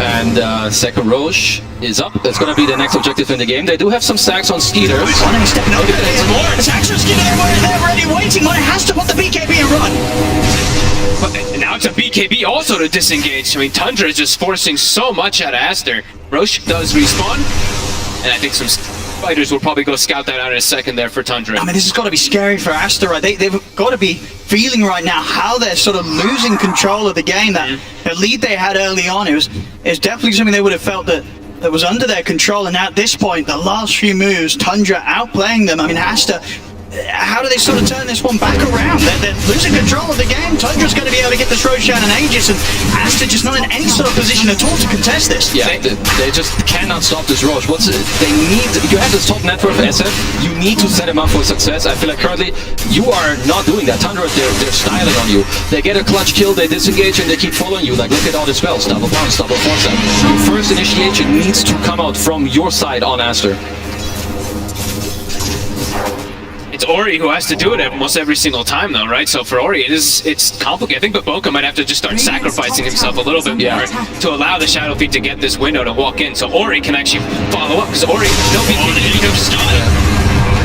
[SPEAKER 11] And second Roche is up. That's going to be the next objective in the game. They do have some stacks on Skeeter.
[SPEAKER 10] He's stepping over there. Some more. Saxon Skeeter, they're already waiting. Monet has to put the BKB and run.
[SPEAKER 8] But now it's a BKB also to disengage. I mean, Tundra is just forcing so much out of Aster. Roche does respawn, and I think some fighters will probably go scout that out in a second there for Tundra.
[SPEAKER 10] I mean, this has got to be scary for Aster, right? They've got to be feeling right now how they're sort of losing control of the game. That lead they had early on, it was definitely something they would have felt that was under their control. And at this point, the last few moves, Tundra outplaying them. I mean, Aster, how do they sort of turn this one back around? They're losing control of the game. Tundra's going to be able to get this Roshan and Aegis, and Aster just not in any sort of position at all to contest this.
[SPEAKER 11] Yeah, they just cannot stop this Roche. They need, you have this top net worth SF, you need to set him up for success. I feel like currently you are not doing that. Tundra, they're styling on you. They get a clutch kill, they disengage, and they keep following you. Like, look at all the spells, double bounce, double force up. First initiation needs to come out from your side on Aster.
[SPEAKER 8] It's Ori who has to do it almost every single time, though, right? So for Ori, it's complicated. I think Boca might have to just start sacrificing himself a little bit more to allow the Shadow Fiend to get this window to walk in, so Ori can actually follow up, because Ori, he'll be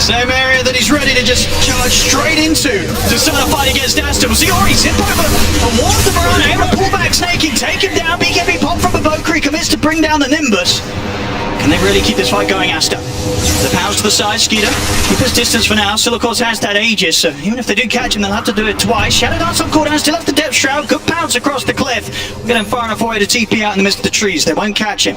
[SPEAKER 10] same area that he's ready to just charge straight into to start a fight against Aster. We'll see Ori zip over a wall of the Verona, able to pull back Snakey, take him down. BKB pop from the Valkyrie, commits to bring down the Nimbus. Can they really keep this fight going, Aster? The pounce to the side, Skeeter. Keep his distance for now. Still, of course, has that Aegis, so even if they do catch him, they'll have to do it twice. Shadow Dance on cooldown, still have the Depth Shroud. Good pounce across the cliff. We'll get him far enough away to TP out in the midst of the trees. They won't catch him.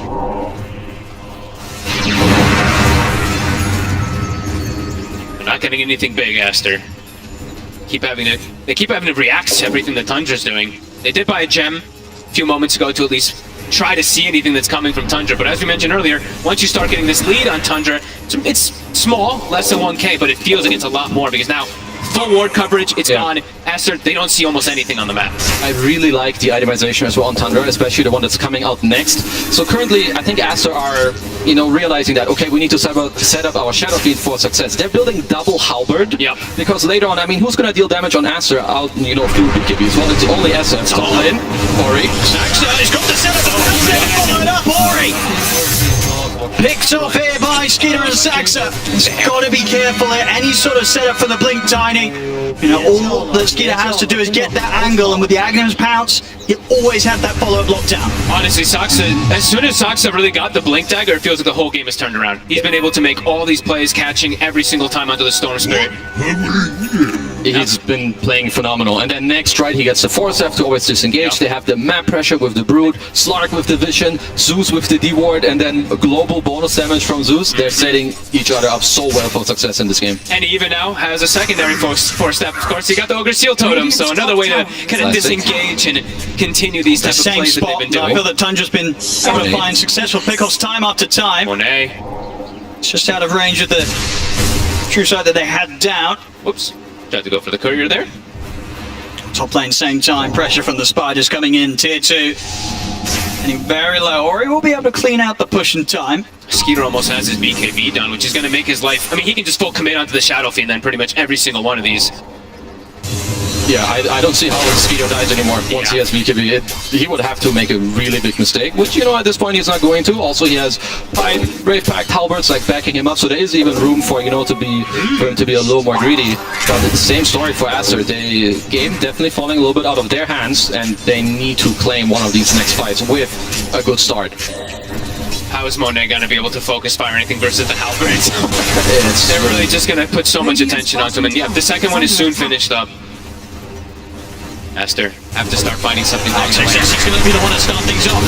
[SPEAKER 8] They're not getting anything big, Aster. They keep having to react to everything that Tundra's doing. They did buy a gem a few moments ago to at least try to see anything that's coming from Tundra, but as we mentioned earlier, once you start getting this lead on Tundra, it's small, less than 1k, but it feels like it's a lot more, because now full ward coverage, it's gone. Aster, they don't see almost anything on the map.
[SPEAKER 11] I really like the itemization as well on Tundra, especially the one that's coming out next. So currently, I think Aster are, realizing that, okay, we need to set up our Shadow Fiend for success. They're building double Halberd, because later on, I mean, who's going to deal damage on Aster out, through BKBs? Well, it's only SF. All in, Ori.
[SPEAKER 10] Saxa has got the setup, followed up, Ori! Picked off here by Skeeter and Saxa. He's got to be careful here. Any sort of setup for the Blink Tiny. All that Skeeter has to do is get that angle, and with the Agnum's pounce, you always have that follow-up lockdown.
[SPEAKER 8] Honestly, Saxa, as soon as Saxa really got the Blink Dagger, it feels like the whole game has turned around. He's been able to make all these plays, catching every single time onto the Storm Spirit.
[SPEAKER 11] He's been playing phenomenal. And then next, right, he gets the Force F to always disengage. They have the map pressure with the Brood, Slark with the Vision, Zeus with the D-Ward, and then a global bonus damage from Zeus. They're setting each other up so well for success in this game.
[SPEAKER 8] And he even now has a secondary Force Step. Of course, he got the Ogre Seal Totem, so another way to kind of disengage and continue these type of plays that they've been doing.
[SPEAKER 10] I feel that Tundra's been able to find successful pickoffs time after time.
[SPEAKER 8] Monet.
[SPEAKER 10] It's just out of range of the true side that they had down.
[SPEAKER 8] Whoops. Tried to go for the courier there.
[SPEAKER 10] Top lane same time, pressure from the Spiders coming in, tier 2. Getting very low. Ori will be able to clean out the push in time.
[SPEAKER 8] Skeeter almost has his BKB done, which is going to make his life... I mean, he can just full commit onto the Shadow Fiend then pretty much every single one of these.
[SPEAKER 11] Yeah, I don't see how Skeeter dies anymore once he has BKB. He would have to make a really big mistake, which, at this point he's not going to. Also, he has 5 Brave Pact Halberds backing him up, so there is even room for, for him to be a little more greedy. But it's the same story for Aster. The game definitely falling a little bit out of their hands, and they need to claim one of these next fights with a good start.
[SPEAKER 8] How is Monet going to be able to focus fire anything versus the Halberds? They're really just going to put so much attention onto him, and yeah, the second one is soon finished up. Aster have to start finding something along the way.
[SPEAKER 10] He's going to be the one to start things off.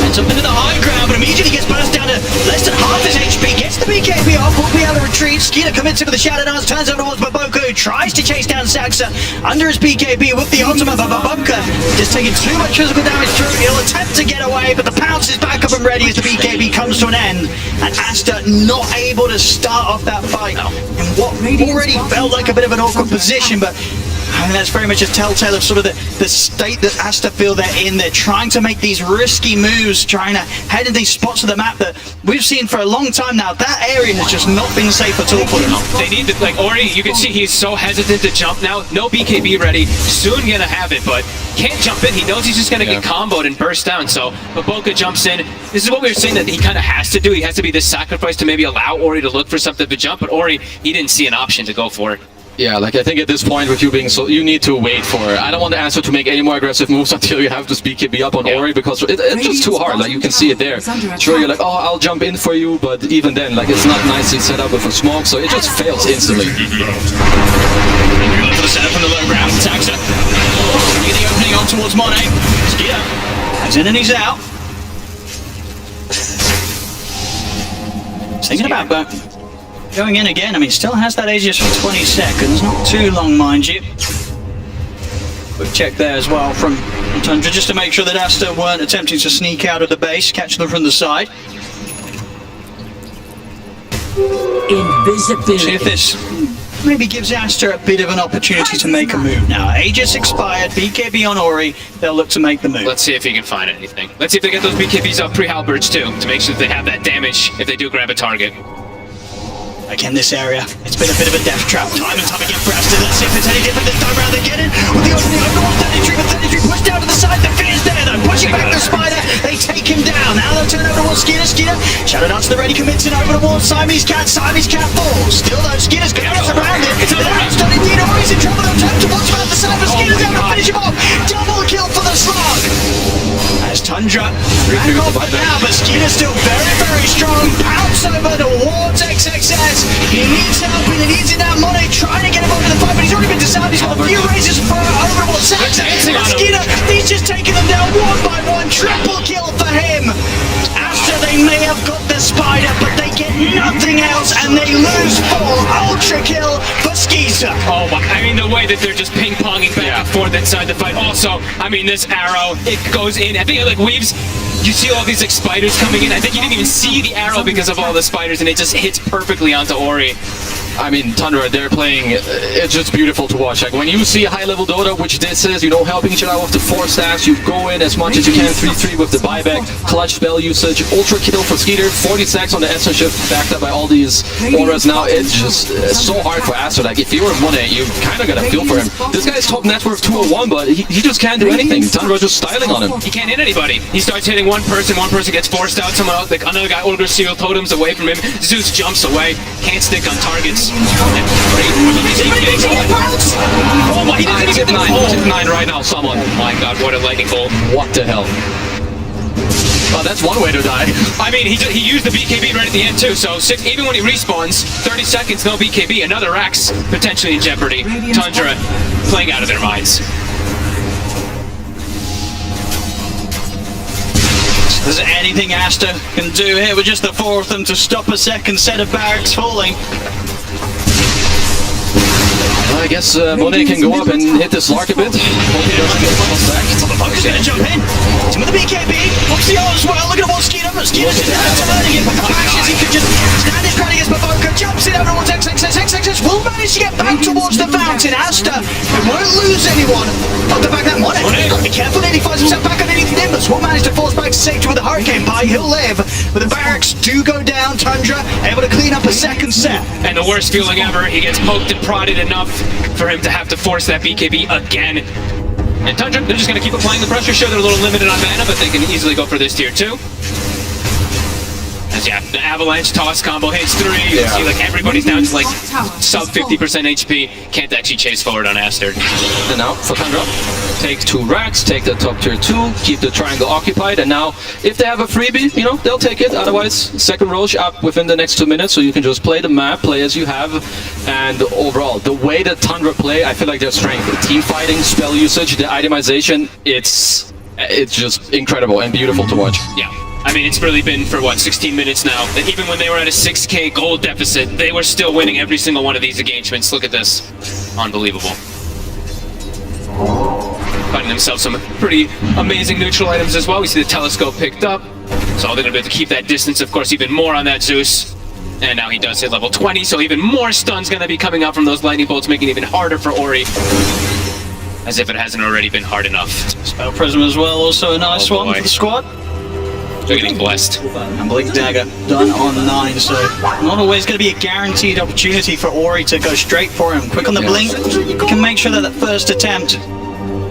[SPEAKER 10] Ends up into the high ground, but immediately gets burst down to less than half his HP. Gets the BKB off, will be able to retreat. Skeeter commits into the Shadow Dance, turns over towards Baboko, who tries to chase down Saxa under his BKB with the ultimate. Babaka just taking too much physical damage through. He'll attempt to get away, but the pounce is back up and ready as the BKB comes to an end. And Aster not able to start off that fight in what already felt like a bit of an awkward position, but I mean, that's very much a telltale of sort of the state that Aster feel they're in. They're trying to make these risky moves, trying to head in these spots of the map that we've seen for a long time now. That area has just not been safe at all for them.
[SPEAKER 8] They need to, like Ori, you can see he's so hesitant to jump now. No BKB ready, soon gonna have it, but can't jump in. He knows he's just gonna get comboed and burst down, so Baboko jumps in. This is what we were saying that he kind of has to do. He has to be this sacrifice to maybe allow Ori to look for something to jump, but Ori, he didn't see an option to go for it.
[SPEAKER 11] Yeah, like I think at this point with you being so, you need to wait for it. I don't want the Aster to make any more aggressive moves until you have to BKB up on Ori, because it's just too hard. Like you can see it there. Sure, you're like, oh, I'll jump in for you, but even then, like it's not nicely set up with a smoke, so it just fails instantly.
[SPEAKER 10] For the setup from the low ground, Taxa. The opening on towards Monet. Skeeter. He's in and he's out. Thinking about that. Going in again, I mean, still has that Aegis for 20 seconds, not too long, mind you. Quick check there as well from Tundra, just to make sure that Aster weren't attempting to sneak out of the base, catch them from the side.
[SPEAKER 4] Invisibility.
[SPEAKER 10] See if this maybe gives Aster a bit of an opportunity to make a move now. Aegis expired, BKB on Ori, they'll look to make the move.
[SPEAKER 8] Let's see if he can find anything. Let's see if they get those BKBs up pre-halberds too, to make sure that they have that damage if they do grab a target.
[SPEAKER 10] Again, this area, it's been a bit of a death trap. Time and time again for Aster. Let's see if it's any different this time around. They get in with the opening over 33, but 33 pushed down to the side. The fear is there, though. Pushing back the Spider. They take him down. Now they'll turn over towards Skeeter. Skeeter. Shadow Dance to the ready, commits it over towards Siamese Cat. Siamese Cat falls. Still, though, Skeeter's going to surround it. It's done indeed. Ori's in trouble. They'll turn towards him at the side, but Skeeter's able to finish him off. Double kill for the Slug. As Tundra back off for now, but Skeeter's still very, very strong. Pounce over towards XXS. He needs help and he needs it now. Monet trying to get him over the fight, but he's already been disarmed. He's got a few razors for over towards Saxa. Skeeter, he's just taking them down one by one. Triple kill for him. After they may have got the Spider, but they get nothing else and they lose 4. Ultra kill for Skeeter.
[SPEAKER 8] Oh my, I mean the way that they're just ping-ponging back and forth inside the fight. Also, I mean this arrow, it goes in. I think it like weaves. You see all these like spiders coming in. I think you didn't even see the arrow because of all the spiders, and it just hits perfectly onto Ori.
[SPEAKER 11] I mean, Tundra, they're playing, it's just beautiful to watch. Like, when you see high-level Dota, which this is, you know, helping each other out with the 4 stacks, you go in as much as you can, 3-3 with the buyback, clutch spell usage, ultra kill for Skeeter, 40 stacks on the Essence shift, backed up by all these auras. Now, it's just so hard for Aster. Like, if you were Monet, you kind of got to feel for him. This guy's top net worth 201, but he just can't do anything. Tundra's just styling on him.
[SPEAKER 8] He can't hit anybody. He starts hitting one person gets forced out, someone else, like another guy orders seal totems away from him. Zeus jumps away, can't stick on targets.
[SPEAKER 11] Oh my, he didn't get 9 right now, someone.
[SPEAKER 8] My god, what a lightning bolt.
[SPEAKER 11] What the hell? Oh, that's one way to die.
[SPEAKER 8] I mean, he used the BKB right at the end too, so even when he respawns, 30 seconds, no BKB, another Axe potentially in jeopardy. Tundra playing out of their minds.
[SPEAKER 10] There's anything Aster can do here with just the 4 of them to stop a second set of barracks falling.
[SPEAKER 11] I guess Monet can go up and hit this Lark a bit. Hope he doesn't get one back.
[SPEAKER 10] He's gonna jump in. He's with the BKB. What's the O as well? Look at what Skeeter. Skeeter's just turning it. He could just stand his ground against Baboko. Jumps in over towards XXS. XXS will manage to get back towards the fountain. Aster, who won't lose anyone. Off the back of that Monet. Be careful that he finds himself back underneath the Nimbus. Will manage to force back to safety with the Hurricane Pie. He'll live. But the barracks do go down. Tundra able to clean up a second set.
[SPEAKER 8] And the worst feeling ever, he gets poked and prodded enough for him to have to force that BKB again. And Tundra, they're just going to keep applying the pressure. Sure, they're a little limited on mana, but they can easily go for this tier 2. As the avalanche toss combo hits 3. You see like everybody's down to like sub 50% HP. Can't actually chase forward on Aster.
[SPEAKER 11] And now for Tundra, take 2 racks, take the top tier 2, keep the triangle occupied, and now if they have a freebie, you know, they'll take it. Otherwise, second Roche up within the next 2 minutes, so you can just play the map, play as you have, and overall, the way that Tundra play, I feel like their strength, the team fighting, spell usage, the itemization, it's just incredible and beautiful to watch.
[SPEAKER 8] Yeah. I mean, it's really been for, what, 16 minutes now, that even when they were at a 6k gold deficit, they were still winning every single one of these engagements. Look at this. Unbelievable. Finding themselves some pretty amazing neutral items as well. We see the telescope picked up, so they're going to be able to keep that distance, of course, even more on that Zeus. And now he does hit level 20, so even more stuns going to be coming out from those lightning bolts, making it even harder for Ori. As if it hasn't already been hard enough.
[SPEAKER 10] Spell Prism as well, also a nice one for the squad.
[SPEAKER 8] They're getting blessed.
[SPEAKER 10] And Blink Dagger done on 9, so not always going to be a guaranteed opportunity for Ori to go straight for him. Quick on the blink, can make sure that that first attempt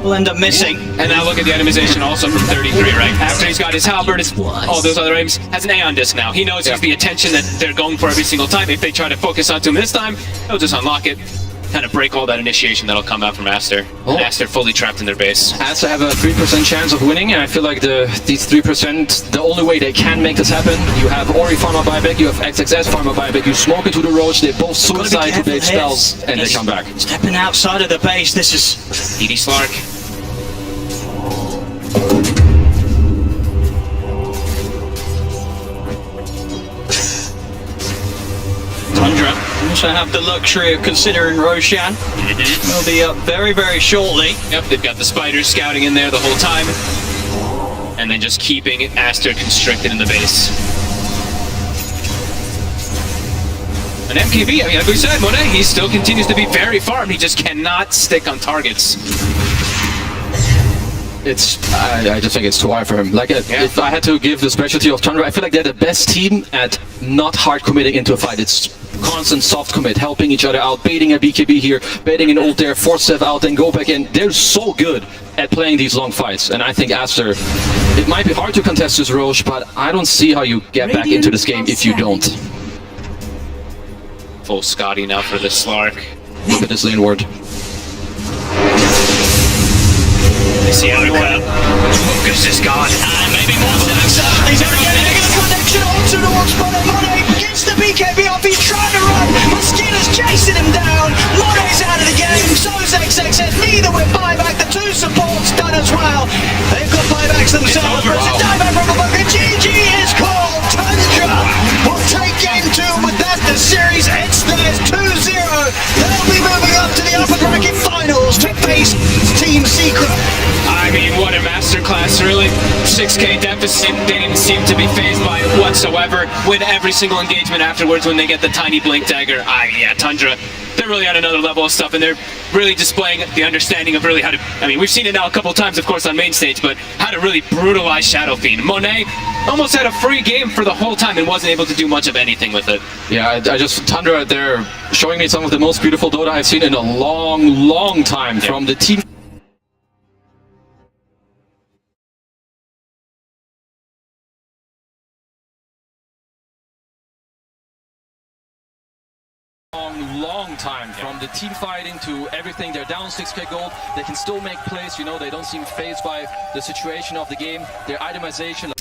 [SPEAKER 10] will end up missing.
[SPEAKER 8] And now look at the itemization also from 33, right? After he's got his halberd, all those other items, has an Aeon Disc now. He knows he's the attention that they're going for every single time. If they try to focus onto him this time, he'll just unlock it. Kind of break all that initiation that'll come out from Aster. And Aster fully trapped in their base.
[SPEAKER 11] Aster have a 3% chance of winning, and I feel like these 3%, the only way they can make this happen, you have Ori Pharma buyback, you have XXS Pharma buyback, you smoke into the Roach, they both suicide to bait spells, and they come back.
[SPEAKER 10] Stepping outside of the base, this is...
[SPEAKER 8] ED Slark.
[SPEAKER 10] Tundra also have the luxury of considering Roshan. Will be up very, very shortly.
[SPEAKER 8] Yep, they've got the spiders scouting in there the whole time. And then just keeping Aster constricted in the base. And MKV, I mean, like we said, Monet, he still continues to be very farmed. He just cannot stick on targets.
[SPEAKER 11] I just think it's too hard for him. Like, if I had to give the specialty of Tundra, I feel like they're the best team at not hard committing into a fight. It's constant soft commit, helping each other out, baiting a BKB here, baiting an ult there, force step out, then go back in. They're so good at playing these long fights, and I think Aster, it might be hard to contest this Roche, but I don't see how you get back into this game if you don't.
[SPEAKER 8] Full Scotty now for the Slark.
[SPEAKER 11] Look at this lane ward.
[SPEAKER 8] They see everyone. Focus is gone.
[SPEAKER 10] And maybe more attacks. He's ever getting a connection onto the watch, but Monet gets the BKB off. He's trying to run. Mosquito's chasing him down. Monet's out of the game. So's XXS. Neither with buyback. The 2 supports done as well. They've got buybacks themselves. But it's a dieback from the bunker. GG is called. Tundra will take game 2 with that. The series ends theirs 2-0. They'll be moving up to the upper bracket finals to face Team Secret.
[SPEAKER 8] I mean, what a masterclass, really. 6k deficit, they didn't seem to be phased by it whatsoever. Win every single engagement afterwards when they get the tiny blink dagger. Yeah, Tundra, they're really at another level of stuff, and they're really displaying the understanding of really how to... I mean, we've seen it now a couple times, of course, on main stage, but how to really brutalize Shadow Fiend. Monet almost had a free game for the whole time and wasn't able to do much of anything with it.
[SPEAKER 11] Yeah, Tundra, they're showing me some of the most beautiful Dota I've seen in a long, long time from the team. Long time from the team fighting to everything. They're down 6k gold, they can still make plays, you know, they don't seem phased by the situation of the game, their itemization.